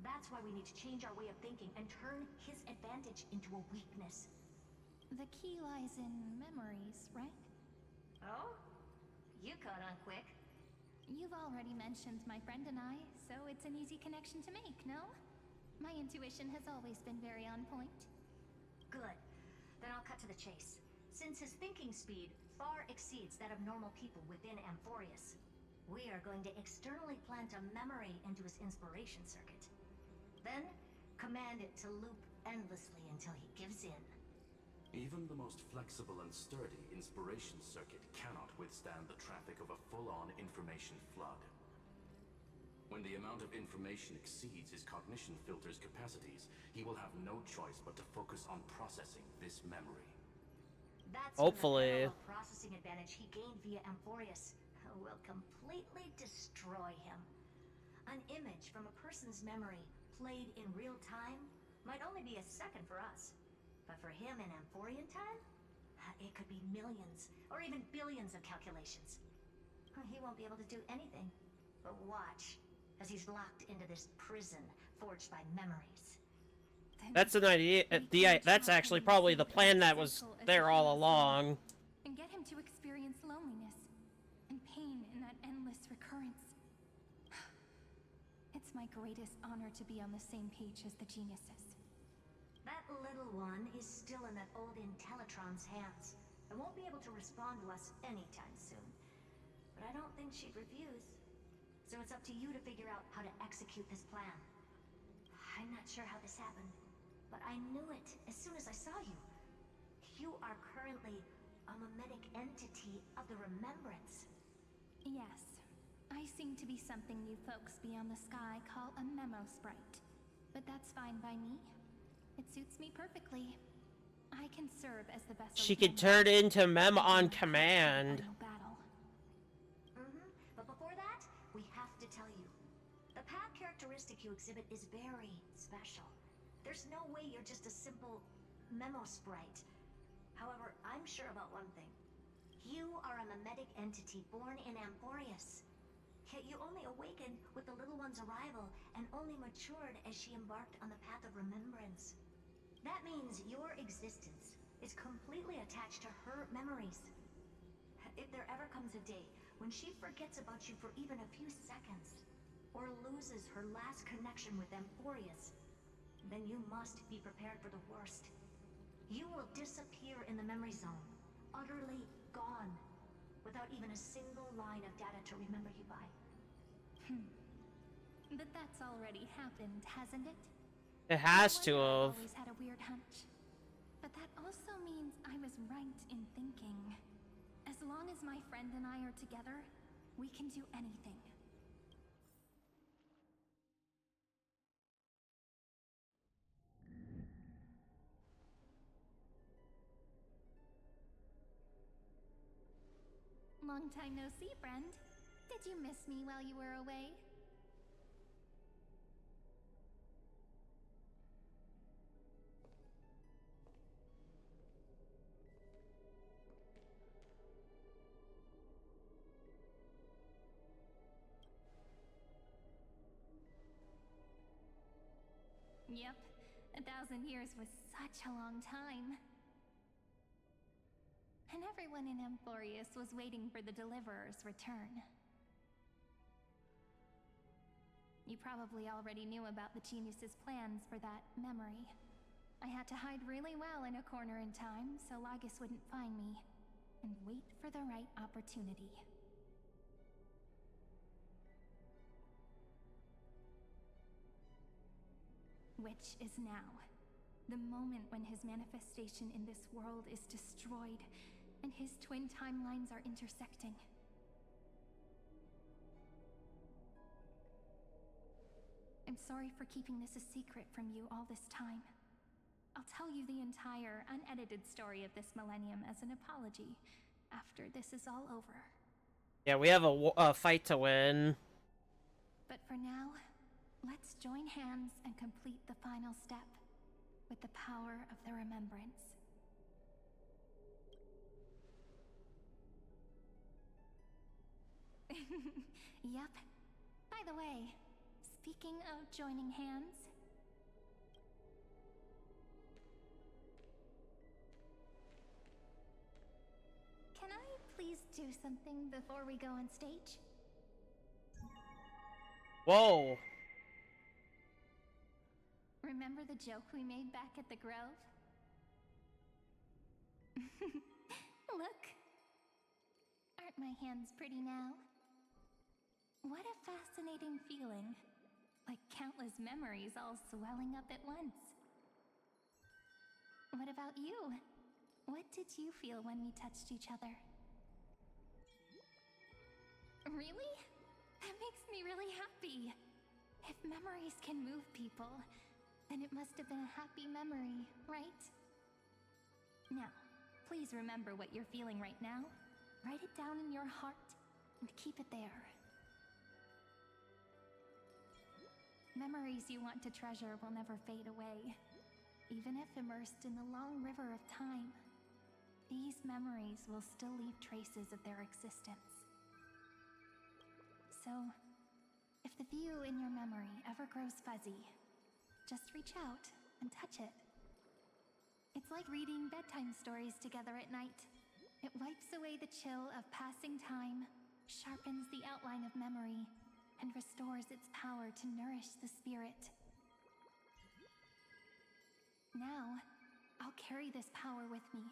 That's why we need to change our way of thinking and turn his advantage into a weakness. The key lies in memories, right? Oh? You caught on quick. You've already mentioned my friend and I, so it's an easy connection to make, no? My intuition has always been very on point. Good. Then I'll cut to the chase. Since his thinking speed far exceeds that of normal people within Amphorius, we are going to externally plant a memory into his inspiration circuit. Then, command it to loop endlessly until he gives in. Even the most flexible and sturdy inspiration circuit cannot withstand the traffic of a full-on information flood. When the amount of information exceeds his cognition filter's capacities, he will have no choice but to focus on processing this memory. That's hopefully when the parallel processing advantage he gained via Amphorius will completely destroy him. An image from a person's memory played in real time might only be a second for us. But for him in Amphorian time, it could be millions or even billions of calculations. He won't be able to do anything but watch as he's locked into this prison forged by memories. That's an idea. That's actually probably the plan that was there all along. And get him to experience loneliness and pain in that endless recurrence. It's my greatest honor to be on the same page as the geniuses. That little one is still in that old Intellitron's hands. I won't be able to respond to us anytime soon. But I don't think she'd refuse. So it's up to you to figure out how to execute this plan. I'm not sure how this happened, but I knew it as soon as I saw you. You are currently a mimetic entity of the Remembrance. Yes. I seem to be something you folks beyond the sky call a memo sprite. But that's fine by me. It suits me perfectly. I can serve as the vessel. She could turn into Mem on command. But before that, we have to tell you. The path characteristic you exhibit is very special. There's no way you're just a simple memo sprite. However, I'm sure about one thing. You are a mimetic entity born in Amphorius. Yet you only awakened with the little one's arrival and only matured as she embarked on the path of remembrance. That means your existence is completely attached to her memories. If there ever comes a day when she forgets about you for even a few seconds, or loses her last connection with Amphorius, then you must be prepared for the worst. You will disappear in the memory zone, utterly gone, without even a single line of data to remember you by. But that's already happened, hasn't it? It has to I've have. always had a weird hunch. But that also means I was right in thinking. As long as my friend and I are together, we can do anything. Long time no see, friend. Did you miss me while you were away? Yep, 1,000 years was such a long time. And everyone in Amphorius was waiting for the Deliverer's return. You probably already knew about the genius's plans for that memory. I had to hide really well in a corner in time so Lagus wouldn't find me, and wait for the right opportunity. Which is now. The moment when his manifestation in this world is destroyed, and his twin timelines are intersecting. I'm sorry for keeping this a secret from you all this time. I'll tell you the entire, unedited story of this millennium as an apology after this is all over. Yeah, we have a fight to win. But for now, let's join hands and complete the final step with the power of the remembrance. Yep. By the way, speaking of joining hands... Can I please do something before we go on stage? Whoa. Remember the joke we made back at the Grove? Look! Aren't my hands pretty now? What a fascinating feeling. Like countless memories all swelling up at once. What about you? What did you feel when we touched each other? Really? That makes me really happy. If memories can move people, then it must have been a happy memory, right? Now, please remember what you're feeling right now. Write it down in your heart and keep it there. Memories you want to treasure will never fade away. Even if immersed in the long river of time, these memories will still leave traces of their existence. So, if the view in your memory ever grows fuzzy, just reach out and touch it. It's like reading bedtime stories together at night. It wipes away the chill of passing time, sharpens the outline of memory, and restores its power to nourish the spirit. Now, I'll carry this power with me.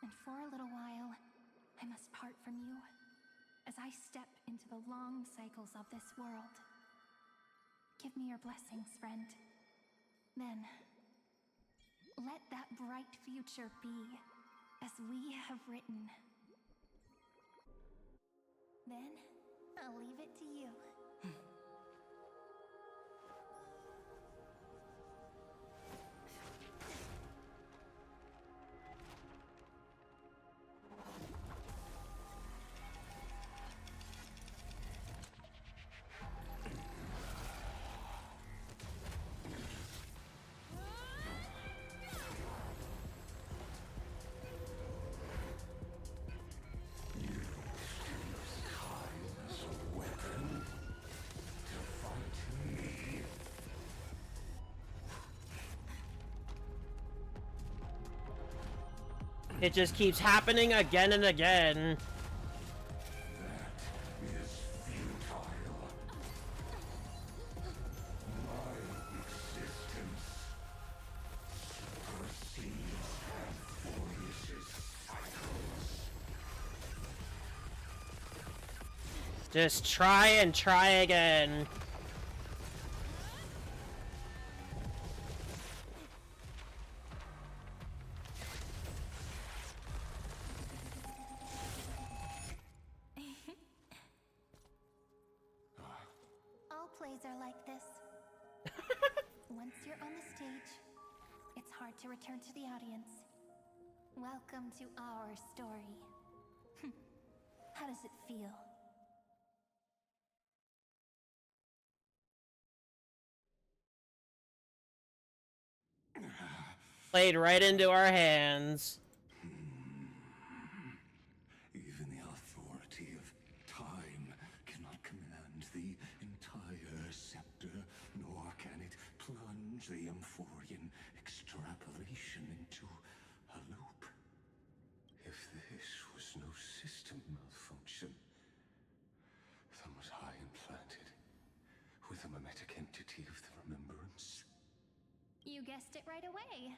And for a little while, I must part from you as I step into the long cycles of this world. Give me your blessings, friend. Then, let that bright future be as we have written. Then, I'll leave it to you. It just keeps happening again and again. Just try and try again. All plays are like this. Once you're on the stage, it's hard to return to the audience. Welcome to our story. How does it feel? Played right into our hands. Even the authority of time cannot command the entire scepter, nor can it plunge the Amphorian extrapolation into a loop. If this was no system malfunction, then was I implanted with a mimetic entity of the remembrance? You guessed it right away.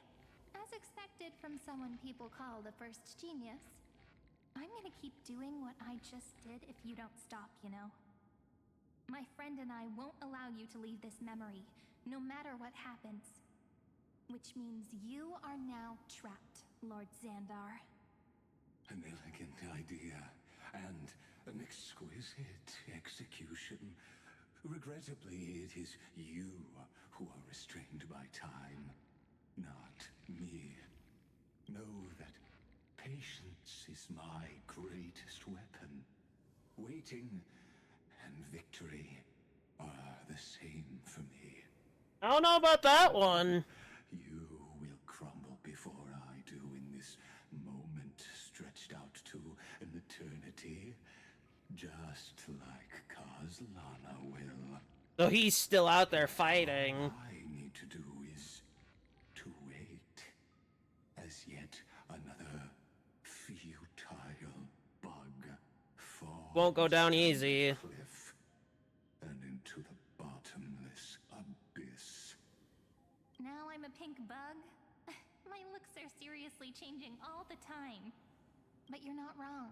As expected from someone people call the first genius. I'm gonna keep doing what I just did if you don't stop, you know? My friend and I won't allow you to leave this memory, no matter what happens. Which means you are now trapped, Lord Xandar. An elegant idea, and an exquisite execution. Regrettably, it is you who are restrained by time, not me. Know that patience is my greatest weapon. Waiting and victory are the same for me. I don't know about that one. You will crumble before I do in this moment stretched out to an eternity, just like Kazlana will. So he's still out there fighting. All I need to do is to wait, as yet another futile bug falls. Won't go down easy. Cliff and into the bottomless abyss. Now I'm a pink bug? My looks are seriously changing all the time. But you're not wrong.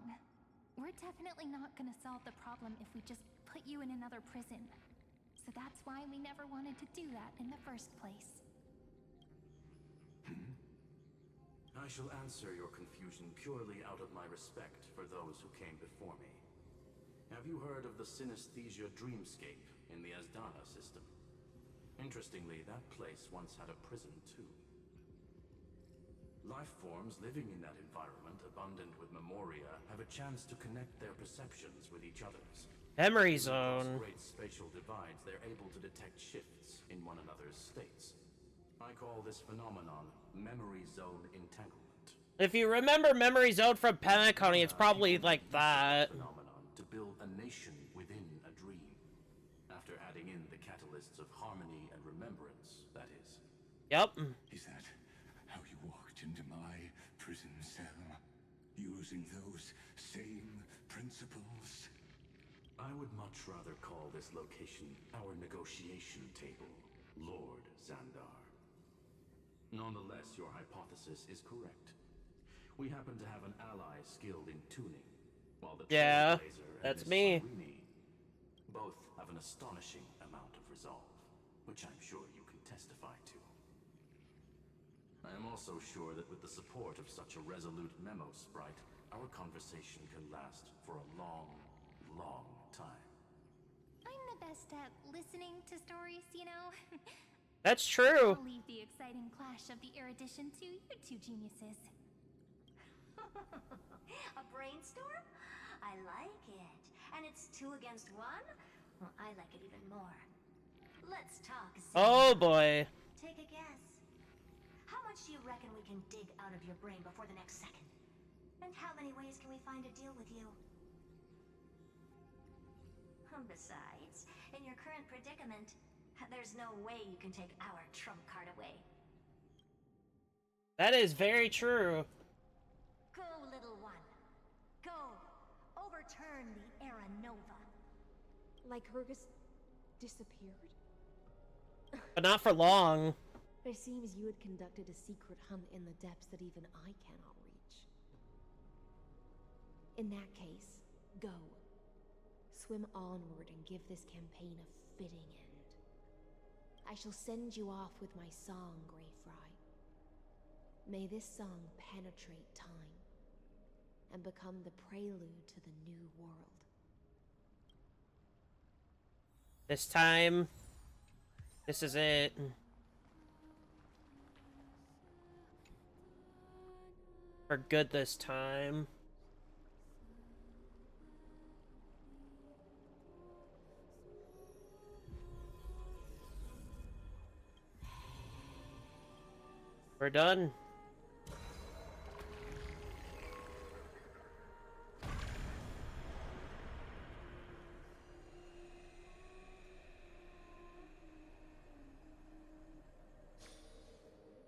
We're definitely not gonna solve the problem if we just put you in another prison. So that's why we never wanted to do that in the first place. I shall answer your confusion purely out of my respect for those who came before me. Have you heard of the synesthesia dreamscape in the Asdana system? Interestingly, that place once had a prison too. Life forms living in that environment, abundant with memoria, have a chance to connect their perceptions with each other's. Memory Even across zone. great spatial divides, they're able to detect shifts in one another's states. I call this phenomenon memory zone entanglement. If you remember Memory Zone from Penacony, it's probably like that. Phenomenon to build a nation within a dream. After adding in the catalysts of harmony and remembrance, that is. Yep. Is that how you walked into my prison cell? Using those same principles? I would much rather call this location our negotiation table, Lord Xandar. Nonetheless, your hypothesis is correct. We happen to have an ally skilled in tuning, while the Yeah, Trailblazer and that's Miss me. Irene both have an astonishing amount of resolve, which I'm sure you can testify to. I am also sure that with the support of such a resolute memo sprite, our conversation can last for a long, long time. I'm the best at listening to stories, you know? That's true. I'll leave the exciting clash of the erudition to you two geniuses. A brainstorm? I like it. And it's 2 against 1? Well, I like it even more. Let's talk. Oh boy. Take a guess. How much do you reckon we can dig out of your brain before the next second? And how many ways can we find to deal with you? Besides, in your current predicament, there's no way you can take our trump card away. That is very true. Go, little one. Go. Overturn the Era Nova. Like Hergus disappeared? But not for long. It seems you had conducted a secret hunt in the depths that even I cannot reach. In that case, go. Swim onward and give this campaign a fitting end. I shall send you off with my song, Greyfry. May this song penetrate time and become the prelude to the new world. This time, this is it. For good this time. We're done.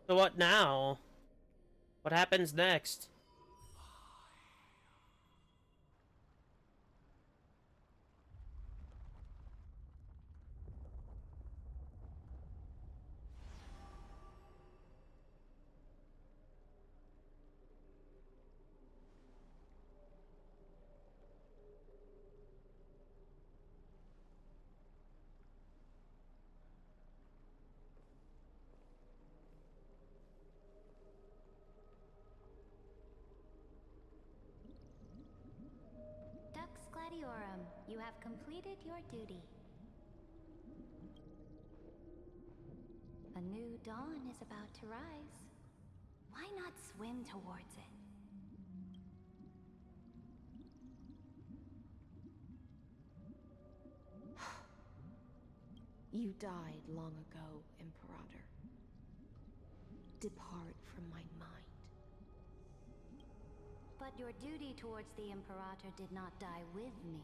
So what now? What happens next? Dux Gladiorum, you have completed your duty. A new dawn is about to rise. Why not swim towards it? You died long ago, Imperator. Depart from my mind. But your duty towards the Imperator did not die with me.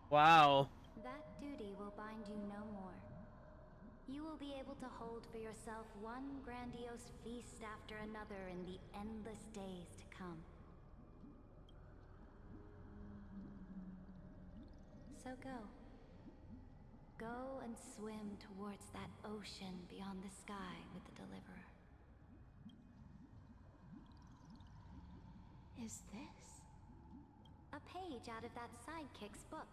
Wow. That duty will bind you no more. You will be able to hold for yourself one grandiose feast after another in the endless days to come. So go. Go and swim towards that ocean beyond the sky with the Deliverer. Is this? A page out of that sidekick's book.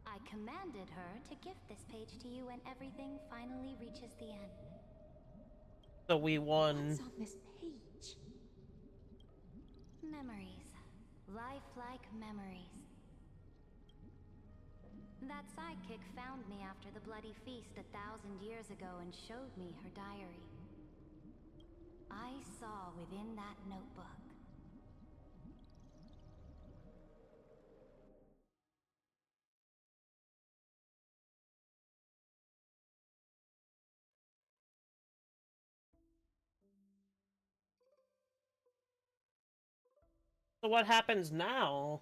I commanded her to gift this page to you when everything finally reaches the end. So we won. What's on this page? Memories. Lifelike memories. That sidekick found me after the bloody feast 1,000 years ago and showed me her diary. I saw within that notebook. So what happens now?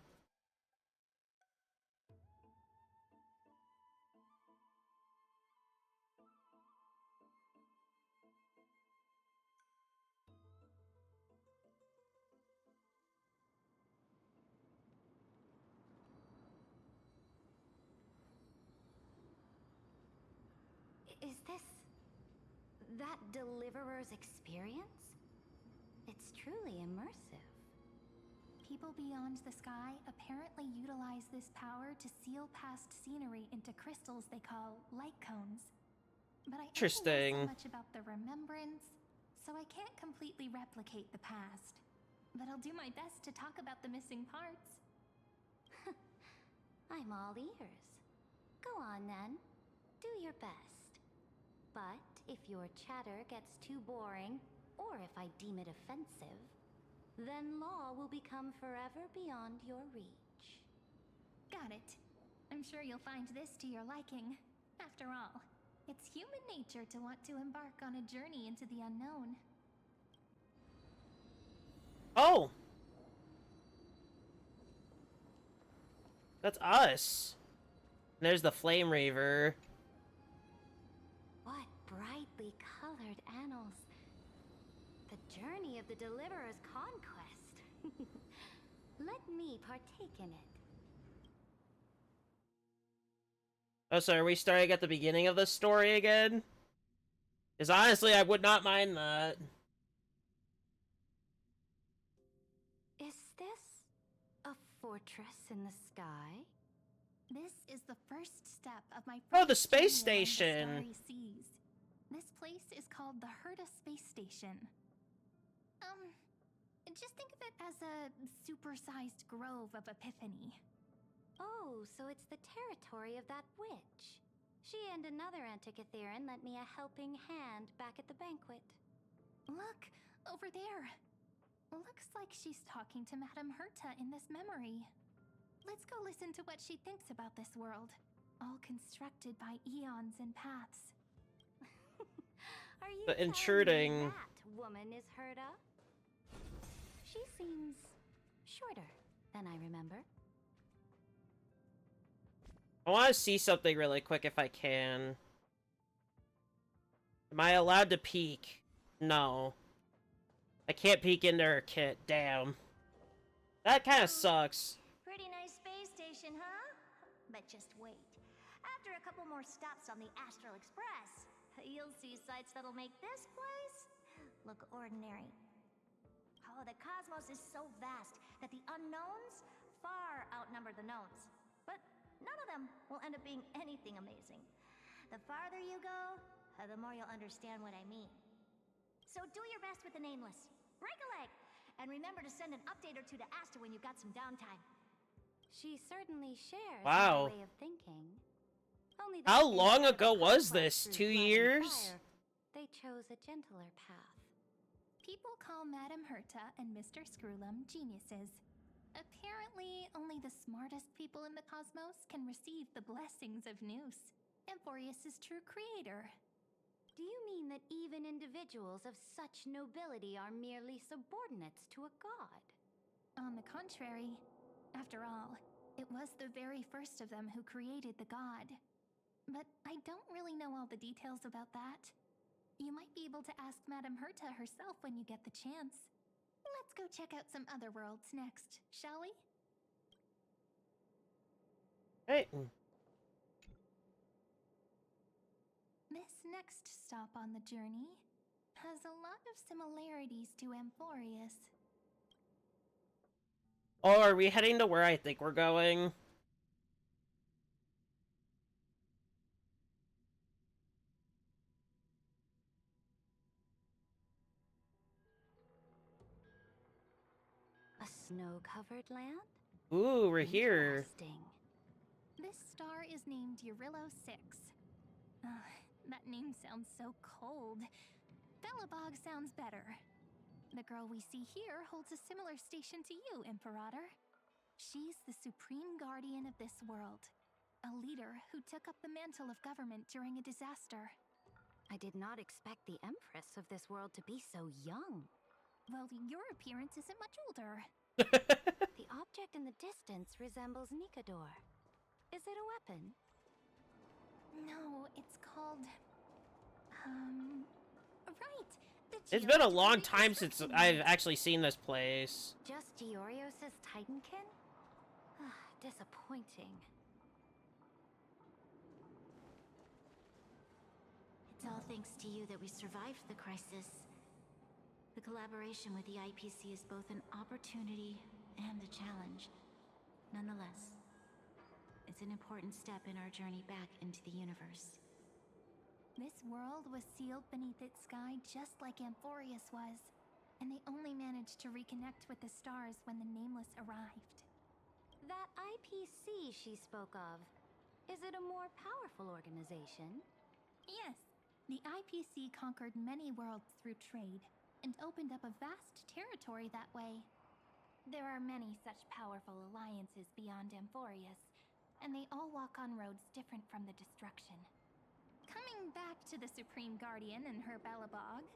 Is this that Deliverer's experience? It's truly immersive. people beyond the sky apparently utilize this power to seal past scenery into crystals they call light cones. But I only know Interesting. so much about the remembrance, so I can't completely replicate the past. But I'll do my best to talk about the missing parts. I'm all ears. Go on then. Do your best. But if your chatter gets too boring, or if I deem it offensive, then law will become forever beyond your reach. Got it. I'm sure you'll find this to your liking. After all, it's human nature to want to embark on a journey into the unknown. Oh! That's us. There's the Flame Raver. What brightly colored annals. The journey of the Deliverer's conquest. Let me partake in it. Oh, so are we starting at the beginning of the story again? Because honestly, I would not mind that. Is this a fortress in the sky? This is the first step of my Oh, the first space journey along the station. starry seas. This place is called the Herta Space Station. Just think of it as a supersized grove of Epiphany. Oh, so it's the territory of that witch. She and another Antikytheran lent me a helping hand back at the banquet. Look, over there. Looks like she's talking to Madame Herta in this memory. Let's go listen to what she thinks about this world, all constructed by eons and paths. Are you The telling intruding. me that woman is Herta? She seems shorter than I remember. I want to see something really quick if I can. Am I allowed to peek? No. I can't peek into her kit. Damn. That kind of sucks. Pretty nice space station, huh? But just wait. After a couple more stops on the Astral Express, you'll see sights that'll make this place look ordinary. Oh, the cosmos is so vast that the unknowns far outnumber the knowns. But none of them will end up being anything amazing. The farther you go, the more you'll understand what I mean. So do your best with the nameless. Break a leg! And remember to send an update or two to Asta when you've got some downtime. She certainly shares Wow. my way of thinking. Only that How long instead of ago was conquest this? through 2 blood and years? fire, they chose a gentler path. People call Madame Herta and Mr. Screwlum geniuses. Apparently, only the smartest people in the cosmos can receive the blessings of Noose, Amphorius' true creator. Do you mean that even individuals of such nobility are merely subordinates to a god? On the contrary, after all, it was the very first of them who created the god. But I don't really know all the details about that. You might be able to ask Madame Herta herself when you get the chance. Let's go check out some other worlds next, shall we? Hey. This next stop on the journey has a lot of similarities to Amphorius. Oh, are we heading to where I think we're going? A snow-covered land? Ooh, we're here. Interesting. This star is named Eurillo 6. That name sounds so cold. Belobog sounds better. The girl we see here holds a similar station to you, Imperator. She's the supreme guardian of this world, a leader who took up the mantle of government during a disaster. I did not expect the Empress of this world to be so young. Well, your appearance isn't much older. The object in the distance resembles Nikador. Is it a weapon? No, it's called... right! It's been a long time since I've actually seen this place. Just Giorios' Titankin? Disappointing. It's all thanks to you that we survived the crisis. The collaboration with the IPC is both an opportunity and a challenge. Nonetheless, it's an important step in our journey back into the universe. This world was sealed beneath its sky just like Amphorius was, and they only managed to reconnect with the stars when the Nameless arrived. That IPC she spoke of, is it a more powerful organization? Yes, the IPC conquered many worlds through trade and opened up a vast territory that way. There are many such powerful alliances beyond Amphorius, and they all walk on roads different from the destruction. Coming back to the Supreme Guardian and her Belobog,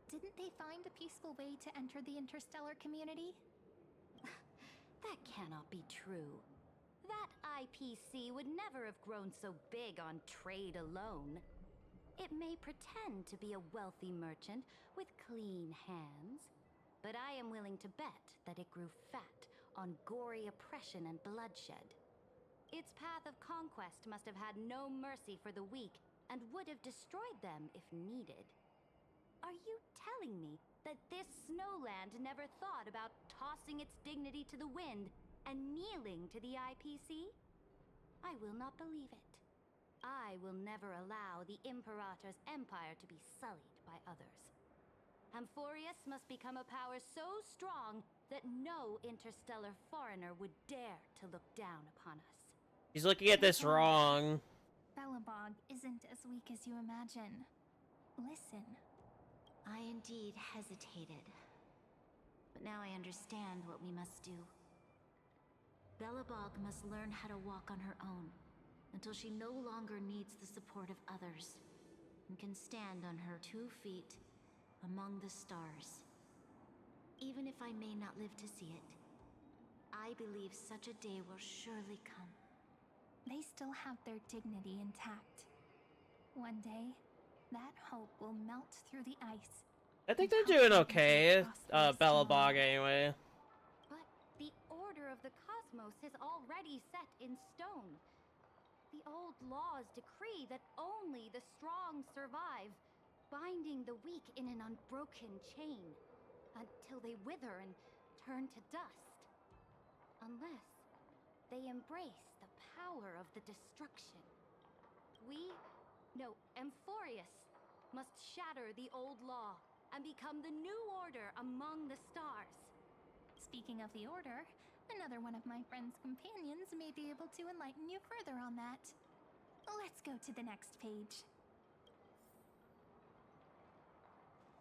didn't they find a peaceful way to enter the interstellar community? That cannot be true. That IPC would never have grown so big on trade alone. It may pretend to be a wealthy merchant with clean hands, but I am willing to bet that it grew fat on gory oppression and bloodshed. Its path of conquest must have had no mercy for the weak and would have destroyed them if needed. Are you telling me that this snowland never thought about tossing its dignity to the wind and kneeling to the IPC? I will not believe it. I will never allow the Imperator's empire to be sullied by others. Amphorius must become a power so strong that no interstellar foreigner would dare to look down upon us. He's looking at this wrong. Belobog isn't as weak as you imagine. Listen. I indeed hesitated. But now I understand what we must do. Belobog must learn how to walk on her own until she no longer needs the support of others and can stand on her 2 feet among the stars. Even if I may not live to see it, I believe such a day will surely come. They still have their dignity intact. One day, that hope will melt through the ice. I think they're doing okay, Belobog anyway. But the order of the cosmos is already set in stone. The old laws decree that only the strong survive, binding the weak in an unbroken chain, until they wither and turn to dust. Unless they embrace the power of the destruction. Amphorius must shatter the old law and become the new order among the stars. Speaking of the order, another one of my friend's companions may be able to enlighten you further on that. Let's go to the next page.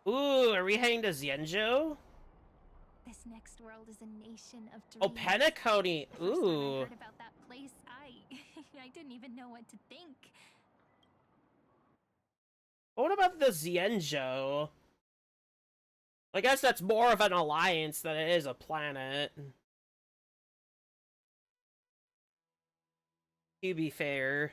Ooh, are we heading to Xianzhou? This next world is a nation of dreams. Oh, Penacony. The first time I Ooh. heard about that place, I didn't even know what to think. What about the Xianzhou? I guess that's more of an alliance than it is a planet. To be fair.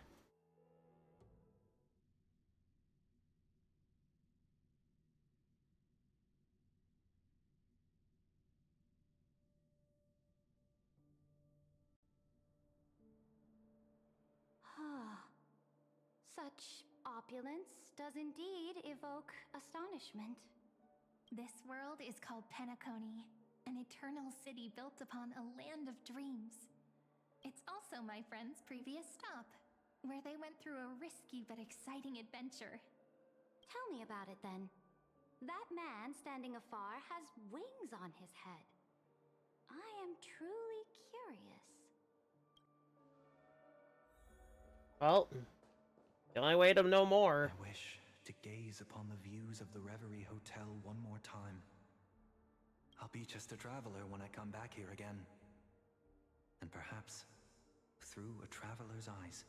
Such opulence does indeed evoke astonishment. This world is called Penacony, an eternal city built upon a land of dreams. It's also my friend's previous stop, where they went through a risky but exciting adventure. Tell me about it then. That man standing afar has wings on his head. I am truly curious. Well, the only way to know more. I wish to gaze upon the views of the Reverie Hotel one more time. I'll be just a traveler when I come back here again. And perhaps, through a traveler's eyes,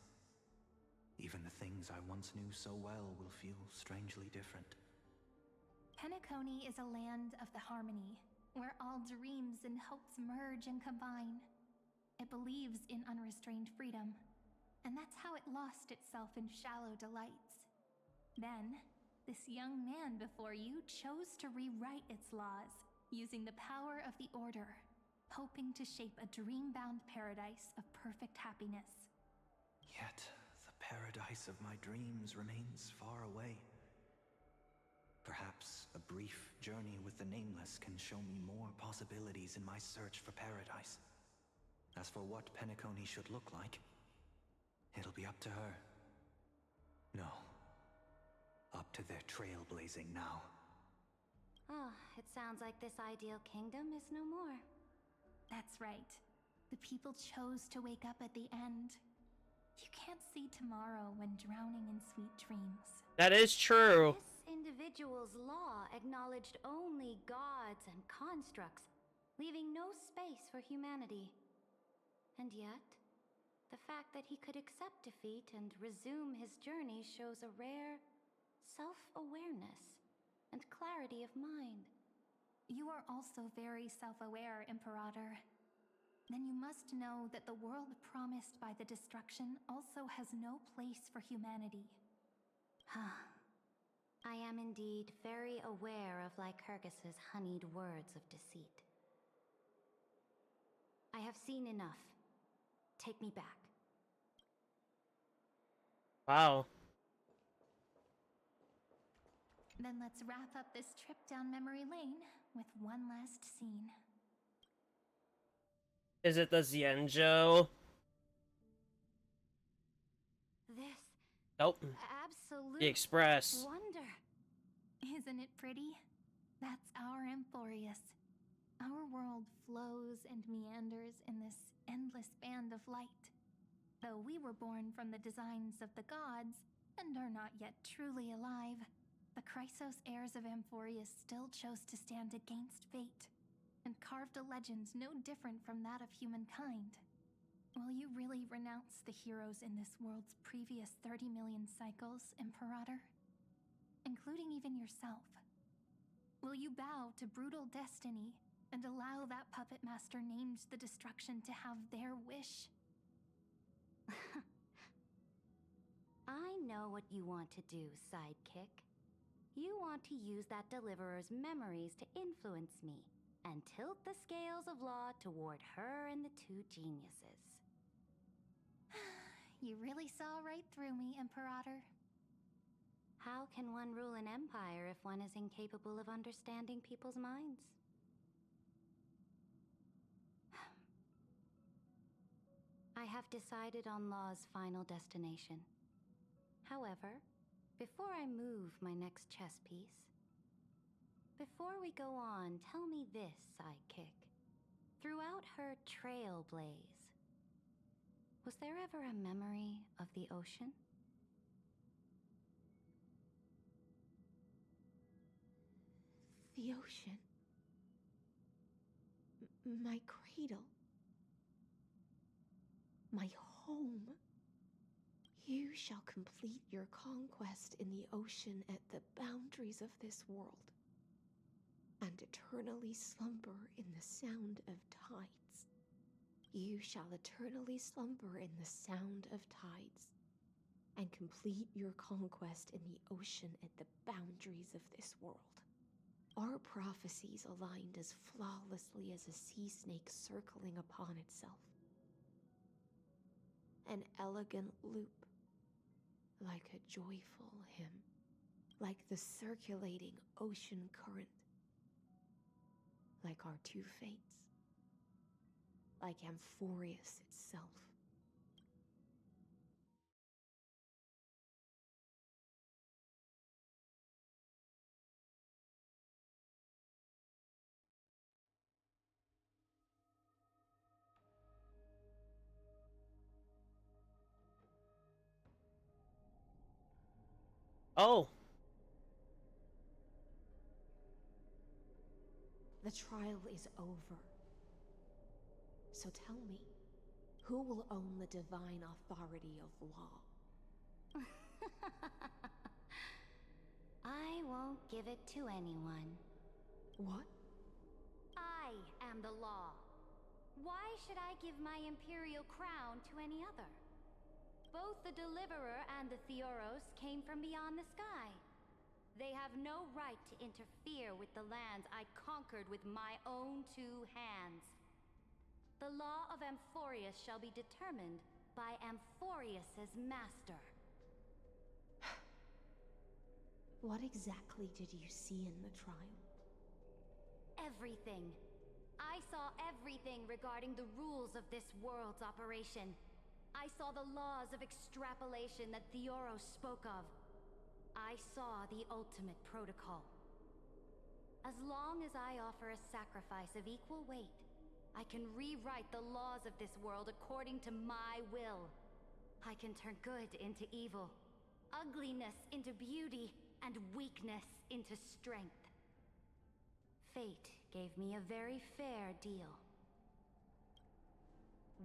even the things I once knew so well will feel strangely different. Penacony is a land of the harmony, where all dreams and hopes merge and combine. It believes in unrestrained freedom, and that's how it lost itself in shallow delights. Then, this young man before you chose to rewrite its laws, using the power of the Order, hoping to shape a dream-bound paradise of perfect happiness. Yet, the paradise of my dreams remains far away. Perhaps a brief journey with the Nameless can show me more possibilities in my search for paradise. As for what Penacony should look like, it'll be up to her. No. Up to their trailblazing now. Oh, it sounds like this ideal kingdom is no more. That's right. The people chose to wake up at the end. You can't see tomorrow when drowning in sweet dreams. That is true. This individual's law acknowledged only gods and constructs, leaving no space for humanity. And yet, the fact that he could accept defeat and resume his journey shows a rare self-awareness and clarity of mind. You are also very self-aware, Imperator. Then you must know that the world promised by the destruction also has no place for humanity. I am indeed very aware of Lycurgus's honeyed words of deceit. I have seen enough. Take me back. Wow. Then let's wrap up this trip down memory lane with one last scene. Is it the Xianzhou? This Nope. absolute The Express. wonder. Isn't it pretty? That's our Amphorius. Our world flows and meanders in this endless band of light. Though we were born from the designs of the gods and are not yet truly alive, the Chrysos heirs of Amphorius still chose to stand against fate and carved a legend no different from that of humankind. Will you really renounce the heroes in this world's previous 30 million cycles, Imperator? Including even yourself. Will you bow to brutal destiny and allow that puppet master named the destruction to have their wish? I know what you want to do, sidekick. You want to use that deliverer's memories to influence me and tilt the scales of law toward her and the two geniuses. You really saw right through me, Imperator. How can one rule an empire if one is incapable of understanding people's minds? I have decided on Law's final destination. However, before I move my next chess piece, before we go on, tell me this, sidekick. Throughout her trailblaze, was there ever a memory of the ocean? The ocean. My cradle. My home. You shall complete your conquest in the ocean at the boundaries of this world, and eternally slumber in the sound of tides. You shall eternally slumber in the sound of tides, and complete your conquest in the ocean at the boundaries of this world. Our prophecies aligned as flawlessly as a sea snake circling upon itself. An elegant loop, like a joyful hymn, like the circulating ocean current, like our two fates, like Amphorius itself. Oh. The trial is over. So tell me, who will own the divine authority of law? I won't give it to anyone. What? I am the law. Why should I give my imperial crown to any other? Both the Deliverer and the Theoros came from beyond the sky. They have no right to interfere with the lands I conquered with my own two hands. The law of Amphorius shall be determined by Amphorius's master. What exactly did you see in the trial? everything. I saw everything regarding the rules of this world's operation. I saw the laws of extrapolation that Theoros spoke of. I saw the ultimate protocol. As long as I offer a sacrifice of equal weight, I can rewrite the laws of this world according to my will. I can turn good into evil, ugliness into beauty, and weakness into strength. Fate gave me a very fair deal.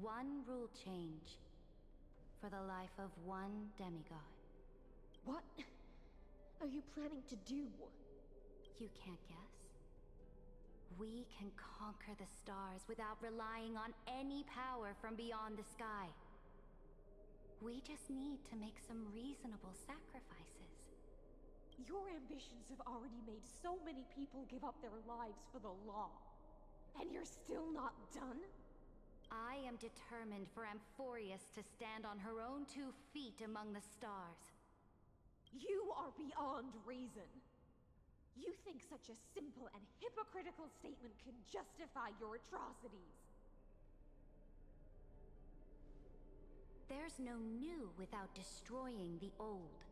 One rule change for the life of one demigod. What are you planning to do? You can't guess? We can conquer the stars without relying on any power from beyond the sky. We just need to make some reasonable sacrifices. Your ambitions have already made so many people give up their lives for the law. And you're still not done? I am determined for Amphorius to stand on her own 2 feet among the stars. You are beyond reason. You think such a simple and hypocritical statement can justify your atrocities. There's no new without destroying the old.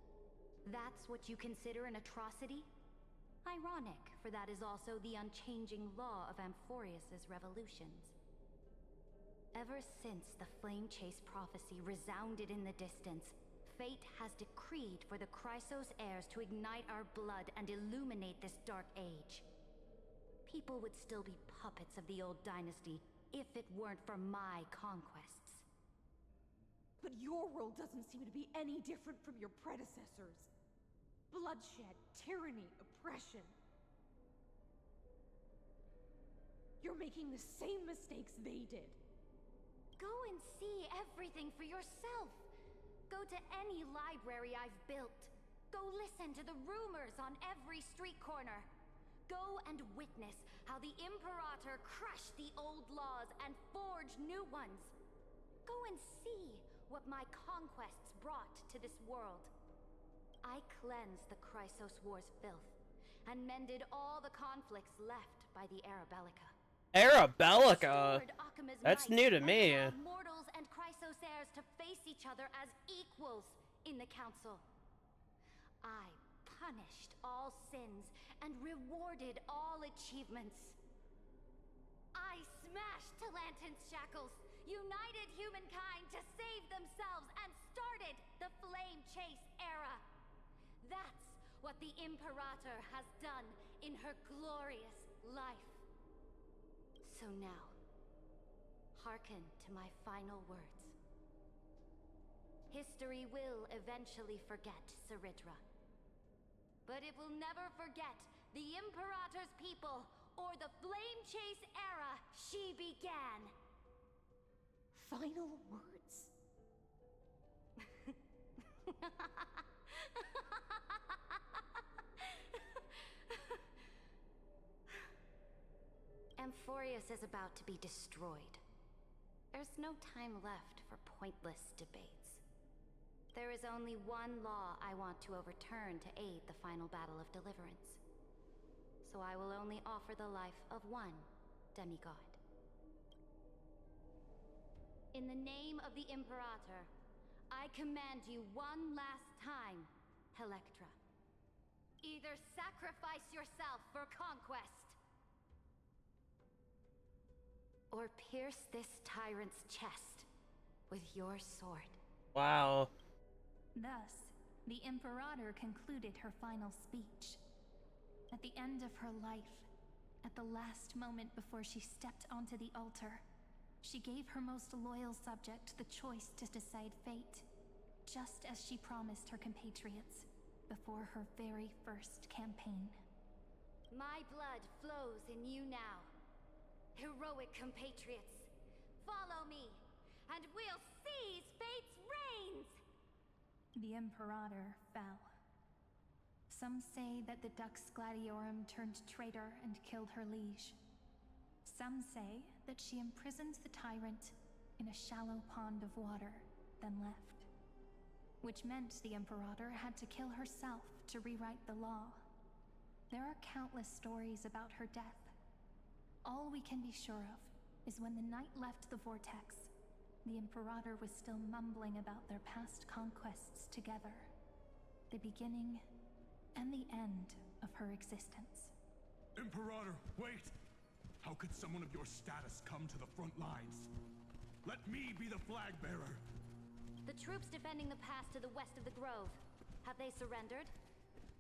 That's what you consider an atrocity? Ironic, for that is also the unchanging law of Amphorius's revolutions. Ever since the Flame Chase prophecy resounded in the distance, fate has decreed for the Chrysos heirs to ignite our blood and illuminate this dark age. People would still be puppets of the old dynasty if it weren't for my conquests. But your world doesn't seem to be any different from your predecessors. Bloodshed, tyranny, oppression. You're making the same mistakes they did. Go and see everything for yourself. Go to any library I've built. Go listen to the rumors on every street corner. Go and witness how the Imperator crushed the old laws and forged new ones. Go and see what my conquests brought to this world. I cleansed the Chrysos War's filth and mended all the conflicts left by the Arabellica. Arabellica? That's new to me. Mortals and Chrysos heirs to face each other as equals in the council. I punished all sins and rewarded all achievements. I smashed Talantin's shackles, united humankind to save themselves, and started the Flame Chase era. That's what the Imperator has done in her glorious life. So now, hearken to my final words. History will eventually forget Ceridra. But it will never forget the Imperator's people or the Flame Chase era she began. Final words? Amphorius is about to be destroyed. There's no time left for pointless debates. There is only one law I want to overturn to aid the final battle of deliverance. So I will only offer the life of one demigod. In the name of the Imperator, I command you one last time, Electra. Either sacrifice yourself for conquest, or pierce this tyrant's chest with your sword. Wow. Thus, the Imperator concluded her final speech. At the end of her life, at the last moment before she stepped onto the altar, she gave her most loyal subject the choice to decide fate, just as she promised her compatriots before her very first campaign. My blood flows in you now. Heroic compatriots, follow me, and we'll seize fate's reins! The Imperator fell. Some say that the Dux Gladiorum turned traitor and killed her liege. Some say that she imprisoned the tyrant in a shallow pond of water, then left. Which meant the Imperator had to kill herself to rewrite the law. There are countless stories about her death, All we can be sure of is when the knight left the vortex, the Imperator was still mumbling about their past conquests together. The beginning and the end of her existence. Imperator, wait! How could someone of your status come to the front lines? Let me be the flag bearer! The troops defending the pass to the west of the grove. Have they surrendered?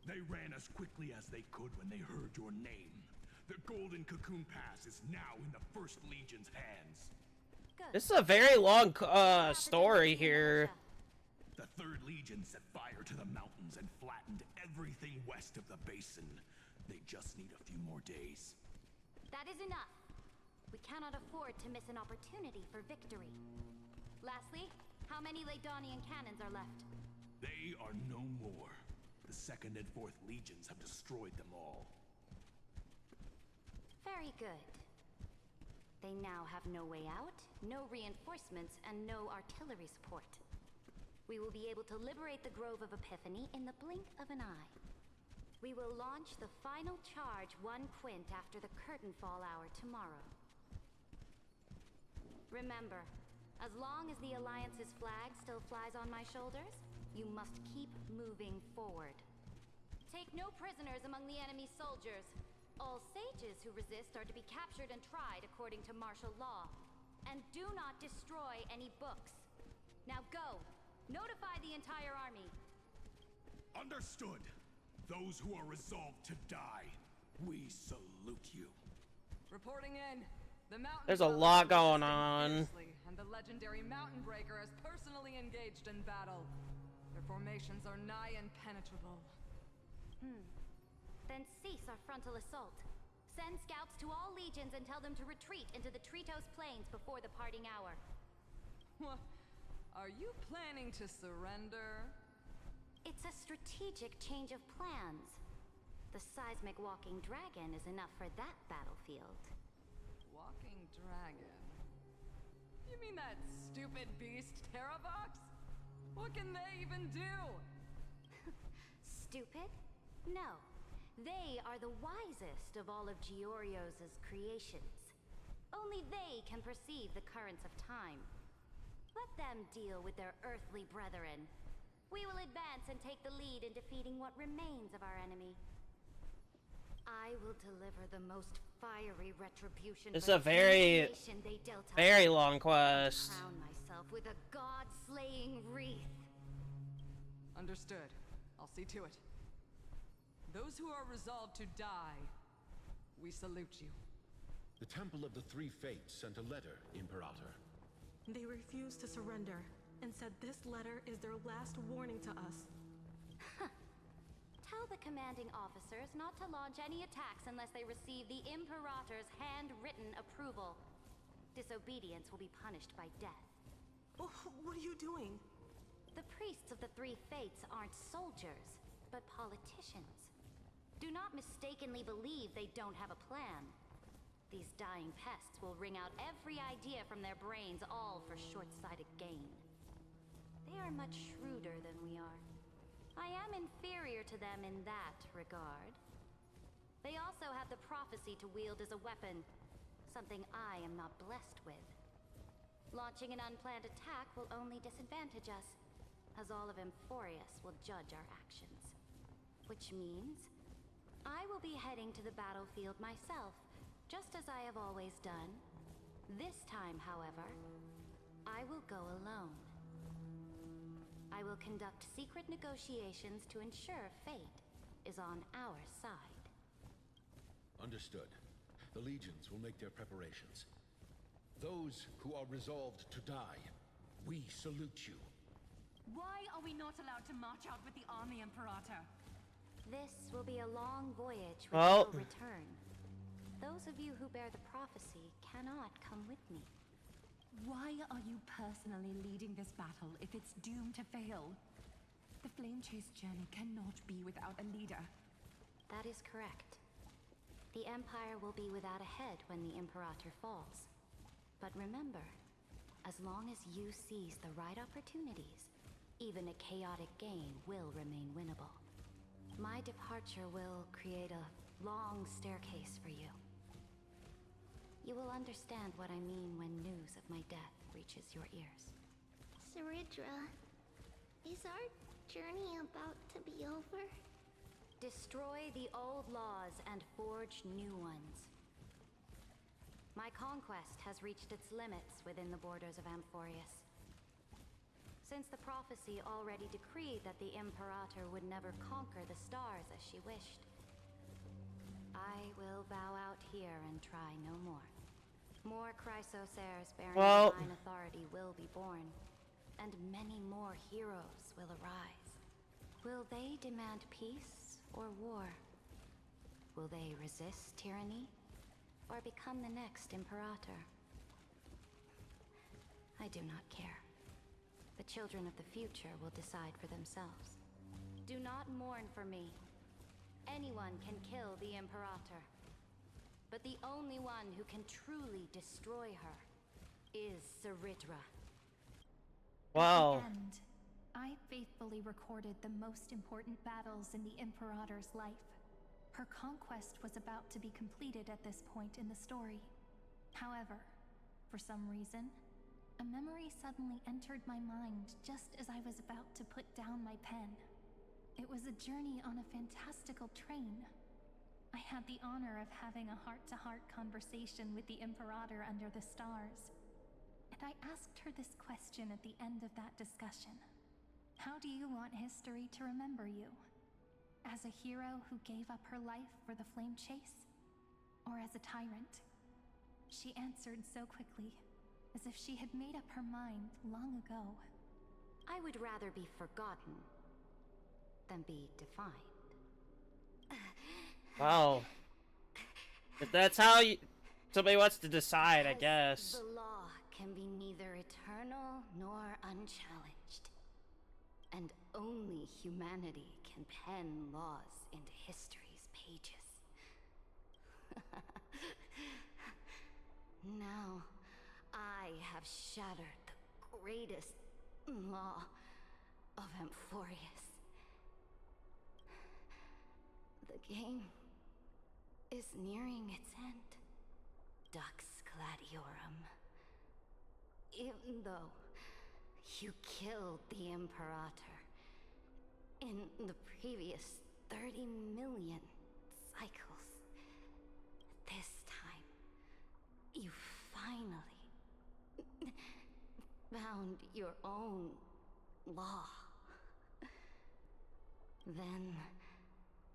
They ran as quickly as they could when they heard your name. The Golden Cocoon Pass is now in the First Legion's hands. This is a very long story here. The Third Legion set fire to the mountains and flattened everything west of the basin. They just need a few more days. That is enough. We cannot afford to miss an opportunity for victory. Lastly, how many Ladonian cannons are left? They are no more. The Second and Fourth Legions have destroyed them all. Very good. They now have no way out, no reinforcements, and no artillery support. We will be able to liberate the Grove of Epiphany in the blink of an eye. We will launch the final charge 1 quint after the curtain fall hour tomorrow. Remember, as long as the Alliance's flag still flies on my shoulders, you must keep moving forward. Take no prisoners among the enemy soldiers. All sages who resist are to be captured and tried according to martial law. And do not destroy any books. Now go! Notify the entire army. Understood. Those who are resolved to die, we salute you. Reporting in. The mountain There's a lot going on. And the legendary Mountain Breaker is personally engaged in battle. Their formations are nigh impenetrable. Then cease our frontal assault. Send scouts to all legions and tell them to retreat into the Tritos Plains before the parting hour. What? Are you planning to surrender? It's a strategic change of plans. The seismic walking dragon is enough for that battlefield. Walking dragon? You mean that stupid beast, Terravox? What can they even do? Stupid? No. They are the wisest of all of Giorio's creations. Only they can perceive the currents of time. Let them deal with their earthly brethren. We will advance and take the lead in defeating what remains of our enemy. I will deliver the most fiery retribution. It's a very long quest. Crown myself with a god-slaying wreath. Understood. I'll see to it. Those who are resolved to die, we salute you. The Temple of the Three Fates sent a letter, Imperator. They refused to surrender and said this letter is their last warning to us. Tell the commanding officers not to launch any attacks unless they receive the Imperator's handwritten approval. Disobedience will be punished by death. What are you doing? The priests of the Three Fates aren't soldiers, but politicians. Do not mistakenly believe they don't have a plan. These dying pests will wring out every idea from their brains, all for short-sighted gain. They are much shrewder than we are. I am inferior to them in that regard. They also have the prophecy to wield as a weapon, something I am not blessed with. Launching an unplanned attack will only disadvantage us, as all of Emphorius will judge our actions. Which means I will be heading to the battlefield myself, just as I have always done. This time, however, I will go alone. I will conduct secret negotiations to ensure fate is on our side. Understood. The legions will make their preparations. Those who are resolved to die, we salute you. Why are we not allowed to march out with the army, Imperator? This will be a long voyage with Well, no return. Those of you who bear the prophecy cannot come with me. Why are you personally leading this battle if it's doomed to fail? The Flame Chase journey cannot be without a leader. That is correct. The Empire will be without a head when the Imperator falls. But remember, as long as you seize the right opportunities, even a chaotic game will remain winnable. My departure will create a long staircase for you. you will understand what I mean when news of my death reaches your ears. Saridra, is our journey about to be over? Destroy the old laws and forge new ones. My conquest has reached its limits within the borders of Amphorius. Since the prophecy already decreed that the Imperator would never conquer the stars as she wished, I will bow out here and try no more. More Chrysosairs bearing divine authority will be born, and many more heroes will arise. Will they demand peace or war? Will they resist tyranny or become the next Imperator? I do not care. The children of the future will decide for themselves. Do not mourn for me. Anyone can kill the Imperator. But the only one who can truly destroy her is Saridra. Wow. At the end, I faithfully recorded the most important battles in the Imperator's life. Her conquest was about to be completed at this point in the story. However, for some reason, a memory suddenly entered my mind just as I was about to put down my pen. It was a journey on a fantastical train. I had the honor of having a heart-to-heart conversation with the Imperator under the stars. And I asked her this question at the end of that discussion. How do you want history to remember you? As a hero who gave up her life for the flame chase? Or as a tyrant? She answered so quickly, as if she had made up her mind long ago. I would rather be forgotten than be defined. Wow. If that's how somebody wants to decide, I guess. The law can be neither eternal nor unchallenged. And only humanity can pen laws into history's pages. Now, I have shattered the greatest law of Amphorius. The game is nearing its end. Dux Gladiorum. Even though you killed the Imperator in the previous 30 million cycles, this time you finally found your own law. Then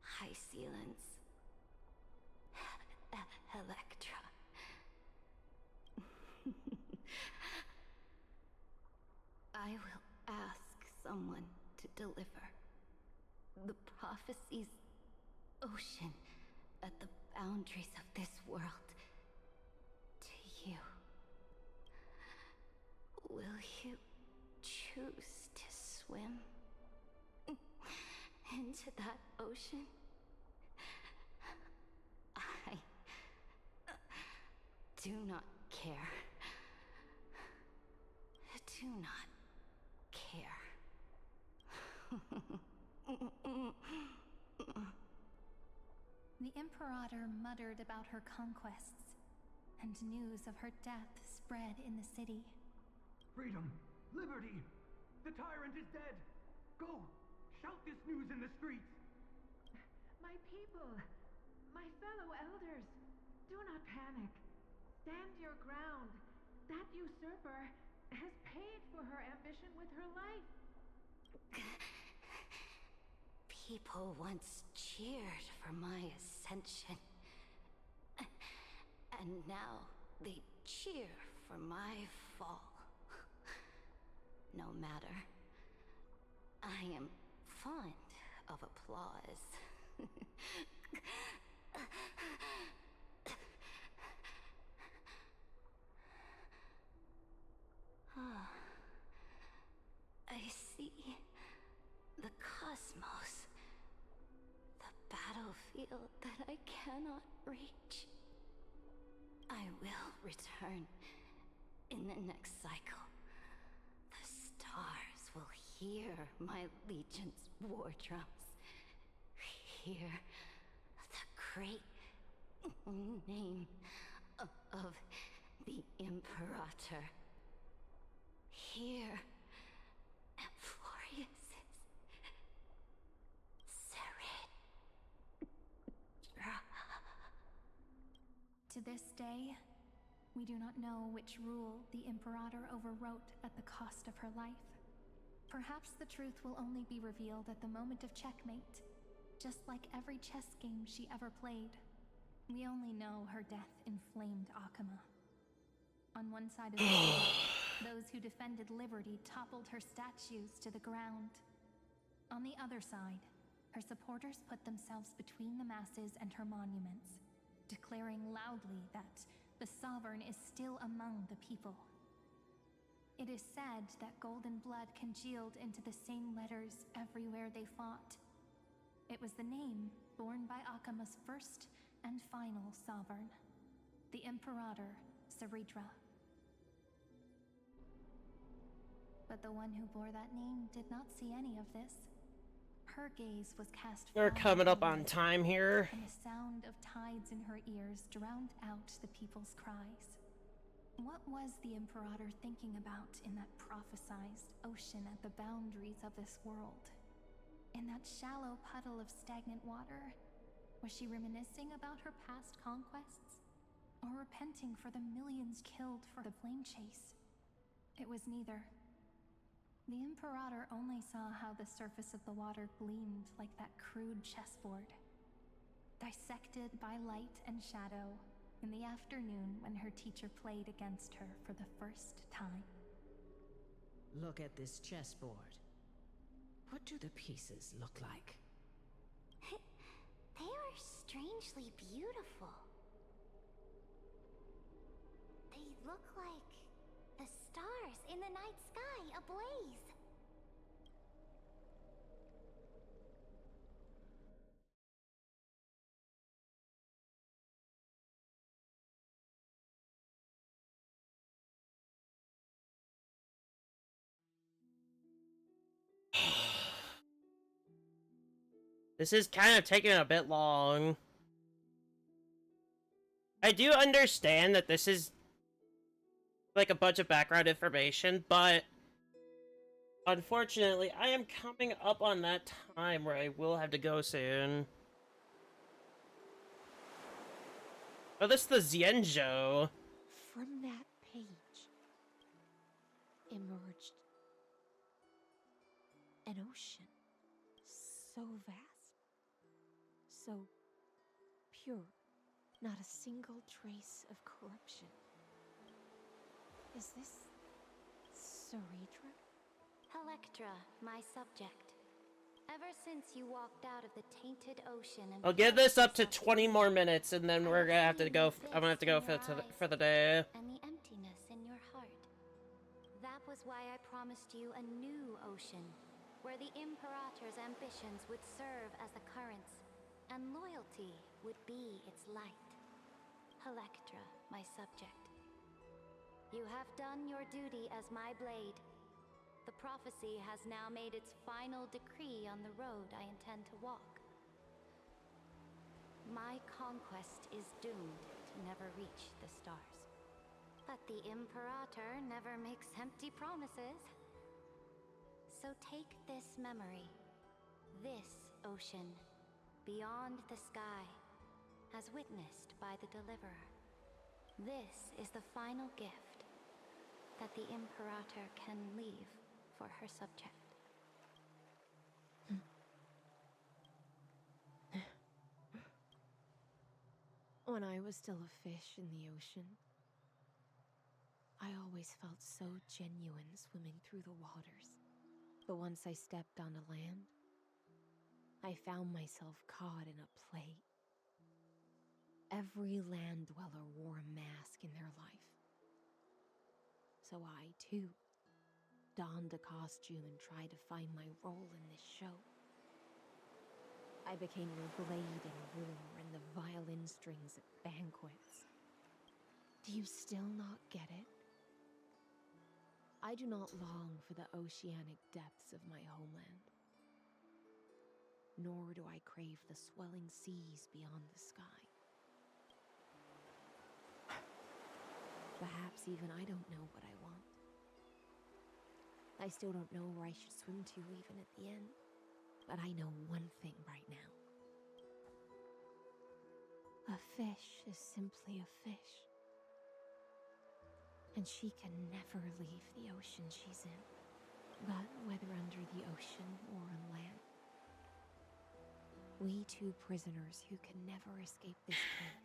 High Sealants, Electra. I will ask someone to deliver the prophecy's ocean at the boundaries of this world to you. Will you choose to swim into that ocean? I do not care. Do not care. The Imperator muttered about her conquests, and news of her death spread in the city. Freedom! Liberty! The tyrant is dead! Go! Shout this news in the streets! My people! My fellow elders! Do not panic. Stand your ground. That usurper has paid for her ambition with her life. People once cheered for my ascension. And now they cheer for my fall. No matter. I am fond of applause. I see the cosmos, the battlefield that I cannot reach. I will return in the next cycle. The stars will hear my legion's war drums, hear the great name of the Imperator. Here, Amphorius To this day, we do not know which rule the Imperator overwrote at the cost of her life. Perhaps the truth will only be revealed at the moment of checkmate, just like every chess game she ever played. We only know her death inflamed Akama. On one side of the table, those who defended liberty toppled her statues to the ground. On the other side, her supporters put themselves between the masses and her monuments, declaring loudly that the Sovereign is still among the people. It is said that golden blood congealed into the same letters everywhere they fought. It was the name borne by Akama's first and final Sovereign, the Imperator Saridra. But the one who bore that name did not see any of this. Her gaze was cast We're far coming up on inward, time here. and the sound of tides in her ears drowned out the people's cries. What was the Imperator thinking about in that prophesized ocean at the boundaries of this world? In that shallow puddle of stagnant water, was she reminiscing about her past conquests? Or repenting for the millions killed for the flame chase? It was neither. The Imperator only saw how the surface of the water gleamed like that crude chessboard, dissected by light and shadow in the afternoon when her teacher played against her for the first time. Look at this chessboard. What do the pieces look like? They are strangely beautiful. They look like the stars in the night sky ablaze. This is kind of taking a bit long. I do understand that this is like a bunch of background information, but unfortunately, I am coming up on that time where I will have to go soon. Oh, this is the Xianzhou. From that page emerged an ocean so vast, so pure, not a single trace of corruption. Is this Saridra? Electra, my subject. Ever since you walked out of the tainted ocean and I'll give this up to 20 more minutes, and then we're gonna have to go. I'm gonna have to go for the day. And the emptiness in your heart. That was why I promised you a new ocean, where the Imperator's ambitions would serve as the currents, and loyalty would be its light. Electra, my subject. You have done your duty as my blade. The prophecy has now made its final decree on the road I intend to walk. My conquest is doomed to never reach the stars. But the Imperator never makes empty promises. So take this memory, this ocean, beyond the sky, as witnessed by the Deliverer. This is the final gift that the Imperator can leave for her subject. When I was still a fish in the ocean, I always felt so genuine swimming through the waters. But once I stepped onto land, I found myself caught in a play. Every land dweller wore a mask in their life. So I, too, donned a costume and tried to find my role in this show. I became the blade in war and the violin strings at banquets. Do you still not get it? I do not long for the oceanic depths of my homeland. Nor do I crave the swelling seas beyond the sky. Perhaps even I don't know what I want. I still don't know where I should swim to even at the end. But I know one thing right now. A fish is simply a fish. And she can never leave the ocean she's in. But whether under the ocean or on land, we two prisoners who can never escape this cave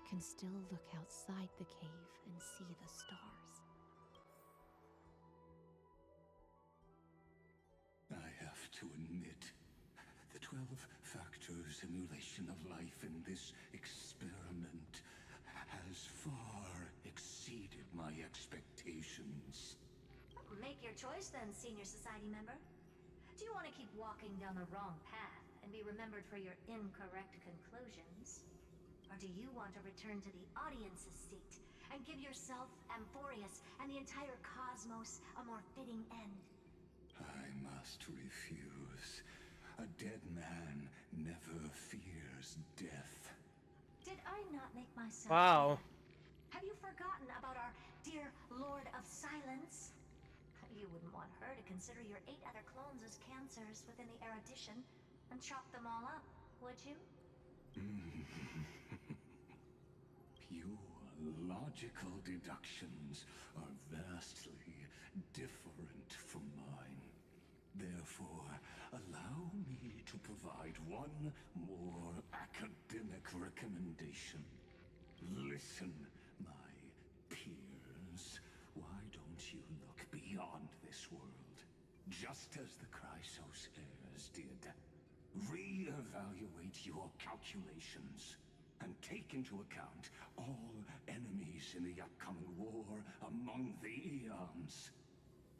can still look outside the cave and see the stars. I have to admit, the 12-factor simulation of life in this experiment has far exceeded my expectations. Make your choice then, Senior Society member. Do you want to keep walking down the wrong path and be remembered for your incorrect conclusions? Or do you want to return to the audience's seat and give yourself, Amphorius, and the entire cosmos a more fitting end? I must refuse. A dead man never fears death. Did I not make myself Wow. clear? Have you forgotten about our dear Lord of Silence? You wouldn't want her to consider your 8 other clones as cancers within the erudition and chop them all up, would you? Your logical deductions are vastly different from mine. Therefore, allow me to provide one more academic recommendation. Listen, my peers. Why don't you look beyond this world, just as the Chrysos heirs did? Re-evaluate your calculations and take into account all enemies in the upcoming war among the eons.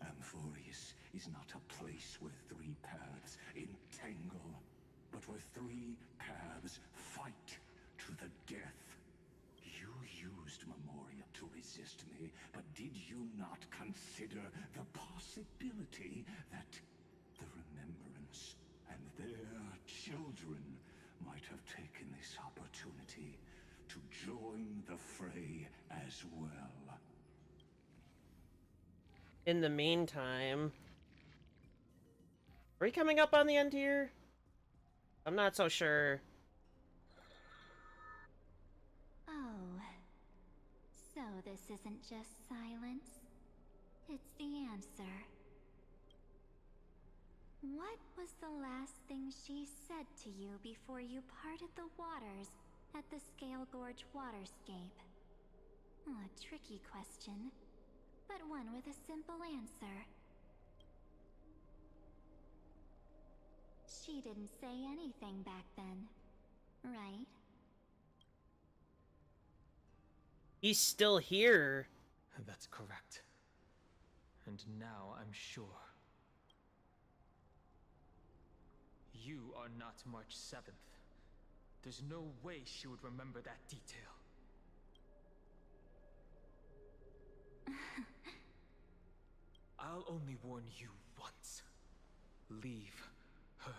Amphorius is not a place where 3 paths entangle, but where 3 paths fight to the death. You used Memoria to resist me, but did you not consider the possibility that the Remembrance and their children might have taken this opportunity to join the fray as well? In the meantime, are we coming up on the end here? I'm not so sure. Oh, so this isn't just silence. It's the answer. What was the last thing she said to you before you parted the waters at the Scale Gorge waterscape? A tricky question, but one with a simple answer. She didn't say anything back then, right? He's still here. That's correct. And now I'm sure. You are not March 7th. There's no way she would remember that detail. I'll only warn you once. Leave her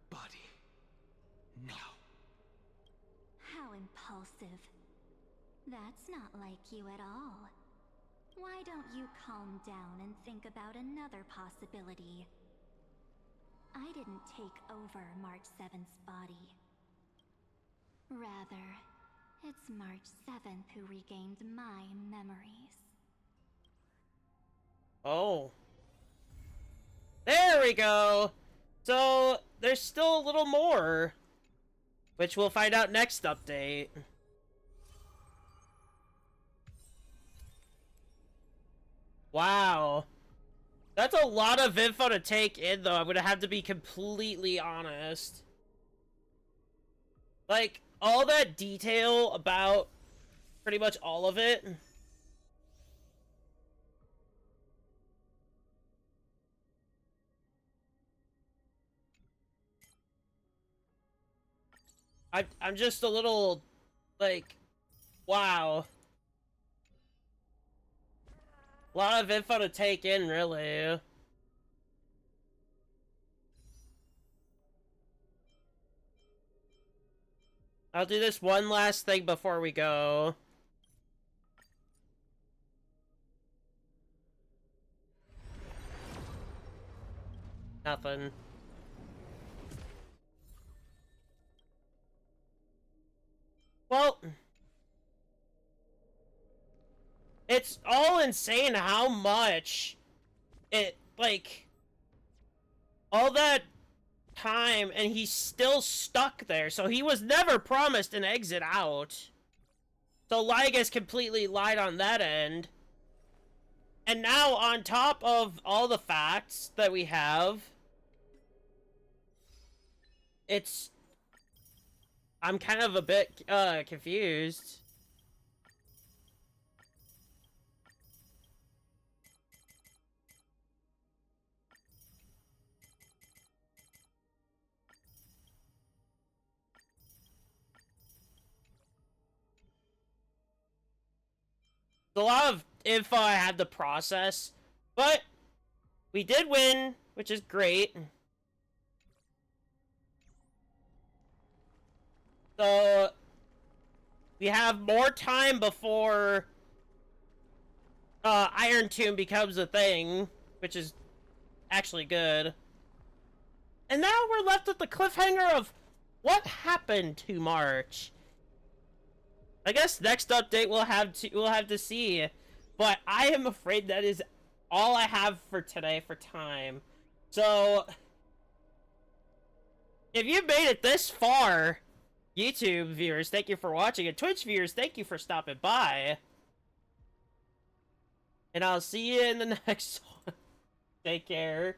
body. Now. How impulsive. That's not like you at all. Why don't you calm down and think about another possibility? I didn't take over March 7th's body. Rather, it's March 7th who regained my memories. Oh. There we go! So, there's still a little more. Which we'll find out next update. Wow. That's a lot of info to take in, though. I'm gonna have to be completely honest. Like, all that detail about pretty much all of it. I'm just a little, like, wow. A lot of info to take in, really. I'll do this one last thing before we go. Nothing. Well, it's all insane how much it, like, all that time and he's still stuck there. So he was never promised an exit out. So Lygus completely lied on that end. And now on top of all the facts that we have, I'm kind of a bit confused. A lot of info I had to process, but we did win, which is great. So we have more time before Iron Tomb becomes a thing, which is actually good. And now we're left with the cliffhanger of what happened to March. I guess next update we'll have to see, but I am afraid that is all I have for today for time. So if you made it this far, YouTube viewers, thank you for watching, and Twitch viewers, thank you for stopping by. And I'll see you in the next one. Take care.